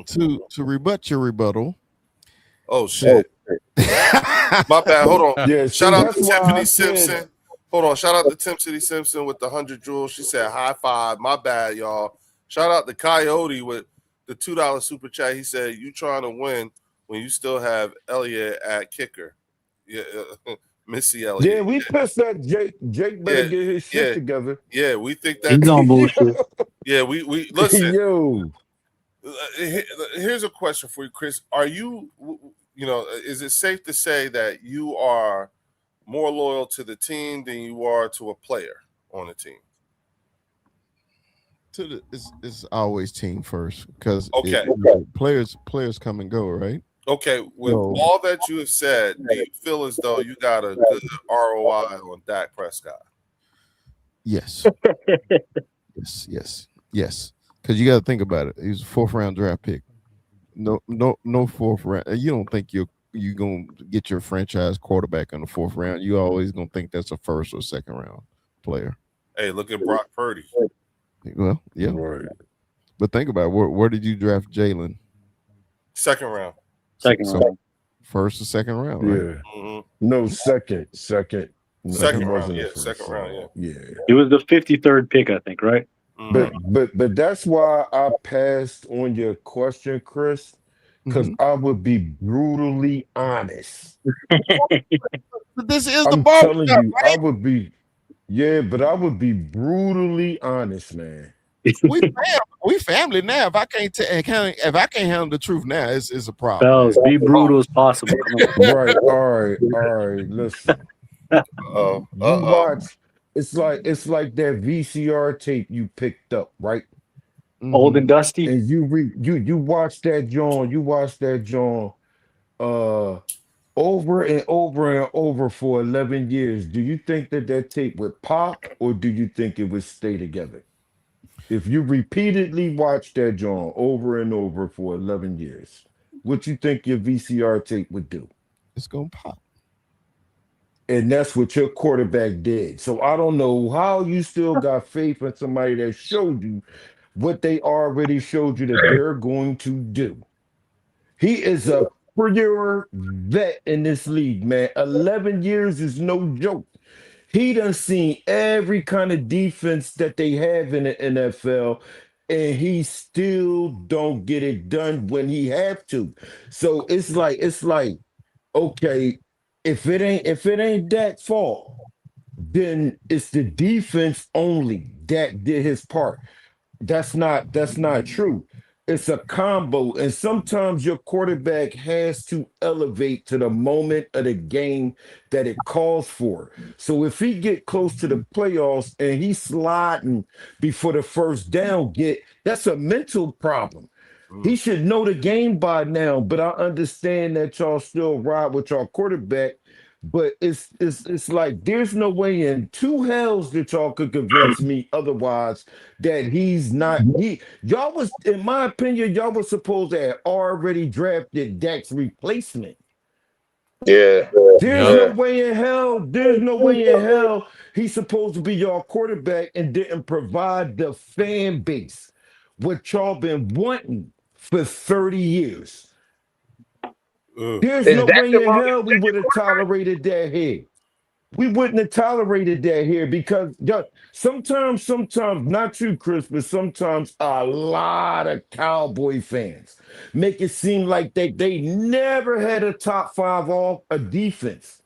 [SPEAKER 7] to rebut your rebuttal.
[SPEAKER 1] Oh shit. My bad. Hold on.
[SPEAKER 3] Yeah,
[SPEAKER 1] shout out to
[SPEAKER 3] that's why
[SPEAKER 1] Tiffany
[SPEAKER 3] I said-
[SPEAKER 1] Simpson. Hold on. Shout out to Tiffany Simpson with the 100 jewels. She said high five. My bad, y'all. Shout out to Coyote with the $2 super chat. He said, you trying to win when you still have Elliott at kicker. Yeah, Missy Elliott.
[SPEAKER 3] Yeah, we pissed that Jake better get his shit together.
[SPEAKER 1] Yeah, we think
[SPEAKER 4] He's
[SPEAKER 1] that.
[SPEAKER 4] on bullshit.
[SPEAKER 1] Yeah, we listen.
[SPEAKER 3] Yo.
[SPEAKER 1] Here's a question for you, Chris. Are you, you know, is it safe to say that you are more loyal to the team than you are to a player on the team?
[SPEAKER 7] It's always team first because players come and go, right?
[SPEAKER 1] Okay, with all that you have said, do you feel as though you got a good ROI on Dak Prescott?
[SPEAKER 7] Yes. yes. Because you got to think about it. He was a 4th round draft pick. No 4th round. You don't think you're gonna get your franchise quarterback in the 4th round. You always gonna think that's a 1st or 2nd round player.
[SPEAKER 1] Hey, look at Brock Purdy.
[SPEAKER 7] Well, yeah.
[SPEAKER 3] Right.
[SPEAKER 7] But think about it. Where did you draft Jalen?
[SPEAKER 1] 2nd round.
[SPEAKER 4] 2nd round.
[SPEAKER 7] 1st or 2nd round,
[SPEAKER 3] Yeah.
[SPEAKER 7] right?
[SPEAKER 1] Mm-hmm.
[SPEAKER 3] No, second.
[SPEAKER 1] No, second round, yeah. 2nd round,
[SPEAKER 3] yeah.
[SPEAKER 4] It was the 53rd pick, I think, right?
[SPEAKER 1] Mm-hmm.
[SPEAKER 3] But that's why I passed on your question, Chris, because I would be brutally honest.
[SPEAKER 7] But this is
[SPEAKER 3] I'm
[SPEAKER 7] the ball.
[SPEAKER 3] telling you, right? I would be brutally honest, man.
[SPEAKER 7] We family now. If I can't handle the truth now, it's a problem.
[SPEAKER 4] Fellas, be brutal as possible.
[SPEAKER 3] Right. All right. Listen. You watch. It's like that VCR tape you picked up, right?
[SPEAKER 4] Old and dusty.
[SPEAKER 3] And you watch that John over and over and over for 11 years. Do you think that tape would pop, or do you think it would stay together? If you repeatedly watch that John over and over for 11 years, what you think your VCR tape would do?
[SPEAKER 7] It's gonna pop.
[SPEAKER 3] And that's what your quarterback did. So I don't know how you still got faith in somebody that showed you what they already showed you that they're going to do. He is a pure vet in this league, man. 11 years is no joke. He done seen every kind of defense that they have in the NFL, and he still don't get it done when he have to. So it's like, okay, if it ain't that fault, then it's the defense only that did his part. That's not true. It's a combo, and sometimes your quarterback has to elevate to the moment of the game that it calls for. So if he get close to the playoffs and he's sliding before the first down get, that's a mental problem. He should know the game by now, but I understand that y'all still ride with y'all quarterback. But it's like there's no way in two hells that y'all could convince me otherwise that he's not y'all was, in my opinion, y'all was supposed to have already drafted Dak's replacement.
[SPEAKER 10] Yeah.
[SPEAKER 3] There's no way in hell he's supposed to be your quarterback and didn't provide the fan base what y'all been wanting for 30 years. There's
[SPEAKER 10] Is
[SPEAKER 3] no
[SPEAKER 10] that the
[SPEAKER 3] way in
[SPEAKER 10] longest
[SPEAKER 3] hell we would have tolerated that here. We wouldn't have tolerated that here because sometimes, not you, Chris, but sometimes a lot of Cowboy fans make it seem like they never had a top five off a defense.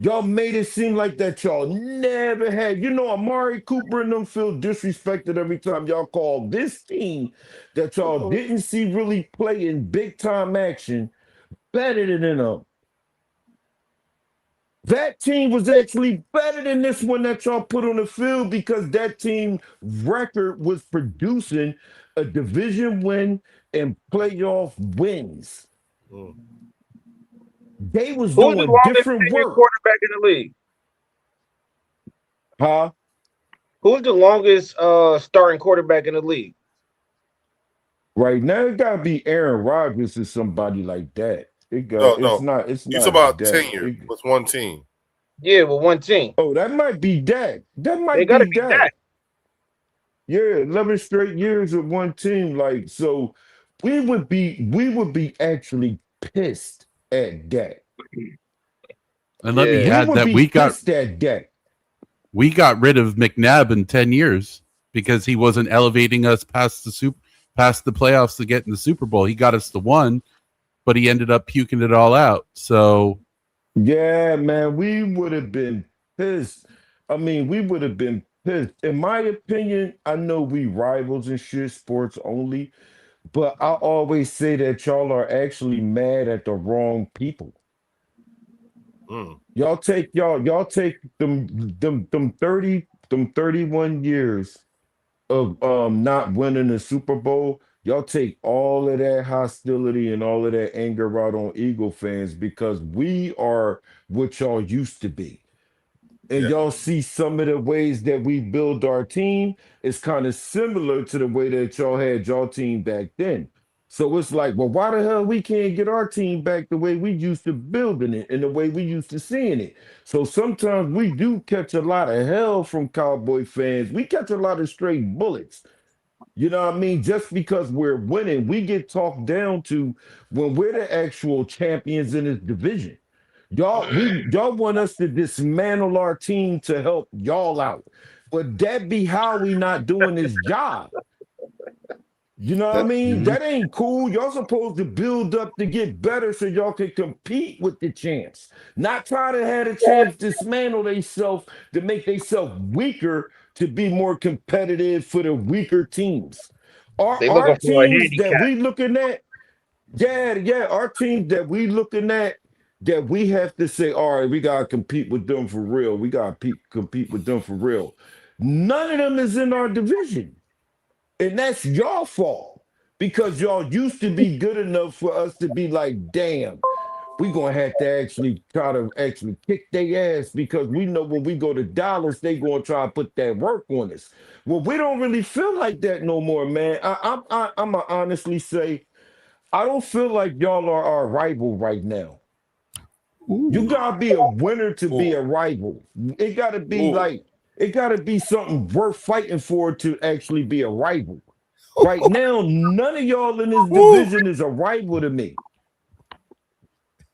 [SPEAKER 3] Y'all made it seem like that y'all never had. Amari Cooper and them feel disrespected every time y'all call this team that y'all didn't see really play in big time action better than them. That team was actually better than this one that y'all put on the field because that team record was producing a division win and playoff wins. They was
[SPEAKER 10] Who's the
[SPEAKER 3] doing
[SPEAKER 10] longest
[SPEAKER 3] different
[SPEAKER 10] tenured
[SPEAKER 3] work.
[SPEAKER 10] quarterback in the league?
[SPEAKER 3] Huh?
[SPEAKER 10] Who's the longest starting quarterback in the league?
[SPEAKER 3] Right now, it gotta be Aaron Rodgers or somebody like that. It's not
[SPEAKER 1] It's about
[SPEAKER 3] Dak.
[SPEAKER 1] tenure with one team.
[SPEAKER 10] Yeah, with one team.
[SPEAKER 3] Oh, that might be Dak. That
[SPEAKER 10] They
[SPEAKER 3] might
[SPEAKER 10] gotta
[SPEAKER 3] be
[SPEAKER 10] be
[SPEAKER 3] Dak.
[SPEAKER 10] Dak.
[SPEAKER 3] Yeah, 11 straight years with one team. Like, so we would be actually pissed at Dak.
[SPEAKER 8] And let me
[SPEAKER 3] We
[SPEAKER 8] add
[SPEAKER 3] would
[SPEAKER 8] that
[SPEAKER 3] be pissed at Dak.
[SPEAKER 8] we got rid of McNabb in 10 years because he wasn't elevating us past the playoffs to get in the Super Bowl. He got us the one, but he ended up puking it all out. So
[SPEAKER 3] Yeah, man, we would have been pissed. I mean, we would have been pissed. In my opinion, I know we rivals and shit, sports only, but I always say that y'all are actually mad at the wrong people. Y'all take them 31 years of not winning the Super Bowl. Y'all take all of that hostility and all of that anger out on Eagle fans because we are what y'all used to be. And y'all see some of the ways that we build our team is kind of similar to the way that y'all had y'all team back then. So it's like, well, why the hell we can't get our team back the way we used to building it and the way we used to seeing it? So sometimes we do catch a lot of hell from Cowboy fans. We catch a lot of straight bullets. You know what I mean? Just because we're winning, we get talked down to when we're the actual champions in this division. Y'all want us to dismantle our team to help y'all out. But that be how we not doing this job. You know what I mean? That ain't cool. Y'all supposed to build up to get better so y'all can compete with the champs. Not try to have the champs dismantle themselves to make themselves weaker to be more competitive for the weaker teams.
[SPEAKER 10] They
[SPEAKER 3] Our
[SPEAKER 10] looking for a
[SPEAKER 3] teams that
[SPEAKER 10] handicap.
[SPEAKER 3] we looking at, our teams that we looking at, that we have to say, all right, we gotta compete with them for real. We gotta compete with them for real. None of them is in our division. And that's your fault because y'all used to be good enough for us to be like, damn, we're going to have to actually try to actually kick their ass because we know when we go to Dallas, they going to try to put that work on us. Well, we don't really feel like that no more, man. I'm going to honestly say, I don't feel like y'all are our rival right now. You gotta be a winner to be a rival. It gotta be like it gotta be something worth fighting for to actually be a rival. Right now, none of y'all in this division is a rival to me.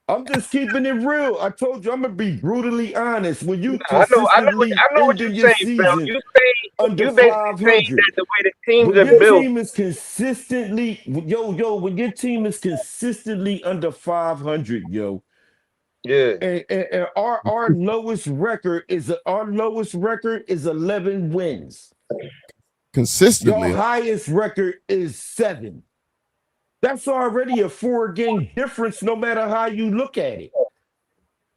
[SPEAKER 3] I'm just keeping it real. I told you I'm gonna be brutally honest. When you consistently
[SPEAKER 10] I know what
[SPEAKER 3] ending
[SPEAKER 10] you're
[SPEAKER 3] your
[SPEAKER 10] saying, Phil.
[SPEAKER 3] season under
[SPEAKER 10] You basically saying
[SPEAKER 3] 500,
[SPEAKER 10] that the way the teams
[SPEAKER 3] when
[SPEAKER 10] are
[SPEAKER 3] your
[SPEAKER 10] built.
[SPEAKER 3] team is consistently, when your team is consistently under 500,
[SPEAKER 10] Yeah.
[SPEAKER 3] and our lowest record is 11 wins.
[SPEAKER 7] Consistently.
[SPEAKER 3] Your highest record is 7. That's already a 4-game difference, no matter how you look at it.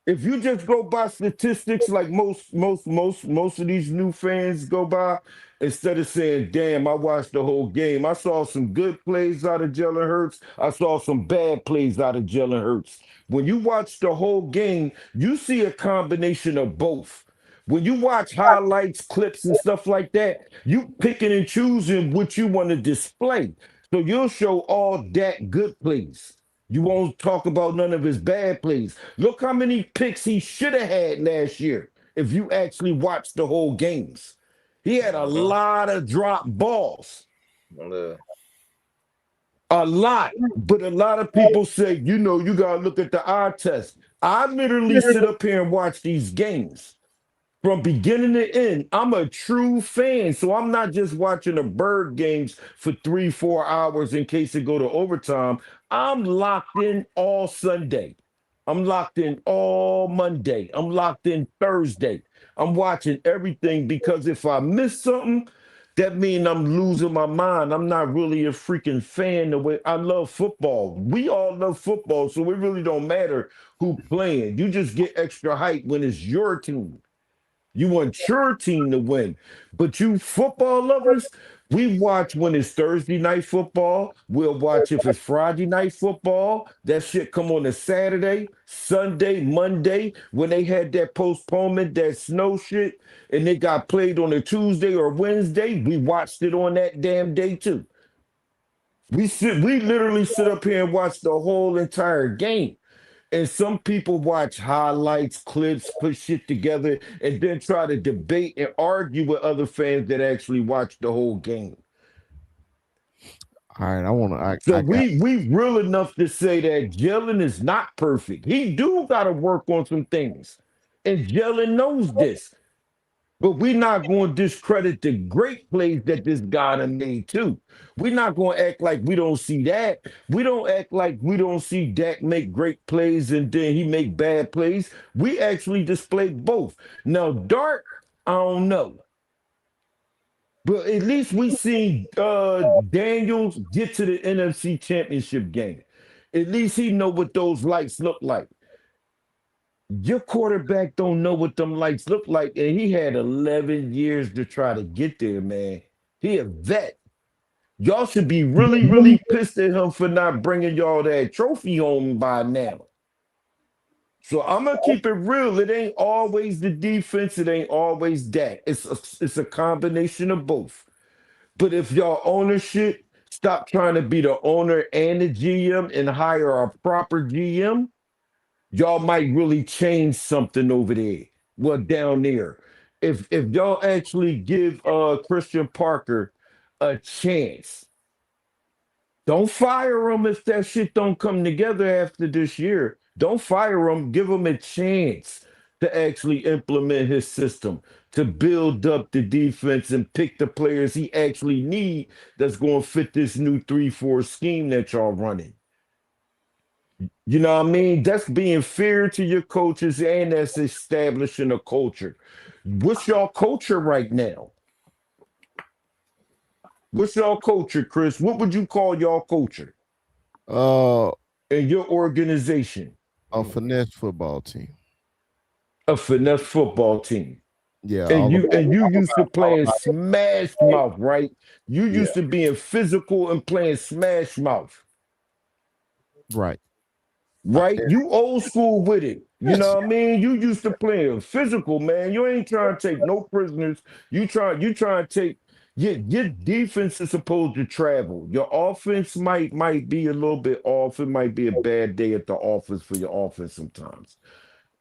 [SPEAKER 3] If you just go by statistics like most of these new fans go by, instead of saying, damn, I watched the whole game, I saw some good plays out of Jalen Hurts. I saw some bad plays out of Jalen Hurts. When you watch the whole game, you see a combination of both. When you watch highlights, clips, and stuff like that, you picking and choosing what you want to display. So you'll show all that good plays. You won't talk about none of his bad plays. Look how many picks he should have had last year if you actually watched the whole games. He had a lot of drop balls. A lot. But a lot of people say, you got to look at the eye test. I literally sit up here and watch these games. From beginning to end, I'm a true fan. So I'm not just watching the Bird games for 3-4 hours in case it go to overtime. I'm locked in all Sunday. I'm locked in all Monday. I'm locked in Thursday. I'm watching everything because if I miss something, that means I'm losing my mind. I'm not really a freaking fan the way I love football. We all love football, so it really don't matter who playing. You just get extra hype when it's your team. You want your team to win. But you football lovers, we watch when it's Thursday night football. We'll watch if it's Friday night football. That shit come on a Saturday, Sunday, Monday. When they had that postponement, that snow shit, and it got played on a Tuesday or Wednesday, we watched it on that damn day too. We literally sit up here and watch the whole entire game. And some people watch highlights, clips, put shit together, and then try to debate and argue with other fans that actually watch the whole game.
[SPEAKER 7] All right, I want to.
[SPEAKER 3] So we real enough to say that Jalen is not perfect. He do got to work on some things, and Jalen knows this. But we're not going to discredit the great plays that this guy done made too. We're not going to act like we don't see that. We don't act like we don't see Dak make great plays and then he make bad plays. We actually display both. Now, Dart, I don't know. But at least we seen Daniels get to the NFC Championship game. At least he know what those lights look like. Your quarterback don't know what them lights look like, and he had 11 years to try to get there, man. He a vet. Y'all should be really, really pissed at him for not bringing y'all that trophy home by now. So I'm gonna keep it real. It ain't always the defense. It ain't always that. It's a combination of both. But if y'all ownership stop trying to be the owner and the GM and hire a proper GM, y'all might really change something over there. Well, down there. If y'all actually give Christian Parker a chance, don't fire him if that shit don't come together after this year. Don't fire him. Give him a chance to actually implement his system, to build up the defense and pick the players he actually need that's going to fit this new 3-4 scheme that y'all running. You know what I mean? That's being fair to your coaches and that's establishing a culture. What's your culture right now? What's your culture, Chris? What would you call your culture? In your organization?
[SPEAKER 7] A finesse football team.
[SPEAKER 3] A finesse football team.
[SPEAKER 7] Yeah,
[SPEAKER 3] And you used to playing Smash Mouth, right? You used to being physical and playing Smash Mouth.
[SPEAKER 7] right.
[SPEAKER 3] Right? You old school with it. You
[SPEAKER 7] Yes.
[SPEAKER 3] know what I mean? You used to play physical, man. You ain't trying to take no prisoners. You trying to take your defense is supposed to travel. Your offense might be a little bit off. It might be a bad day at the office for your offense sometimes.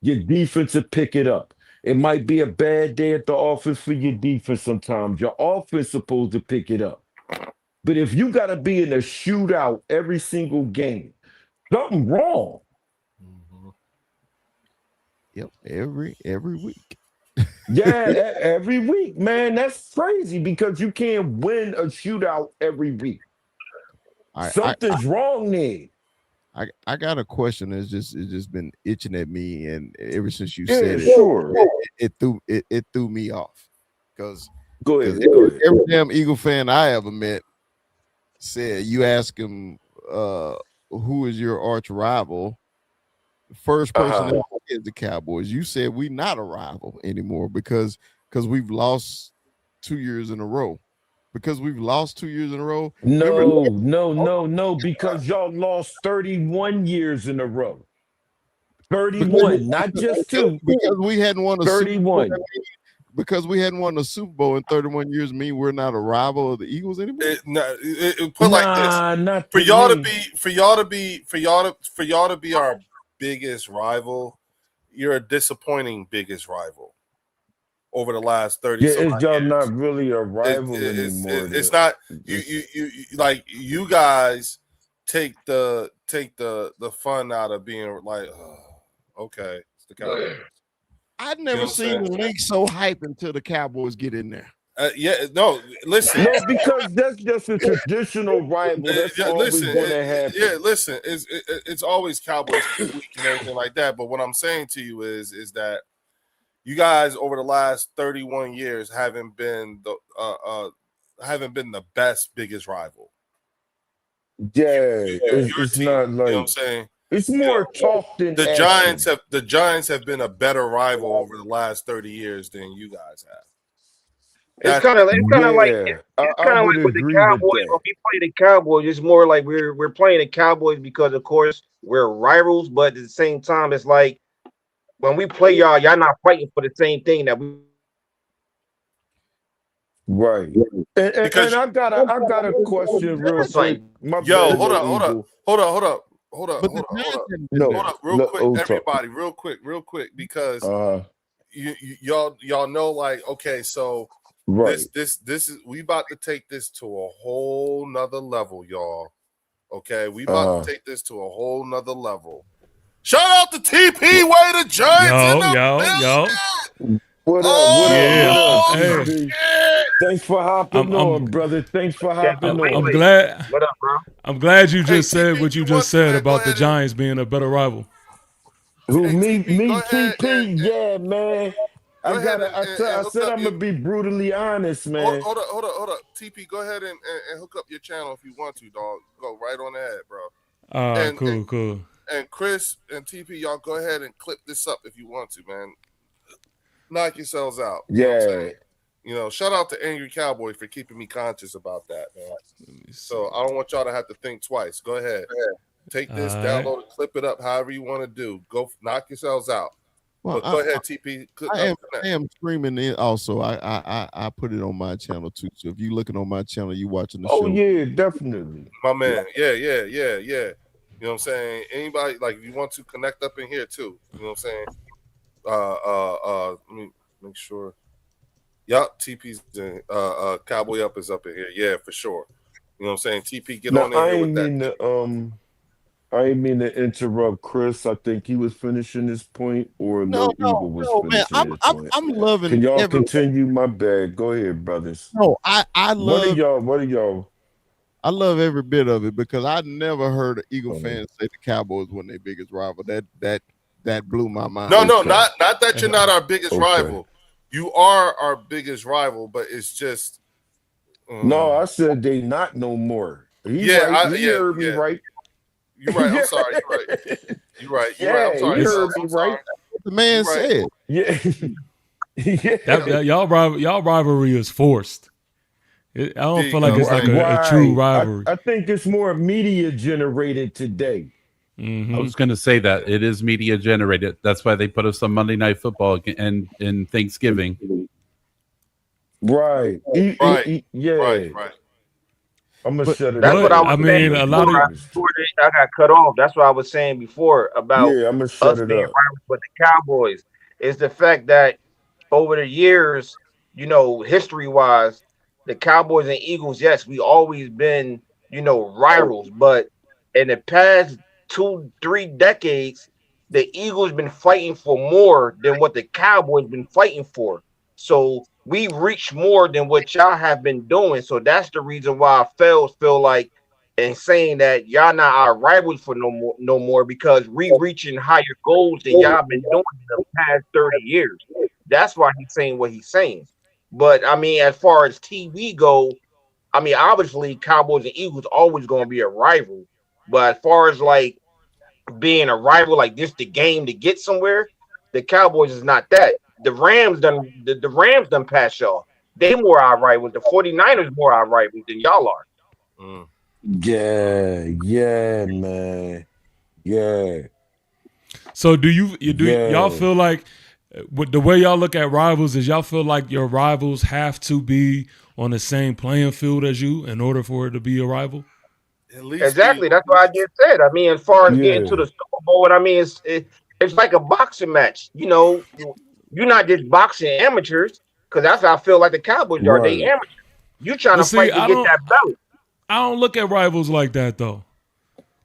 [SPEAKER 3] Your defense will pick it up. It might be a bad day at the office for your defense sometimes. Your offense supposed to pick it up. But if you got to be in a shootout every single game, something wrong.
[SPEAKER 7] Yep, every week.
[SPEAKER 3] Yeah, every week, man. That's crazy because you can't win a shootout every week. Something's wrong there.
[SPEAKER 7] I got a question that's just been itching at me, and ever since you
[SPEAKER 3] said
[SPEAKER 7] it threw me off. Because
[SPEAKER 3] go ahead.
[SPEAKER 7] Every damn Eagle fan I ever met said, you ask him who is your arch rival, the first person that is the Cowboys. You said we not a rival anymore because we've lost 2 years in a row. Because we've lost 2 years in a row.
[SPEAKER 3] No, because y'all lost 31 years in a row. 31, not just 2.
[SPEAKER 7] Because we hadn't won a
[SPEAKER 3] 31.
[SPEAKER 7] Super Bowl. Because we hadn't won a Super Bowl in 31 years mean we're not a rival of the Eagles anymore?
[SPEAKER 1] Put like this. For y'all to be our biggest rival, you're a disappointing biggest rival over the last 30
[SPEAKER 3] years.
[SPEAKER 1] It's
[SPEAKER 3] y'all not really a rival anymore.
[SPEAKER 1] It's not you like you guys take the fun out of being like okay, it's the Cowboys.
[SPEAKER 7] I've never seen the league so hype until the Cowboys get in there.
[SPEAKER 1] Listen.
[SPEAKER 3] No, because that's just a traditional rival. That's always going to happen.
[SPEAKER 1] Yeah, listen. It's always Cowboys week and everything like that. But what I'm saying to you is that you guys over the last 31 years haven't been the best biggest rival.
[SPEAKER 3] Yeah, it's
[SPEAKER 1] team,
[SPEAKER 3] not like
[SPEAKER 1] you know what I'm saying.
[SPEAKER 3] It's more talk than
[SPEAKER 1] the
[SPEAKER 3] action.
[SPEAKER 1] Giants have been a better rival over the last 30 years than you guys have.
[SPEAKER 10] It's kind of like with the Cowboys. When we play the Cowboys, it's more like we're playing the Cowboys because, of course, we're rivals. But at the same time, it's like when we play y'all not fighting for the same thing that we.
[SPEAKER 3] Right. And I got a question real quick.
[SPEAKER 1] Hold up, real quick, everybody, real quick, because y'all know, like, okay, so this is we about to take this to a whole nother level, y'all. Okay, we about to take this to a whole nother level. Shout out to TP Way, the Giants.
[SPEAKER 3] Yo. What up? Hey. Thanks for hopping on, brother. Thanks for hopping on.
[SPEAKER 11] I'm glad.
[SPEAKER 10] What up, bro?
[SPEAKER 11] I'm glad you just said what you just said about the Giants being a better rival.
[SPEAKER 3] Who me, TP? Yeah, man. I said I'm gonna be brutally honest, man.
[SPEAKER 1] Hold up. TP, go ahead and hook up your channel if you want to, dog. Go right on ahead, bro.
[SPEAKER 11] Cool.
[SPEAKER 1] And Chris and TP, y'all go ahead and clip this up if you want to, man. Knock yourselves out. You know what I'm saying? You know, shout out to Angry Cowboy for keeping me conscious about that, man. So I don't want y'all to have to think twice. Go ahead. Take this, download it, clip it up, however you want to do. Go knock yourselves out. Well, but go ahead, TP.
[SPEAKER 7] I am streaming it also. I put it on my channel too. So if you're looking on my channel, you watching the show.
[SPEAKER 3] Oh yeah, definitely.
[SPEAKER 1] My man. Yeah. You know what I'm saying? Anybody, like, if you want to connect up in here too. You know what I'm saying? Let me make sure. Yup, TP's Cowboy Up is up in here. Yeah, for sure. You know what I'm saying? TP, get on in here with that.
[SPEAKER 3] I didn't mean to interrupt Chris. I think he was finishing his point, or Lil Eagle was finishing his point.
[SPEAKER 7] I'm loving.
[SPEAKER 3] Can y'all continue? My bad. Go ahead, brothers.
[SPEAKER 7] No, I love.
[SPEAKER 3] What are y'all?
[SPEAKER 7] I love every bit of it because I never heard an Eagle fan say the Cowboys were their biggest rival. That blew my mind.
[SPEAKER 1] No, not that you're not our biggest rival. You are our biggest rival, but it's just.
[SPEAKER 3] No, I said they not no more. He heard me right.
[SPEAKER 1] You're right. I'm sorry. You're right. I'm sorry.
[SPEAKER 3] You heard me right.
[SPEAKER 7] The man said.
[SPEAKER 3] Yeah.
[SPEAKER 11] That y'all rivalry is forced. I don't feel like it's like a true rivalry.
[SPEAKER 3] I think it's more media generated today.
[SPEAKER 8] I was going to say that it is media generated. That's why they put us on Monday Night Football and Thanksgiving.
[SPEAKER 3] Right.
[SPEAKER 1] Right.
[SPEAKER 3] I'm gonna shut it
[SPEAKER 10] That's
[SPEAKER 3] up.
[SPEAKER 10] what I was saying.
[SPEAKER 11] A lot of
[SPEAKER 10] I got cut off. That's what I was saying before about
[SPEAKER 3] I'm gonna shut
[SPEAKER 10] us
[SPEAKER 3] it
[SPEAKER 10] being
[SPEAKER 3] up.
[SPEAKER 10] rivals with the Cowboys. Is the fact that over the years, history wise, the Cowboys and Eagles, yes, we always been, rivals. But in the past 2-3 decades, the Eagles been fighting for more than what the Cowboys been fighting for. So we reached more than what y'all have been doing. So that's the reason why I feel like and saying that y'all not our rivals for no more because we reaching higher goals than y'all been doing in the past 30 years. That's why he's saying what he's saying. But I mean, as far as TV go, I mean, obviously Cowboys and Eagles always gonna be a rival. But as far as like being a rival, like this the game to get somewhere, the Cowboys is not that. The Rams done pass y'all. They more our rivals. The 49ers more our rivals than y'all are.
[SPEAKER 3] Yeah, man. Yeah.
[SPEAKER 11] So do y'all feel like with the way y'all look at rivals is y'all feel like your rivals have to be on the same playing field as you in order for it to be a rival?
[SPEAKER 10] Exactly. That's what I just said. I mean, as far as getting to the Super Bowl, I mean, it's like a boxing match. You're not just boxing amateurs because that's how I feel like the Cowboys are. They amateurs. You trying to fight to get that belt.
[SPEAKER 11] I don't look at rivals like that though,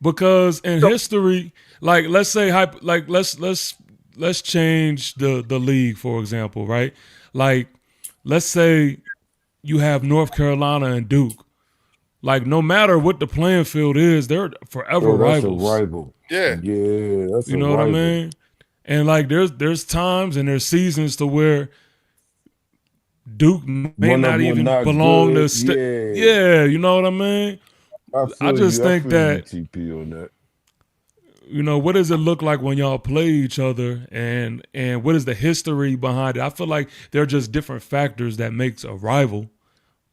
[SPEAKER 11] because in history, like let's say, let's change the league for example, right? Like let's say you have North Carolina and Duke. Like no matter what the playing field is, they're forever rivals.
[SPEAKER 3] That's a rival.
[SPEAKER 1] Yeah,
[SPEAKER 3] that's
[SPEAKER 11] you know what I mean. And like there's times and there's seasons to where Duke may not even belong to you know what I mean? I just think that
[SPEAKER 3] TP on that.
[SPEAKER 11] What does it look like when y'all play each other and what is the history behind it? I feel like they're just different factors that makes a rival.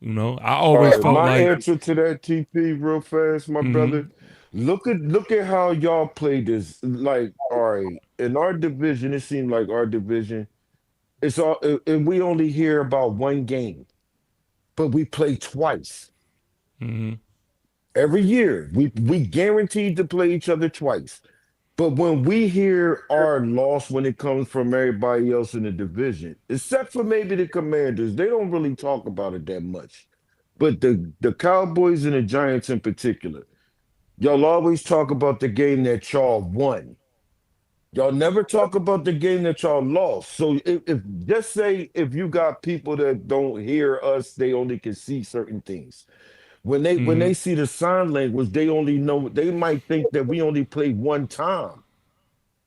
[SPEAKER 11] I always felt
[SPEAKER 3] my
[SPEAKER 11] like
[SPEAKER 3] answer to that TP real fast, my brother. Look at how y'all play this. Like, all right, in our division, it seemed like our division, it's all and we only hear about one game, but we play twice. Every year. We guaranteed to play each other twice. But when we hear our loss when it comes from everybody else in the division, except for maybe the Commanders, they don't really talk about it that much. But the Cowboys and the Giants in particular, y'all always talk about the game that y'all won. Y'all never talk about the game that y'all lost. So if just say if you got people that don't hear us, they only can see certain things. When they see the sign language, they only know they might think that we only played one time.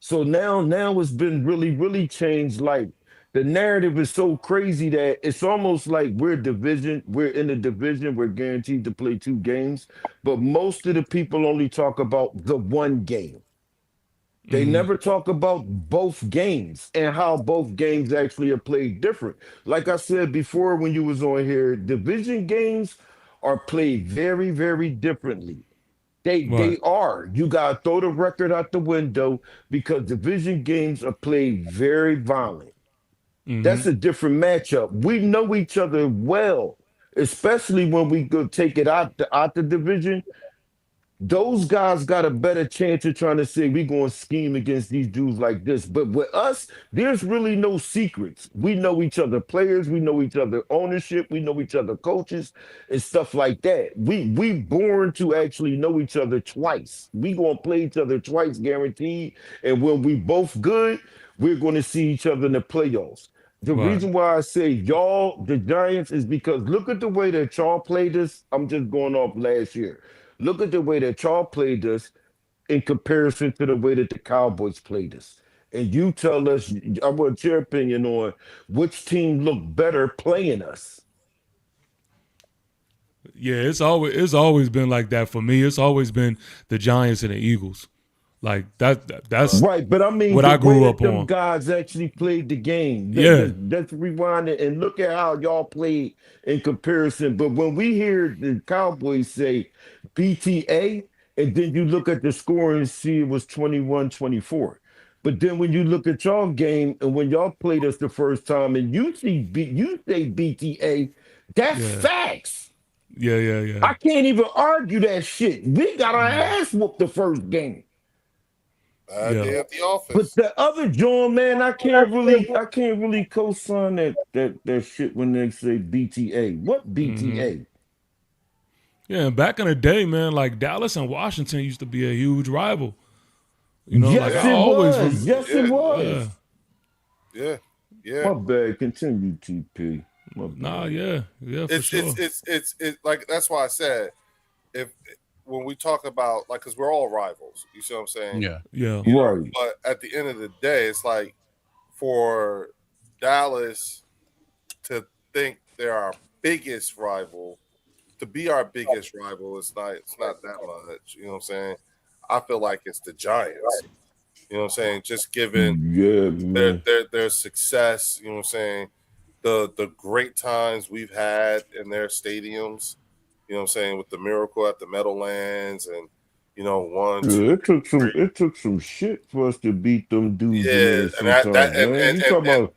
[SPEAKER 3] So now it's been really changed. Like the narrative is so crazy that it's almost like we're in the division, we're guaranteed to play 2 games, but most of the people only talk about the one game. They never talk about both games and how both games actually are played different. Like I said before when you was on here, division games are played very differently. They are. You gotta throw the record out the window because division games are played very violent. That's a different matchup. We know each other well, especially when we go take it out the division. Those guys got a better chance of trying to say we're going to scheme against these dudes like this. But with us, there's really no secrets. We know each other players, we know each other ownership, we know each other coaches and stuff like that. We born to actually know each other twice. We going to play each other twice guaranteed. And when we both good, we're going to see each other in the playoffs. The reason why I say y'all, the Giants, is because look at the way that y'all played us. I'm just going off last year. Look at the way that y'all played us in comparison to the way that the Cowboys played us. And you tell us, I want your opinion on which team looked better playing us.
[SPEAKER 11] Yeah, it's always been like that for me. It's always been the Giants and the Eagles. Like that's
[SPEAKER 3] right. But I mean,
[SPEAKER 11] what
[SPEAKER 3] the
[SPEAKER 11] I
[SPEAKER 3] way
[SPEAKER 11] grew
[SPEAKER 3] that
[SPEAKER 11] up
[SPEAKER 3] them
[SPEAKER 11] on.
[SPEAKER 3] guys actually played the game.
[SPEAKER 11] Yeah.
[SPEAKER 3] Let's rewind it and look at how y'all played in comparison. But when we hear the Cowboys say BTA, and then you look at the score and see it was 21-24. But then when you look at y'all game and when y'all played us the first time and you you say BTA, that's
[SPEAKER 11] Yeah.
[SPEAKER 3] facts.
[SPEAKER 11] Yeah.
[SPEAKER 3] I can't even argue that shit. We got our ass whooped the first game.
[SPEAKER 1] Day at the office.
[SPEAKER 3] But the other John, man, I can't really co-sign that shit when they say BTA. What BTA?
[SPEAKER 11] Yeah, and back in the day, man, like Dallas and Washington used to be a huge rival. You know, like I always
[SPEAKER 3] it was.
[SPEAKER 1] Yeah.
[SPEAKER 3] My bad. Continue, TP. My bad.
[SPEAKER 11] Nah, yeah, for sure.
[SPEAKER 1] It's like that's why I said when we talk about like because we're all rivals, you see what I'm saying?
[SPEAKER 8] Yeah.
[SPEAKER 3] Right.
[SPEAKER 1] But at the end of the day, it's like for Dallas to think they're our biggest rival, to be our biggest rival, it's not that much. You know what I'm saying? I feel like it's the Giants. You know what I'm saying? Just given their success, you know what I'm saying? The great times we've had in their stadiums, you know what I'm saying, with the Miracle at the Meadowlands and
[SPEAKER 3] it took some shit for us to beat them dudes in there sometimes.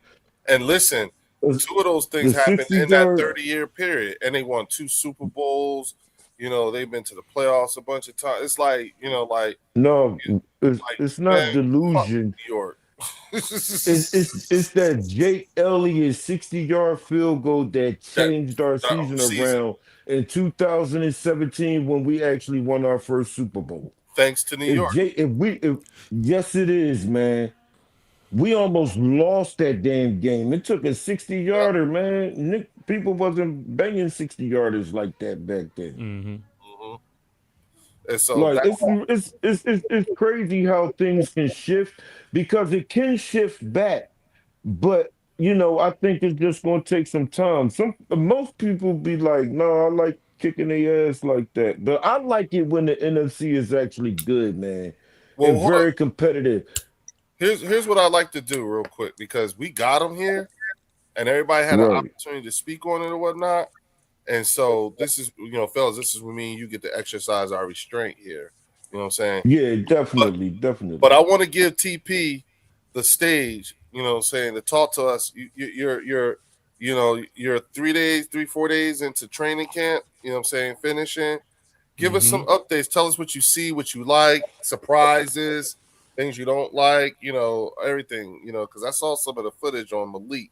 [SPEAKER 1] And listen, two of those things happened in that 30-year period, and they won 2 Super Bowls. You know, they've been to the playoffs a bunch of times. It's like,
[SPEAKER 3] it's not delusion.
[SPEAKER 1] New York.
[SPEAKER 3] it's that Jake Elliott 60-yard field goal that changed our season around in 2017 when we actually won our first Super Bowl.
[SPEAKER 1] Thanks to New York.
[SPEAKER 3] Yes, it is, man. We almost lost that damn game. It took a 60-yarder, man. People wasn't banging 60-yarders like that back then.
[SPEAKER 1] Mm-hmm. And so
[SPEAKER 3] like it's crazy how things can shift because it can shift back, but I think it's just going to take some time. Most people be like, no, I like kicking their ass like that, but I like it when the NFC is actually good, man, and very competitive.
[SPEAKER 1] Here's what I like to do real quick because we got them here, and everybody had an opportunity to speak on it or whatnot. And so this is, fellas, this is when me and you get to exercise our restraint here. You know what I'm saying?
[SPEAKER 3] Yeah, definitely.
[SPEAKER 1] But I want to give TP the stage, you know what I'm saying, to talk to us. You're 4 days into training camp, you know what I'm saying, finishing. Give us some updates. Tell us what you see, what you like, surprises, things you don't like, everything, because I saw some of the footage on Malik,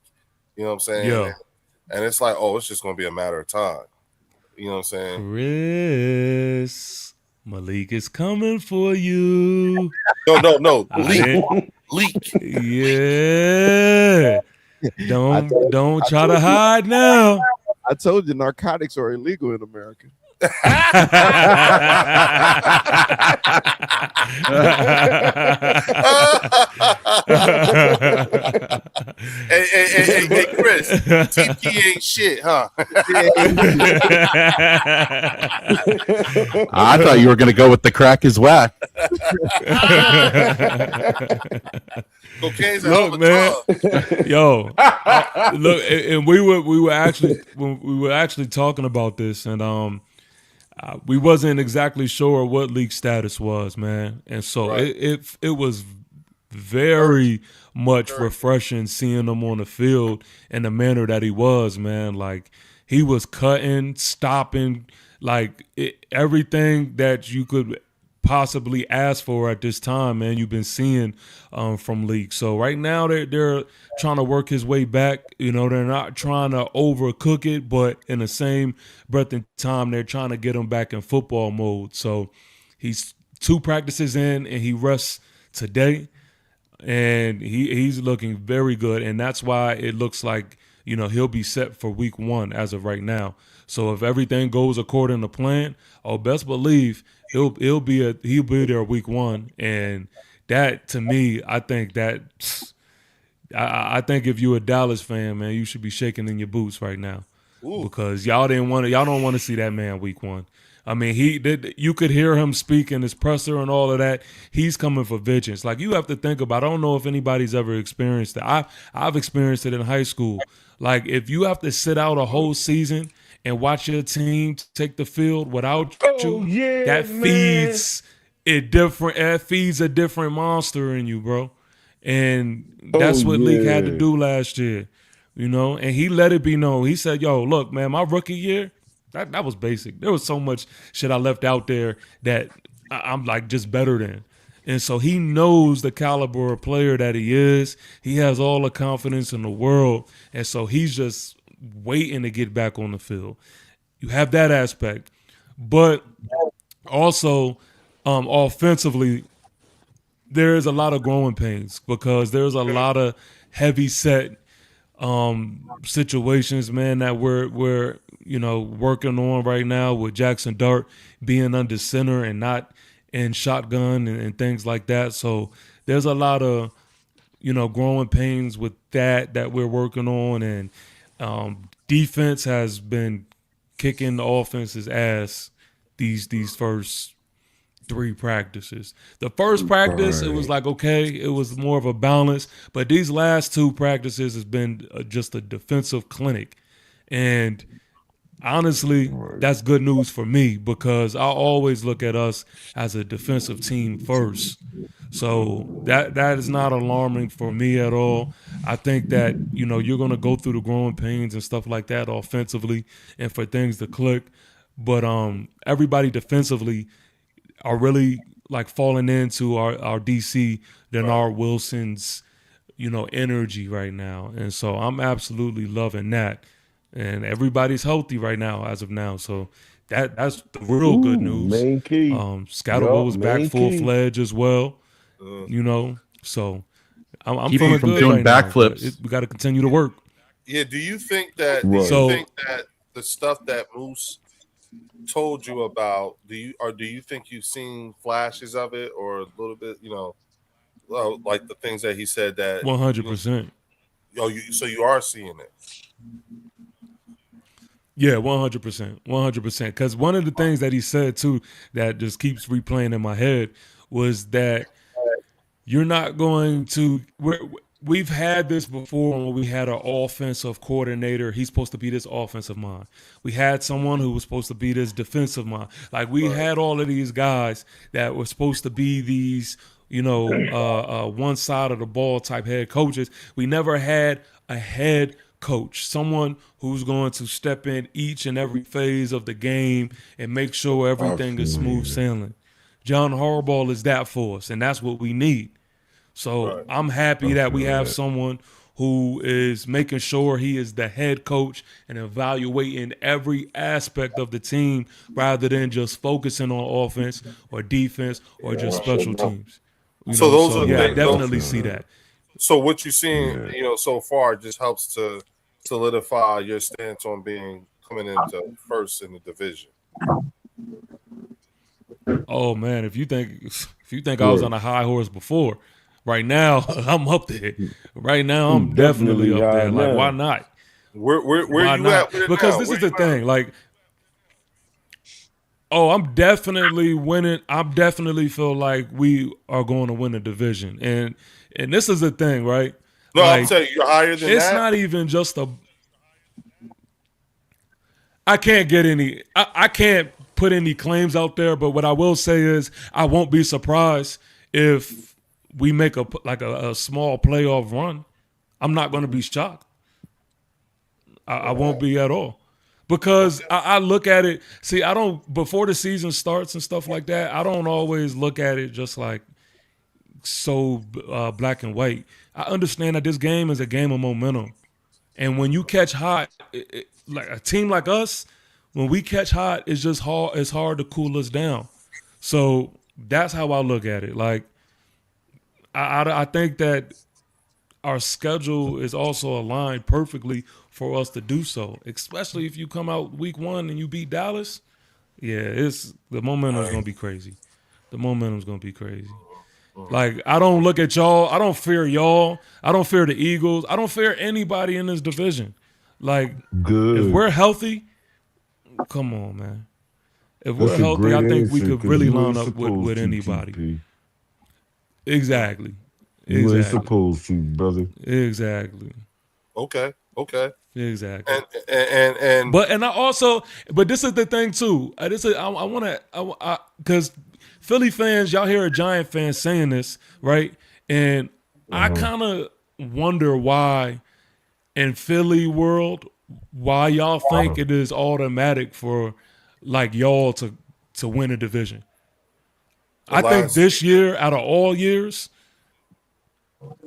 [SPEAKER 1] you know what I'm saying?
[SPEAKER 11] Yeah.
[SPEAKER 1] And it's like, it's just going to be a matter of time. You know what I'm saying?
[SPEAKER 11] Chris, Malik is coming for you.
[SPEAKER 1] No. Leak.
[SPEAKER 11] Yeah. Don't try to hide now.
[SPEAKER 7] I told you narcotics are illegal in America.
[SPEAKER 1] Hey, Chris, TP ain't shit, huh?
[SPEAKER 8] I thought you were going to go with the crack is whack.
[SPEAKER 1] Cocaine's a
[SPEAKER 11] look, man. Yo, look, and we were actually talking about this, and we wasn't exactly sure what league status was, man, and so it was very much refreshing seeing him on the field in the manner that he was, man. Like he was cutting, stopping, like everything that you could possibly ask for at this time, man. You've been seeing from League. So right now they're trying to work his way back. They're not trying to overcook it, but in the same breath and time, they're trying to get him back in football mode. So he's 2 practices in, and he rests today, and he's looking very good, and that's why it looks like he'll be set for week 1 as of right now. So if everything goes according to plan, best believe he'll be there week 1, and that to me, I think if you're a Dallas fan, man, you should be shaking in your boots right now.
[SPEAKER 1] Ooh.
[SPEAKER 11] Because y'all don't want to see that man week 1. I mean, you could hear him speak in his presser and all of that. He's coming for vengeance. Like, you have to think about, I don't know if anybody's ever experienced it. I've experienced it in high school. Like, if you have to sit out a whole season and watch your team take the field without you, that feeds a different monster in you, bro. And that's what Leak had to do last year, you know. And he let it be known. He said, "Yo, look, man, my rookie year, that was basic. There was so much shit I left out there that I'm like just better than." And so he knows the caliber of player that he is. He has all the confidence in the world, and so he's just waiting to get back on the field. You have that aspect, but also offensively, there is a lot of growing pains because there's a lot of heavy set situations, man, that we're working on right now with Jackson Dart being under center and not in shotgun and things like that. So there's a lot of growing pains with that we're working on, and defense has been kicking the offense's ass these first 3 practices. The first practice, it was like, okay, it was more of a balance, but these last 2 practices has been just a defensive clinic. And honestly, that's good news for me because I always look at us as a defensive team first. So that is not alarming for me at all. I think that, you're going to go through the growing pains and stuff like that offensively and for things to click. But everybody defensively are really like falling into our DC Denard Wilson's, energy right now. And so I'm absolutely loving that. And everybody's healthy right now as of now. So that's the real good news.
[SPEAKER 3] Main key.
[SPEAKER 11] Scatterbo was back full-fledged as well. So I'm feeling good
[SPEAKER 8] doing
[SPEAKER 11] right
[SPEAKER 8] backflips.
[SPEAKER 11] Now. We got to continue to work.
[SPEAKER 1] Yeah, do you think that the stuff that Moose told you about, do you think you've seen flashes of it or a little bit, like the things that he said that
[SPEAKER 11] 100%.
[SPEAKER 1] So you are seeing it?
[SPEAKER 11] Yeah, 100%, 100%. Because one of the things that he said too that just keeps replaying in my head was that you're not going to. We've had this before when we had an offensive coordinator. He's supposed to be this offensive mind. We had someone who was supposed to be this defensive mind. Like we had all of these guys that were supposed to be these, one side of the ball type head coaches. We never had a head coach, someone who's going to step in each and every phase of the game and make sure everything is smooth sailing. John Harbaugh is that for us, and that's what we need. So I'm happy that we have someone who is making sure he is the head coach and evaluating every aspect of the team rather than just focusing on offense or defense or just special teams. I definitely see that.
[SPEAKER 1] So what you're seeing, so far just helps to solidify your stance on coming into first in the division.
[SPEAKER 11] Oh man, if you think I was on a high horse before, right now I'm up there. Right now I'm definitely up there. Like, why not?
[SPEAKER 1] Where you
[SPEAKER 11] not?
[SPEAKER 1] at?
[SPEAKER 11] Because this is the thing. Like, I'm definitely winning. I definitely feel like we are going to win the division, and this is the thing, right?
[SPEAKER 1] No,
[SPEAKER 11] like,
[SPEAKER 1] I'm saying you're higher than that.
[SPEAKER 11] It's not even just I can't get any. I can't put any claims out there, but what I will say is I won't be surprised if we make a small playoff run. I'm not going to be shocked. I won't be at all. Because I look at it, I don't, before the season starts and stuff like that, I don't always look at it just like so black and white. I understand that this game is a game of momentum. And when you catch hot, like a team like us, when we catch hot, it's just hard. It's hard to cool us down. So that's how I look at it. Like, I think that our schedule is also aligned perfectly for us to do so, especially if you come out week 1 and you beat Dallas. Yeah, the momentum's going to be crazy. The momentum's going to be crazy. Like, I don't look at y'all. I don't fear y'all. I don't fear the Eagles. I don't fear anybody in this division. Like, if we're healthy, come on, man. If
[SPEAKER 3] That's
[SPEAKER 11] we're
[SPEAKER 3] a
[SPEAKER 11] healthy,
[SPEAKER 3] great
[SPEAKER 11] I think we
[SPEAKER 3] answer
[SPEAKER 11] could
[SPEAKER 3] because
[SPEAKER 11] really
[SPEAKER 3] you
[SPEAKER 11] line
[SPEAKER 3] ain't
[SPEAKER 11] up with
[SPEAKER 3] supposed to,
[SPEAKER 11] anybody.
[SPEAKER 3] TP.
[SPEAKER 11] Exactly.
[SPEAKER 3] You ain't
[SPEAKER 11] Exactly.
[SPEAKER 3] supposed to, brother.
[SPEAKER 11] Exactly.
[SPEAKER 1] Okay.
[SPEAKER 11] Exactly.
[SPEAKER 1] And
[SPEAKER 11] But I also, but this is the thing too. This is I want to because Philly fans, y'all hear a Giant fan saying this, right? And I kind of wonder why in Philly world, why y'all think it is automatic for like y'all to win a division. I think this year, out of all years,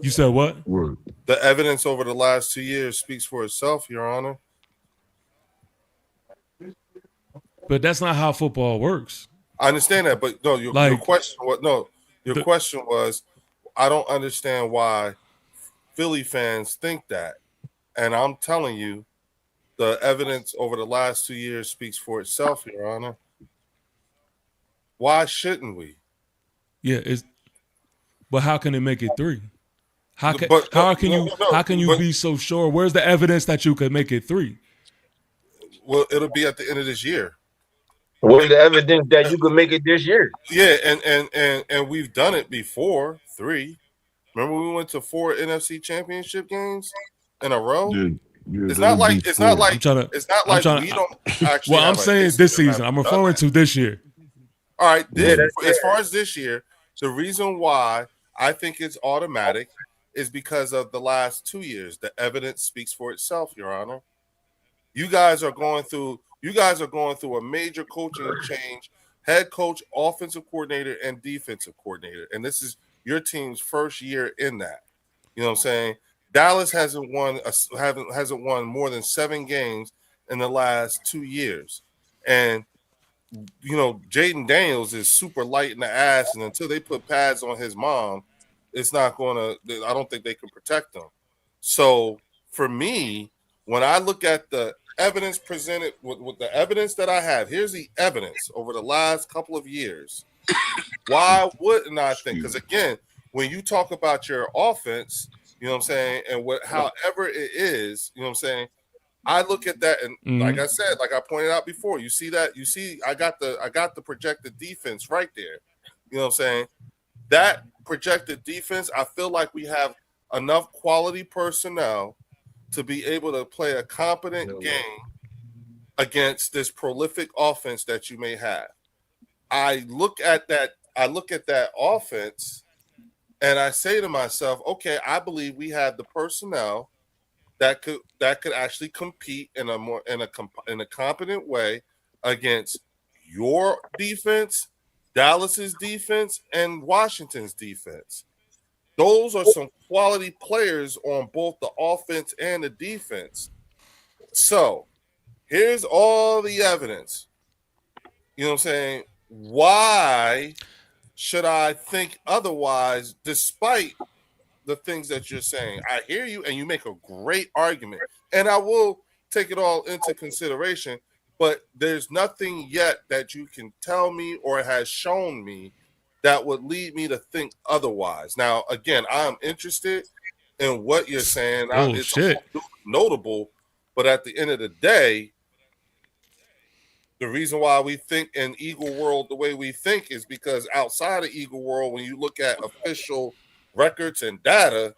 [SPEAKER 11] you said what?
[SPEAKER 1] The evidence over the last 2 years speaks for itself, Your Honor.
[SPEAKER 11] But that's not how football works.
[SPEAKER 1] I understand that, but no, your question was question was, I don't understand why Philly fans think that, and I'm telling you, the evidence over the last 2 years speaks for itself, Your Honor. Why shouldn't we?
[SPEAKER 11] Yeah, but how can it make it 3? How can you be so sure? Where's the evidence that you could make it 3?
[SPEAKER 1] Well, it'll be at the end of this year.
[SPEAKER 10] What's the evidence that you could make it this year?
[SPEAKER 1] Yeah, and we've done it before. 3. Remember we went to 4 NFC Championship games in a row. It's not like we don't actually.
[SPEAKER 11] Well, I'm saying this season. I'm referring to this year.
[SPEAKER 1] All right, as far as this year, the reason why I think it's automatic is because of the last 2 years. The evidence speaks for itself, Your Honor. You guys are going through a major coaching change, head coach, offensive coordinator, and defensive coordinator. And this is your team's first year in that. You know what I'm saying? Dallas hasn't won more than 7 games in the last 2 years. And you know, Jaden Daniels is super light in the ass, and until they put pads on his mom, it's not gonna. I don't think they can protect him. So for me, when I look at the evidence presented with the evidence that I have, here's the evidence over the last couple of years. Why wouldn't I think? Because again, when you talk about your offense, you know what I'm saying, and however it is, you know what I'm saying, I look at that and like I said, like I pointed out before, you see I got the projected defense right there. You know what I'm saying? That projected defense, I feel like we have enough quality personnel to be able to play a competent game against this prolific offense that you may have. I look at that offense and I say to myself, okay, I believe we have the personnel that could actually compete in a competent way against your defense, Dallas's defense, and Washington's defense. Those are some quality players on both the offense and the defense. So here's all the evidence. You know what I'm saying? Why should I think otherwise, despite the things that you're saying? I hear you, and you make a great argument, and I will take it all into consideration, but there's nothing yet that you can tell me or has shown me that would lead me to think otherwise. Now, again, I'm interested in what you're saying. It's notable, but at the end of the day, the reason why we think in Eagle World the way we think is because outside of Eagle World, when you look at official records and data,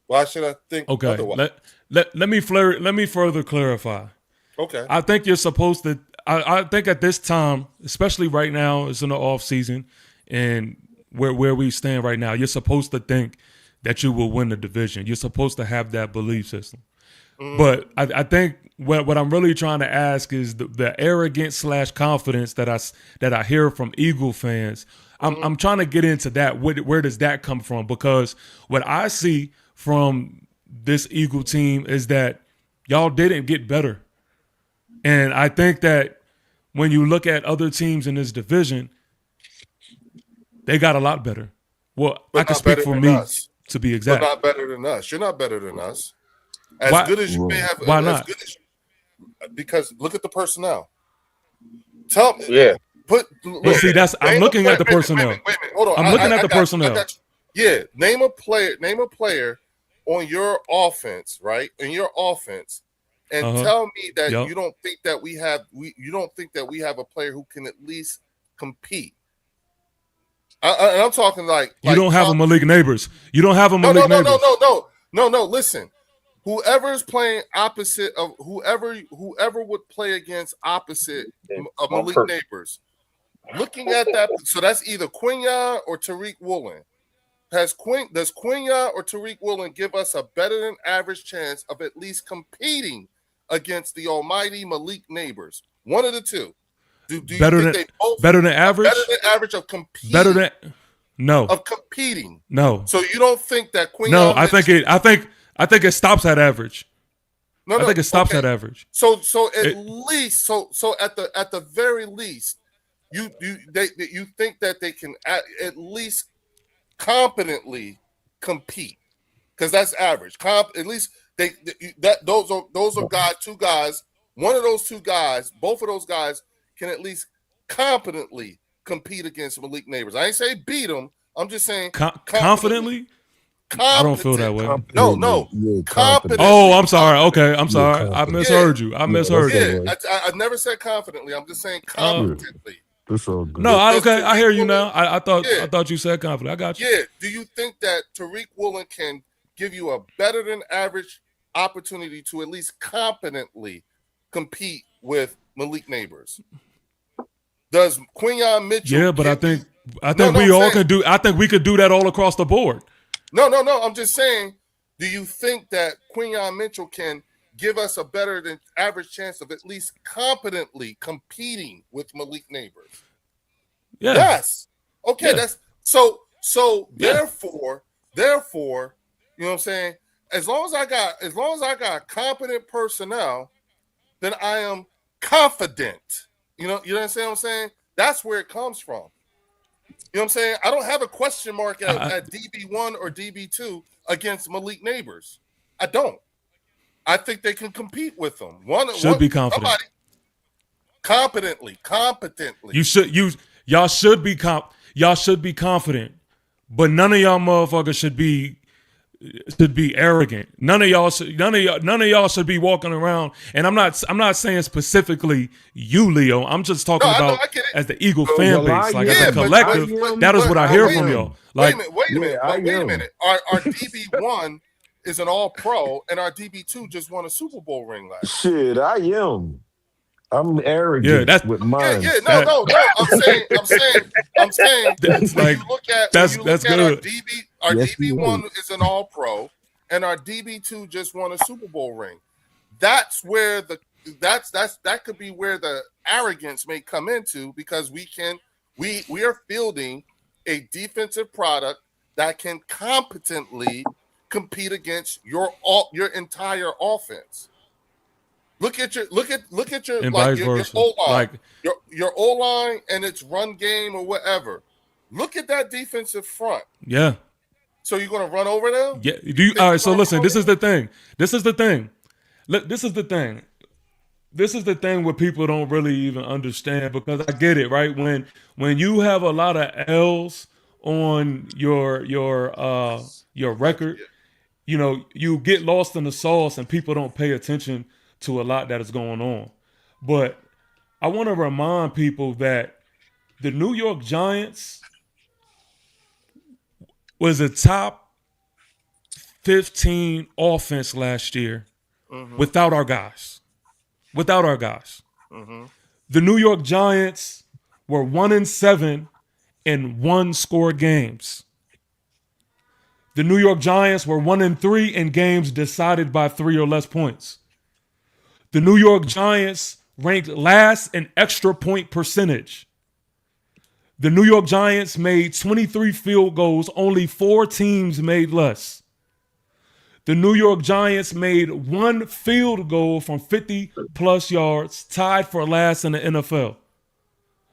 [SPEAKER 1] why should I think otherwise?
[SPEAKER 11] Let me further clarify.
[SPEAKER 1] Okay.
[SPEAKER 11] I think you're supposed to I think at this time, especially right now, it's in the off season, and where we stand right now, you're supposed to think that you will win the division. You're supposed to have that belief system. But I think what I'm really trying to ask is the arrogance / confidence that I hear from Eagle fans. I'm trying to get into that. Where does that come from? Because what I see from this Eagle team is that y'all didn't get better. And I think that when you look at other teams in this division, they got a lot better. Well, I can speak for me to be exact.
[SPEAKER 1] But not better than us. You're not better than us. As good as you may have.
[SPEAKER 11] Why not?
[SPEAKER 1] Because look at the personnel. Tell me.
[SPEAKER 10] Yeah.
[SPEAKER 11] See, I'm looking at the personnel.
[SPEAKER 1] Wait a minute. Hold on.
[SPEAKER 11] I'm looking at the personnel.
[SPEAKER 1] Yeah. Name a player on your offense, right? In your offense, and tell me that you don't think that we have a player who can at least compete. I'm talking like
[SPEAKER 11] you don't have a Malik Neighbors. You don't have a Malik Neighbors.
[SPEAKER 1] No. Listen, whoever is playing opposite of whoever would play against opposite of Malik Neighbors. Looking at that, so that's either Quinyon or Tariq Woolen. Does Quinyon or Tariq Woolen give us a better than average chance of at least competing against the almighty Malik Neighbors? One of the two. Do you
[SPEAKER 11] better
[SPEAKER 1] think
[SPEAKER 11] than
[SPEAKER 1] they both
[SPEAKER 11] better than average?
[SPEAKER 1] Better than average of competing.
[SPEAKER 11] Better than no.
[SPEAKER 1] Of competing.
[SPEAKER 11] No.
[SPEAKER 1] So you don't think that Quinyon?
[SPEAKER 11] No, I think it stops at average.
[SPEAKER 1] No,
[SPEAKER 11] I think it stops at average.
[SPEAKER 1] So at least at the very least, you think that they can at least competently compete, because that's average. At least those are guys, two guys. One of those two guys, both of those guys can at least competently compete against Malik Neighbors. I ain't say beat them. I'm just saying
[SPEAKER 11] confidently. I don't feel that way.
[SPEAKER 1] No.
[SPEAKER 11] Oh, I'm sorry. Okay, I'm sorry. I misheard you. I misheard you.
[SPEAKER 1] I never said confidently. I'm just saying competently.
[SPEAKER 11] No, I hear you now. I thought you said confident. I got you.
[SPEAKER 1] Yeah. Do you think that Tariq Woolen can give you a better than average opportunity to at least competently compete with Malik Neighbors? Does Quinyon Mitchell?
[SPEAKER 11] Yeah, but I think we all can do. I think we could do that all across the board.
[SPEAKER 1] No. I'm just saying. Do you think that Quinyon Mitchell can give us a better than average chance of at least competently competing with Malik Neighbors?
[SPEAKER 11] Yeah.
[SPEAKER 1] Yes. Okay.
[SPEAKER 11] Yeah.
[SPEAKER 1] That's so. Therefore, you know what I'm saying? As long as I got competent personnel, then I am confident. You know what I'm saying? That's where it comes from. You know what I'm saying? I don't have a question mark at DB1 or DB2 against Malik Neighbors. I don't. I think they can compete with them.
[SPEAKER 11] Should be confident.
[SPEAKER 1] Competently.
[SPEAKER 11] Y'all should be confident. But none of y'all motherfuckers should be arrogant. None of y'all should be walking around. And I'm not saying specifically you, Leo. I'm just talking about as the Eagle fan base, like as a collective. That is what I hear from y'all. Like,
[SPEAKER 1] wait a minute. Our DB1 is an All-Pro, and our DB2 just won a Super Bowl ring last year.
[SPEAKER 3] Shit, I am. I'm arrogant with mine.
[SPEAKER 1] No. I'm saying.
[SPEAKER 11] That's
[SPEAKER 1] when
[SPEAKER 11] like
[SPEAKER 1] you look at
[SPEAKER 11] good.
[SPEAKER 1] Our DB1 is an All-Pro, and our DB2 just won a Super Bowl ring. That's where that could be where the arrogance may come into, because we are fielding a defensive product that can competently compete against your entire offense. Look at your
[SPEAKER 11] and
[SPEAKER 1] like
[SPEAKER 11] vice
[SPEAKER 1] your
[SPEAKER 11] versa.
[SPEAKER 1] O-line,
[SPEAKER 11] Like
[SPEAKER 1] your O-line and its run game or whatever. Look at that defensive front.
[SPEAKER 11] Yeah.
[SPEAKER 1] So you're gonna run over them?
[SPEAKER 11] Yeah. All right. So listen. This is the thing. This is the thing where people don't really even understand, because I get it, right? When you have a lot of L's on your record, you know, you get lost in the sauce and people don't pay attention to a lot that is going on. But I want to remind people that the New York Giants was a top 15 offense last year without our guys. The New York Giants were 1-7 in one-score games. The New York Giants were 1-3 in games decided by 3 or less points. The New York Giants ranked last in extra point percentage. The New York Giants made 23 field goals. Only 4 teams made less. The New York Giants made 1 field goal from 50-plus yards, tied for last in the NFL.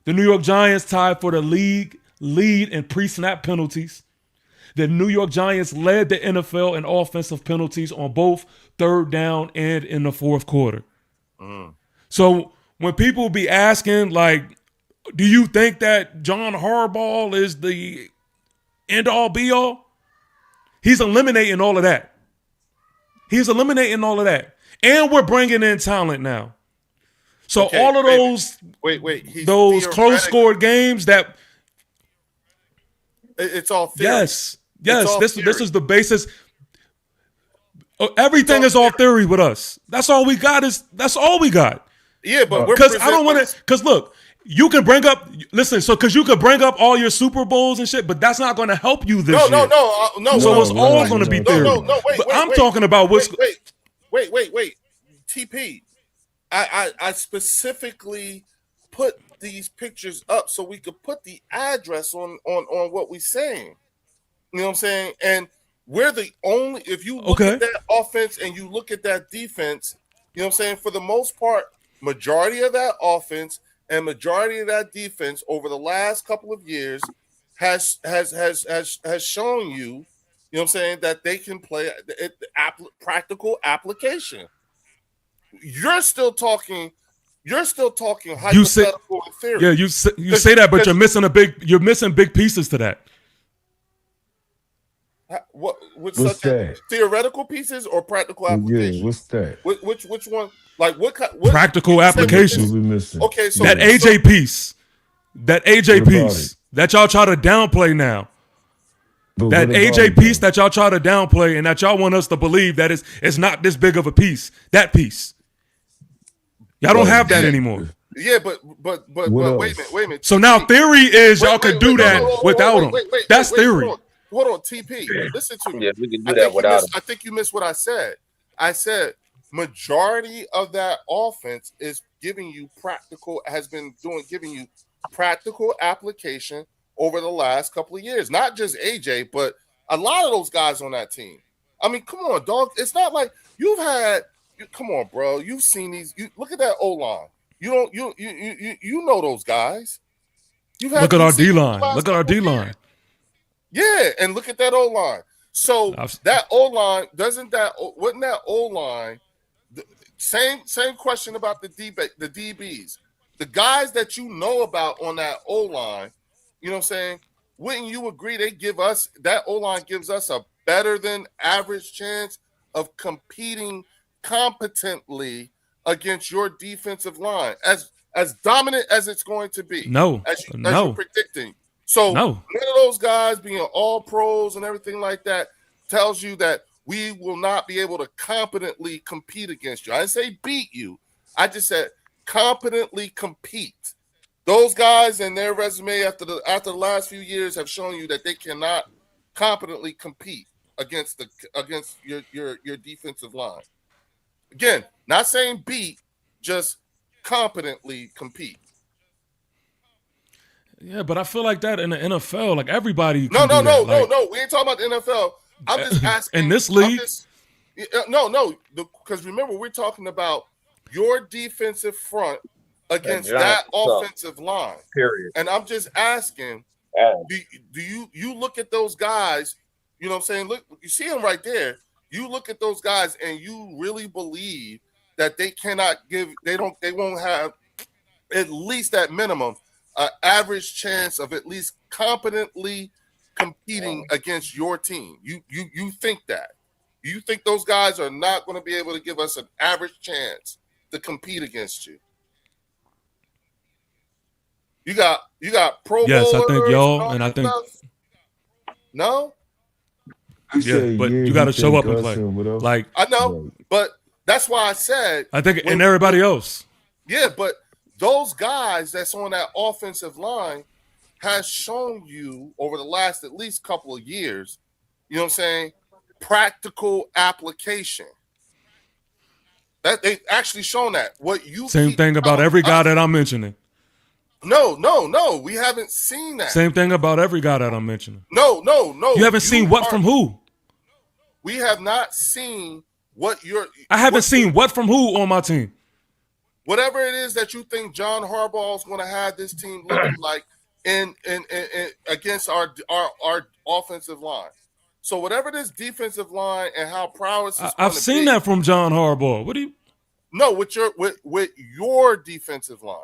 [SPEAKER 11] The New York Giants tied for the league lead in pre-snap penalties. The New York Giants led the NFL in offensive penalties on both third down and in the fourth quarter. So when people be asking, like, do you think that John Harbaugh is the end-all, be-all? He's eliminating all of that. And we're bringing in talent now. So
[SPEAKER 1] Okay,
[SPEAKER 11] all of those those close scored games that
[SPEAKER 1] it's all theory.
[SPEAKER 11] Yes. This is the basis. Everything is all theory with us. That's all we got.
[SPEAKER 1] Yeah, but
[SPEAKER 11] because I don't want to. Because look, you can bring up. Listen, so because you could bring up all your Super Bowls and shit, but that's not going to help you this year.
[SPEAKER 1] No.
[SPEAKER 11] So it's all going to be theory.
[SPEAKER 1] No. Wait.
[SPEAKER 11] I'm talking about what's.
[SPEAKER 1] Wait. TP, I specifically put these pictures up so we could put the address on what we're saying. You know what I'm saying? And we're the only. If you look at that offense and you look at that defense, you know what I'm saying? For the most part, majority of that offense and majority of that defense over the last couple of years has shown you, you know what I'm saying, that they can play practical application. You're still talking hypothetical theory.
[SPEAKER 11] Yeah, you say that, but you're missing big pieces to that.
[SPEAKER 1] What's that? Theoretical pieces or practical application?
[SPEAKER 3] Yeah, what's that?
[SPEAKER 1] Which one? Like what
[SPEAKER 11] practical application?
[SPEAKER 1] Okay, so
[SPEAKER 11] that AJ piece that y'all try to downplay now. That AJ piece that y'all try to downplay and that y'all want us to believe that it's not this big of a piece. That piece. Y'all don't have that anymore.
[SPEAKER 1] Yeah, but wait a minute.
[SPEAKER 11] So now theory is y'all could do that without him. That's theory.
[SPEAKER 1] Hold on, TP. Listen to me.
[SPEAKER 10] Yeah, we can do that without him.
[SPEAKER 1] I think you missed what I said. I said majority of that offense is giving you practical application over the last couple of years. Not just AJ, but a lot of those guys on that team. I mean, come on, dog. It's not like you've had. Come on, bro. You've seen these. Look at that O line. You know those guys.
[SPEAKER 11] Look at our D line. Look at our D line.
[SPEAKER 1] Yeah, and look at that O line. So that O line wasn't that O line? Same question about the DBs. The guys that you know about on that O line, you know what I'm saying? Wouldn't you agree that O line gives us a better than average chance of competing competently against your defensive line as dominant as it's going to be?
[SPEAKER 11] No,
[SPEAKER 1] as you're predicting. So none of those guys being all pros and everything like that tells you that we will not be able to competently compete against you. I didn't say beat you. I just said competently compete. Those guys and their resume after the last few years have shown you that they cannot competently compete against your defensive line. Again, not saying beat, just competently compete.
[SPEAKER 11] Yeah, but I feel like that in the NFL, like everybody.
[SPEAKER 1] No. We ain't talking about the NFL. I'm just asking.
[SPEAKER 11] In this league?
[SPEAKER 1] Because remember, we're talking about your defensive front against that offensive line.
[SPEAKER 10] Period.
[SPEAKER 1] And I'm just asking, do you look at those guys, you know what I'm saying? Look, you see them right there. You look at those guys and you really believe that they won't have at least at minimum average chance of at least competently competing against your team. You think that. You think those guys are not going to be able to give us an average chance to compete against you. You got pro bowlers.
[SPEAKER 11] Yes, I think y'all and I think
[SPEAKER 1] no.
[SPEAKER 11] Yeah, but you got to show up and play. Like
[SPEAKER 1] I know, but that's why I said
[SPEAKER 11] I think and everybody else.
[SPEAKER 1] Yeah, but those guys that's on that offensive line has shown you over the last at least couple of years, you know what I'm saying, practical application. That they've actually shown that. What you
[SPEAKER 11] same thing about every guy that I'm mentioning.
[SPEAKER 1] No, we haven't seen that.
[SPEAKER 11] Same thing about every guy that I'm mentioning.
[SPEAKER 1] No.
[SPEAKER 11] You haven't seen what from who?
[SPEAKER 1] We have not seen what
[SPEAKER 11] I haven't seen what from who on my team.
[SPEAKER 1] Whatever it is that you think John Harbaugh is going to have this team looking like in against our offensive line. So whatever this defensive line and how prowess is
[SPEAKER 11] I've seen that from John Harbaugh. What do you?
[SPEAKER 1] No, with your defensive line.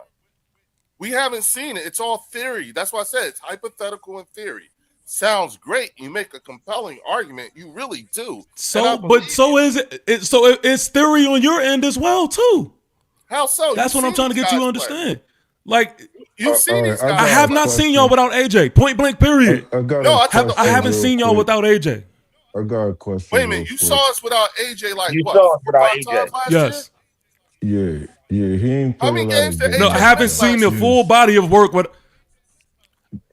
[SPEAKER 1] We haven't seen it. It's all theory. That's why I said it's hypothetical and theory. sounds great. You make a compelling argument. You really do.
[SPEAKER 11] So, but so is it. So it's theory on your end as well too.
[SPEAKER 1] How so?
[SPEAKER 11] That's what I'm trying to get you to understand. Like
[SPEAKER 1] you've seen these guys.
[SPEAKER 11] I have not seen y'all without AJ. Point blank. Period. I haven't seen y'all without AJ.
[SPEAKER 3] I got a question.
[SPEAKER 1] Wait a minute. You saw us without AJ like
[SPEAKER 10] you
[SPEAKER 1] what?
[SPEAKER 10] Saw us without AJ.
[SPEAKER 11] Yes.
[SPEAKER 3] Yeah. He ain't
[SPEAKER 1] How many games did AJ
[SPEAKER 11] No, I haven't seen the full body of work with.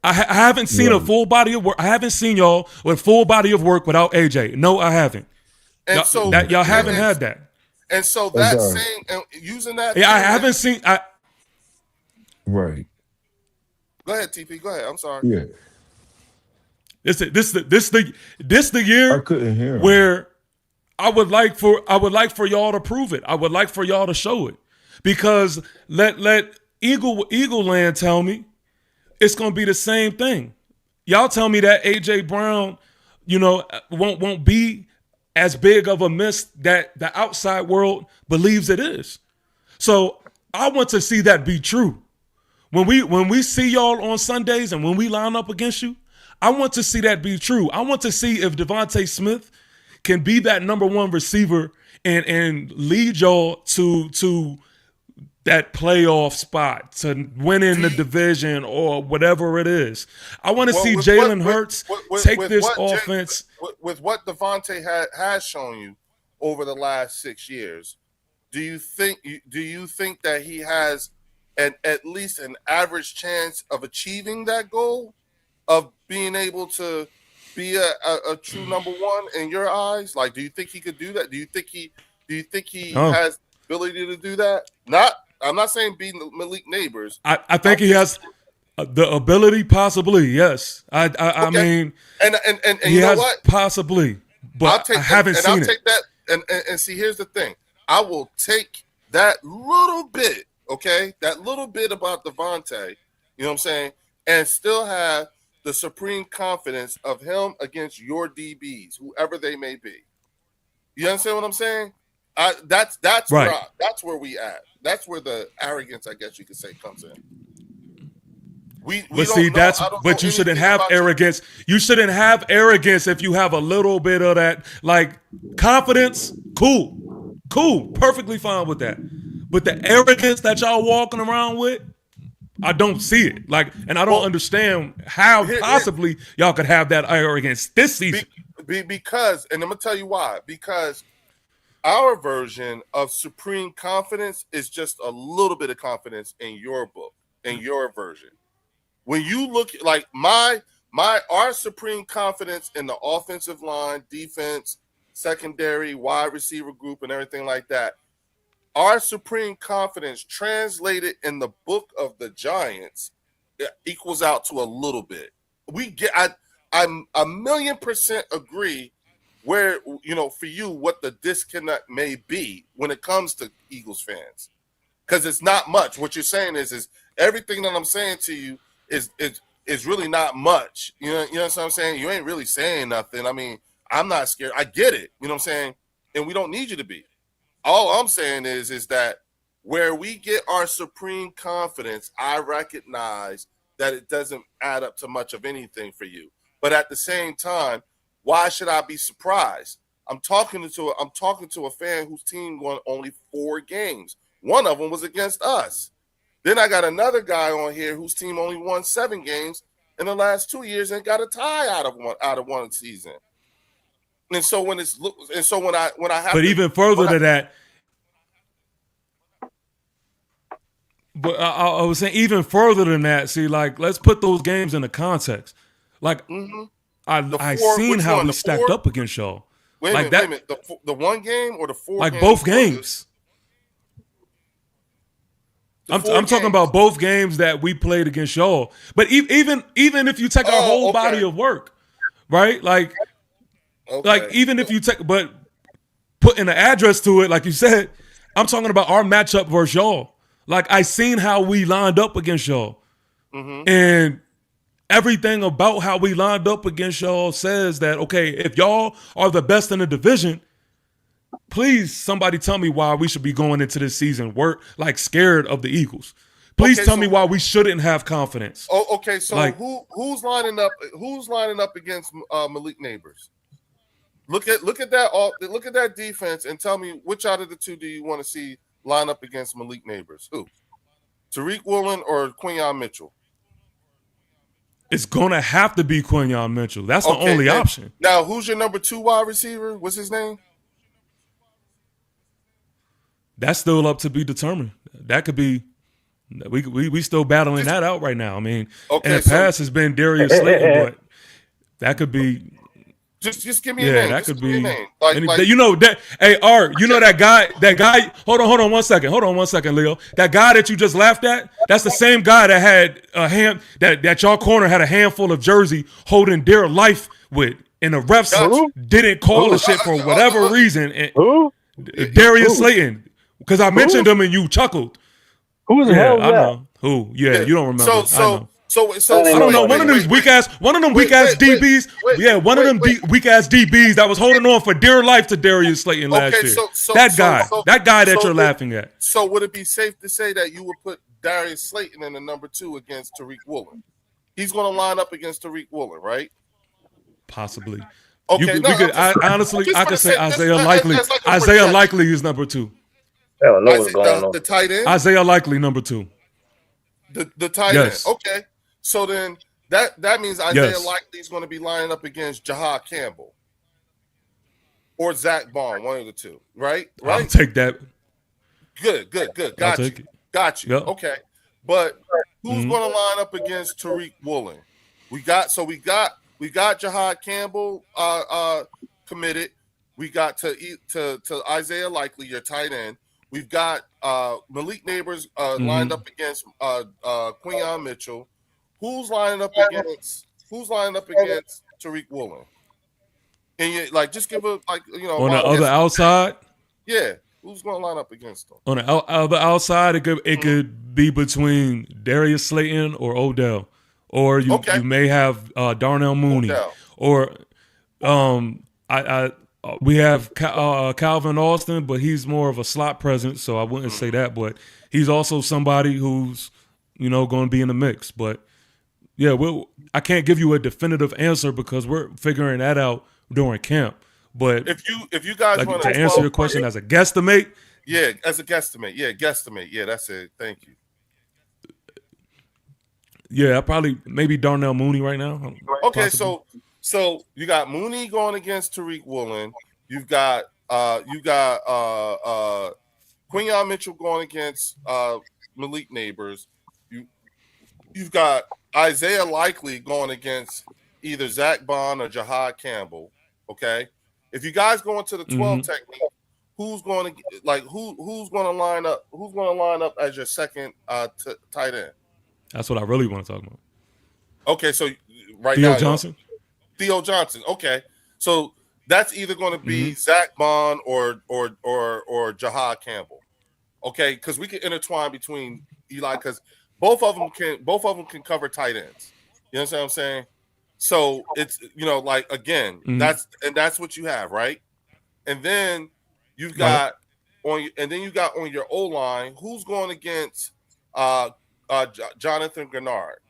[SPEAKER 11] I haven't seen a full body of work. I haven't seen y'all with full body of work without AJ. No, I haven't. And y'all, so y'all haven't had that.
[SPEAKER 1] And so that saying and using that.
[SPEAKER 11] Yeah, I haven't seen.
[SPEAKER 3] Right.
[SPEAKER 1] Go ahead, TP. Go ahead. I'm sorry.
[SPEAKER 3] Yeah.
[SPEAKER 11] This the year
[SPEAKER 3] I couldn't hear him.
[SPEAKER 11] where I would like for y'all to prove it. I would like for y'all to show it, because let Eagle Land tell me it's gonna be the same thing. Y'all tell me that AJ Brown, won't be as big of a miss that the outside world believes it is. So I want to see that be true. When we see y'all on Sundays and when we line up against you, I want to see that be true. I want to see if Devontae Smith can be that number one receiver and lead y'all to that playoff spot, to winning the division or whatever it is. I want to see Jalen Hurts take this offense.
[SPEAKER 1] With what Devontae has shown you over the last 6 years, do you think that he has at least an average chance of achieving that goal of being able to be a true number one in your eyes? Like, do you think he could do that? Do you think he has the ability to do that? I'm not saying being Malik Neighbors.
[SPEAKER 11] I think he has the ability, possibly. Yes, I mean, and
[SPEAKER 1] he
[SPEAKER 11] has
[SPEAKER 1] what?
[SPEAKER 11] Possibly, but I haven't seen it.
[SPEAKER 1] I'll take that. And see, here's the thing. I will take that little bit, okay, that little bit about Devontae, you know what I'm saying, and still have the supreme confidence of him against your DBs, whoever they may be. You understand what I'm saying? That's right. That's where we at. That's where the arrogance, I guess you could say, comes in.
[SPEAKER 11] But you shouldn't have arrogance. You shouldn't have arrogance if you have a little bit of that, like, confidence. Cool, perfectly fine with that. But the arrogance that y'all walking around with, I don't see it. Like, and I don't understand how possibly y'all could have that arrogance this season.
[SPEAKER 1] Because, and I'm gonna tell you why. Because our version of supreme confidence is just a little bit of confidence in your book, in your version. When you look like our supreme confidence in the offensive line, defense, secondary, wide receiver group, and everything like that, our supreme confidence translated in the book of the Giants equals out to a little bit. I'm 1,000,000% agree where, for you, what the disconnect may be when it comes to Eagles fans. Because it's not much. What you're saying is everything that I'm saying to you is really not much. You know what I'm saying? You ain't really saying nothing. I mean, I'm not scared. I get it. You know what I'm saying? And we don't need you to be. All I'm saying is that where we get our supreme confidence, I recognize that it doesn't add up to much of anything for you. But at the same time, why should I be surprised? I'm talking to a fan whose team won only 4 games. One of them was against us. Then I got another guy on here whose team only won 7 games in the last 2 years and got a tie out of one season. And so when I have,
[SPEAKER 11] but even further to that, but I was saying even further than that. See, like, let's put those games into context. Like, I seen how we stacked up against y'all.
[SPEAKER 1] Wait a minute. The one game or the 4?
[SPEAKER 11] Like both games. I'm talking about both games that we played against y'all. But even if you take our whole body of work, right? Like. Okay. Like, even if you but putting an address to it, like you said, I'm talking about our matchup versus y'all. Like, I seen how we lined up against y'all. Mm-hmm. And everything about how we lined up against y'all says that, okay, if y'all are the best in the division, please, somebody tell me why we should be going into this season scared of the Eagles. Please
[SPEAKER 1] Okay,
[SPEAKER 11] tell
[SPEAKER 1] so
[SPEAKER 11] me why we shouldn't have confidence.
[SPEAKER 1] Oh, okay. So
[SPEAKER 11] Like-
[SPEAKER 1] who's lining up? Who's lining up against Malik Neighbors? Look at that. Look at that defense, and tell me which out of the two do you want to see line up against Malik Neighbors? Who? Tariq Woolen or Quinyon Mitchell?
[SPEAKER 11] It's gonna have to be Quinyon Mitchell. That's the only option.
[SPEAKER 1] Now, who's your number 2 wide receiver? What's his name?
[SPEAKER 11] That's still up to be determined. That could be. We still battling that out right now. I mean, in the past has been Darius Slayton, but that could be.
[SPEAKER 1] Just give me a name.
[SPEAKER 11] That could be.
[SPEAKER 1] Like,
[SPEAKER 11] you know that. Hey, Art, you know that guy. Hold on 1 second. Hold on 1 second, Leo. That guy that you just laughed at. That's the same guy that had a hand that y'all corner had a handful of jersey holding dear life with, and the refs didn't call the shit for whatever reason. And Darius Slayton, because I mentioned him and you chuckled.
[SPEAKER 4] Who the hell is
[SPEAKER 11] I
[SPEAKER 4] that?
[SPEAKER 11] know. Who? Yeah, you don't remember. I know.
[SPEAKER 1] So
[SPEAKER 11] I don't know. One of them weak ass DBs. One of them weak ass DBs that was holding on for dear life to Darius Slayton last year. That guy that you're laughing at.
[SPEAKER 1] So would it be safe to say that you would put Darius Slayton in the number 2 against Tariq Woolen? He's going to line up against Tariq Woolen, right?
[SPEAKER 11] Possibly.
[SPEAKER 1] Okay.
[SPEAKER 11] Honestly, I could say Isaiah Likely. Isaiah Likely is number 2.
[SPEAKER 10] I don't know what's going on.
[SPEAKER 1] The tight end.
[SPEAKER 11] Isaiah Likely number 2.
[SPEAKER 1] The tight end. Okay. So then that means Isaiah Likely is going to be lining up against Jahad Campbell or Zach Bond, one of the two, right?
[SPEAKER 11] I'll take that.
[SPEAKER 1] Good. Got you.
[SPEAKER 11] Yep.
[SPEAKER 1] Okay. But who's going to line up against Tariq Woolen? We got Jahad Campbell committed. We got to Isaiah Likely, your tight end. We've got Malik Neighbors lined up against Quinyon Mitchell. Who's lining up against Tariq Woolen? And you just give a
[SPEAKER 11] on the other outside.
[SPEAKER 1] Yeah, who's going to line up against them?
[SPEAKER 11] On the other outside, it could be between Darius Slayton or Odell, or you may have Darnell Mooney, or we have Calvin Austin, but he's more of a slot presence, so I wouldn't say that. But he's also somebody who's going to be in the mix. But yeah, I can't give you a definitive answer because we're figuring that out during camp. But
[SPEAKER 1] if you guys want
[SPEAKER 11] to answer your question as a guesstimate,
[SPEAKER 1] as a guesstimate, that's it. Thank you.
[SPEAKER 11] Yeah, maybe Darnell Mooney right now.
[SPEAKER 1] Okay,
[SPEAKER 11] possibly.
[SPEAKER 1] so you got Mooney going against Tariq Woolen. You've got Quinyon Mitchell going against Malik Neighbors. You've got Isaiah Likely going against either Zach Bond or Jahad Campbell. Okay, if you guys go into the 12 technique, who's going to line up? Who's going to line up as your second tight end?
[SPEAKER 11] That's what I really want to talk about.
[SPEAKER 1] Okay, so right
[SPEAKER 11] Theo
[SPEAKER 1] now,
[SPEAKER 11] Johnson.
[SPEAKER 1] Theo Johnson. Okay, so that's either going to be Zach Bond or Jahad Campbell. Okay, because we can intertwine between Eli because both of them can cover tight ends. You know what I'm saying? So it's that's what you have, right? And then you've got on your O line who's going against Jonathan Grenard.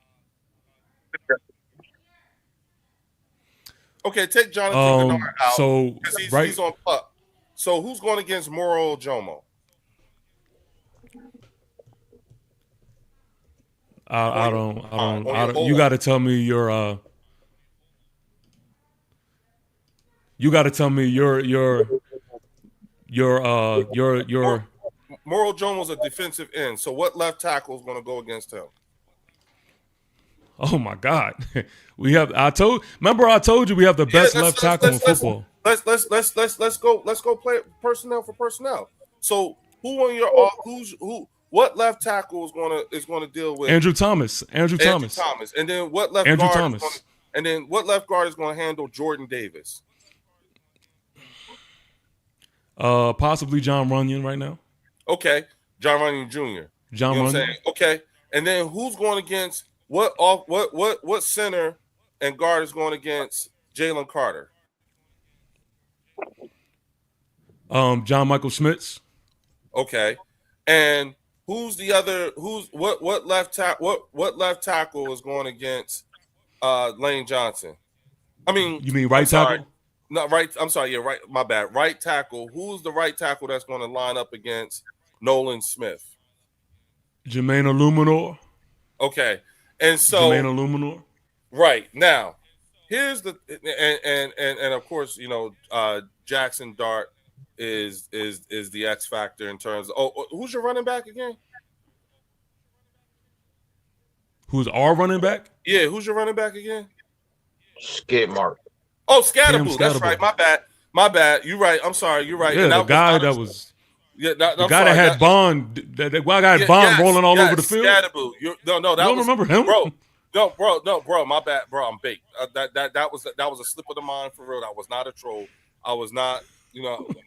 [SPEAKER 1] Okay, take Jonathan Grenard out.
[SPEAKER 11] So
[SPEAKER 1] he's on pup. So who's going against Moro Jomo?
[SPEAKER 11] I don't. You got to tell me your. You got to tell me your.
[SPEAKER 1] Moro Jomo's a defensive end. So what left tackle is going to go against him?
[SPEAKER 11] Oh my God, we have. I told you we have the best left tackle in football.
[SPEAKER 1] Let's go play personnel for personnel. So what left tackle is going to deal with
[SPEAKER 11] Andrew Thomas, and
[SPEAKER 1] then what left
[SPEAKER 11] Andrew
[SPEAKER 1] guard
[SPEAKER 11] Thomas,
[SPEAKER 1] and then what left guard is going to handle Jordan Davis?
[SPEAKER 11] Possibly John Runyon right now.
[SPEAKER 1] Okay, John Runyon Jr.
[SPEAKER 11] John Runyon.
[SPEAKER 1] Okay, and then who's going against what center and guard is going against Jalen Carter?
[SPEAKER 11] John Michael Schmitz.
[SPEAKER 1] Okay, and Who's the other? What left tackle? What left tackle is going against Lane Johnson? I mean,
[SPEAKER 11] You mean right
[SPEAKER 1] I'm sorry.
[SPEAKER 11] tackle?
[SPEAKER 1] Not right. I'm sorry. Yeah, right. My bad. Right tackle. Who's the right tackle that's going to line up against Nolan Smith?
[SPEAKER 11] Jermaine Illuminor.
[SPEAKER 1] Okay, and so
[SPEAKER 11] Jermaine Illuminor.
[SPEAKER 1] Right now, here's the and of course, Jackson Dart is the X factor in terms of who's your running back again?
[SPEAKER 11] Who's our running back?
[SPEAKER 1] Yeah, who's your running back again?
[SPEAKER 10] Skid Mark.
[SPEAKER 1] Oh, Scatterboo. That's right. My bad. You're right. I'm sorry. You're right.
[SPEAKER 11] Yeah, the guy that was.
[SPEAKER 1] Yeah,
[SPEAKER 11] the guy that had Bond. The guy that had Bond rolling all over the field.
[SPEAKER 1] Scatterboo. No, that
[SPEAKER 11] you don't
[SPEAKER 1] was,
[SPEAKER 11] remember him,
[SPEAKER 1] bro. No, my bad, bro. I'm baked. That was a slip of the mind for real. That was not a troll. I was not.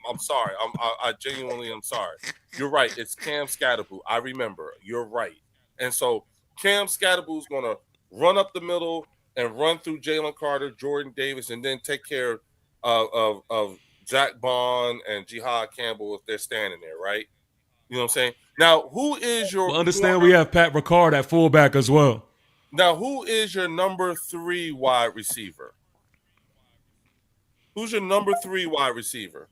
[SPEAKER 1] I'm sorry. I genuinely am sorry. You're right. It's Cam Scatterboo. I remember. You're right. And so Cam Scatterboo is gonna run up the middle and run through Jalen Carter, Jordan Davis, and then take care of Jack Bond and Jihad Campbell if they're standing there, right? You know what I'm saying? Now, who is your?
[SPEAKER 11] Well, understand we have Pat Ricard at fullback as well.
[SPEAKER 1] Now, who is your number 3 wide receiver? Who's your number 3 wide receiver?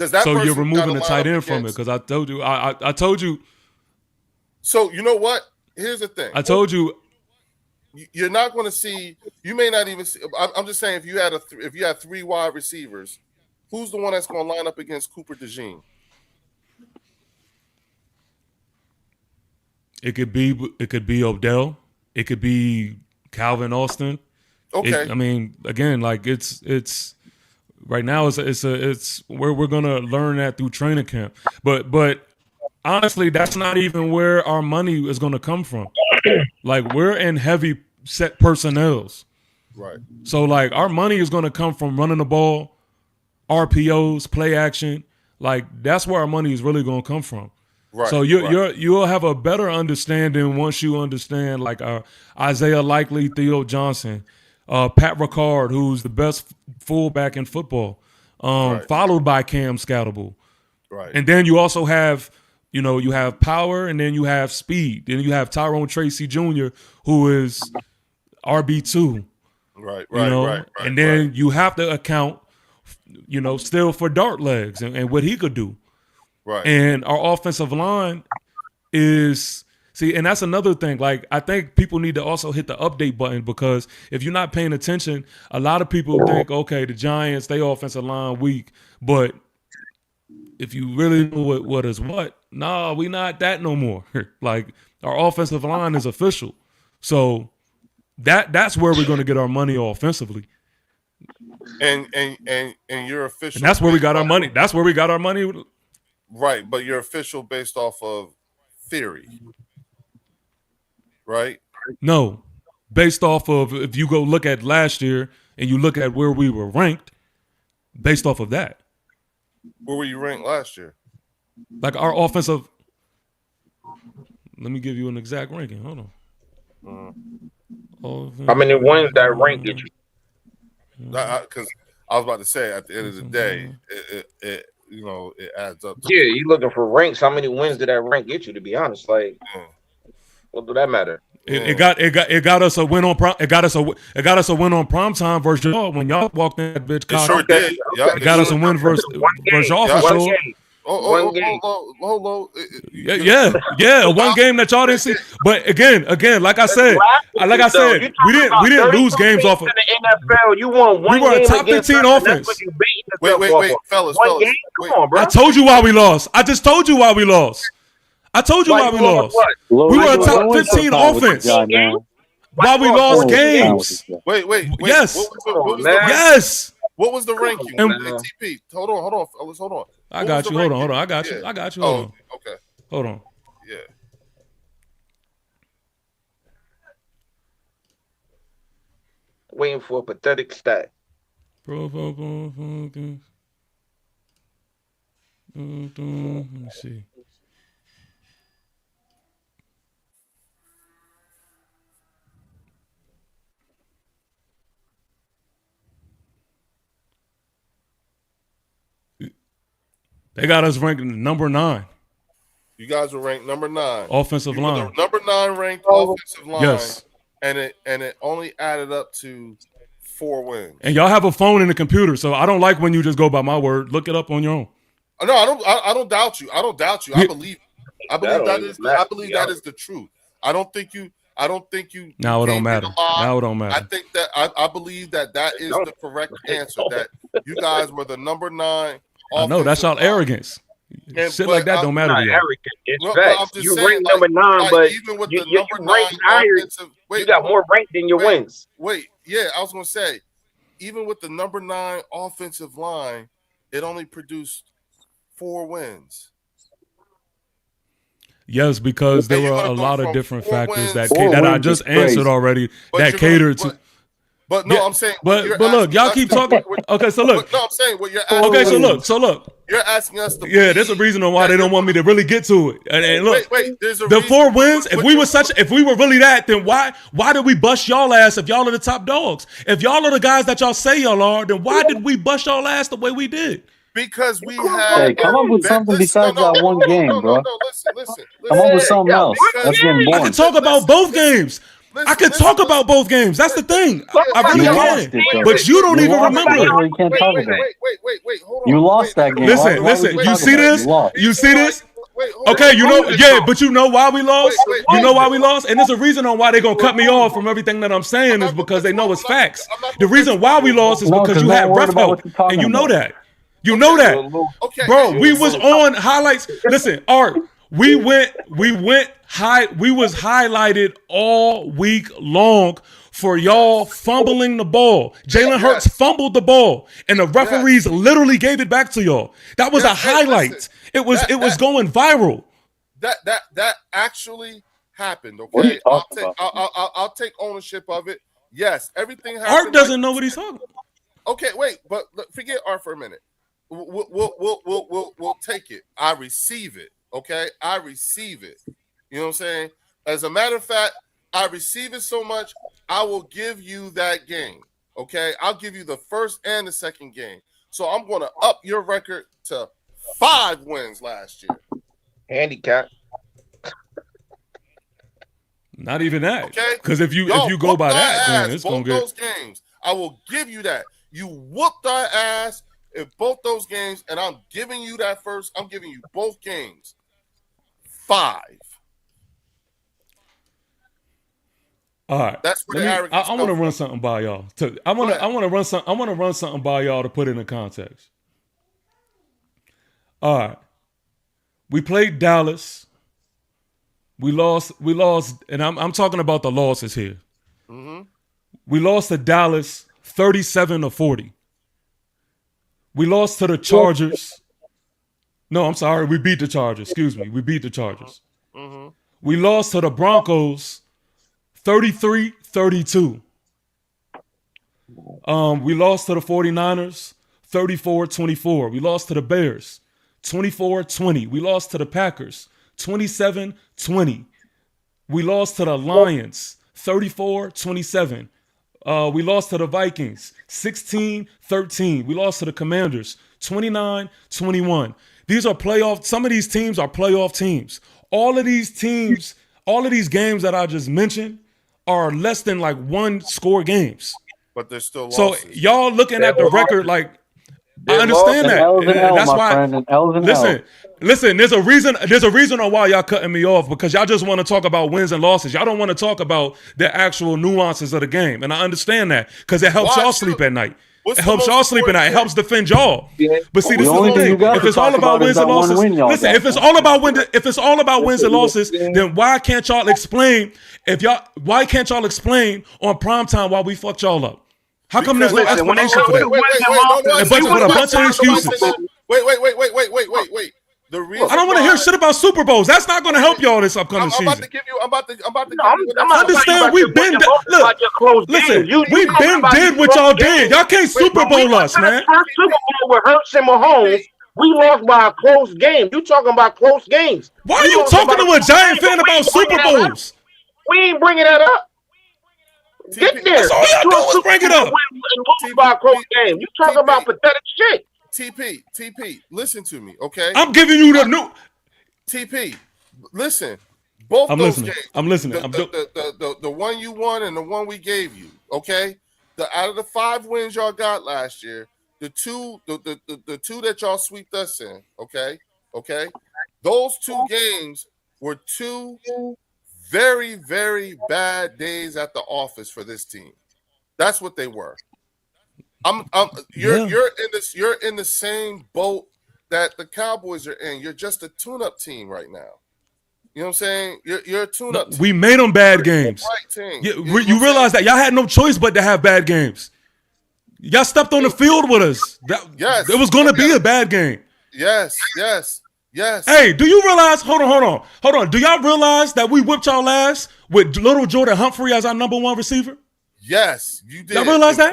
[SPEAKER 11] So you're removing the tight end from it because I told you. I told you.
[SPEAKER 1] So you know what? Here's the thing.
[SPEAKER 11] I told you.
[SPEAKER 1] You're not going to see. You may not even see. I'm just saying, if you had 3 wide receivers, who's the one that's going to line up against Cooper DeJean?
[SPEAKER 11] It could be Odell. It could be Calvin Austin.
[SPEAKER 1] Okay.
[SPEAKER 11] I mean, again, like it's right now. It's where we're gonna learn that through training camp. But honestly, that's not even where our money is gonna come from. Like we're in heavy set personnels.
[SPEAKER 1] Right.
[SPEAKER 11] So like our money is gonna come from running the ball, RPOs, play action. Like that's where our money is really gonna come from.
[SPEAKER 1] Right.
[SPEAKER 11] So you'll have a better understanding once you understand like Isaiah Likely, Theo Johnson, Pat Ricard, who's the best fullback in football, followed by Cam Scatterboo.
[SPEAKER 1] Right.
[SPEAKER 11] And then you also have, you have power, and then you have speed. Then you have Tyrone Tracy Jr., who is RB2.
[SPEAKER 1] Right.
[SPEAKER 11] And then you have to account, still for dart legs and what he could do.
[SPEAKER 1] Right.
[SPEAKER 11] And our offensive line is and that's another thing. Like I think people need to also hit the update button because if you're not paying attention, a lot of people think, okay, the Giants, they offensive line weak. But if you really know what is what, nah, we not that no more. Like our offensive line is official. So that's where we're going to get our money offensively.
[SPEAKER 1] And you're official.
[SPEAKER 11] And that's where we got our money. That's where we got our money.
[SPEAKER 1] Right, but you're official based off of theory, right?
[SPEAKER 11] No, based off of if you go look at last year and you look at where we were ranked, based off of that.
[SPEAKER 1] Where were you ranked last year?
[SPEAKER 11] Like our offensive. Let me give you an exact ranking. Hold on.
[SPEAKER 10] How many wins that rank get you?
[SPEAKER 1] Because I was about to say, at the end of the day, it adds up.
[SPEAKER 10] Yeah, you looking for ranks. How many wins did that rank get you? To be honest, like, what do that matter?
[SPEAKER 11] It got us a win on prom. It got us a win on prime time versus y'all when y'all walked in that bitch.
[SPEAKER 1] It sure did.
[SPEAKER 11] It got us a win versus y'all for sure.
[SPEAKER 1] Hold on.
[SPEAKER 11] Yeah, one game that y'all didn't see. But again, like I said, we didn't lose games off of
[SPEAKER 10] the NFL. You won one.
[SPEAKER 11] We were a top 15 offense.
[SPEAKER 1] Wait, fellas.
[SPEAKER 10] Come on, bro.
[SPEAKER 11] I told you why we lost. I just told you why we lost. I told you why we lost. We were a top 15 offense. Why we lost games?
[SPEAKER 1] Wait.
[SPEAKER 11] Yes.
[SPEAKER 1] Yes. What was the ranking? ATP. Hold on, fellas. Hold on.
[SPEAKER 11] I got you. Hold on. I got you. Hold on.
[SPEAKER 1] Okay.
[SPEAKER 11] Hold on.
[SPEAKER 1] Yeah.
[SPEAKER 10] Waiting for a pathetic stat.
[SPEAKER 11] Let me see. They got us ranked number 9.
[SPEAKER 1] You guys were ranked number 9.
[SPEAKER 11] Offensive line.
[SPEAKER 1] Number 9 ranked offensive line.
[SPEAKER 11] Yes.
[SPEAKER 1] And it only added up to 4 wins.
[SPEAKER 11] And y'all have a phone and a computer, so I don't like when you just go by my word. Look it up on your own.
[SPEAKER 1] No, I don't doubt you. I don't doubt you. I believe that is the truth. I don't think you.
[SPEAKER 11] Now it don't matter. Now it don't matter.
[SPEAKER 1] I think that I believe that is the correct answer. That you guys were the number 9.
[SPEAKER 11] I know that's y'all arrogance. Shit like that don't matter to you.
[SPEAKER 10] It's facts. You ranked number 9, but even with the number 9 higher, you got more rank than your wins.
[SPEAKER 1] Yeah, I was gonna say, even with the number 9 offensive line, it only produced 4 wins.
[SPEAKER 11] Yes, because there were a lot of different factors that I just answered already that catered to.
[SPEAKER 1] But no, I'm saying.
[SPEAKER 11] But look, y'all keep talking. Okay, so look.
[SPEAKER 1] No, I'm saying what you're asking.
[SPEAKER 11] Okay, so look.
[SPEAKER 1] You're asking us to.
[SPEAKER 11] Yeah, there's a reason on why they don't want me to really get to it. And look,
[SPEAKER 1] there's a
[SPEAKER 11] the 4 wins. If we were really that, then why did we bust y'all ass if y'all are the top dogs? If y'all are the guys that y'all say y'all are, then why did we bust y'all ass the way we did?
[SPEAKER 1] Because we had.
[SPEAKER 4] Hey, come up with something besides that one game, bro.
[SPEAKER 1] Listen.
[SPEAKER 4] Come up with something else. That's getting boring.
[SPEAKER 11] I can talk about both games. I can talk about both games. That's the thing. I really can. But you don't even remember it.
[SPEAKER 4] You can't talk about it.
[SPEAKER 1] Wait. Hold on.
[SPEAKER 4] You lost that game.
[SPEAKER 11] Listen. You see this? You see this? Okay, but you know why we lost? You know why we lost? And there's a reason on why they're going to cut me off from everything that I'm saying is because they know it's facts. The reason why we lost is because you had ref help. And you know that. You know that. Bro, we was on highlights. Listen, Art, we was highlighted all week long for y'all fumbling the ball. Jalen Hurts fumbled the ball, and the referees literally gave it back to y'all. That was a highlight. It was going viral.
[SPEAKER 1] That actually happened. Okay, I'll take ownership of it. Yes, everything happened.
[SPEAKER 11] Art doesn't know what he's talking about.
[SPEAKER 1] Okay, wait, but forget Art for a minute. We'll take it. I receive it. Okay, I receive it. You know what I'm saying? As a matter of fact, I receive it so much, I will give you that game. Okay, I'll give you the first and the second game. So I'm going to up your record to 5 wins last year.
[SPEAKER 10] Handicap.
[SPEAKER 11] Not even that.
[SPEAKER 1] Okay,
[SPEAKER 11] because if you go by that, then it's going to get
[SPEAKER 1] those games. I will give you that. You whooped our ass in both those games, and I'm giving you that first. I'm giving you both games. 5.
[SPEAKER 11] All right.
[SPEAKER 1] That's where
[SPEAKER 11] I want to run something by y'all. I want to run something by y'all to put it in context. All right. We played Dallas. We lost, and I'm talking about the losses here.
[SPEAKER 1] Mm-hmm.
[SPEAKER 11] We lost to Dallas 37-40. We lost to the Chargers. No, I'm sorry. We beat the Chargers. Excuse me. We beat the Chargers.
[SPEAKER 1] Mm-hmm.
[SPEAKER 11] We lost to the Broncos 33-32. We lost to the 49ers 34-24. We lost to the Bears 24-20. We lost to the Packers 27-20. We lost to the Lions 34-27. We lost to the Vikings 16-13. We lost to the Commanders 29-21. These are playoff. Some of these teams are playoff teams. All of these teams, all of these games that I just mentioned are less than like 1 score games.
[SPEAKER 1] But they're still
[SPEAKER 11] So
[SPEAKER 1] losses.
[SPEAKER 11] y'all looking at the record like I understand that. That's why. Listen. There's a reason on why y'all cutting me off because y'all just want to talk about wins and losses. Y'all don't want to talk about the actual nuances of the game, and I understand that because it helps y'all sleep at night. It helps y'all sleep at night. It helps defend y'all. But see, this is the thing. If it's all about wins and losses, listen. If it's all about wins and losses, then why can't y'all explain? Why can't y'all explain on primetime why we fucked y'all up? How come there's no explanation for that? A bunch of excuses.
[SPEAKER 1] Wait. The reason
[SPEAKER 11] I don't want to hear shit about Super Bowls. That's not going to help y'all this upcoming season.
[SPEAKER 1] I'm about to give you.
[SPEAKER 11] Understand? We've been look. Listen, we've been did what y'all did. Y'all can't Super Bowl us, man.
[SPEAKER 10] First Super Bowl with Hurts and Mahomes, we lost by a close game. You talking about close games?
[SPEAKER 11] Why are you talking to a Giant fan about Super Bowls?
[SPEAKER 10] We ain't bringing that up. Get there.
[SPEAKER 11] That's all y'all do is bring it up.
[SPEAKER 10] By a close game. You talking about pathetic shit.
[SPEAKER 1] TP, listen to me, okay?
[SPEAKER 11] I'm giving you the new.
[SPEAKER 1] TP, listen. Both
[SPEAKER 11] I'm
[SPEAKER 1] those
[SPEAKER 11] listening.
[SPEAKER 1] games.
[SPEAKER 11] I'm listening.
[SPEAKER 1] The one you won and the one we gave you. Okay. Out of the 5 wins y'all got last year, the two that y'all sweeped us in. Okay. Those 2 games were 2 very, very bad days at the office for this team. That's what they were. You're in the same boat that the Cowboys are in. You're just a tune-up team right now. You know what I'm saying? You're a tune-up team.
[SPEAKER 11] We made them bad games.
[SPEAKER 1] Right team.
[SPEAKER 11] You realize that y'all had no choice but to have bad games. Y'all stepped on the field with us. It was going to be a bad game.
[SPEAKER 1] Yes.
[SPEAKER 11] Hey, do you realize? Hold on. Do y'all realize that we whipped y'all ass with little Jordan Humphrey as our number 1 receiver?
[SPEAKER 1] Yes, you did.
[SPEAKER 11] Y'all realize that?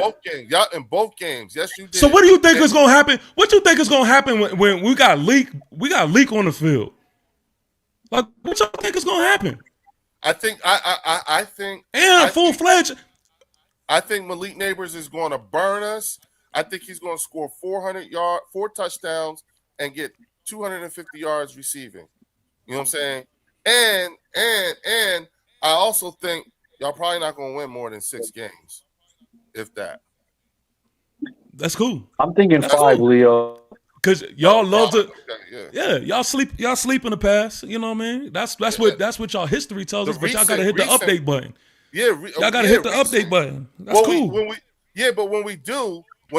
[SPEAKER 1] In both games. Yes, you did.
[SPEAKER 11] So what do you think is going to happen? What do you think is going to happen when we got leak? We got leak on the field. Like, what y'all think is going to happen?
[SPEAKER 1] I think
[SPEAKER 11] full-fledged.
[SPEAKER 1] I think Malik Neighbors is going to burn us. I think he's going to score 400 yards, 4 touchdowns, and get 250 yards receiving. You know what I'm saying? And I also think y'all probably not going to win more than 6 games, if that.
[SPEAKER 11] That's cool.
[SPEAKER 4] I'm thinking 5, cool. Leo.
[SPEAKER 11] Because y'all love to, y'all sleep in the past. You know what I mean? That's what y'all history tells us. But y'all got to hit the update button. Y'all got to hit the update button. That's cool.
[SPEAKER 1] When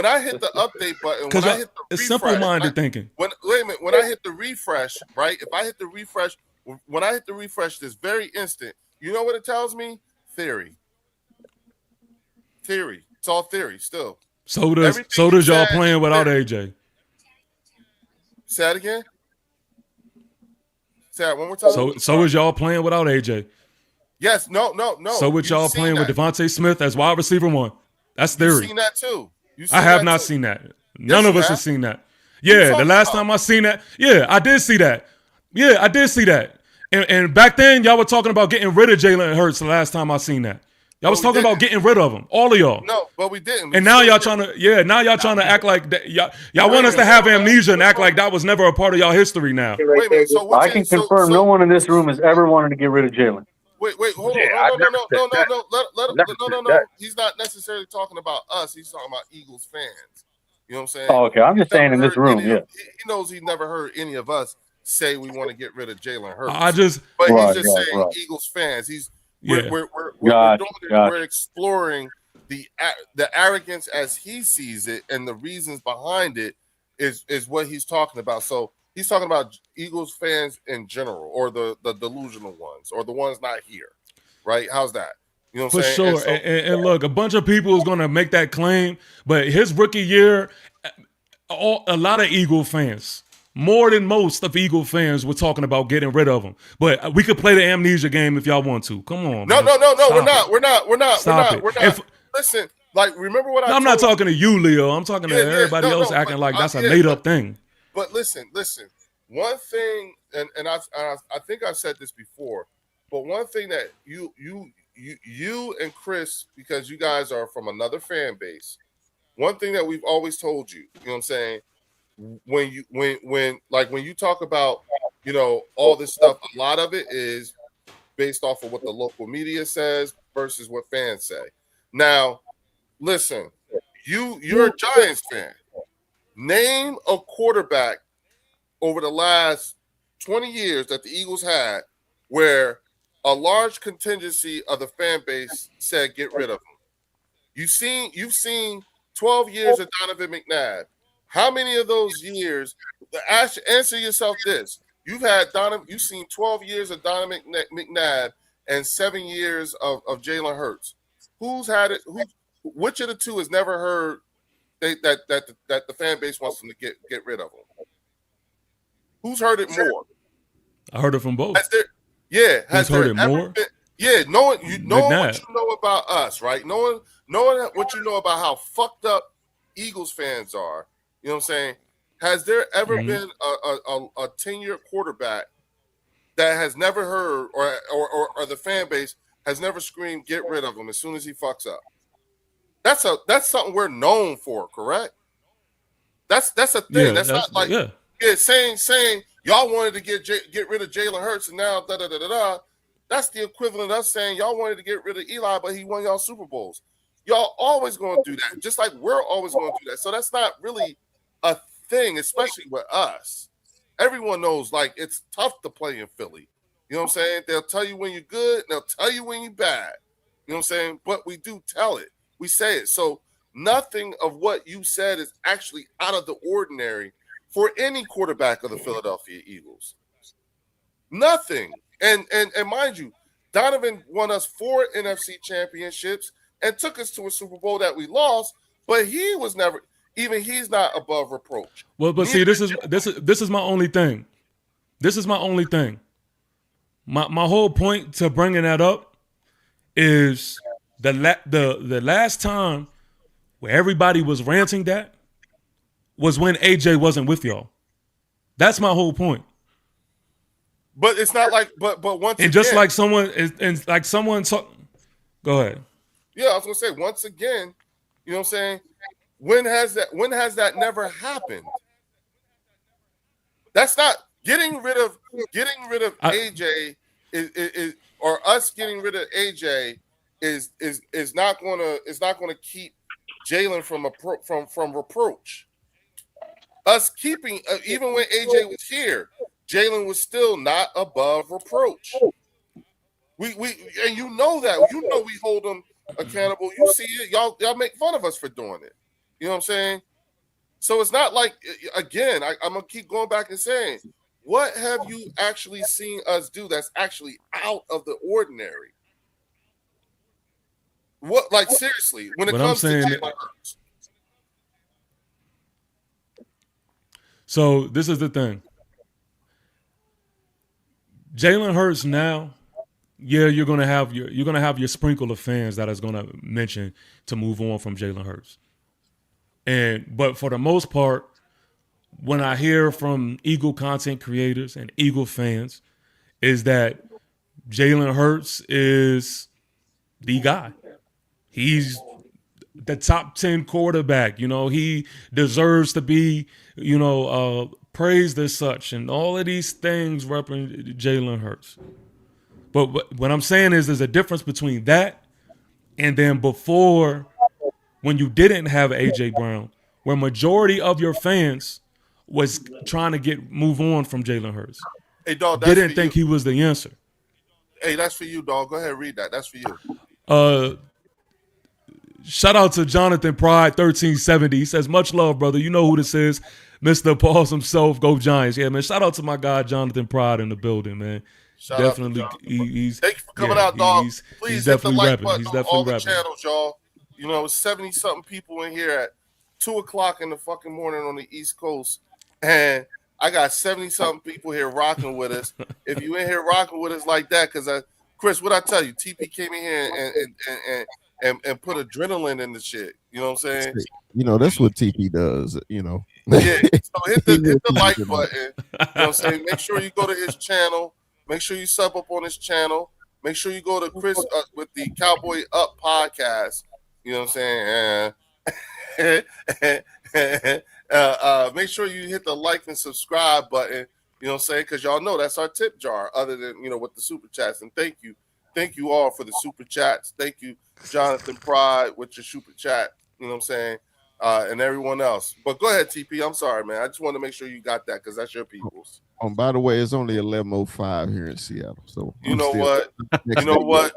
[SPEAKER 1] I hit the update button, when I hit the
[SPEAKER 11] it's
[SPEAKER 1] refresh,
[SPEAKER 11] simple-minded thinking.
[SPEAKER 1] When I hit the refresh, right? If I hit the refresh, when I hit the refresh this very instant, you know what it tells me? Theory. It's all theory still.
[SPEAKER 11] So does y'all playing without AJ.
[SPEAKER 1] Say that again. Say that one more time.
[SPEAKER 11] So is y'all playing without AJ?
[SPEAKER 1] Yes. No.
[SPEAKER 11] So with y'all playing with Devontae Smith as wide receiver 1. That's theory.
[SPEAKER 1] You've seen that too.
[SPEAKER 11] I have not seen that. None of us have seen that. Yeah, the last time I seen that, I did see that. And back then, y'all were talking about getting rid of Jalen Hurts the last time I seen that. Y'all was talking about getting rid of him, all of y'all.
[SPEAKER 1] No, but we didn't.
[SPEAKER 11] And now y'all trying to act like that. Y'all want us to have amnesia and act like that was never a part of y'all history now.
[SPEAKER 1] Wait a minute,
[SPEAKER 4] I can confirm no one in this room has ever wanted to get rid of Jalen.
[SPEAKER 1] Wait, hold on. No. He's not necessarily talking about us. He's talking about Eagles fans. You know what I'm saying?
[SPEAKER 4] Oh, okay. I'm just saying in this room,
[SPEAKER 1] he knows he never heard any of us say we want to get rid of Jalen Hurts.
[SPEAKER 11] But
[SPEAKER 1] he's just saying Eagles fans. We're exploring the arrogance as he sees it, and the reasons behind it is what he's talking about. So he's talking about Eagles fans in general, or the delusional ones, or the ones not here, right? How's that? You know what I'm saying?
[SPEAKER 11] For sure. And look, a bunch of people is going to make that claim, but his rookie year, a lot of Eagle fans, more than most of Eagle fans, were talking about getting rid of him. But we could play the amnesia game if y'all want to. Come on.
[SPEAKER 1] No.
[SPEAKER 11] Stop
[SPEAKER 1] We're not.
[SPEAKER 11] Stop it.
[SPEAKER 1] Listen, like, remember what
[SPEAKER 11] I'm not talking to you, Leo. I'm talking to everybody else acting like that's a made up thing.
[SPEAKER 1] But listen. One thing, and I think I've said this before, but one thing that you and Chris, because you guys are from another fan base, one thing that we've always told you, you know what I'm saying, when you talk about, you know, all this stuff, a lot of it is based off of what the local media says versus what fans say. Now, listen, you're a Giants fan. Name a quarterback over the last 20 years that the Eagles had where a large contingency of the fan base said get rid of him. You've seen 12 years of Donovan McNabb. How many of those years? Answer yourself this: you've seen 12 years of Donovan McNabb and 7 years of Jalen Hurts. Who's had it? Which of the two has never heard that the fan base wants them to get rid of him? Who's heard it more?
[SPEAKER 11] I heard it from both.
[SPEAKER 1] Has
[SPEAKER 11] heard it more?
[SPEAKER 1] Knowing what you know about us, right? Knowing what you know about how fucked up Eagles fans are. You know what I'm saying? Has there ever been a 10-year quarterback that has never heard, or the fan base has never screamed get rid of him as soon as he fucks up? That's something we're known for, correct? That's a thing. That's not like saying Y'all wanted to get rid of Jalen Hurts, and now da da da da da. That's the equivalent of us saying y'all wanted to get rid of Eli, but he won y'all Super Bowls. Y'all always going to do that, just like we're always going to do that. So that's not really a thing, especially with us. Everyone knows, like, it's tough to play in Philly. You know what I'm saying? They'll tell you when you're good, and they'll tell you when you're bad. You know what I'm saying? But we do tell it. We say it. So nothing of what you said is actually out of the ordinary for any quarterback of the Philadelphia Eagles. Nothing. And mind you, Donovan won us 4 NFC championships and took us to a Super Bowl that we lost, but he was never, even he's not above reproach.
[SPEAKER 11] Well, but see, this is my only thing. This is my only thing. My whole point to bringing that up is the last time where everybody was ranting that was when AJ wasn't with y'all. That's my whole point.
[SPEAKER 1] But it's not like, but once
[SPEAKER 11] and
[SPEAKER 1] again,
[SPEAKER 11] just like someone talk. Go ahead.
[SPEAKER 1] Yeah, I was gonna say once again, you know what I'm saying? When has that never happened? That's not getting rid of AJ is or us getting rid of AJ is not gonna keep Jalen from reproach. Us keeping even when AJ was here, Jalen was still not above reproach. We and you know that. You know we hold him accountable. You see it. Y'all make fun of us for doing it. You know what I'm saying? So it's not like, again, I'm going to keep going back and saying, what have you actually seen us do that's actually out of the ordinary? What, like, seriously, when it comes to Jalen Hurts?
[SPEAKER 11] So this is the thing. Jalen Hurts now, yeah, you're gonna have your sprinkle of fans that is gonna mention to move on from Jalen Hurts. But for the most part, when I hear from Eagle content creators and Eagle fans, is that Jalen Hurts is the guy. He's the top 10 quarterback. You know, he deserves to be, praised as such, and all of these things represent Jalen Hurts. But what I'm saying is there's a difference between that and then before, when you didn't have A.J. Brown, where majority of your fans was trying to move on from Jalen Hurts.
[SPEAKER 1] Hey, dog,
[SPEAKER 11] didn't think he was the answer.
[SPEAKER 1] Hey, that's for you, dog. Go ahead and read that. That's for you.
[SPEAKER 11] Shout out to Jonathan Pride 1370. He says, much love, brother. You know who this is. Mr. Pauls himself. Go Giants. Yeah, man. Shout out to my guy Jonathan Pride in the building, man.
[SPEAKER 1] Shout
[SPEAKER 11] definitely.
[SPEAKER 1] out to
[SPEAKER 11] he's
[SPEAKER 1] Thank you for coming out, dog.
[SPEAKER 11] He's
[SPEAKER 1] Please hit the
[SPEAKER 11] definitely
[SPEAKER 1] like
[SPEAKER 11] repping.
[SPEAKER 1] button
[SPEAKER 11] He's
[SPEAKER 1] on
[SPEAKER 11] definitely
[SPEAKER 1] all the
[SPEAKER 11] repping.
[SPEAKER 1] channels, y'all. You know, 70-something people in here at 2:00 in the fucking morning on the East Coast. And I got 70-something people here rocking with us. If you in here rocking with us like that, because Chris, what I tell you, TP came in here and put adrenaline in the shit. You know what I'm saying?
[SPEAKER 7] That's what TP does,
[SPEAKER 1] Yeah. So hit the like button. You know what I'm saying? Make sure you go to his channel. Make sure you sub up on his channel. Make sure you go to Chris with the Cowboy Up podcast. You know what I'm saying? Make sure you hit the like and subscribe button. You know what I'm saying? Because y'all know that's our tip jar, other than, with the super chats. And thank you all for the super chats. Thank you, Jonathan Pride, with your super chat. You know what I'm saying? And everyone else. But go ahead, TP. I'm sorry, man. I just want to make sure you got that because that's your people's.
[SPEAKER 7] By the way, it's only 11:05 here in Seattle. So
[SPEAKER 1] you know what,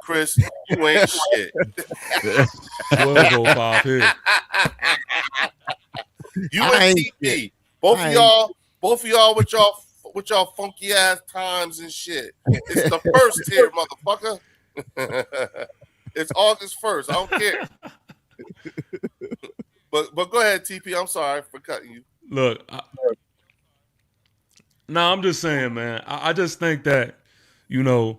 [SPEAKER 1] Chris? You ain't shit.
[SPEAKER 11] 12:05 here.
[SPEAKER 1] You and TP. Both of y'all with y'all funky ass times and shit. It's the first here, motherfucker. It's August 1st. I don't care. But go ahead, TP. I'm sorry for cutting you.
[SPEAKER 11] Look, I'm just saying, man. I just think that, the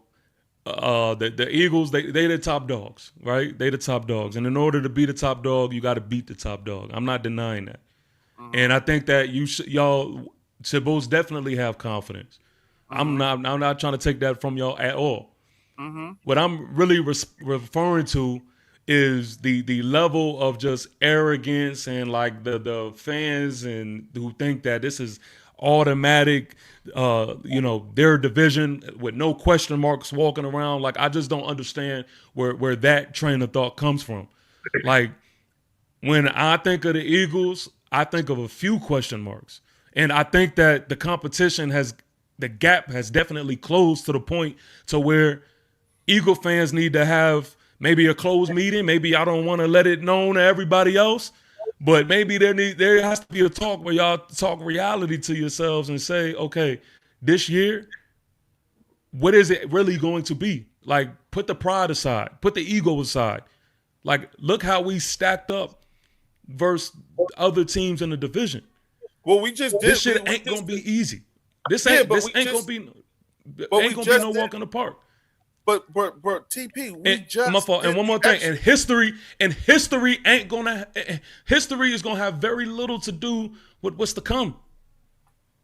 [SPEAKER 11] Eagles, they the top dogs, right? They the top dogs. And in order to be the top dog, you got to beat the top dog. I'm not denying that. Mm-hmm. And I think that y'all should most definitely have confidence. Mm-hmm. I'm not trying to take that from y'all at all. Mm-hmm. What I'm really referring to is the level of just arrogance and like the fans and who think that this is automatic, their division with no question marks walking around. Like, I just don't understand where that train of thought comes from. Like, when I think of the Eagles, I think of a few question marks. And I think that the gap has definitely closed to the point to where Eagle fans need to have maybe a closed meeting. Maybe I don't want to let it known to everybody else, but maybe there has to be a talk where y'all talk reality to yourselves and say, okay, this year, what is it really going to be? Like, put the pride aside, put the ego aside. Like, look how we stacked up versus other teams in the division.
[SPEAKER 1] Well, we just did.
[SPEAKER 11] This shit ain't gonna be easy. This ain't gonna be no walk in the park.
[SPEAKER 1] But TP,
[SPEAKER 11] my fault. And one more thing, and history is gonna have very little to do with what's to come.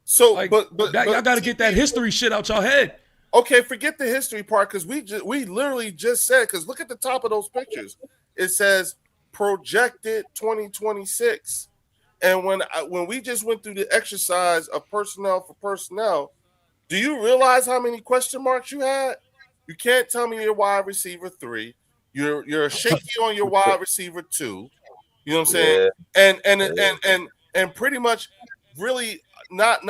[SPEAKER 1] So,
[SPEAKER 11] like,
[SPEAKER 1] but
[SPEAKER 11] y'all got to get that history shit out y'all head.
[SPEAKER 1] Okay, forget the history part, because we literally just said, because look at the top of those pictures. It says projected 2026. And when we just went through the exercise of personnel for personnel, do you realize how many question marks you had? You can't tell me you're wide receiver 3. You're shaky on your wide receiver 2. You know what I'm saying? Yeah. And pretty much really not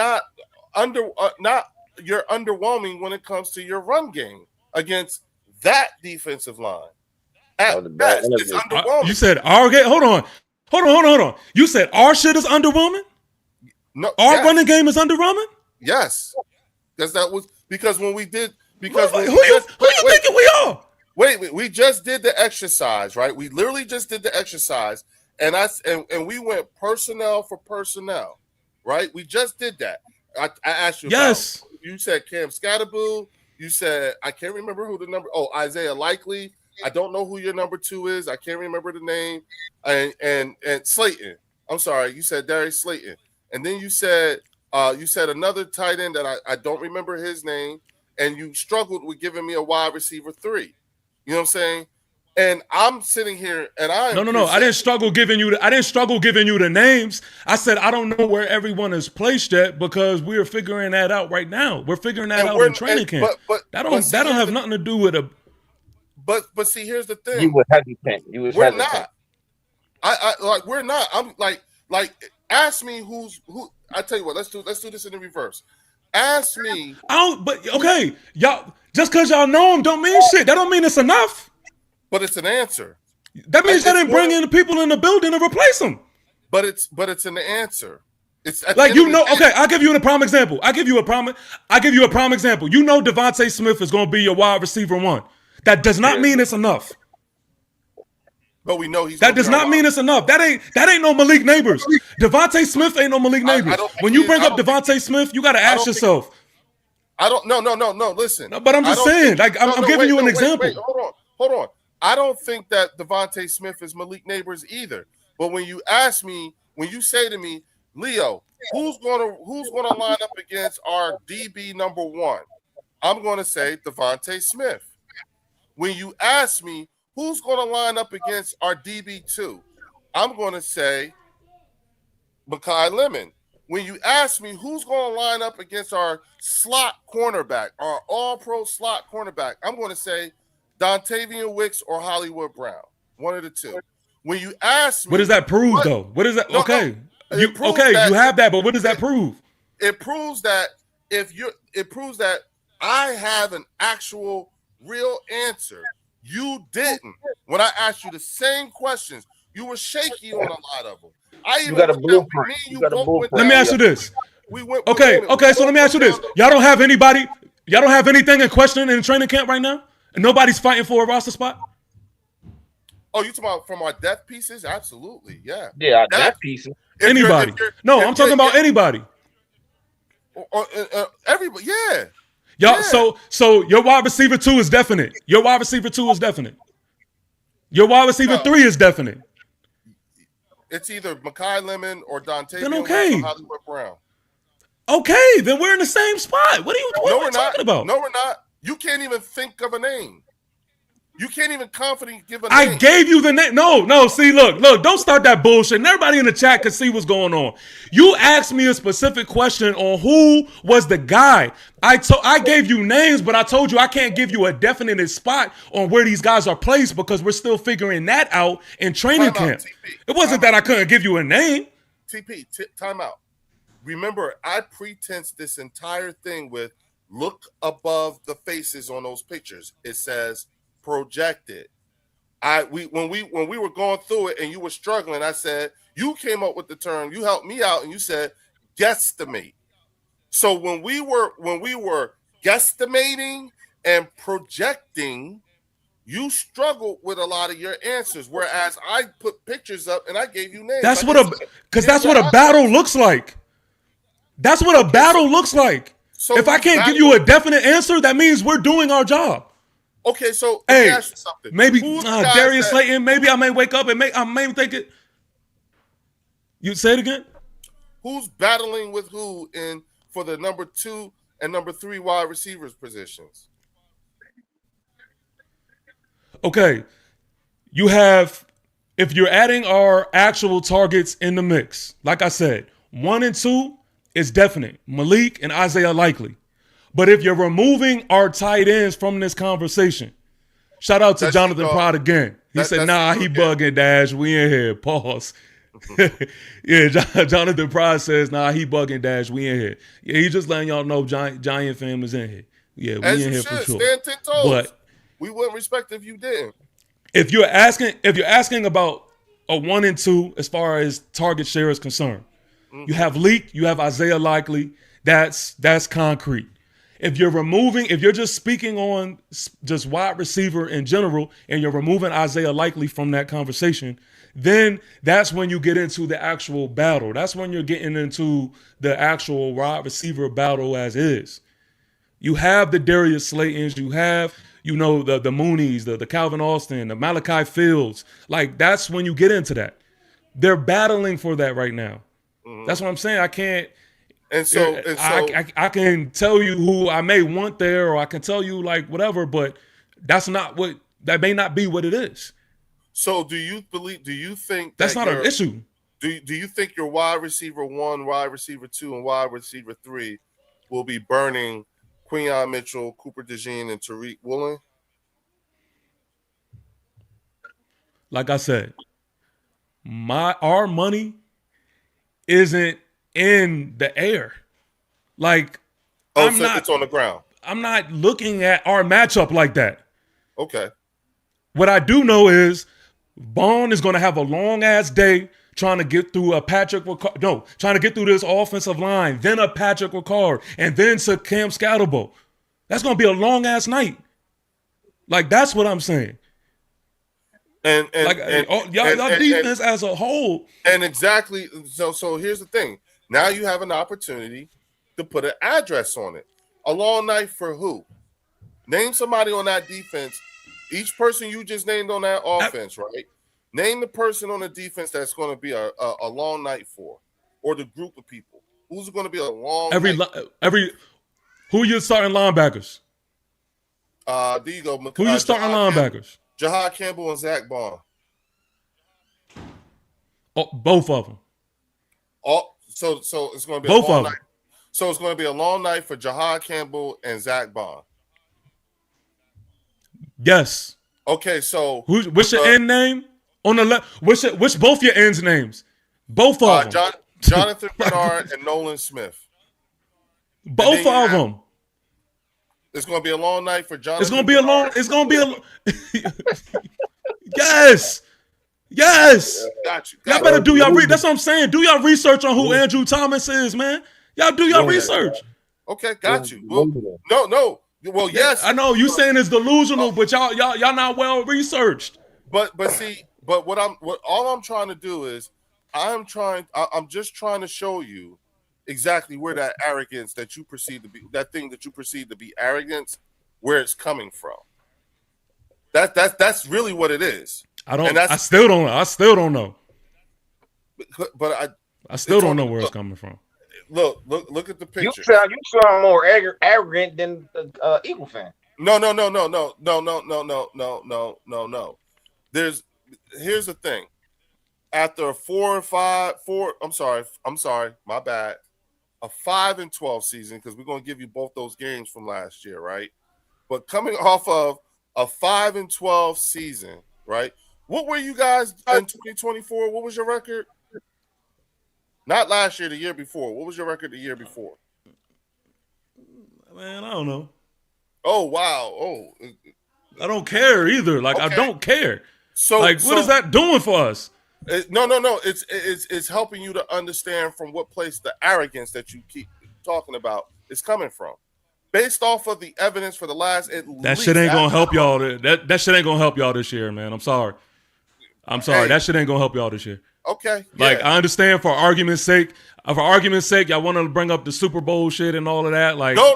[SPEAKER 1] you're underwhelming when it comes to your run game against that defensive line. At best, it's underwhelming.
[SPEAKER 11] You said our game. Hold on. You said our shit is underwhelming?
[SPEAKER 1] No,
[SPEAKER 11] our running game is underwhelming?
[SPEAKER 1] Yes. Because when we did, who
[SPEAKER 11] you thinking we are?
[SPEAKER 1] Wait, we just did the exercise, right? We literally just did the exercise, and we went personnel for personnel, right? We just did that. I asked you.
[SPEAKER 11] Yes.
[SPEAKER 1] You said Cam Scatterboo. You said, I can't remember who the number. Oh, Isaiah Likely. I don't know who your number 2 is. I can't remember the name. And Slayton. I'm sorry. You said Darius Slayton. And then you said another tight end that I don't remember his name. And you struggled with giving me a wide receiver 3. You know what I'm saying? And I'm sitting here and
[SPEAKER 11] No. I didn't struggle giving you the names. I said I don't know where everyone is placed yet because we're figuring that out right now. We're figuring that out in training camp. That don't have nothing to do with a.
[SPEAKER 1] But see, here's the thing.
[SPEAKER 10] You were hesitant.
[SPEAKER 1] We're not. We're not. I'm like ask me who. I tell you what. Let's do this in the reverse. Ask me.
[SPEAKER 11] But okay, y'all. Just because y'all know them don't mean shit. That don't mean it's enough.
[SPEAKER 1] But it's an answer.
[SPEAKER 11] That means they didn't bring in the people in the building to replace them.
[SPEAKER 1] But it's an answer. It's
[SPEAKER 11] like okay, I'll give you a prime example. You know Devontae Smith is going to be your wide receiver 1. That does not mean it's enough.
[SPEAKER 1] But we know
[SPEAKER 11] that does not mean it's enough. That ain't no Malik Neighbors. Devontae Smith ain't no Malik Neighbors. When you bring up Devontae Smith, you got to ask yourself.
[SPEAKER 1] No. Listen.
[SPEAKER 11] No, but I'm just saying. I'm giving you an example.
[SPEAKER 1] Wait, hold on. I don't think that Devontae Smith is Malik Neighbors either. But when you say to me, Leo, who's gonna line up against our DB number 1? I'm gonna say Devontae Smith. When you ask me who's gonna line up against our DB 2, I'm gonna say Mekhi Lemon. When you ask me who's gonna line up against our slot cornerback, our all-pro slot cornerback, I'm gonna say Dontavian Wicks or Hollywood Brown. One of the two. When you ask me,
[SPEAKER 11] what does that prove, though? What is that? You have that, but what does that prove?
[SPEAKER 1] It proves that it proves that I have an actual real answer. You didn't. When I asked you the same questions, you were shaky on a lot of them.
[SPEAKER 10] You got a blueprint.
[SPEAKER 11] Let me ask you this. Okay. So let me ask you this. Y'all don't have anything in question in training camp right now? And nobody's fighting for a roster spot?
[SPEAKER 1] Oh, you talking about from our depth pieces? Absolutely, yeah.
[SPEAKER 10] Yeah, our depth pieces.
[SPEAKER 11] Anybody? I'm talking about anybody.
[SPEAKER 1] Everybody, yeah.
[SPEAKER 11] Y'all, so your wide receiver 2 is definite. Your wide receiver 3 is definite.
[SPEAKER 1] It's either Mekhi Lemon or Dontavian
[SPEAKER 11] or
[SPEAKER 1] Hollywood Brown.
[SPEAKER 11] Okay, then we're in the same spot. What are you talking about?
[SPEAKER 1] No, we're not. You can't even think of a name. You can't even confidently give a
[SPEAKER 11] I
[SPEAKER 1] name.
[SPEAKER 11] gave you the name. No. See, look. Don't start that bullshit. And everybody in the chat can see what's going on. You asked me a specific question on who was the guy. I gave you names, but I told you I can't give you a definite spot on where these guys are placed because we're still figuring that out in training camp. It wasn't that I couldn't give you a name.
[SPEAKER 1] Time out. Remember, I pretense this entire thing with look above the faces on those pictures. It says projected. When we were going through it and you were struggling, I said you came up with the term. You helped me out and you said guesstimate. So when we were guesstimating and projecting, you struggled with a lot of your answers, whereas I put pictures up and I gave you names.
[SPEAKER 11] That's what a battle looks like. That's what a battle looks like. So if I can't give you a definite answer, that means we're doing our job.
[SPEAKER 1] Okay, so
[SPEAKER 11] hey,
[SPEAKER 1] ask you something.
[SPEAKER 11] Maybe Darius Slayton. Maybe I may wake up and I may think it. You say it again.
[SPEAKER 1] Who's battling with who for the number 2 and number 3 wide receivers positions?
[SPEAKER 11] Okay, you have, if you're adding our actual targets in the mix, like I said, 1 and 2 is definite. Malik and Isaiah Likely. But if you're removing our tight ends from this conversation, shout out to Jonathan Pride again. He said, nah, he bugging, Dash. We in here. Pause. Yeah, Jonathan Pride says, nah, he bugging, Dash. We in here. Yeah, he just letting y'all know Giant fam is in here. Yeah, we in here for sure.
[SPEAKER 1] Stand 10 toes.
[SPEAKER 11] But
[SPEAKER 1] we wouldn't respect if you didn't.
[SPEAKER 11] If you're asking about a 1 and 2 as far as target share is concerned, you have Leak, you have Isaiah Likely. That's concrete. If you're just speaking on just wide receiver in general, and you're removing Isaiah Likely from that conversation, then that's when you get into the actual battle. That's when you're getting into the actual wide receiver battle as is. You have the Darius Slaytons, you have, the Moonies, the Calvin Austin, the Malachi Fields. Like, that's when you get into that. They're battling for that right now. Mm-hmm. That's what I'm saying. I can't. And so I can tell you who I may want there, or I can tell you like whatever, but that may not be what it is.
[SPEAKER 1] So do you think
[SPEAKER 11] that's not an issue?
[SPEAKER 1] Do you think your wide receiver 1, wide receiver 2, and wide receiver 3 will be burning Quinyon Mitchell, Cooper DeJean, and Tariq Woolen?
[SPEAKER 11] Like I said, our money isn't in the air. Like,
[SPEAKER 1] it's on the ground.
[SPEAKER 11] I'm not looking at our matchup like that.
[SPEAKER 1] Okay.
[SPEAKER 11] What I do know is Bond is going to have a long ass day trying to get through trying to get through this offensive line, then a Patrick Ricard, and then to Cam Scatterbo. That's going to be a long ass night. Like, that's what I'm saying. And y'all defense as a whole.
[SPEAKER 1] And exactly. So here's the thing. Now you have an opportunity to put an address on it. A long night for who? Name somebody on that defense. Each person you just named on that offense, right? Name the person on the defense that's going to be a long night for, or the group of people. Who's going to be a long night?
[SPEAKER 11] Who you starting linebackers?
[SPEAKER 1] There you go.
[SPEAKER 11] Who you starting linebackers?
[SPEAKER 1] Jahad Campbell and Zach Bond.
[SPEAKER 11] Oh, both of them.
[SPEAKER 1] So it's going to be
[SPEAKER 11] both
[SPEAKER 1] a long
[SPEAKER 11] of
[SPEAKER 1] night.
[SPEAKER 11] them.
[SPEAKER 1] So it's going to be a long night for Jahad Campbell and Zach Bond.
[SPEAKER 11] Yes.
[SPEAKER 1] Okay, so
[SPEAKER 11] what's your end name on the left? Which both your ends names? Both of them.
[SPEAKER 1] Jonathan Bernard and Nolan Smith.
[SPEAKER 11] Both of them.
[SPEAKER 1] It's going to be a long night for Jonathan.
[SPEAKER 11] It's going to be a long. It's going to be a. Yes. Yes.
[SPEAKER 1] Got you.
[SPEAKER 11] Y'all better do y'all That's what I'm saying. Do y'all research on who Andrew Thomas is, man. Y'all do y'all research.
[SPEAKER 1] Okay, got you. Well, no. Well, yes.
[SPEAKER 11] I know you saying it's delusional, but y'all not well researched.
[SPEAKER 1] But all I'm trying to do is I'm just trying to show you exactly where that arrogance that you perceive to be, that thing that you perceive to be arrogance, where it's coming from. That's really what it is.
[SPEAKER 11] I still don't know.
[SPEAKER 1] But
[SPEAKER 11] I still don't know where it's coming from.
[SPEAKER 1] Look at the picture.
[SPEAKER 10] You sound more arrogant than Eagle fan.
[SPEAKER 1] No. Here's the thing. After a 4-5, I'm sorry, my bad. A 5-12 season, because we're going to give you both those games from last year, right? But coming off of a 5-12 season, right? What were you guys in 2024? What was your record? Not last year, the year before. What was your record the year before?
[SPEAKER 11] Man, I don't know.
[SPEAKER 1] Oh, wow. Oh,
[SPEAKER 11] I don't care either. Like, okay. I don't care.
[SPEAKER 1] So,
[SPEAKER 11] like, what is that doing for us?
[SPEAKER 1] No. It's helping you to understand from what place the arrogance that you keep talking about is coming from. Based off of the evidence for the last
[SPEAKER 11] that shit ain't gonna help y'all. That shit ain't gonna help y'all this year, man. I'm sorry. Hey. That shit ain't gonna help y'all this year.
[SPEAKER 1] Okay.
[SPEAKER 11] Like, I understand for argument's sake, y'all want to bring up the Super Bowl shit and all of that. Like,
[SPEAKER 1] no.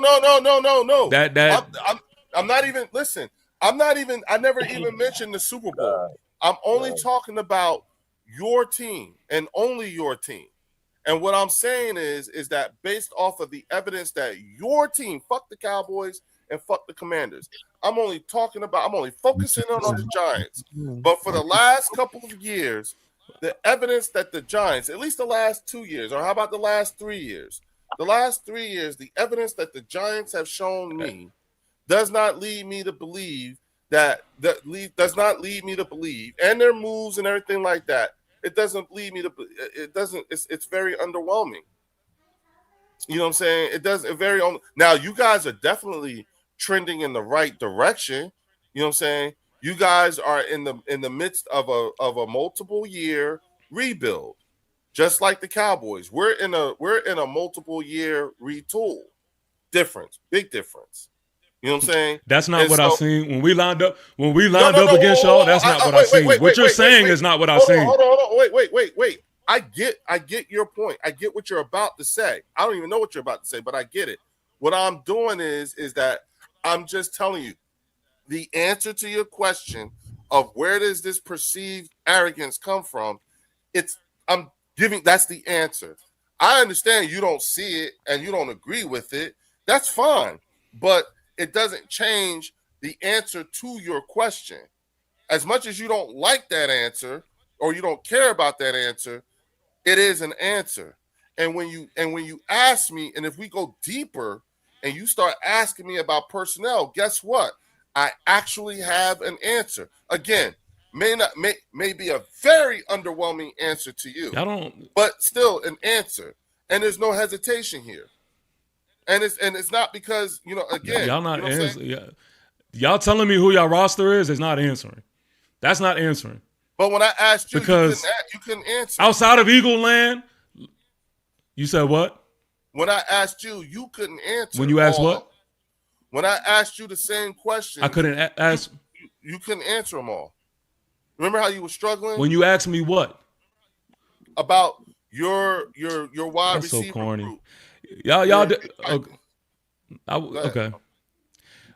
[SPEAKER 11] That
[SPEAKER 1] I'm not even. Listen, I never even mentioned the Super Bowl. I'm only talking about your team and only your team. And what I'm saying is that based off of the evidence that your team, fuck the Cowboys and fuck the Commanders. I'm only focusing on the Giants. But for the last couple of years, the evidence that the Giants, at least the last 2 years, or how about the last 3 years? The last 3 years, the evidence that the Giants have shown me does not lead me to believe and their moves and everything like that. It doesn't lead me to. It doesn't. It's very underwhelming. You know what I'm saying? It does. Now you guys are definitely trending in the right direction. You know what I'm saying? You guys are in the midst of a multiple year rebuild, just like the Cowboys. We're in a multiple year retool. Big difference. You know what I'm saying?
[SPEAKER 11] That's not what I seen when we lined up. When we lined up against y'all, that's not what I seen. What you're saying is not what I seen.
[SPEAKER 1] Hold on. Wait. I get your point. I get what you're about to say. I don't even know what you're about to say, but I get it. What I'm doing is that I'm just telling you the answer to your question of where does this perceived arrogance come from? That's the answer. I understand you don't see it and you don't agree with it. That's fine. But it doesn't change the answer to your question. As much as you don't like that answer or you don't care about that answer, it is an answer. And when you ask me, and if we go deeper and you start asking me about personnel, guess what? I actually have an answer. Again, may be a very underwhelming answer to you. But still an answer. And there's no hesitation here. And it's not because, again,
[SPEAKER 11] y'all not answering. Y'all telling me who y'all roster is not answering. That's not answering.
[SPEAKER 1] But when I asked you,
[SPEAKER 11] because
[SPEAKER 1] you couldn't answer.
[SPEAKER 11] Outside of Eagle Land, you said what?
[SPEAKER 1] When I asked you, you couldn't answer.
[SPEAKER 11] When you asked what?
[SPEAKER 1] When I asked you the same question,
[SPEAKER 11] I couldn't ask.
[SPEAKER 1] You couldn't answer them all. Remember how you were struggling?
[SPEAKER 11] When you asked me what?
[SPEAKER 1] About your wide
[SPEAKER 11] That's
[SPEAKER 1] receiver
[SPEAKER 11] so corny.
[SPEAKER 1] group.
[SPEAKER 11] Okay.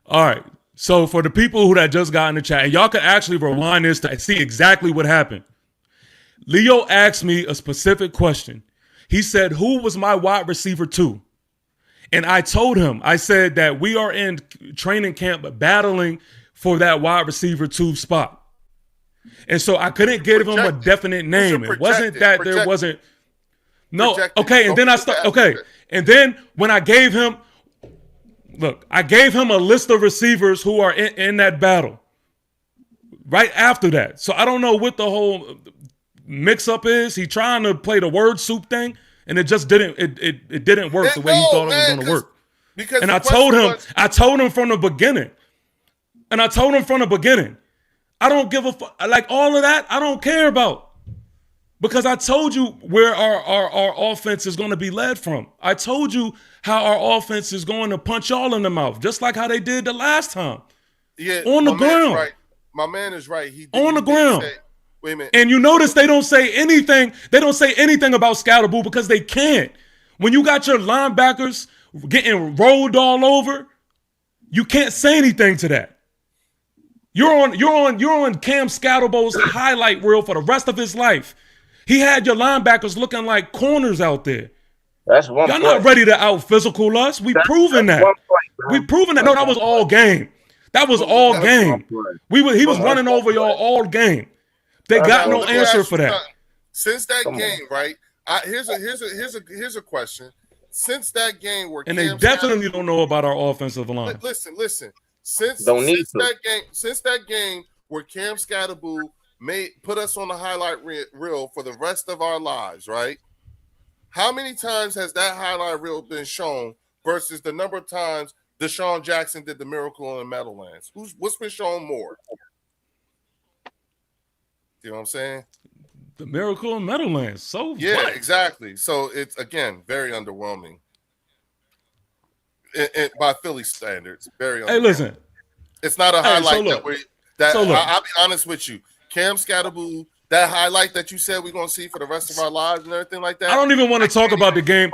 [SPEAKER 11] All right. So for the people who that just got in the chat, and y'all could actually rewind this to see exactly what happened. Leo asked me a specific question. He said, "Who was my wide receiver 2?" And I told him, I said that we are in training camp battling for that wide receiver 2 spot. And so I couldn't give him a definite name. It wasn't that there wasn't. No. Okay. And then And then when I gave him, I gave him a list of receivers who are in that battle right after that. So I don't know what the whole mix up is. He trying to play the word soup thing, and it just didn't. It didn't work the way he thought it was going to work. And I told him from the beginning. I don't give a fuck. Like all of that, I don't care about. Because I told you where our offense is going to be led from. I told you how our offense is going to punch y'all in the mouth, just like how they did the last time.
[SPEAKER 1] Yeah,
[SPEAKER 11] on the ground.
[SPEAKER 1] Right. My man is right.
[SPEAKER 11] On the ground.
[SPEAKER 1] Wait a minute.
[SPEAKER 11] And you notice they don't say anything. They don't say anything about Scatterboo because they can't. When you got your linebackers getting rolled all over, you can't say anything to that. You're on Cam Scatterboo's highlight reel for the rest of his life. He had your linebackers looking like corners out there.
[SPEAKER 10] That's y'all
[SPEAKER 11] not ready to out physical us. We've proven that. No, that was all game. That was all game. He was running over y'all all game. They got no answer for that.
[SPEAKER 1] Since that game, right? Here's a question. Since that game where
[SPEAKER 11] and they definitely don't know about our offensive line.
[SPEAKER 1] Listen. Since that game where Cam Scatterboo put us on the highlight reel for the rest of our lives, right? How many times has that highlight reel been shown versus the number of times Deshaun Jackson did the miracle in the Meadowlands? What's been shown more? You know what I'm saying?
[SPEAKER 11] The miracle in Meadowlands. So
[SPEAKER 1] yeah,
[SPEAKER 11] what?
[SPEAKER 1] exactly. So it's again very underwhelming. By Philly standards, very underwhelming.
[SPEAKER 11] Hey, listen.
[SPEAKER 1] It's not a highlight I'll be honest with you. Cam Scatterboo, that highlight that you said we're gonna see for the rest of our lives and everything like that.
[SPEAKER 11] I don't even want to talk about the game.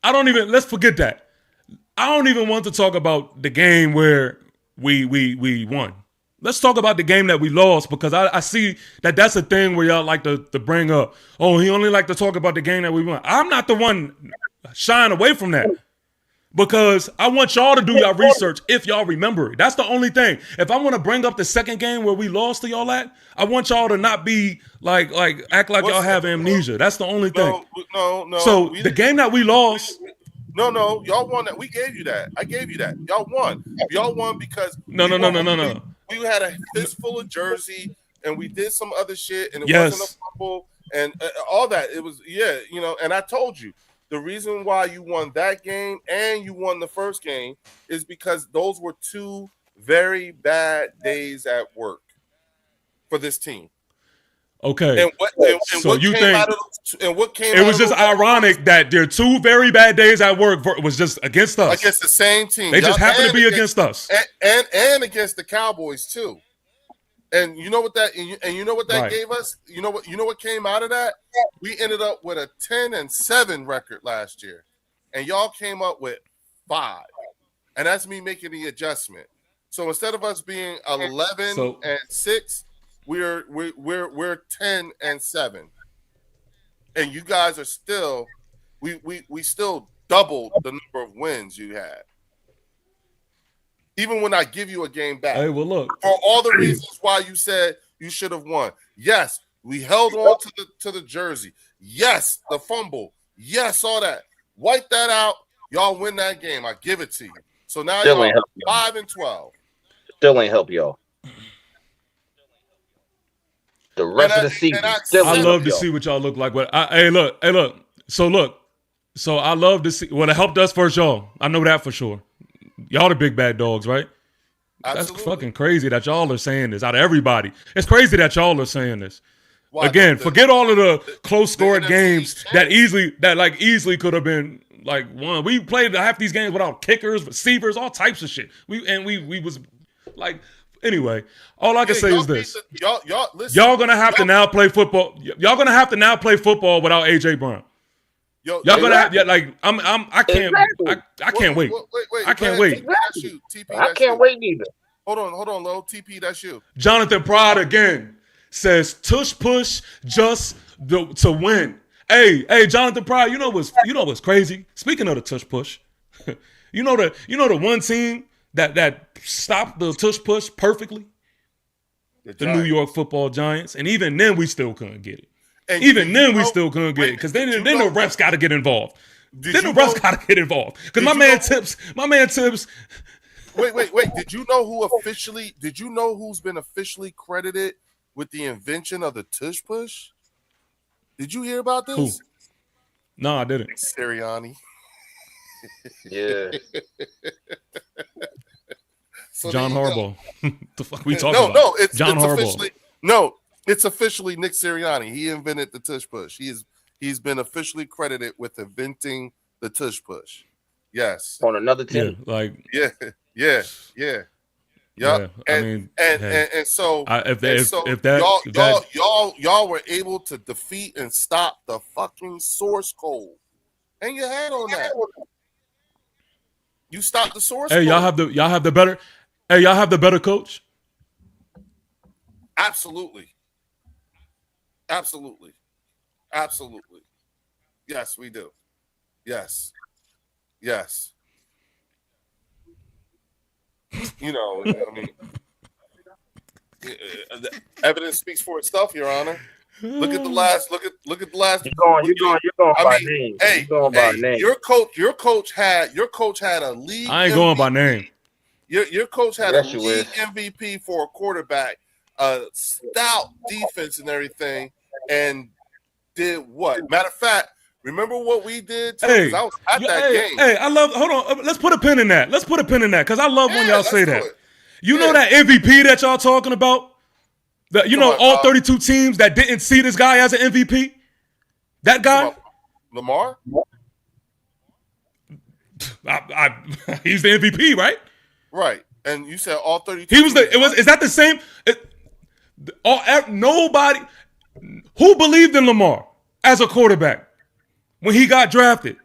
[SPEAKER 11] Let's forget that. I don't even want to talk about the game where we won. Let's talk about the game that we lost, because I see that that's a thing where y'all like to bring up. Oh, he only like to talk about the game that we won. I'm not the one shying away from that, because I want y'all to do your research if y'all remember it. That's the only thing. If I want to bring up the second game where we lost to y'all I want y'all to not be like act like y'all have amnesia. That's the only thing.
[SPEAKER 1] No.
[SPEAKER 11] So the game that we lost.
[SPEAKER 1] No, y'all won that. We gave you that. I gave you that. Y'all won. Y'all won because
[SPEAKER 11] no.
[SPEAKER 1] We had a fistful of jersey and we did some other shit and it wasn't a fumble and all that. It was and I told you the reason why you won that game and you won the first game is because those were two very bad days at work for this team.
[SPEAKER 11] Okay.
[SPEAKER 1] And what came
[SPEAKER 11] it was just ironic that their two very bad days at work was just against us.
[SPEAKER 1] Against the same team.
[SPEAKER 11] They just happened to be against us.
[SPEAKER 1] And against the Cowboys too. And you know what that gave us? You know what came out of that? We ended up with a 10-7 record last year. And y'all came up with 5. And that's me making the adjustment. So instead of us being 11-6, we're 10-7. And you guys are still we still doubled the number of wins you had. Even when I give you a game back.
[SPEAKER 11] Hey, well, look.
[SPEAKER 1] For all the reasons why you said you should have won. Yes, we held on to the jersey. Yes, the fumble. Yes, all that. Wipe that out. Y'all win that game. I give it to you. So now
[SPEAKER 10] Still
[SPEAKER 1] y'all 5-12.
[SPEAKER 10] Still ain't help y'all. The rest of the season.
[SPEAKER 11] I love to see what y'all look like. Hey, look. So I love to see. Well, it helped us first, y'all. I know that for sure. Y'all the big bad dogs, right? Absolutely. That's fucking crazy that y'all are saying this out of everybody. It's crazy that y'all are saying this. Why? Again, forget all of the close scored games that easily could have been like won. We played half these games without kickers, receivers, all types of shit. We was like, anyway. All I can say is this: y'all gonna have to now play football. Y'all gonna have to now play football without AJ Brown. Y'all gonna have I can't wait. I can't wait.
[SPEAKER 10] I can't wait neither.
[SPEAKER 1] Hold on, Lo. TP, that's you.
[SPEAKER 11] Jonathan Pride again says tush push just to win. Hey, Jonathan Pride, you know what's crazy? Speaking of the tush push, you know the one team that stopped the tush push perfectly? The New York Football Giants. And even then we still couldn't get it. And even then, we still couldn't get it because then the refs got to get involved. Then the refs got to get involved because my man Tips.
[SPEAKER 1] Wait. Did you know who's been officially credited with the invention of the tush push? Did you hear about this?
[SPEAKER 11] Who? No, I didn't.
[SPEAKER 1] Sirianni.
[SPEAKER 10] Yeah.
[SPEAKER 1] So
[SPEAKER 11] John Harbaugh. The fuck we talking about?
[SPEAKER 1] No, it's
[SPEAKER 11] John Harbaugh.
[SPEAKER 1] Officially, it's officially Nick Sirianni. He invented the tush push. He's been officially credited with inventing the tush push. Yes.
[SPEAKER 10] On another team.
[SPEAKER 1] Yeah. And so y'all were able to defeat and stop the fucking source code. Hang your head on that. You stopped the source code.
[SPEAKER 11] Y'all have the better coach?
[SPEAKER 1] Absolutely. Yes, we do. Yes. You know, I mean, the evidence speaks for itself, Your Honor. Look at the last. Look at the last.
[SPEAKER 10] You're going by name.
[SPEAKER 1] Hey, your coach had a league.
[SPEAKER 11] I ain't going by name.
[SPEAKER 1] Your coach had a league MVP for a quarterback, a stout defense and everything, and did what? Matter of fact, remember what we did too?
[SPEAKER 11] Hey,
[SPEAKER 1] I was at that game.
[SPEAKER 11] Hey, I love. Hold on, let's put a pin in that. Let's put a pin in that because I love when y'all say that. You know that MVP that y'all talking about? You know all 32 teams that didn't see this guy as an MVP? That guy?
[SPEAKER 1] Lamar?
[SPEAKER 11] He's the MVP, right?
[SPEAKER 1] Right. And you said all 32.
[SPEAKER 11] He was is that the same? Nobody who believed in Lamar as a quarterback when he got drafted.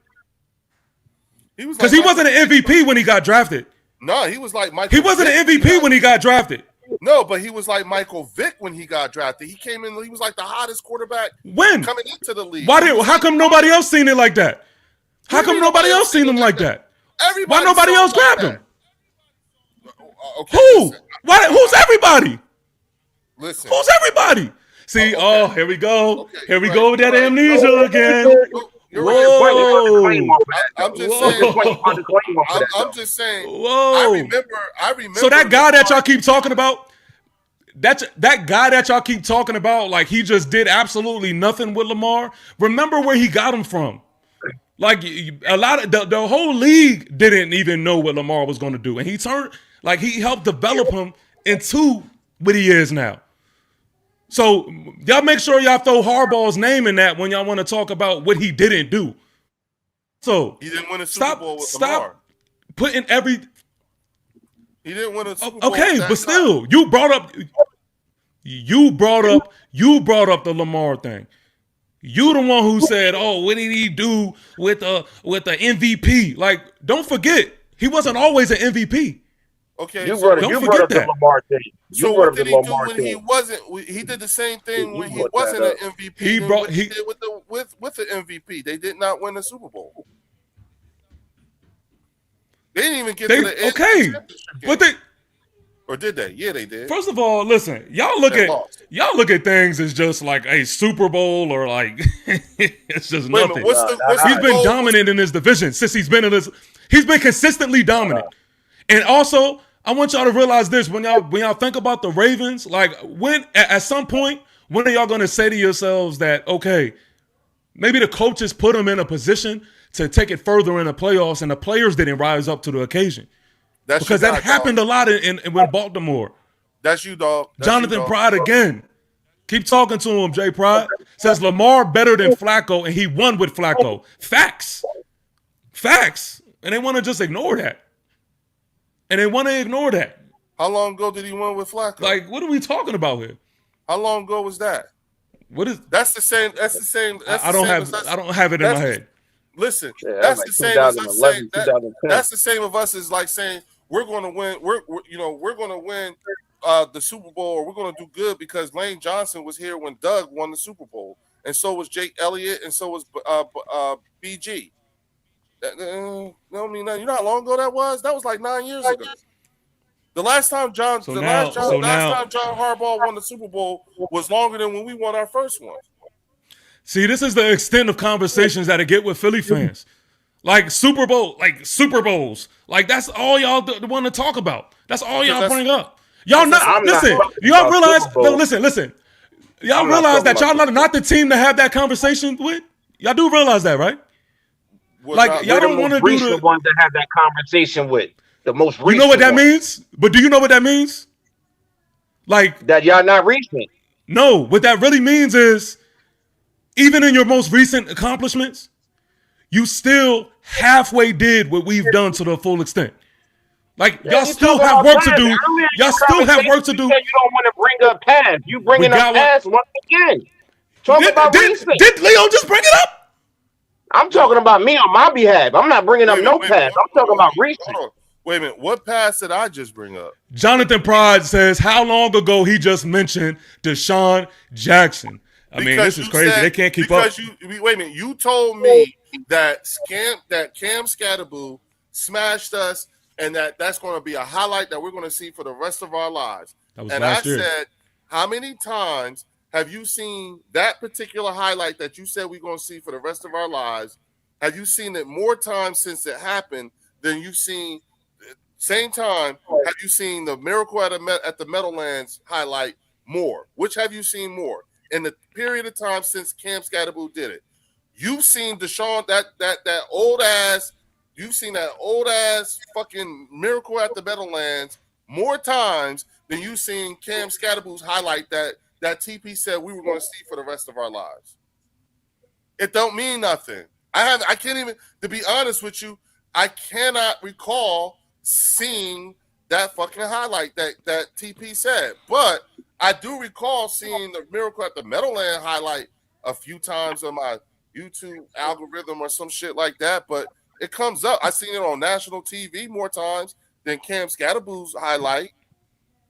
[SPEAKER 11] Because he wasn't an MVP when he got drafted.
[SPEAKER 1] No, he was like Michael.
[SPEAKER 11] He wasn't an MVP when he got drafted.
[SPEAKER 1] No, but he was like Michael Vick when he got drafted. He came in. He was like the hottest quarterback
[SPEAKER 11] when
[SPEAKER 1] coming into the league.
[SPEAKER 11] How come nobody else seen it like that? How come nobody else seen him like that? Why nobody else grabbed him?
[SPEAKER 1] Okay,
[SPEAKER 11] who?
[SPEAKER 1] Listen.
[SPEAKER 11] Who's everybody?
[SPEAKER 1] Listen.
[SPEAKER 11] Who's everybody? See, here we go. Okay, here we go with that amnesia again. Whoa.
[SPEAKER 1] I'm just saying. I'm just saying.
[SPEAKER 11] Whoa.
[SPEAKER 1] I remember.
[SPEAKER 11] So that guy that y'all keep talking about, that guy that y'all keep talking about, like he just did absolutely nothing with Lamar. Remember where he got him from. Like a lot of the whole league didn't even know what Lamar was going to do, and he helped develop him into what he is now. So y'all make sure y'all throw Harbaugh's name in that when y'all want to talk about what he didn't do. So
[SPEAKER 1] he didn't win a Super Bowl with Lamar.
[SPEAKER 11] Stop putting every.
[SPEAKER 1] He didn't win a Super Bowl.
[SPEAKER 11] Okay, but still, you brought up the Lamar thing. You the one who said, "Oh, what did he do with the MVP?" Like, don't forget, he wasn't always an MVP.
[SPEAKER 1] Okay,
[SPEAKER 10] you brought up the Lamar thing.
[SPEAKER 1] So what did he do when he wasn't? He did the same thing when he wasn't an MVP. He did with the MVP. They did not win the Super Bowl. They didn't even get to the end.
[SPEAKER 11] Okay, but
[SPEAKER 1] or did they? Yeah, they did.
[SPEAKER 11] First of all, listen, y'all look at things as just like a Super Bowl or like it's just nothing. He's been dominant in his division since he's been in this. He's been consistently dominant, and also. I want y'all to realize this when y'all think about the Ravens, like when at some point, when are y'all going to say to yourselves that, okay, maybe the coaches put them in a position to take it further in the playoffs and the players didn't rise up to the occasion? Because that happened a lot in Baltimore.
[SPEAKER 1] That's you, dog.
[SPEAKER 11] Jonathan Pride again. Keep talking to him, Jay Pride. Says Lamar better than Flacco and he won with Flacco. Facts. And they want to just ignore that. How
[SPEAKER 1] long ago did he win with Flacco?
[SPEAKER 11] Like, what are we talking about here?
[SPEAKER 1] How long ago was that? That's the same.
[SPEAKER 11] I don't have it in my head.
[SPEAKER 1] Listen, that's the same as us saying that's the same of us as like saying we're going to win. We're going to win the Super Bowl, or we're going to do good because Lane Johnson was here when Doug won the Super Bowl, and so was Jake Elliott, and so was BG. No, I mean, you know how long ago that was? That was like 9 years ago. The last time John Harbaugh won the Super Bowl was longer than when we won our first one.
[SPEAKER 11] See, this is the extent of conversations that I get with Philly fans. Like Super Bowls. Like that's all y'all want to talk about. That's all y'all bring up. Y'all listen. Y'all realize? No, listen. Y'all realize that y'all not the team to have that conversation with. Y'all do realize that, right? Like y'all don't want to do the
[SPEAKER 10] ones to have that conversation with. The most recent.
[SPEAKER 11] You know what that means? But do you know what that means? Like
[SPEAKER 10] that y'all not recent.
[SPEAKER 11] No, what that really means is even in your most recent accomplishments, you still halfway did what we've done to the full extent. Like y'all still have work to do. Y'all still have work to do.
[SPEAKER 10] You don't want to bring up past. You bringing up past once again.
[SPEAKER 11] Did Leo just bring it up?
[SPEAKER 10] I'm talking about me on my behalf. I'm not bringing up no pass. I'm talking about recent.
[SPEAKER 1] Wait a minute. What pass did I just bring up?
[SPEAKER 11] Jonathan Pride says how long ago he just mentioned DeSean Jackson. I mean, this is crazy. They can't keep up.
[SPEAKER 1] Wait a minute. You told me that Cam Scatterboo smashed us and that's going to be a highlight that we're going to see for the rest of our lives.
[SPEAKER 11] That was
[SPEAKER 1] And
[SPEAKER 11] last year.
[SPEAKER 1] said, how many times have you seen that particular highlight that you said we're going to see for the rest of our lives? Have you seen it more times since it happened than you've seen? Same time, have you seen the Miracle at the Meadowlands highlight more? Which have you seen more in the period of time since Cam Scatterboo did it? You've seen DeJean, that old ass. You've seen that old ass fucking Miracle at the Meadowlands more times than you've seen Cam Scatterboo's highlight that TP said we were going to see for the rest of our lives. It don't mean nothing. I can't even, to be honest with you, I cannot recall seeing that fucking highlight that TP said. But I do recall seeing the Miracle at the Meadowland highlight a few times on my YouTube algorithm or some shit like that. But it comes up. I've seen it on national TV more times than Cam Scatterboo's highlight.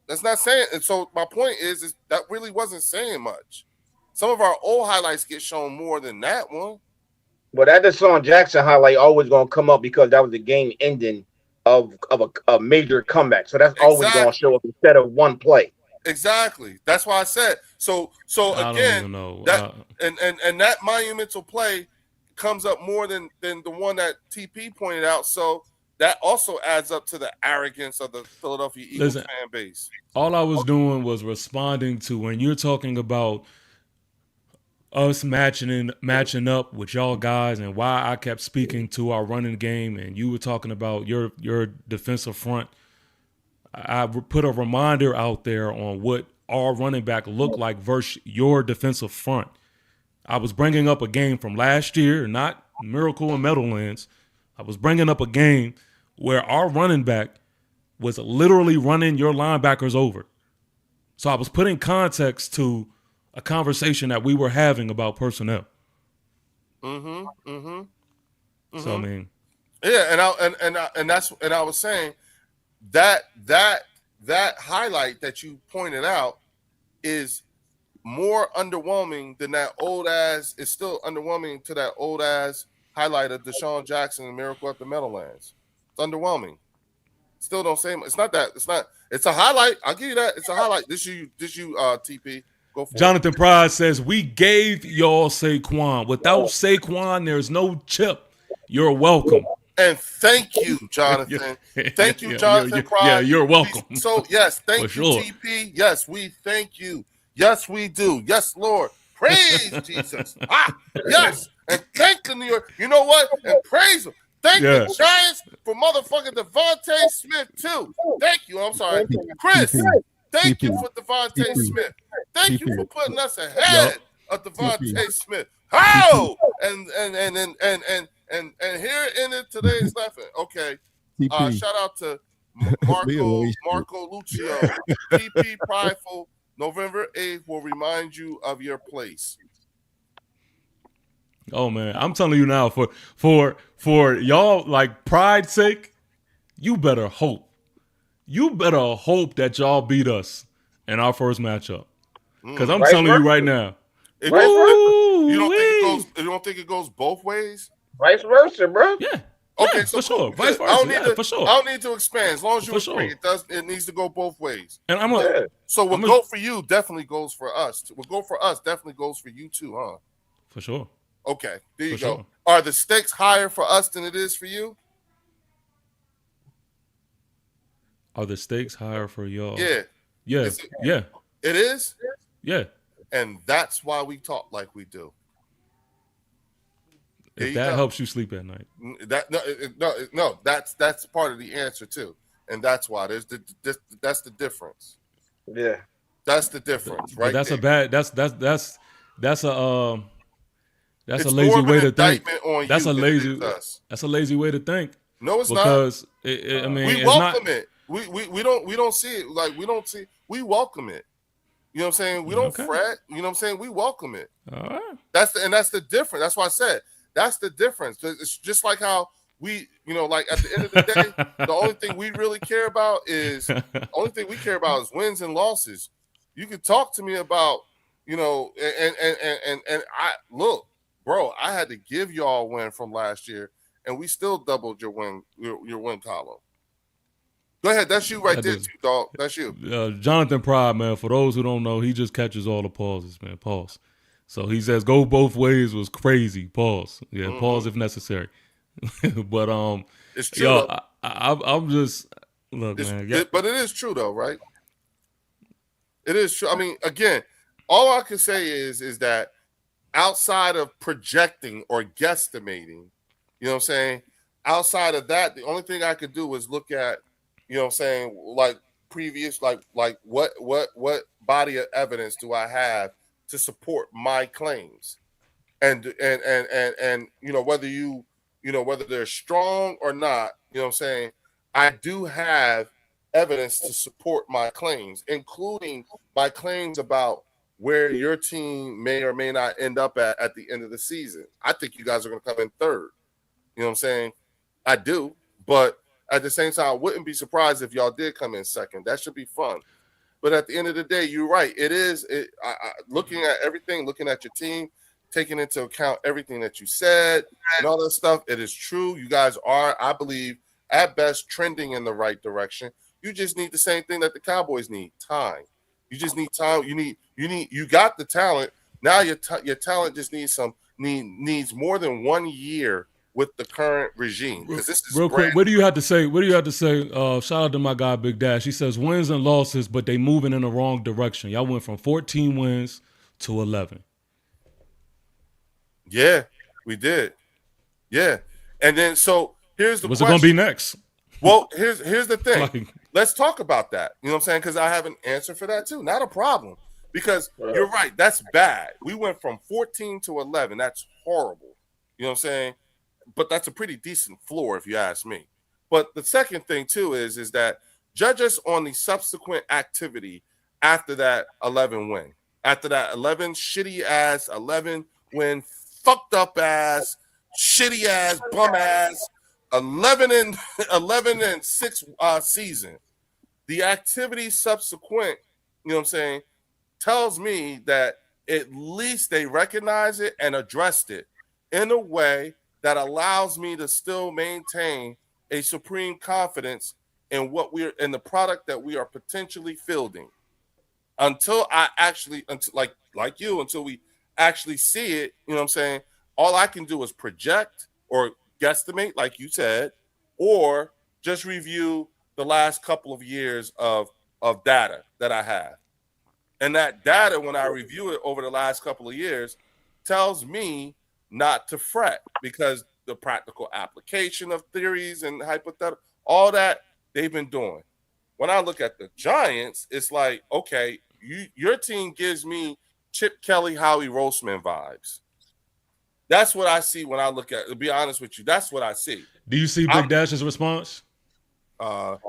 [SPEAKER 1] That's not saying. And so my point is that really wasn't saying much. Some of our old highlights get shown more than that one.
[SPEAKER 10] But that DeSean Jackson highlight always gonna come up because that was the game ending of a major comeback. So that's always gonna show up instead of one play.
[SPEAKER 1] Exactly. That's why I said so again. That and that monumental play comes up more than the one that TP pointed out. So that also adds up to the arrogance of the Philadelphia Eagles fan base.
[SPEAKER 11] All I was doing was responding to when you're talking about us matching up with y'all guys and why I kept speaking to our running game, and you were talking about your defensive front. I put a reminder out there on what our running back looked like versus your defensive front. I was bringing up a game from last year, not Miracle and Meadowlands. I was bringing up a game where our running back was literally running your linebackers over. So I was putting context to a conversation that we were having about personnel.
[SPEAKER 1] Mm-hmm.
[SPEAKER 11] So I mean,
[SPEAKER 1] yeah, and I was saying that highlight that you pointed out is more underwhelming than that old ass. It's still underwhelming to that old ass highlight of DeSean Jackson and Miracle at the Meadowlands. It's underwhelming. Still don't say it's not that. It's not. It's a highlight. I'll give you that. It's a highlight. This you TP. Go for
[SPEAKER 11] Jonathan Pride says we gave y'all Saquon. Without Saquon, there's no chip. You're welcome.
[SPEAKER 1] And thank you, Jonathan. Thank you, Jonathan Pride.
[SPEAKER 11] Yeah, you're welcome.
[SPEAKER 1] So yes, thank you,
[SPEAKER 11] sure.
[SPEAKER 1] TP. Yes, we thank you. Yes, we do. Yes, Lord. Praise Jesus. Yes. And thank the New York. You know what? And praise them. Thank the Giants for motherfucking Devontae Smith, too. Thank you. I'm sorry. Chris, thank you for Devontae Smith. Thank you for putting us ahead of Devontae Smith. How? And here in today's lesson. Okay. Shout out to Marco Lucio. TP Prideful. November 8th will remind you of your place.
[SPEAKER 11] Oh man, I'm telling you now, for y'all, like pride's sake, you better hope that y'all beat us in our first matchup. Because I'm telling you right now,
[SPEAKER 1] you don't think it goes both ways?
[SPEAKER 10] Vice versa, bro.
[SPEAKER 11] Yeah.
[SPEAKER 1] Okay,
[SPEAKER 11] yeah,
[SPEAKER 1] so
[SPEAKER 11] for sure.
[SPEAKER 1] Cool.
[SPEAKER 11] Vice versa.
[SPEAKER 1] For sure. I don't need to expand. As long as you agree, it needs to go both ways.
[SPEAKER 11] And
[SPEAKER 1] so what go for you definitely goes for us. What go for us definitely goes for you too, huh?
[SPEAKER 11] For sure.
[SPEAKER 1] Okay, there you go.
[SPEAKER 11] Sure.
[SPEAKER 1] Are the stakes higher for us than it is for you?
[SPEAKER 11] Are the stakes higher for y'all?
[SPEAKER 1] Yeah.
[SPEAKER 11] Yeah. Yeah.
[SPEAKER 1] It is?
[SPEAKER 11] Yeah.
[SPEAKER 1] And that's why we talk like we do.
[SPEAKER 11] If that helps you sleep at night.
[SPEAKER 1] No, that's part of the answer too. And that's why that's the difference.
[SPEAKER 10] Yeah.
[SPEAKER 1] That's the difference, right?
[SPEAKER 11] That's a lazy way to think. That's a lazy way to think.
[SPEAKER 1] No, it's
[SPEAKER 11] because
[SPEAKER 1] not.
[SPEAKER 11] I mean,
[SPEAKER 1] we welcome it. We don't see it like we don't see. We welcome it. You know what I'm saying? We don't fret. You know what I'm saying? We welcome it.
[SPEAKER 11] All right.
[SPEAKER 1] That's the difference. That's why I said that's the difference. It's just like how we, like at the end of the day, the only thing we really care about is wins and losses. You can talk to me about, and I look, bro, I had to give y'all a win from last year, and we still doubled your win column. Go ahead. That's you right there, too, dog. That's you.
[SPEAKER 11] Jonathan Pride, man. For those who don't know, he just catches all the pauses, man. Pause. So he says, "Go both ways" was crazy. Pause. Yeah, pause if necessary. But
[SPEAKER 1] it's true.
[SPEAKER 11] Yo, I'm just look, man. Yeah.
[SPEAKER 1] But it is true, though, right? It is true. I mean, again, all I can say is that outside of projecting or guesstimating, you know what I'm saying? Outside of that, the only thing I could do is look at, you know what I'm saying, like previous, like what body of evidence do I have to support my claims? And you know, whether they're strong or not, you know what I'm saying, I do have evidence to support my claims, including my claims about where your team may or may not end up at the end of the season. I think you guys are going to come in third. You know what I'm saying? I do. But at the same time, I wouldn't be surprised if y'all did come in second. That should be fun. But at the end of the day, you're right. It is looking at everything, looking at your team, taking into account everything that you said and all that stuff. It is true. You guys are, I believe, at best trending in the right direction. You just need the same thing that the Cowboys need: time. You just need time. You got the talent. Now your talent just needs more than 1 year with the current regime. Because this is
[SPEAKER 11] real quick. What do you have to say? Shout out to my guy Big Dash. He says wins and losses, but they moving in the wrong direction. Y'all went from 14 wins to 11.
[SPEAKER 1] Yeah, we did. Yeah, and then so here's the
[SPEAKER 11] What's
[SPEAKER 1] question.
[SPEAKER 11] it gonna be next?
[SPEAKER 1] Well, here's the thing. Let's talk about that. You know what I'm saying? Because I have an answer for that too. Not a problem. Because you're right. That's bad. We went from 14 to 11. That's horrible. You know what I'm saying? But that's a pretty decent floor if you ask me. But the second thing too is that judge us on the subsequent activity after that 11 win. After that 11 shitty ass 11 win, fucked up ass, shitty ass, bum ass 11 and 6 season. The activity subsequent, you know what I'm saying, tells me that at least they recognize it and addressed it in a way that allows me to still maintain a supreme confidence in the product that we are potentially fielding. Until we actually see it, you know what I'm saying, all I can do is project or guesstimate, like you said, or just review the last couple of years of data that I have. And that data, when I review it over the last couple of years, tells me not to fret, because the practical application of theories and hypothetical, all that they've been doing. When I look at the Giants, it's like, okay, your team gives me Chip Kelly, Howie Roseman vibes. That's what I see when I look at it. To be honest with you, that's what I see.
[SPEAKER 11] Do you see Big Dash's response?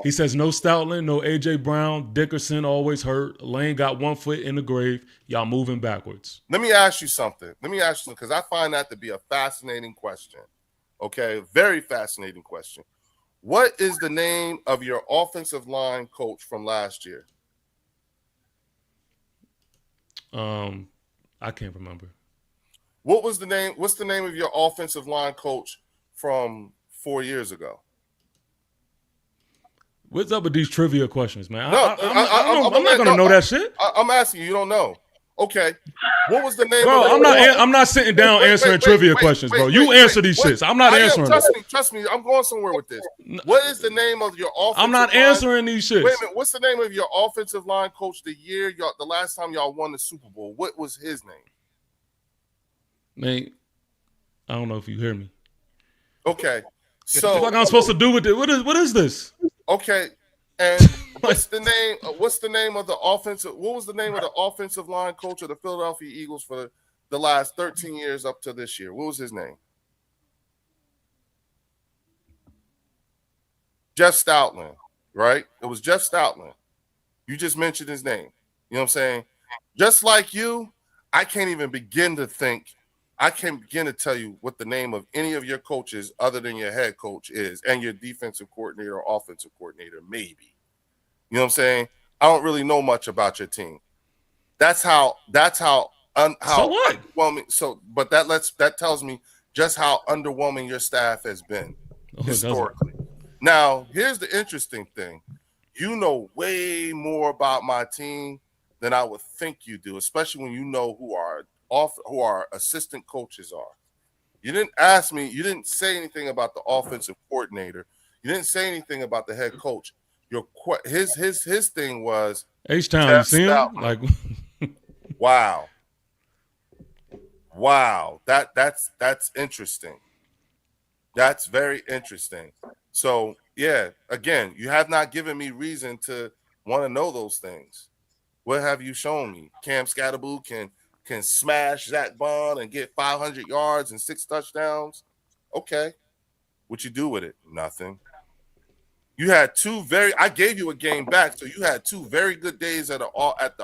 [SPEAKER 11] He says, no Stoutland, no A.J. Brown, Dickerson always hurt. Lane got 1 foot in the grave. Y'all moving backwards.
[SPEAKER 1] Let me ask you something, because I find that to be a fascinating question. Okay, very fascinating question. What is the name of your offensive line coach from last year?
[SPEAKER 11] I can't remember.
[SPEAKER 1] What's the name of your offensive line coach from 4 years ago?
[SPEAKER 11] What's up with these trivia questions, man?
[SPEAKER 1] No,
[SPEAKER 11] I'm not gonna know that shit.
[SPEAKER 1] I'm asking you. You don't know. Okay. What was the name?
[SPEAKER 11] Bro, I'm not sitting down answering trivia questions, bro. You answer these shits. I'm not answering them.
[SPEAKER 1] Trust me. I'm going somewhere with this. What is the name of your offensive
[SPEAKER 11] I'm not answering these shits.
[SPEAKER 1] Wait a minute. What's the name of your offensive line coach the last time y'all won the Super Bowl? What was his name?
[SPEAKER 11] Man, I don't know if you hear me.
[SPEAKER 1] Okay. So
[SPEAKER 11] like I'm supposed to do with it. What is this?
[SPEAKER 1] Okay. And what's the name of the offensive? What was the name of the offensive line coach of the Philadelphia Eagles for the last 13 years up to this year? What was his name? Jeff Stoutland, right? It was Jeff Stoutland. You just mentioned his name. You know what I'm saying? Just like you, I can't even begin to think. I can't begin to tell you what the name of any of your coaches other than your head coach is, and your defensive coordinator or offensive coordinator, maybe. You know what I'm saying? I don't really know much about your team. That's how so what? Underwhelming. So, but that tells me just how underwhelming your staff has been historically. Now, here's the interesting thing. you know way more about my team than I would think you do, especially when you know who our assistant coaches are. You didn't ask me. You didn't say anything about the offensive coordinator. You didn't say anything about the head coach. His thing was
[SPEAKER 11] H-Town. You see him? Like,
[SPEAKER 1] wow. That's interesting. That's very interesting. So yeah, again, you have not given me reason to want to know those things. What have you shown me? Cam Scatterboo can smash Zach Bond and get 500 yards and 6 touchdowns. Okay. What you do with it? Nothing. You had I gave you a game back, so you had 2 very good days at the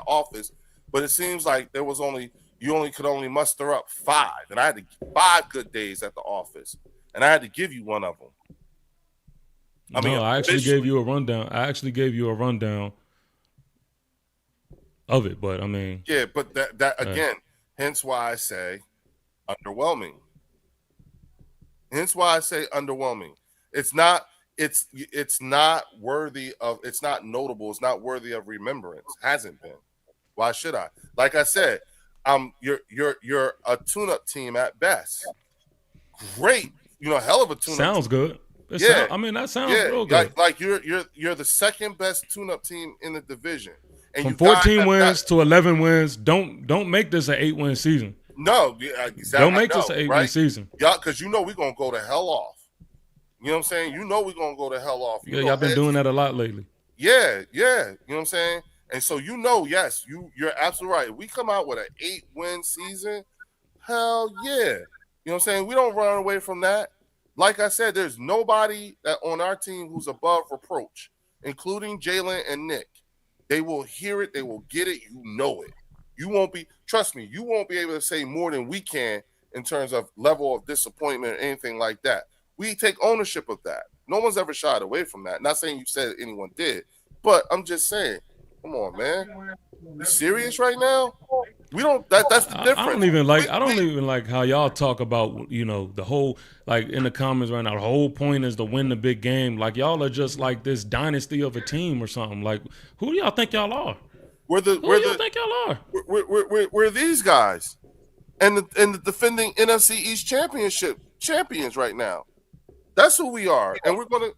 [SPEAKER 1] office, but it seems like you could only muster up 5, and I had 5 good days at the office, and I had to give you one of them.
[SPEAKER 11] I actually gave you a rundown. Of it, but I mean,
[SPEAKER 1] yeah, but that again, hence why I say underwhelming. It's not worthy of. It's not notable. It's not worthy of remembrance. Hasn't been. Why should I? Like I said, you're a tune-up team at best. Great, hell of a tune-up.
[SPEAKER 11] Sounds good. That sounds real good.
[SPEAKER 1] Like you're the second best tune-up team in the division. And
[SPEAKER 11] from 14 wins to 11 wins, don't make this an 8-win season.
[SPEAKER 1] No, exactly.
[SPEAKER 11] Don't make this an 8-win season.
[SPEAKER 1] Yeah, because we're going to go to hell off. You know what I'm saying? We're going to go to hell off.
[SPEAKER 11] Y'all been doing that a lot lately.
[SPEAKER 1] Yeah. You know what I'm saying? And so yes, you're absolutely right. If we come out with an 8-win season, hell yeah. You know what I'm saying? We don't run away from that. Like I said, there's nobody on our team who's above reproach, including Jalen and Nick. They will hear it. They will get it. You know it. Trust me, you won't be able to say more than we can in terms of level of disappointment or anything like that. We take ownership of that. No one's ever shied away from that. Not saying you said anyone did, but I'm just saying, come on, man. You serious right now? We don't. That's the difference.
[SPEAKER 11] I don't even like how y'all talk about the whole, like, in the comments right now. The whole point is to win the big game. Like, y'all are just like this dynasty of a team or something. Like, who do y'all think y'all are? Who do y'all think y'all are?
[SPEAKER 1] We're these guys, and the defending NFC East champions right now. That's who we are, and we're gonna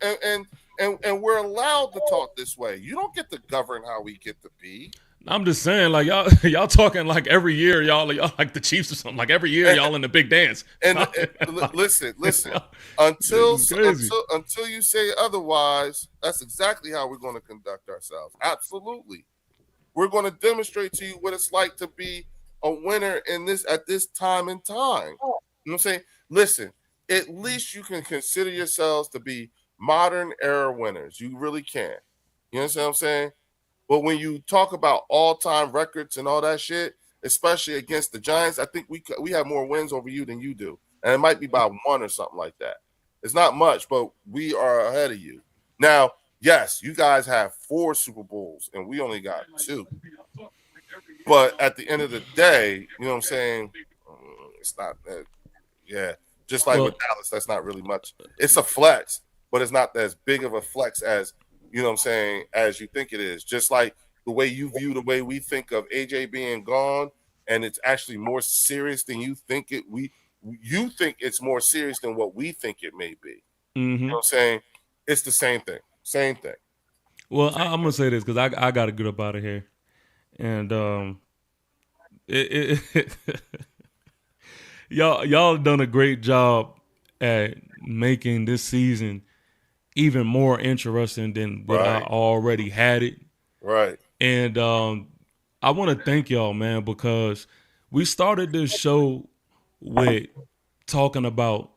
[SPEAKER 1] and we're allowed to talk this way. You don't get to govern how we get to be.
[SPEAKER 11] I'm just saying, like, y'all talking like every year, y'all like the Chiefs or something. Like every year, y'all in the big dance.
[SPEAKER 1] And listen. Until you say otherwise, that's exactly how we're going to conduct ourselves. Absolutely, we're going to demonstrate to you what it's like to be a winner at this time in time. You know what I'm saying? Listen, at least you can consider yourselves to be modern era winners. You really can. You understand what I'm saying? But when you talk about all-time records and all that shit, especially against the Giants, I think we have more wins over you than you do. And it might be by 1 or something like that. It's not much, but we are ahead of you. Now, yes, you guys have 4 Super Bowls, and we only got 2. But at the end of the day, you know what I'm saying? It's not that. Yeah, just like with Dallas, that's not really much. It's a flex, but it's not as big of a flex as, you know what I'm saying, as you think it is. Just like the way you view the way we think of AJ being gone, and it's actually more serious than you think it. You think it's more serious than what we think it may be.
[SPEAKER 11] Mm-hmm.
[SPEAKER 1] You know what I'm saying? It's the same thing. Same thing.
[SPEAKER 11] Well, I'm gonna say this because I got to get up out of here, and y'all done a great job at making this season even more interesting than what I already had it.
[SPEAKER 1] Right.
[SPEAKER 11] And I want to thank y'all, man, because we started this show with talking about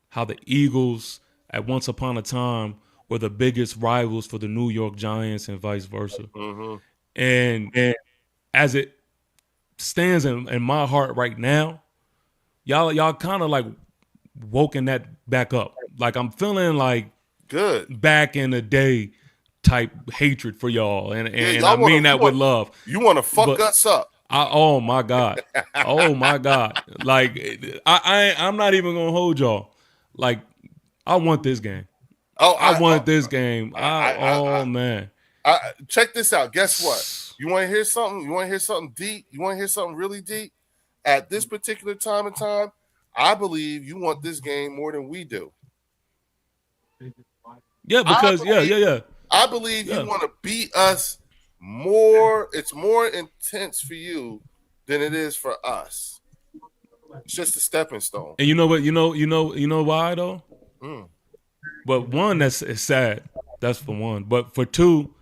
[SPEAKER 11] how the Eagles at once upon a time were the biggest rivals for the New York Giants and vice versa.
[SPEAKER 1] Mm-hmm.
[SPEAKER 11] And as it stands in my heart right now, y'all kind of like woken that back up. Like I'm feeling like
[SPEAKER 1] good
[SPEAKER 11] back in the day type hatred for y'all, and I mean that with love.
[SPEAKER 1] You want to fuck us up?
[SPEAKER 11] Oh my god, Like I'm not even gonna hold y'all. Like I want this game. I want this game. Man.
[SPEAKER 1] Check this out. Guess what? You want to hear something? You want to hear something deep? You want to hear something really deep? At this particular time and time, I believe you want this game more than we do.
[SPEAKER 11] Yeah, because
[SPEAKER 1] I believe you want to beat us more. It's more intense for you than it is for us. It's just a stepping stone.
[SPEAKER 11] And you know what? You know why though? But one, it's sad. That's for one. But for two,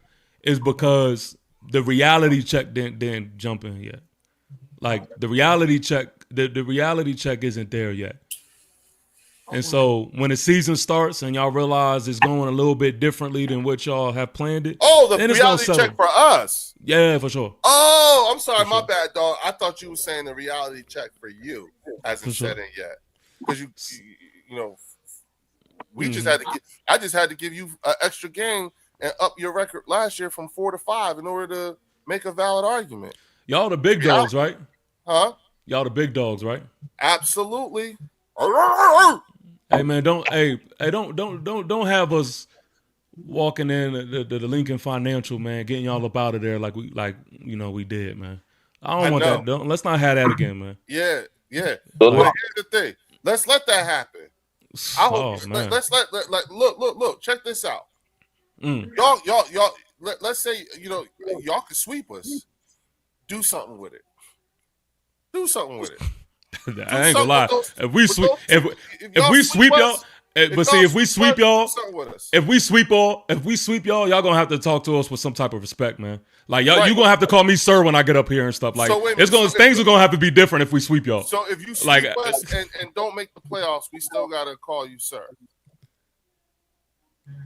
[SPEAKER 11] is because the reality check didn't jump in yet. Like the reality check, the reality check isn't there yet. And so when the season starts and y'all realize it's going a little bit differently than what y'all have planned it.
[SPEAKER 1] Oh, the reality check for us.
[SPEAKER 11] Yeah, for sure.
[SPEAKER 1] Oh, I'm sorry, my bad, dog. I thought you were saying the reality check for you hasn't set in yet. Because you know, we just had to I just had to give you an extra game and up your record last year from 4 to 5 in order to make a valid argument.
[SPEAKER 11] Y'all the big dogs, right?
[SPEAKER 1] Huh?
[SPEAKER 11] Y'all the big dogs, right?
[SPEAKER 1] Absolutely.
[SPEAKER 11] Hey man, don't have us walking in the Lincoln Financial, man, getting y'all up out of there like we did, man. I don't want that. Let's not have that again, man.
[SPEAKER 1] Yeah. But here's the thing. Let's let that happen. I hope.
[SPEAKER 11] Man.
[SPEAKER 1] Let's let look. Check this out. Y'all. Let's say y'all can sweep us. Do something with it.
[SPEAKER 11] I ain't gonna lie. If we sweep y'all, if we sweep y'all, y'all gonna have to talk to us with some type of respect, man. Like y'all, you gonna have to call me sir when I get up here and stuff. Like things are gonna have to be different if we sweep y'all.
[SPEAKER 1] So if you sweep us and don't make the playoffs, we still gotta call you sir.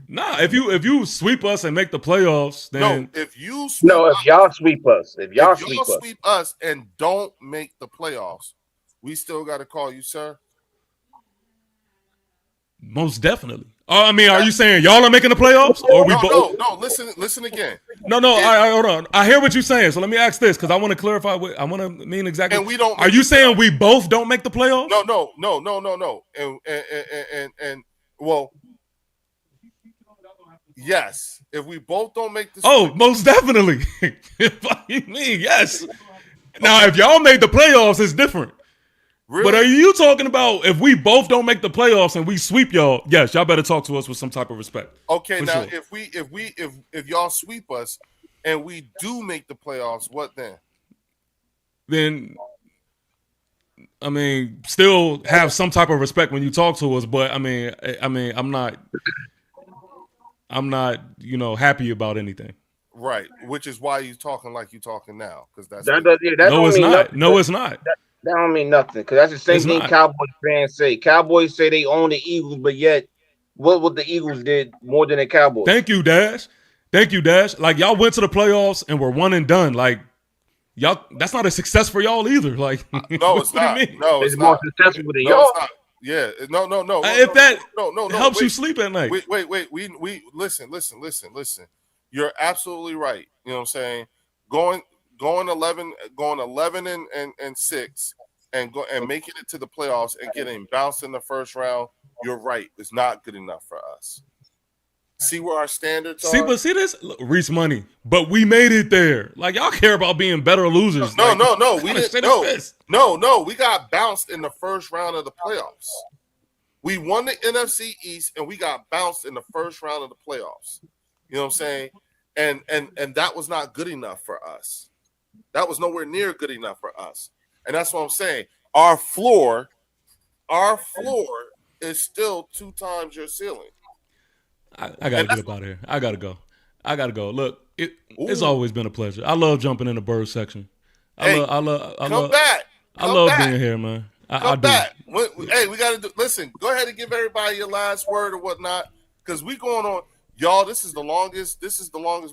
[SPEAKER 11] Nah, if you sweep us and make the playoffs, then
[SPEAKER 10] if y'all sweep us, if y'all
[SPEAKER 1] sweep us and don't make the playoffs, we still got to call you sir.
[SPEAKER 11] Most definitely. I mean, are you saying y'all are making the playoffs, or we both?
[SPEAKER 1] No. Listen again.
[SPEAKER 11] No. Hold on. I hear what you're saying. So let me ask this because I want to clarify what I want to mean exactly.
[SPEAKER 1] And we don't.
[SPEAKER 11] Are you saying we both don't make the playoffs?
[SPEAKER 1] No. And well. Yes, if we both don't make the
[SPEAKER 11] most definitely. What do you mean? Yes. Now, if y'all made the playoffs, it's different. Really? But are you talking about if we both don't make the playoffs and we sweep y'all? Yes, y'all better talk to us with some type of respect.
[SPEAKER 1] Okay, now sure. if y'all sweep us and we do make the playoffs, what then?
[SPEAKER 11] Then, I mean, still have some type of respect when you talk to us. But I mean, I'm not, happy about anything.
[SPEAKER 1] Right, which is why you're talking like you're talking now, because that's
[SPEAKER 11] no, it's not. No, it's not.
[SPEAKER 10] That don't mean nothing, because that's the same thing Cowboys fans say. Cowboys say they own the Eagles, but yet, what the Eagles did more than the Cowboys?
[SPEAKER 11] Thank you, Dash. Like y'all went to the playoffs and were one and done. Like y'all, that's not a success for y'all either. Like
[SPEAKER 1] no, it's not. No,
[SPEAKER 10] it's more successful than y'all.
[SPEAKER 1] Yeah, no.
[SPEAKER 11] If that helps you sleep at night.
[SPEAKER 1] Wait. We listen. You're absolutely right. You know what I'm saying? Going 11 and 6 and making it to the playoffs and getting bounced in the first round. You're right. It's not good enough for us. See where our standards are.
[SPEAKER 11] See this? Reese money. But we made it there. Like y'all care about being better losers.
[SPEAKER 1] No. We didn't. No. We got bounced in the first round of the playoffs. We won the NFC East and we got bounced in the first round of the playoffs. You know what I'm saying? And that was not good enough for us. That was nowhere near good enough for us. And that's what I'm saying. Our floor is still 2 times your ceiling.
[SPEAKER 11] I gotta get up out of here. I gotta go. Look, it's always been a pleasure. I love jumping in the bird section. I love being here, man.
[SPEAKER 1] Come back. Hey, we gotta do. Listen, go ahead and give everybody your last word or whatnot, because we going on, y'all. This is the longest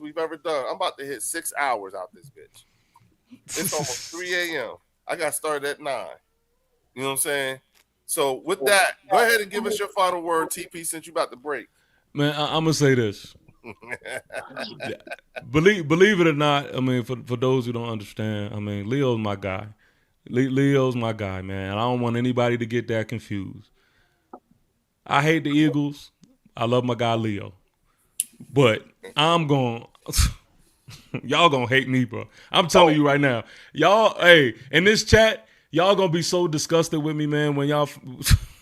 [SPEAKER 1] we've ever done. I'm about to hit 6 hours out this bitch. It's almost 3 a.m. I got started at 9. You know what I'm saying? So with that, go ahead and give us your final word, TP, since you about to break.
[SPEAKER 11] Man, I'm gonna say this. Believe it or not, I mean, for those who don't understand, I mean, Leo's my guy. Leo's my guy, man. I don't want anybody to get that confused. I hate the Eagles. I love my guy Leo, but I'm going Y'all gonna hate me, bro. I'm telling you right now. Y'all, hey, in this chat, y'all gonna be so disgusted with me, man. When y'all,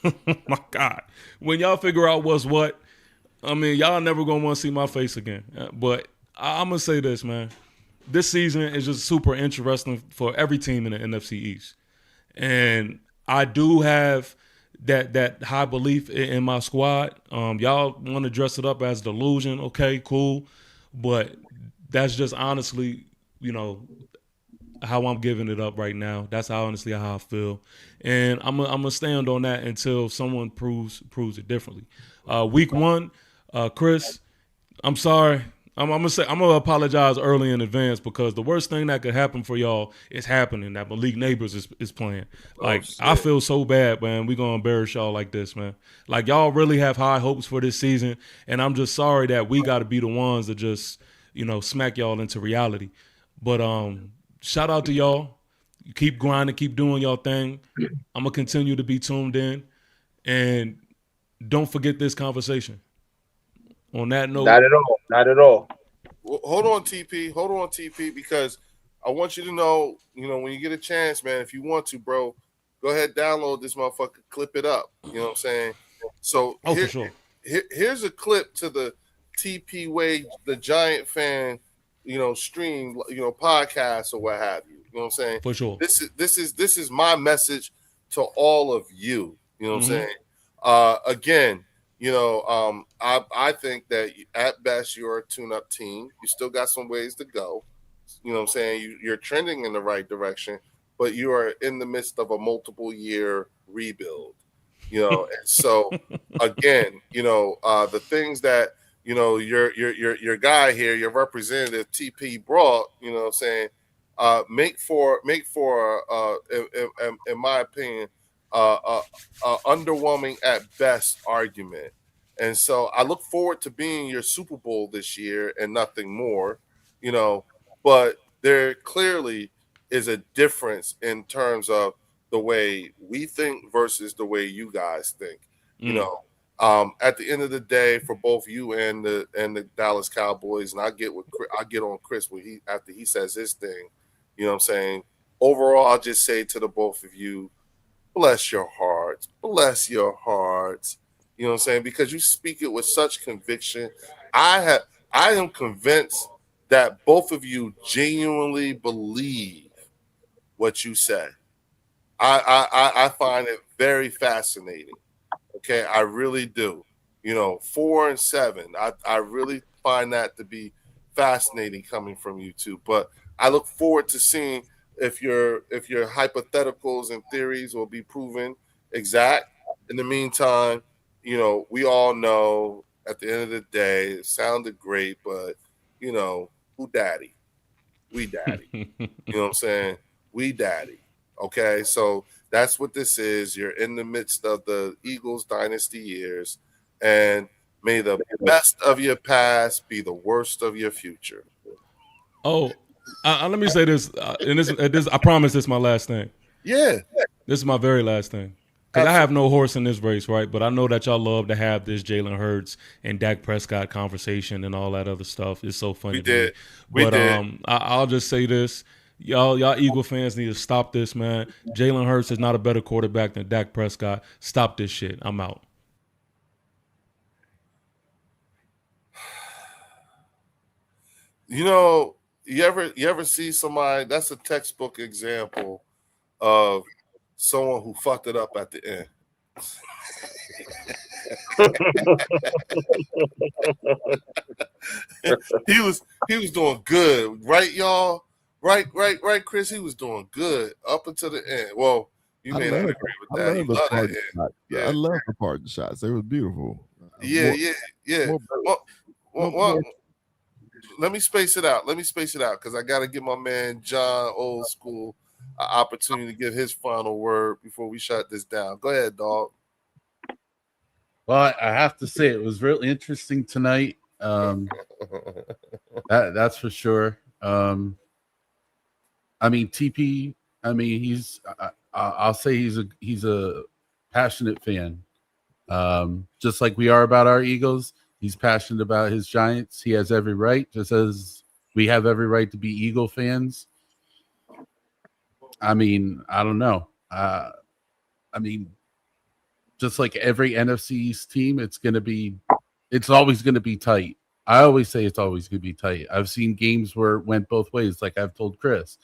[SPEAKER 11] my God, when y'all figure out what's what. I mean, y'all never gonna want to see my face again. But I'm gonna say this, man. This season is just super interesting for every team in the NFC East, and I do have that high belief in my squad. Y'all want to dress it up as delusion? Okay, cool, but that's just honestly, how I'm giving it up right now. That's honestly how I feel, and I'm gonna stand on that until someone proves it differently. Week 1, Chris, I'm sorry. I'm gonna apologize early in advance because the worst thing that could happen for y'all is happening. That Malik Neighbors is playing. Like I feel so bad, man. We gonna embarrass y'all like this, man. Like y'all really have high hopes for this season, and I'm just sorry that we got to be the ones that just smack y'all into reality. But shout out to y'all. You keep grinding, keep doing y'all thing. I'm gonna continue to be tuned in, and don't forget this conversation. On that note,
[SPEAKER 10] not at all, not at all.
[SPEAKER 1] Well, hold on, TP, because I want you to know, when you get a chance, man, if you want to, bro, go ahead, download this motherfucker, clip it up. You know what I'm saying? So
[SPEAKER 11] for sure.
[SPEAKER 1] Here's a clip to the TP Wade, the Giant fan, stream, podcast or what have you. You know what I'm saying?
[SPEAKER 11] For sure.
[SPEAKER 1] This is my message to all of you. You know what I'm saying? Again, I think that at best you're a tune-up team. You still got some ways to go. You know what I'm saying? You're trending in the right direction, but you are in the midst of a multiple-year rebuild. And so again, the things that your guy here, your representative TP brought, you know what I'm saying, make for in my opinion, underwhelming at best argument. And so I look forward to being your Super Bowl this year and nothing more, but there clearly is a difference in terms of the way we think versus the way you guys think. At the end of the day, for both you and the Dallas Cowboys, and I get on Chris when after he says his thing, you know what I'm saying? Overall, I'll just say to the both of you, bless your hearts. Bless your hearts. You know what I'm saying? Because you speak it with such conviction. I am convinced that both of you genuinely believe what you say. I find it very fascinating. Okay, I really do. 4 and 7. I really find that to be fascinating coming from you two. But I look forward to seeing if your hypotheticals and theories will be proven exact. In the meantime, we all know at the end of the day, it sounded great, but who daddy? We daddy. You know what I'm saying? We daddy. Okay, so that's what this is. You're in the midst of the Eagles dynasty years, and may the best of your past be the worst of your future.
[SPEAKER 11] Oh, let me say this, and this I promise this is my last thing.
[SPEAKER 1] Yeah.
[SPEAKER 11] This is my very last thing. Because I have no horse in this race, right? But I know that y'all love to have this Jalen Hurts and Dak Prescott conversation and all that other stuff. It's so funny to me. But I'll just say this. Y'all Eagle fans need to stop this, man. Jalen Hurts is not a better quarterback than Dak Prescott. Stop this shit. I'm out.
[SPEAKER 1] You ever see somebody, that's a textbook example of someone who fucked it up at the end. he was doing good, right, y'all? Right, Chris. He was doing good up until the end. Well, you may not agree with that. You love that end.
[SPEAKER 7] Yeah. I love the parting shots. They were beautiful.
[SPEAKER 1] Yeah. Well, let me space it out because I got to give my man John Old School an opportunity to give his final word before we shut this down. Go ahead, dog.
[SPEAKER 8] Well, I have to say it was really interesting tonight. That's for sure. I mean, TP. I mean, I'll say he's a passionate fan, just like we are about our Eagles. He's passionate about his Giants. He has every right, just as we have every right to be Eagle fans. I mean, I don't know. I mean, just like every NFC East team, it's always going to be tight. I always say it's always going to be tight. I've seen games where it went both ways, like I've told Chris.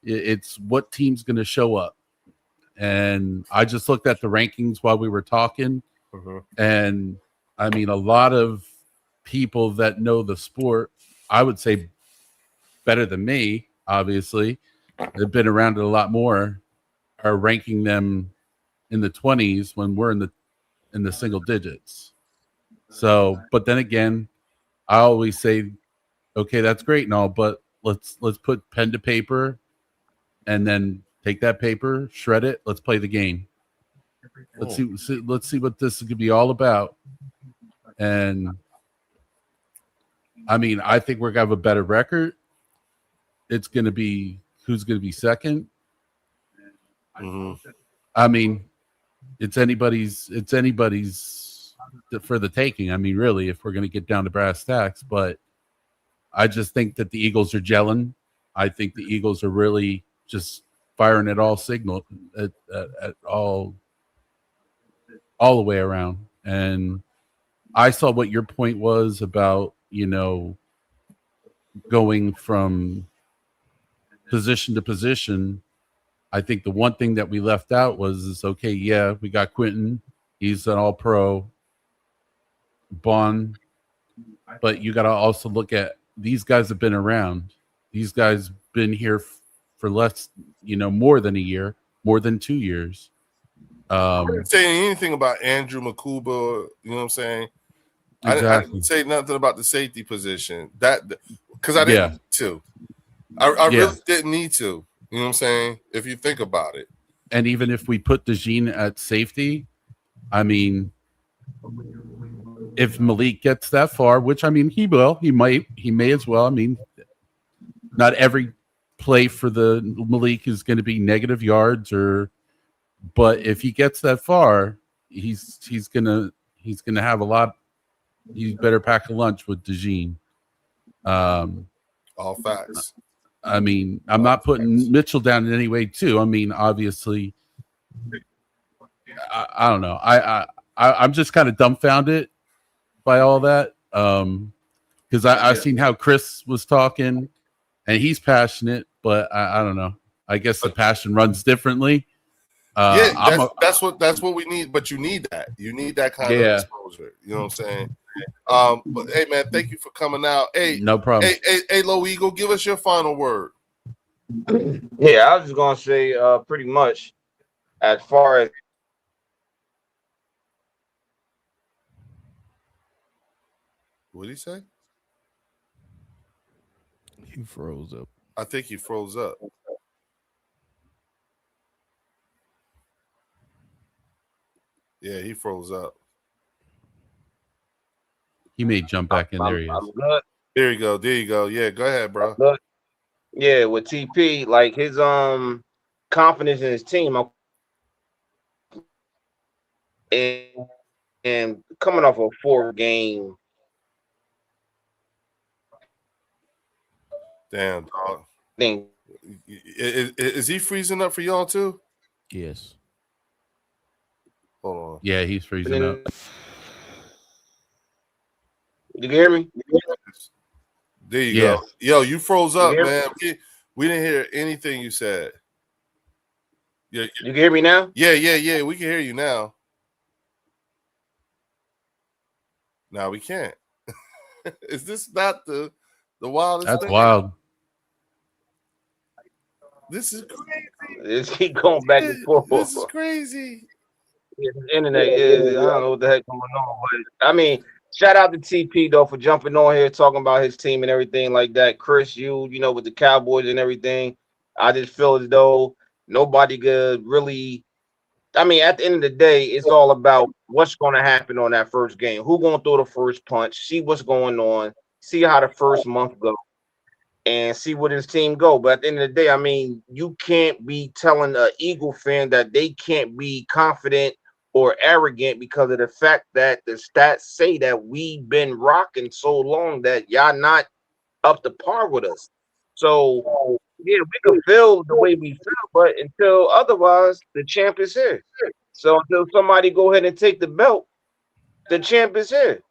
[SPEAKER 8] It's what team's going to show up. And I just looked at the rankings while we were talking. And I mean, a lot of people that know the sport, I would say better than me, obviously, they've been around it a lot more, are ranking them in the 20s when we're in the single digits. So, but then again, I always say, okay, that's great and all, but let's put pen to paper and then take that paper, shred it, let's play the game. Let's see what this is going to be all about. And I mean, I think we're going to have a better record. It's going to be who's going to be second. I mean, it's anybody's for the taking. I mean, really, if we're going to get down to brass tacks, but I just think that the Eagles are gelling. I think the Eagles are really just firing at all signal at all the way around. And I saw what your point was about, going from position to position. I think the one thing that we left out was okay, yeah, we got Quinton. He's an all-pro. Bond. But you got to also look at these guys have been around. These guys been here for less, more than a year, more than 2 years.
[SPEAKER 1] I didn't say anything about Andrew Makuba, you know what I'm saying?
[SPEAKER 8] Exactly.
[SPEAKER 1] I didn't say nothing about the safety position. Because I didn't need to. I really didn't need to. You know what I'm saying? If you think about it.
[SPEAKER 8] And even if we put DeJean at safety, I mean, if Malik gets that far, which I mean he will, he may as well. I mean, not every play for the Malik is going to be negative yards but if he gets that far, he's gonna have a lot. He better pack a lunch with DeJean.
[SPEAKER 1] All facts.
[SPEAKER 8] I mean, I'm not putting Mitchell down in any way, too. I mean, obviously, I don't know. I'm just kind of dumbfounded by all that because I've seen how Chris was talking, and he's passionate, but I don't know. I guess the passion runs differently.
[SPEAKER 1] That's what we need. But you need that. You need that kind of exposure. You know what I'm saying? But hey, man, thank you for coming out. Hey,
[SPEAKER 8] no problem.
[SPEAKER 1] Hey, Low Eagle, give us your final word.
[SPEAKER 10] Yeah, I was just gonna say, pretty much, as far as
[SPEAKER 1] what did he say?
[SPEAKER 7] He froze up.
[SPEAKER 1] I think he froze up. Yeah, he froze up.
[SPEAKER 8] He may jump back in. There he is.
[SPEAKER 10] I'm good.
[SPEAKER 1] There you go. Yeah, go ahead, bro.
[SPEAKER 10] Yeah, with TP, like his confidence in his team, and coming off a 4-game.
[SPEAKER 1] Damn, dog.
[SPEAKER 10] Thing.
[SPEAKER 1] Is he freezing up for y'all too?
[SPEAKER 7] Yes.
[SPEAKER 1] Hold on.
[SPEAKER 8] Yeah, he's freezing up.
[SPEAKER 10] You can hear me?
[SPEAKER 1] There you go. Yo, you froze up, man. We didn't hear anything you said. Yeah,
[SPEAKER 10] you can hear me now?
[SPEAKER 1] Yeah. We can hear you now. Now we can't. Is this not the wildest
[SPEAKER 8] That's
[SPEAKER 1] thing?
[SPEAKER 8] wild.
[SPEAKER 1] This is crazy.
[SPEAKER 10] It's keep going back and forth.
[SPEAKER 1] This is crazy.
[SPEAKER 10] Yeah, the internet is, I don't know what the heck going on. But I mean, shout out to TP though for jumping on here talking about his team and everything like that. Chris, you know, with the Cowboys and everything. I just feel as though nobody could really. I mean, at the end of the day, it's all about what's going to happen on that first game. Who's going to throw the first punch? See what's going on. See how the first month goes. And see where his team go. But at the end of the day, I mean, you can't be telling an Eagle fan that they can't be confident or arrogant because of the fact that the stats say that we've been rocking so long that y'all not up to par with us. So yeah, we can feel the way we feel, but until otherwise, the champ is here. So until somebody go ahead and take the belt, the champ is here.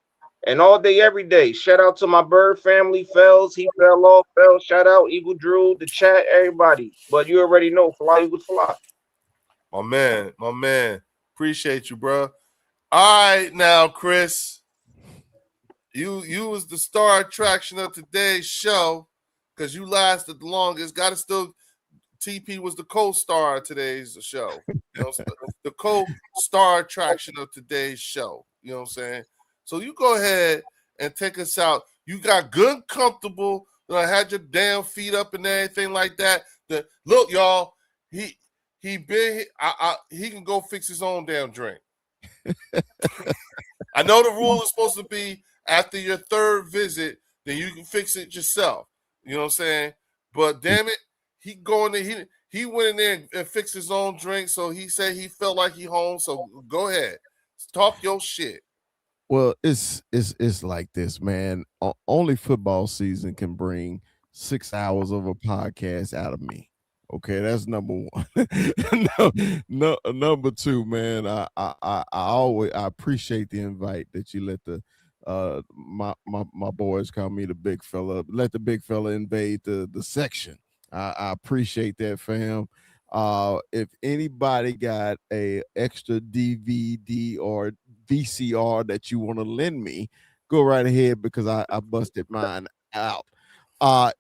[SPEAKER 10] And all day, every day. Shout out to my Bird family, Fells. He fell off, Fells. Shout out Eagle Drew, the chat, everybody. But you already know, fly Eagles fly.
[SPEAKER 1] My man. Appreciate you, bro. All right, now, Chris. You was the star attraction of today's show because you lasted the longest. Got to still. TP was the co-star of today's show. You know, the co-star attraction of today's show. You know what I'm saying? So you go ahead and take us out. You got good, comfortable. Had your damn feet up and everything like that. Look, y'all. He can go fix his own damn drink. I know the rule is supposed to be after your third visit, then you can fix it yourself. You know what I'm saying? But damn it, he went in there and fixed his own drink. So he said he felt like he home. So go ahead, talk your shit.
[SPEAKER 7] Well, it's like this, man. Only football season can bring 6 hours of a podcast out of me. Okay, that's number one. Number two, man. I appreciate the invite that you let the my boys call me the big fella. Let the big fella invade the section. I appreciate that, fam. If anybody got a extra DVD or VCR that you want to lend me, go right ahead because I busted mine out.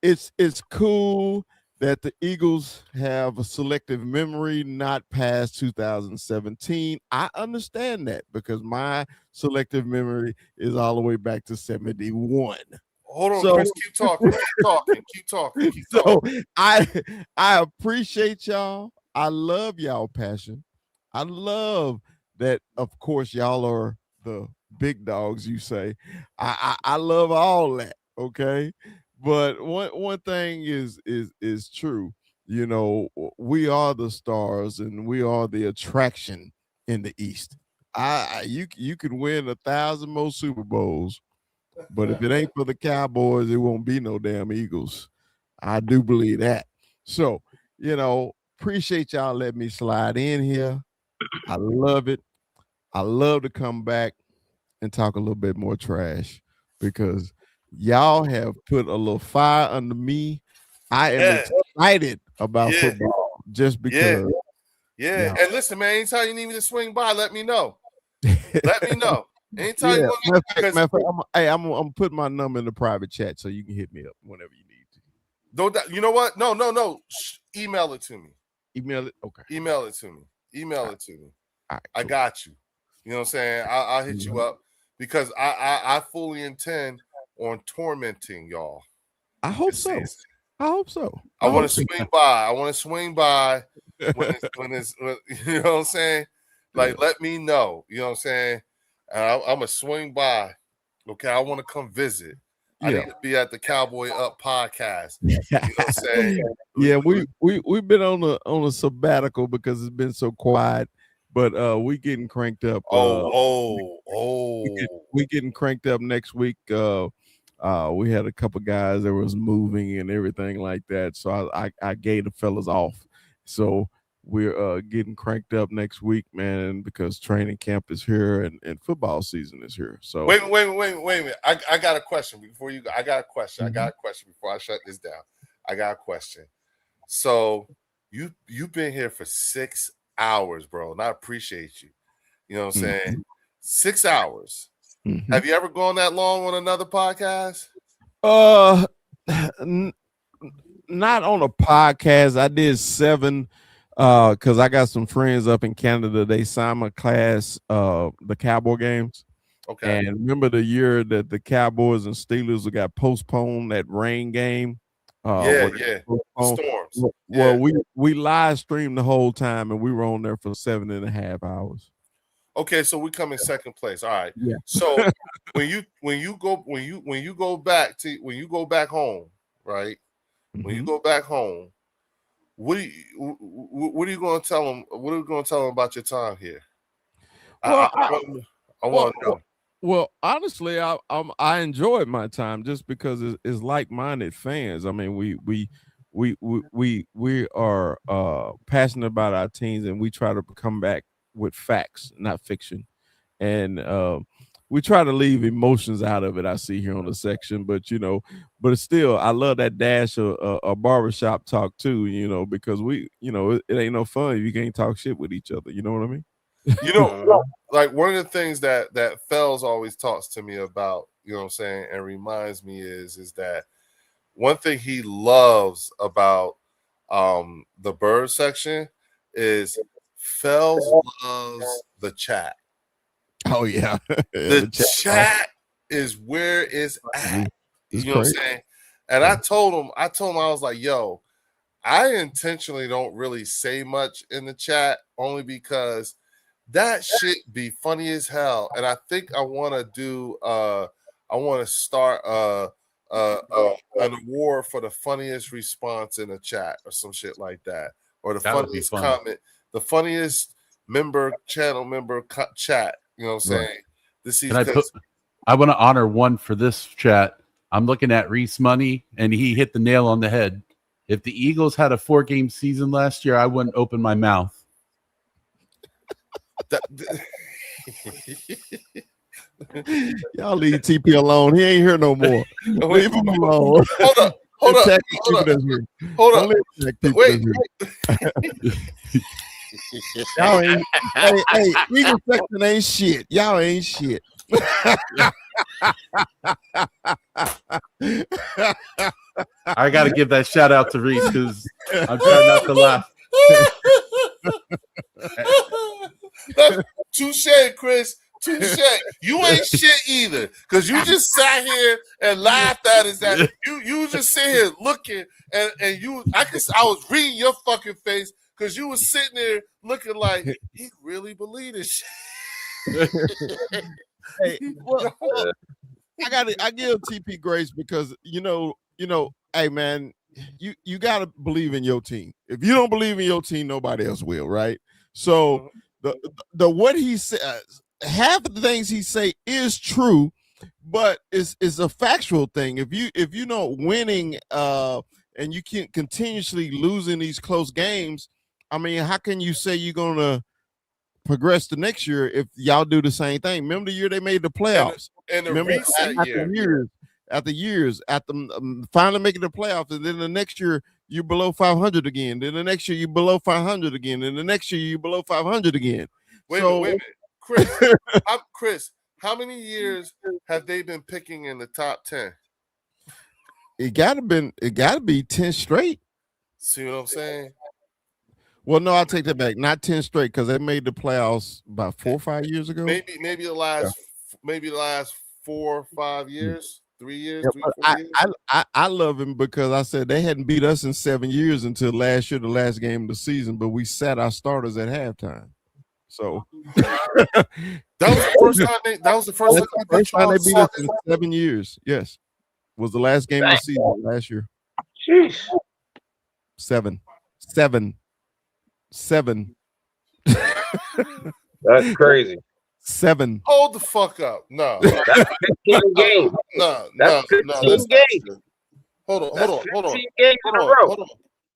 [SPEAKER 7] It's cool that the Eagles have a selective memory not past 2017. I understand that because my selective memory is all the way back to 71.
[SPEAKER 1] Hold on, Chris, keep talking.
[SPEAKER 7] So I appreciate y'all. I love y'all passion. I love that, of course, y'all are the big dogs, you say. I love all that, okay? But one thing is true. You know, we are the stars and we are the attraction in the East. You could win 1,000 more Super Bowls, but if it ain't for the Cowboys, it won't be no damn Eagles. I do believe that. So, you know, appreciate y'all letting me slide in here. I love it. I love to come back and talk a little bit more trash because y'all have put a little fire under me. I am excited about football just because.
[SPEAKER 1] Yeah. And listen, man, anytime you need me to swing by, let me know. Let me know. Anytime you want
[SPEAKER 7] me, I'm putting my number in the private chat so you can hit me up whenever you need to.
[SPEAKER 1] Don't you know what? No. Email it to me.
[SPEAKER 7] Email it? Okay.
[SPEAKER 1] Email it to me. It to me.
[SPEAKER 7] All right,
[SPEAKER 1] I got you. You know what I'm saying? I'll hit you up because I fully intend on tormenting y'all.
[SPEAKER 7] I hope so. I hope so.
[SPEAKER 1] I want to swing by. I want to swing by when it's you know what I'm saying? Like, let me know. You know what I'm saying? I'm going to swing by. Okay, I want to come visit. I need to be at the Cowboy Up podcast. You know what I'm saying?
[SPEAKER 7] Yeah, we've been on a sabbatical because it's been so quiet, but we getting cranked up. We getting cranked up next week. We had a couple guys that was moving and everything like that, so I gave the fellas off. So we're getting cranked up next week, man, because training camp is here and football season is here. So
[SPEAKER 1] wait a minute. I got a question before you go. I got a question before I shut this down. I got a question. So you've been here for 6 hours, bro, and I appreciate you. You know what I'm saying? 6 hours. Mm-hmm. Have you ever gone that long on another podcast?
[SPEAKER 7] Not on a podcast. I did 7 because I got some friends up in Canada. They simulcast the Cowboy games.
[SPEAKER 1] Okay.
[SPEAKER 7] And remember the year that the Cowboys and Steelers got postponed, that rain game?
[SPEAKER 1] Storms.
[SPEAKER 7] Well, we live streamed the whole time and we were on there for 7.5 hours.
[SPEAKER 1] Okay, so we come in second place. All right. Yeah. So when you go back home, right? Mm-hmm. When you go back home, what are you going to tell them? What are you going to tell them about your time here? I want to know.
[SPEAKER 7] Well, honestly, I enjoyed my time just because it's like-minded fans. I mean, we are passionate about our teams, and we try to come back with facts, not fiction, and we try to leave emotions out of it. I see here on the section, but still, I love that dash of barbershop talk too. Because it ain't no fun if you can't talk shit with each other. You know what I mean?
[SPEAKER 1] Like one of the things that Fells always talks to me about, you know what I'm saying, and reminds me is that one thing he loves about the bird section is Fells loves the chat.
[SPEAKER 7] Oh yeah.
[SPEAKER 1] The chat is where it's at.
[SPEAKER 7] It's
[SPEAKER 1] you know crazy. What I'm saying? And I told him, I was like, yo, I intentionally don't really say much in the chat only because that shit be funny as hell. And I think I want to start an award for the funniest response in the chat or some shit like that. Or the funniest comment, the funniest channel member chat. You know what I'm saying?
[SPEAKER 8] Right. I want to honor one for this chat. I'm looking at Reese Money, and he hit the nail on the head. If the Eagles had a 4-game season last year, I wouldn't open my mouth.
[SPEAKER 7] Y'all leave TP alone. He ain't here no more. Leave him alone.
[SPEAKER 1] Hold up. Wait.
[SPEAKER 7] Y'all ain't. Hey, Eagle section ain't shit. Y'all ain't shit.
[SPEAKER 8] I got to give that shout out to Reese because I'm trying not to laugh.
[SPEAKER 1] Touche, Chris. Touche. You ain't shit either, because you just sat here and laughed at us. That you just sit here looking, and I was reading your fucking face because you was sitting there looking like he really believed this shit.
[SPEAKER 7] Hey, I give TP grace because hey man, you gotta believe in your team. If you don't believe in your team, nobody else will, right? So the what he says, half of the things he say is true, but it's a factual thing. If you know winning and you can't continuously losing these close games, I mean, how can you say you're gonna progress the next year if y'all do the same thing? Remember the year they made the playoffs?
[SPEAKER 1] And the reset
[SPEAKER 7] after years, finally making the playoffs, and then the next year you below 500 again. Then the next year you below 500 again, and the next year you below 500 again.
[SPEAKER 1] Wait a minute, Chris. Chris, how many years have they been picking in the top 10?
[SPEAKER 7] It gotta be 10 straight.
[SPEAKER 1] See what I'm saying?
[SPEAKER 7] Well, no, I'll take that back. Not 10 straight, because they made the playoffs about 4 or 5 years ago.
[SPEAKER 1] Maybe the last 4 or 5 years, 3 years,
[SPEAKER 7] yeah,
[SPEAKER 1] 3 or 4 years.
[SPEAKER 7] I love him because I said they hadn't beat us in 7 years until last year, the last game of the season, but we sat our starters at halftime. So
[SPEAKER 1] that was the first time
[SPEAKER 7] they beat us in 7 years. Yes. Was the last game of the season last year.
[SPEAKER 10] Jeez.
[SPEAKER 7] 7.
[SPEAKER 10] That's crazy.
[SPEAKER 7] 7.
[SPEAKER 1] Hold the fuck up. No.
[SPEAKER 10] That's 15 games.
[SPEAKER 1] No.
[SPEAKER 10] That's 15 games.
[SPEAKER 1] Hold on.
[SPEAKER 10] 15 games in a row.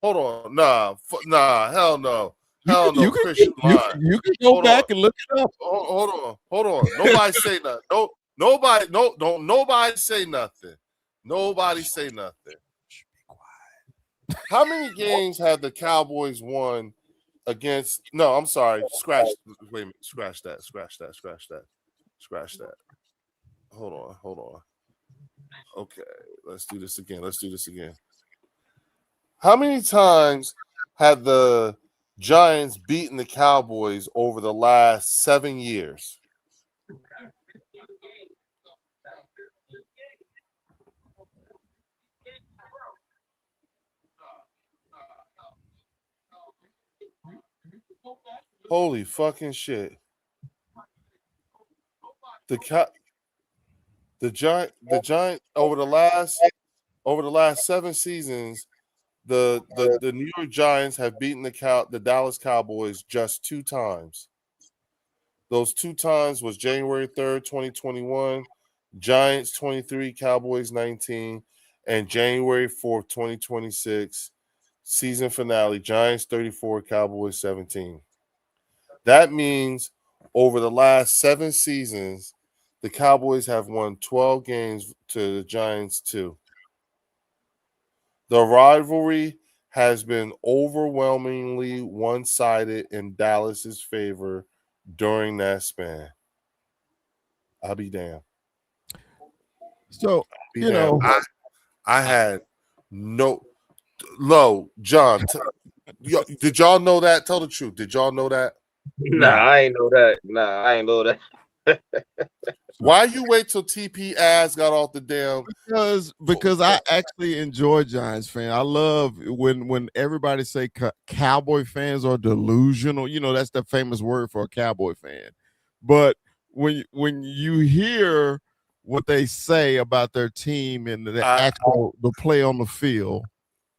[SPEAKER 1] Hold on. Nah, hell no. Hell no,
[SPEAKER 7] you can go back and look it up.
[SPEAKER 1] Hold on. Nobody say nothing. Nobody say nothing. Nobody say nothing. How many games have the Cowboys won against? No, I'm sorry. Scratch that. Hold on. Okay, let's do this again. How many times have the Giants beaten the Cowboys over the last 7 years? Holy fucking shit. The Giant over the last 7 seasons, the New York Giants have beaten the Dallas Cowboys just 2 times. Those 2 times was January 3rd, 2021, Giants 23, Cowboys 19, and January 4th, 2026, season finale, Giants 34, Cowboys 17. That means over the last 7 seasons, the Cowboys have won 12 games to the Giants 2. The rivalry has been overwhelmingly one-sided in Dallas's favor during that span. I'll be damned.
[SPEAKER 7] So, you know,
[SPEAKER 1] I had no low John. Did y'all know that? Tell the truth. Did y'all know that?
[SPEAKER 10] Nah, I ain't know that.
[SPEAKER 1] Why you wait till TP ass got off the damn?
[SPEAKER 7] Because I actually enjoy Giants fan. I love when everybody say Cowboy fans are delusional. You know, that's the famous word for a Cowboy fan. But when you hear what they say about their team and the play on the field,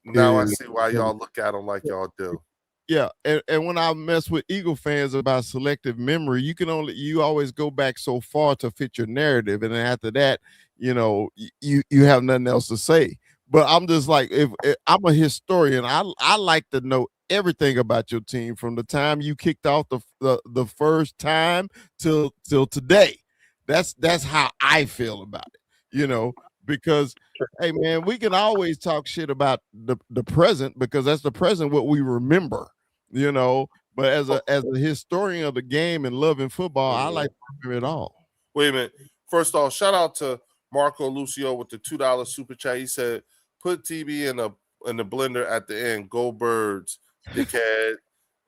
[SPEAKER 1] now I see why y'all look at them like y'all do.
[SPEAKER 7] Yeah, and when I mess with Eagle fans about selective memory, you always go back so far to fit your narrative, and then after that, you know, you have nothing else to say. But I'm just like, if I'm a historian, I like to know everything about your team from the time you kicked off the first time till today. That's how I feel about it, you know, because hey man, we can always talk shit about the present because that's the present what we remember, you know. But as a historian of the game and loving football, I like to remember it all.
[SPEAKER 1] Wait a minute. First off, shout out to Marco Lucio with the $2 super chat. He said, "Put TB in the blender at the end. Go Birds, dickhead."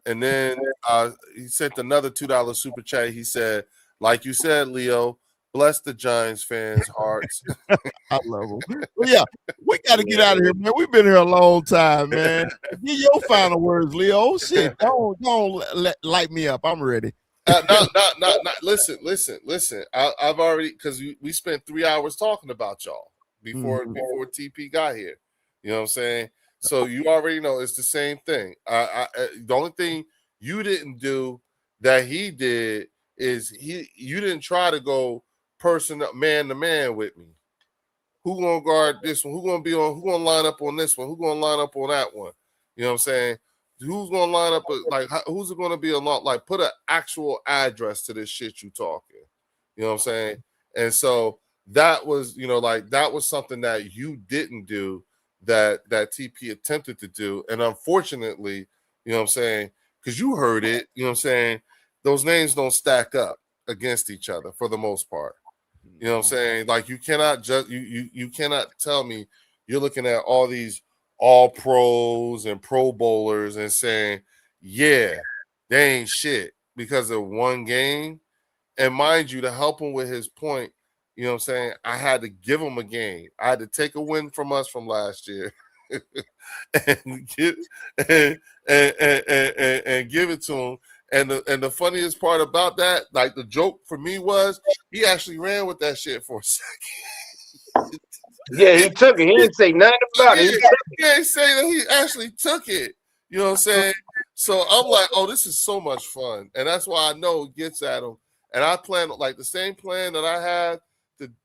[SPEAKER 1] And then he sent another $2 super chat. He said, "Like you said, Leo, bless the Giants fans' hearts."
[SPEAKER 7] I love them. Well, yeah, we got to get out of here, man. We've been here a long time, man. Give your final words, Leo. Oh, shit, don't light me up. I'm ready.
[SPEAKER 1] Listen. I've already, because we spent 3 hours talking about y'all before TP got here. You know what I'm saying? So you already know it's the same thing. The only thing you didn't do that he did is you didn't try to go man to man with me. Who gonna guard this one? Who gonna line up on this one? Who gonna line up on that one? You know what I'm saying? Who's gonna line up who's it gonna be a lot like put an actual address to this shit you talking? You know what I'm saying? And so that was, you know, like that was something that you didn't do that TP attempted to do. And unfortunately, you know what I'm saying, because you heard it, you know what I'm saying, those names don't stack up against each other for the most part. You know what I'm saying? Like you cannot just you cannot tell me you're looking at all these all pros and pro bowlers and saying, yeah, they ain't shit because of one game. And mind you, to help him with his point, you know what I'm saying, I had to give him a game. I had to take a win from us from last year and give it to him. And the funniest part about that, like the joke for me was he actually ran with that shit for a second.
[SPEAKER 10] Yeah, he took it. He didn't say nothing about it.
[SPEAKER 1] He ain't say that he actually took it. You know what I'm saying? So I'm like, oh, this is so much fun. And that's why I know it gets at him. And I plan like the same plan that I had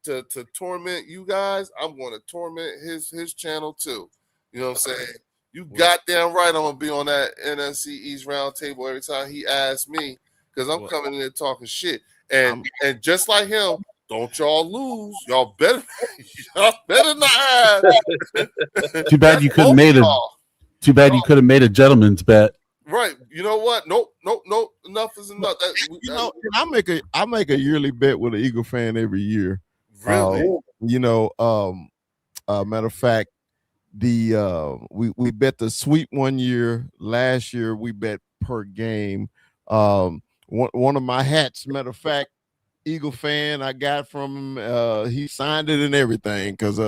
[SPEAKER 1] to torment you guys. I'm going to torment his channel too. You know what I'm saying? You goddamn right I'm going to be on that NFC East round table every time he asks me because I'm coming in there talking shit. And just like him, don't y'all lose. Y'all better not have.
[SPEAKER 8] Too bad you could have made a gentleman's bet.
[SPEAKER 1] Right. You know what? Nope. Enough is enough.
[SPEAKER 7] You know, I make a yearly bet with an Eagle fan every year.
[SPEAKER 1] Really?
[SPEAKER 7] You know, matter of fact, we bet the sweep one year. Last year we bet per game. One of my hats, matter of fact, Eagle fan I got from him. He signed it and everything because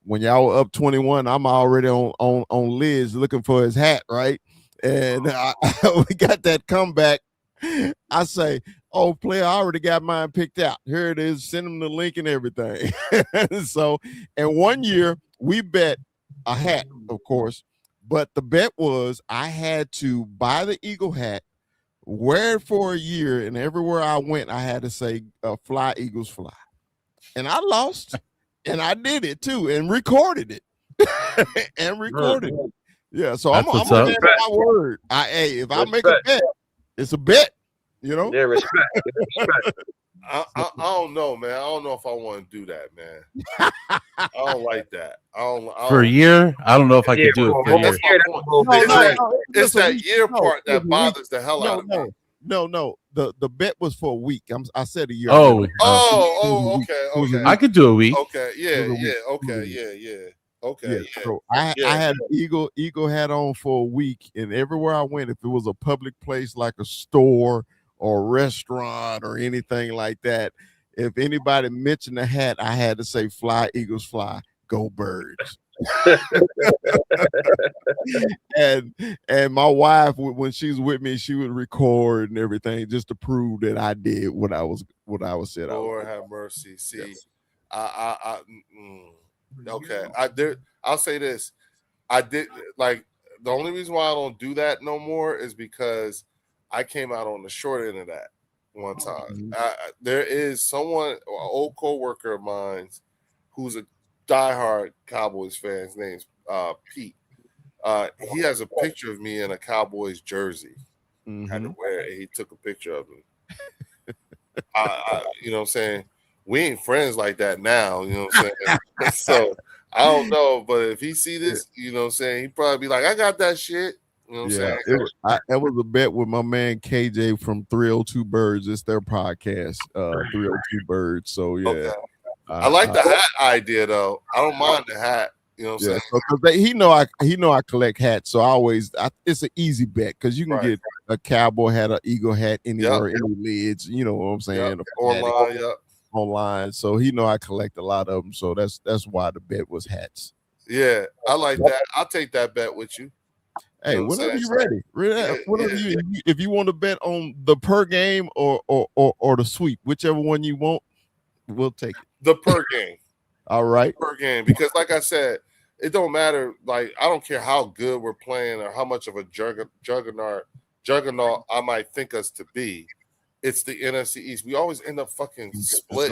[SPEAKER 7] when y'all were up 21, I'm already on Liz looking for his hat, right? And we got that comeback. I say, oh, player, I already got mine picked out. Here it is. Send him the link and everything. So, and one year we bet a hat, of course, but the bet was I had to buy the Eagle hat wear it for a year, and everywhere I went, I had to say, "Fly Eagles fly," and I lost, and I did it too, and recorded it, it. Yeah, so I'm
[SPEAKER 8] That's
[SPEAKER 7] gonna
[SPEAKER 8] what's
[SPEAKER 7] stand on my word. If I make a bet, it's a bet. You know.
[SPEAKER 10] Yeah, respect.
[SPEAKER 1] I don't know, man. I don't know if I want to do that, man. I don't like that.
[SPEAKER 8] For a year, I don't know if I could do it for a year.
[SPEAKER 1] It's that year part that bothers the hell out of me.
[SPEAKER 7] No. The bet was for a week. I said a year.
[SPEAKER 1] Okay.
[SPEAKER 8] I could do a week.
[SPEAKER 1] Okay, okay.
[SPEAKER 7] So I had an eagle hat on for a week, and everywhere I went, if it was a public place like a store or a restaurant or anything like that, if anybody mentioned the hat, I had to say, "Fly Eagles fly, go Birds." and my wife, when she's with me, she would record and everything just to prove that I did what I was said.
[SPEAKER 1] Lord have mercy. See, okay. I'll say this. I did like the only reason why I don't do that no more is because I came out on the short end of that one time. There is someone, an old coworker of mine, who's a diehard Cowboys fan. His name's Pete. He has a picture of me in a Cowboys jersey. Had to wear it. He took a picture of me. You know what I'm saying? We ain't friends like that now. You know what I'm saying? So I don't know, but if he see this, you know what I'm saying, he'd probably be like, "I got that shit." You know what I'm saying?
[SPEAKER 7] That was a bet with my man KJ from 302 Birds. It's their podcast, 302 Birds. So yeah. Okay.
[SPEAKER 1] I like the hat idea though. I don't mind the hat. You know what I'm saying?
[SPEAKER 7] So he know I collect hats, so it's an easy bet because you can get a cowboy hat, an eagle hat anywhere, any lids. You know what I'm saying? Online. So he know I collect a lot of them. So that's why the bet was hats.
[SPEAKER 1] Yeah, I like that. I'll take that bet with you.
[SPEAKER 7] Hey, whenever you're ready. If you want to bet on the per game or the sweep, whichever one you want, we'll take it.
[SPEAKER 1] The per game.
[SPEAKER 7] All right.
[SPEAKER 1] Per game. Because like I said, it don't matter. Like, I don't care how good we're playing or how much of a juggernaut I might think us to be. It's the NFC East. We always end up fucking split.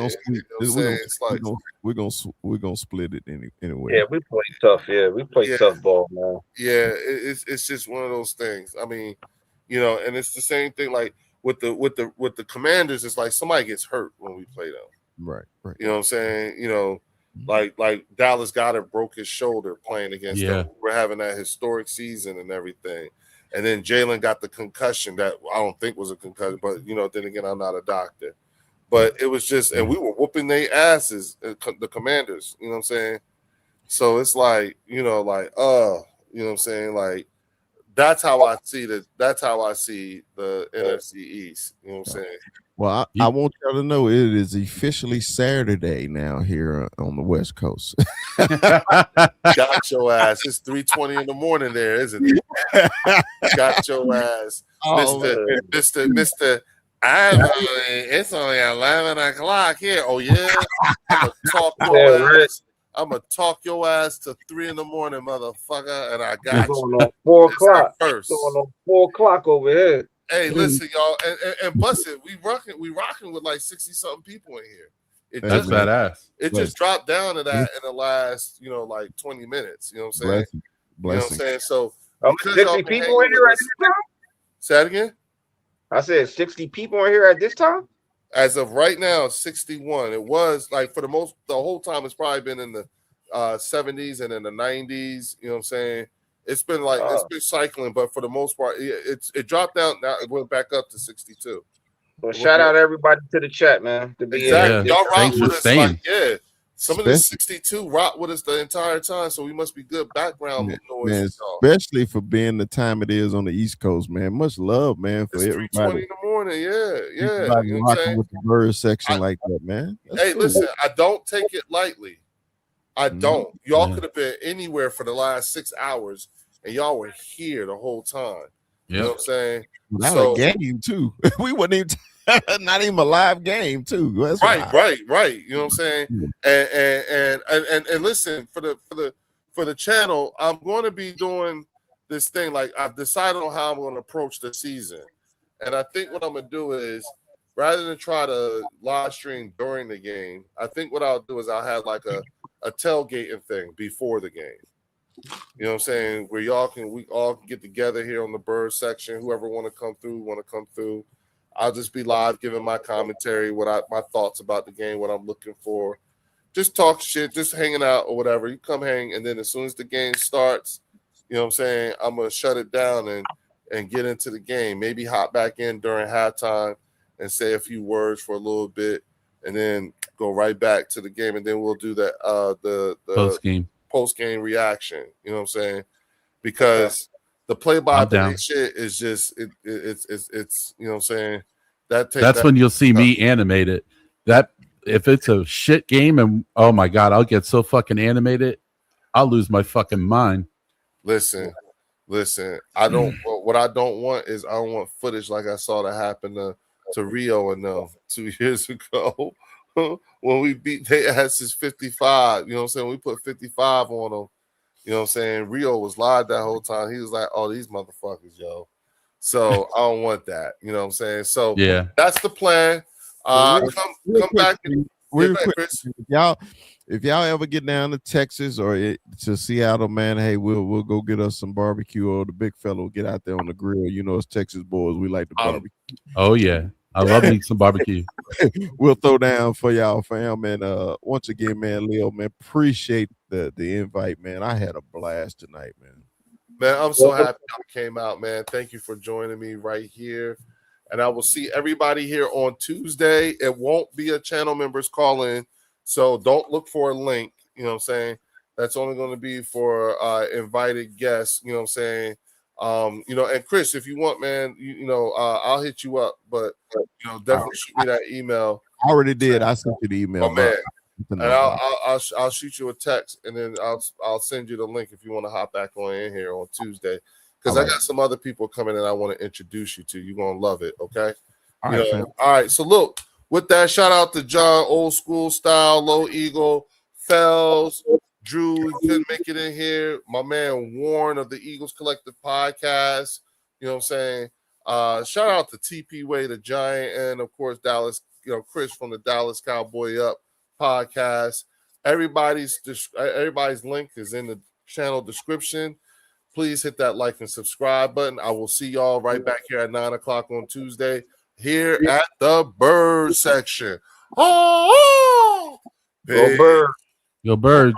[SPEAKER 7] We're gonna split it anyway.
[SPEAKER 10] Yeah, we play tough. Yeah, we play tough ball, man.
[SPEAKER 1] Yeah, it's just one of those things. I mean, you know, and it's the same thing. Like with the Commanders, it's like somebody gets hurt when we play them.
[SPEAKER 7] Right.
[SPEAKER 1] You know what I'm saying? You know, like Dallas Goedert broke his shoulder playing against them. We're having that historic season and everything. And then Jalen got the concussion that I don't think was a concussion, but you know, then again, I'm not a doctor. But it was just, and we were whooping their asses, the Commanders. You know what I'm saying? So it's like, you know, like, you know what I'm saying? Like, that's how I see the NFC East. You know what I'm saying?
[SPEAKER 7] Well, I want y'all to know it is officially Saturday now here on the West Coast.
[SPEAKER 1] Got your ass. It's 3:20 in the morning there, isn't it? Got your ass. Mr. It's only 11 o'clock here. Oh, yeah? I'm going to talk your ass to 3 in the morning, motherfucker, and I got you.
[SPEAKER 10] Going on 4 o'clock. First. Going on 4 o'clock over here.
[SPEAKER 1] Hey, listen, y'all, and busted. We rocking with like 60-something people in here.
[SPEAKER 8] That's badass.
[SPEAKER 1] It just dropped down to that in the last, you know, like 20 minutes. You know what I'm saying? You know what I'm saying? So
[SPEAKER 10] 60 people in here at this time?
[SPEAKER 1] Say that again?
[SPEAKER 10] I said 60 people in here at this time?
[SPEAKER 1] As of right now, 61. It was like the whole time it's probably been in the 70s and in the 90s. You know what I'm saying? It's been like it's been cycling, but for the most part, it dropped down. Now it went back up to 62.
[SPEAKER 10] Well, shout out everybody to the chat, man.
[SPEAKER 1] Exactly, y'all rock with us. Like, some of the 62 rock with us the entire time, so we must be good background noise.
[SPEAKER 7] Man, especially for being the time it is on the East Coast, man. Much love, man, for everybody.
[SPEAKER 1] 3:20 in the morning, yeah.
[SPEAKER 7] Everybody you know rocking with the bird section like that, man.
[SPEAKER 1] That's cool. Listen, I don't take it lightly. I don't. Y'all could have been anywhere for the last 6 hours, and y'all were here the whole time. You know what I'm saying?
[SPEAKER 7] Without a game too. We wouldn't even not even a live game too. That's
[SPEAKER 1] right. You know what I'm saying? And listen, for the channel, I'm going to be doing this thing. Like, I've decided on how I'm going to approach the season, And I think what I'm gonna do is, rather than try to live stream during the game, I think what I'll do is I'll have like a tailgating thing before the game. You know what I'm saying? Where we all can get together here on the Bird section. Whoever want to come through. I'll just be live giving my commentary, my thoughts about the game, what I'm looking for. Just talk shit, just hanging out or whatever. You come hang, and then as soon as the game starts, you know what I'm saying, I'm gonna shut it down and get into the game. Maybe hop back in during halftime and say a few words for a little bit, and then go right back to the game, and then we'll do that the post game reaction. You know what I'm saying? Because the play-by-play shit is just it's you know what I'm saying.
[SPEAKER 8] That's when you'll see me animated. That if it's a shit game and oh my god, I'll get so fucking animated, I'll lose my fucking mind.
[SPEAKER 1] Listen. I don't. What I don't want is I don't want footage like I saw that happen to Rio and them 2 years ago when we beat their asses 55. You know what I'm saying? We put 55 on them. You know what I'm saying? Rio was live that whole time. He was like, "Oh, these motherfuckers, yo." So I don't want that. You know what I'm saying? So
[SPEAKER 8] yeah,
[SPEAKER 1] that's the plan. Come back.
[SPEAKER 7] Real quick, Chris. If y'all ever get down to Texas or to Seattle, man, hey, we'll go get us some barbecue, or the big fellow get out there on the grill. You know, it's Texas boys. We like the barbecue.
[SPEAKER 8] Oh yeah, I love eating some barbecue.
[SPEAKER 7] We'll throw down for y'all, fam. And once again, man, Leo, man, appreciate the invite, man. I had a blast tonight, man.
[SPEAKER 1] Man, I'm so happy I came out, man. Thank you for joining me right here. And I will see everybody here on Tuesday. It won't be a channel members call-in, so don't look for a link. You know what I'm saying? That's only going to be for invited guests. You know what I'm saying? You know, and Chris, if you want, man, you know, I'll hit you up. But you know, definitely shoot me that email.
[SPEAKER 7] I already did. I sent you the email.
[SPEAKER 1] Oh man. And I'll shoot you a text, and then I'll send you the link if you want to hop back on in here on Tuesday, because I got some other people coming in I want to introduce you to. You're gonna love it, okay? All right. So look, with that, shout out to John, Old School Style, Low Eagle, Fells, Drew couldn't make it in here. My man Warren of the Eagles Collective Podcast. You know what I'm saying? Shout out to TP Way, the Giant, and of course Dallas. You know, Chris from the Dallas Cowboy Up Podcast. Everybody's link is in the channel description. Please hit that like and subscribe button. I will see y'all right back here at 9:00 on Tuesday here at the Bird section. Oh,
[SPEAKER 10] go Bird.
[SPEAKER 8] Go Birds.